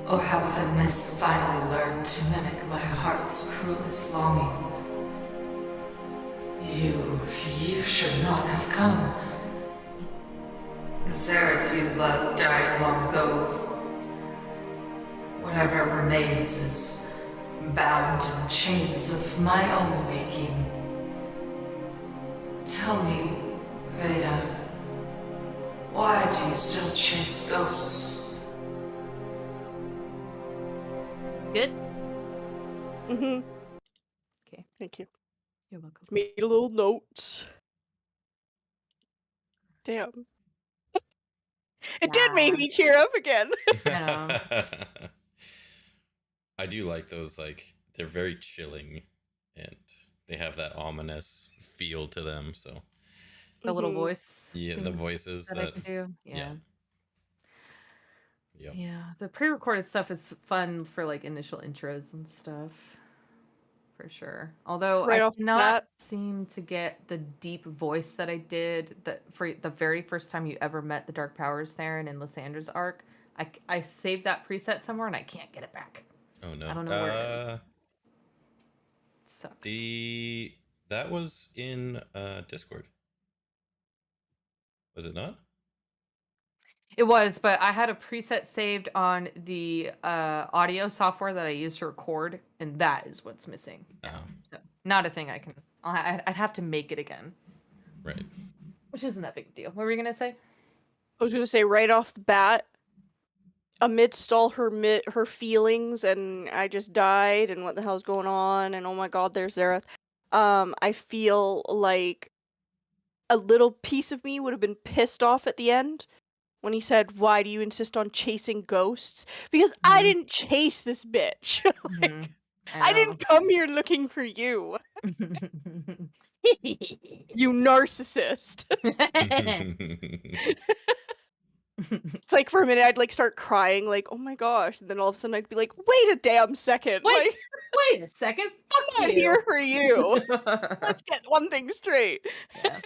Or have the mist finally learned to mimic my heart's cruelest longing? You should not have come. The Zareth you loved died long ago. Whatever remains is bound in chains of my own making. Tell me, Vayda, why do you still chase ghosts? Good? Mm-hmm. Okay. Thank you. You're welcome. Made a little notes. Damn. It did make Yeah. me cheer up again. Yeah. I do like those, like, they're very chilling and they have that ominous feel to them, so The little Mhm. voice. yeah, the things voices that I can do. yeah. Yeah. Yep. Yeah. The pre-recorded stuff is fun for like initial intros and stuff. For sure. Although Right I off the cannot bat. seem to get the deep voice that I did for the very first time you ever met the Dark Powers Theron in Lysandra's arc. I saved that preset somewhere and I can't get it back. Oh no. I don't know where it is. It sucks. That was in Discord. Was it not? It was, but I had a preset saved on the audio software that I use to record, and that is what's missing now. Oh. So not a thing I can. I'd have to make it again, Right. which isn't that big a deal. What were you gonna say? I was gonna say right off the bat, amidst all her feelings and I just died and what the hell's going on and oh my god, there's Zareth. I feel like a little piece of me would have been pissed off at the end when he said, "Why do you insist on chasing ghosts?" Because I didn't chase this bitch. Like, I didn't come here looking for you. You narcissist. It's like for a minute I'd like start crying, like, oh my gosh, and then all of a sudden I'd be like, wait a damn second. Wait, Like, wait a second. Fuck I'm not you. here for you. Let's get one thing straight. Yeah.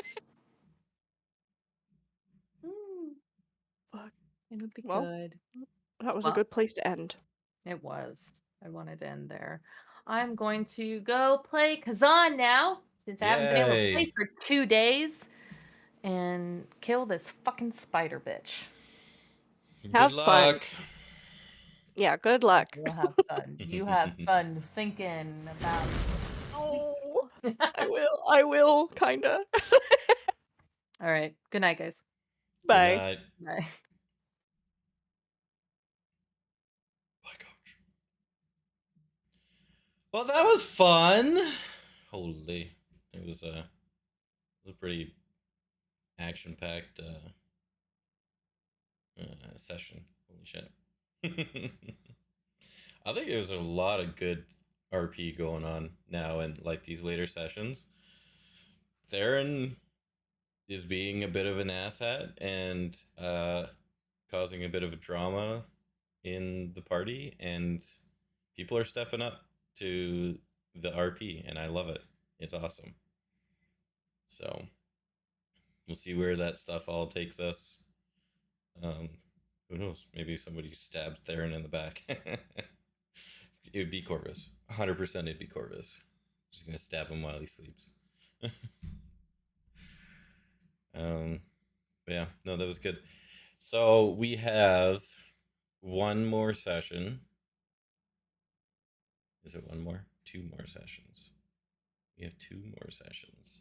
Fuck. It'll be Well, good. that was a good place to end. It was. I wanted to end there. I'm going to go play Kazan now, since I haven't been able to Yay. play for 2 days, and kill this fucking spider bitch. Have Good fun. luck. Yeah, good luck. You'll have fun. You have fun thinking about Oh, I will, kinda. All right. Good night, guys. Bye. Good night. Bye. Bye, coach. Well, that was fun. Holy. It was a pretty action-packed session. Holy shit. I think there's a lot of good RP going on now in like these later sessions. Theron is being a bit of an asshat and causing a bit of a drama in the party, and people are stepping up to the RP, and I love it. It's awesome. So we'll see where that stuff all takes us. Who knows? Maybe somebody stabs Theron in the back. It would be Corvus. 100% it'd be Corvus. Just gonna stab him while he sleeps. But yeah, no, that was good. So we have one more session. Is it one more? 2 more sessions. We have 2 more sessions.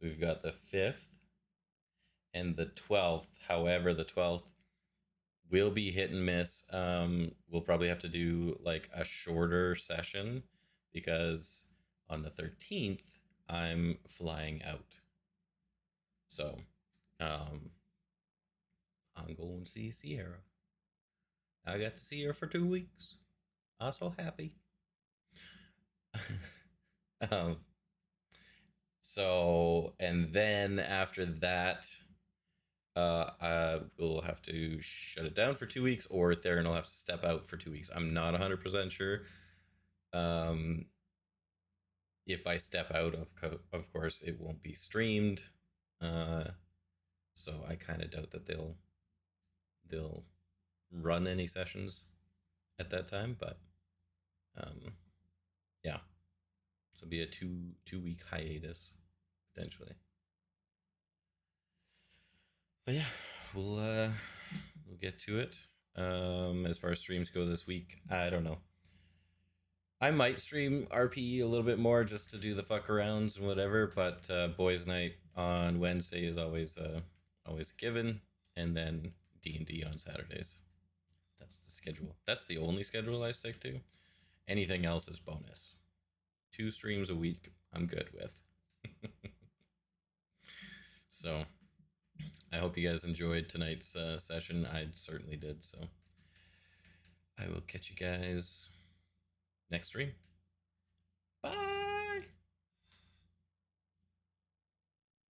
We've got the 5th and the 12th. However, the 12th will be hit and miss. We'll probably have to do like a shorter session because on the 13th I'm flying out. So, I'm going to see Sierra. I got to see her for 2 weeks. I'm so happy. So, and then after that, I will have to shut it down for 2 weeks, or Theron will have to step out for 2 weeks. I'm not 100% sure. If I step out, of course, it won't be streamed. So I kind of doubt that they'll run any sessions at that time. But yeah, so it'll be a two-week hiatus potentially. But yeah, we'll get to it. As far as streams go this week, I don't know. I might stream RPE a little bit more just to do the fuck arounds and whatever, but boys' night on Wednesday is always a given, and then D&D on Saturdays. That's the schedule. That's the only schedule I stick to. Anything else is bonus. 2 streams a week I'm good with. So, I hope you guys enjoyed tonight's session. I certainly did. So, I will catch you guys next stream.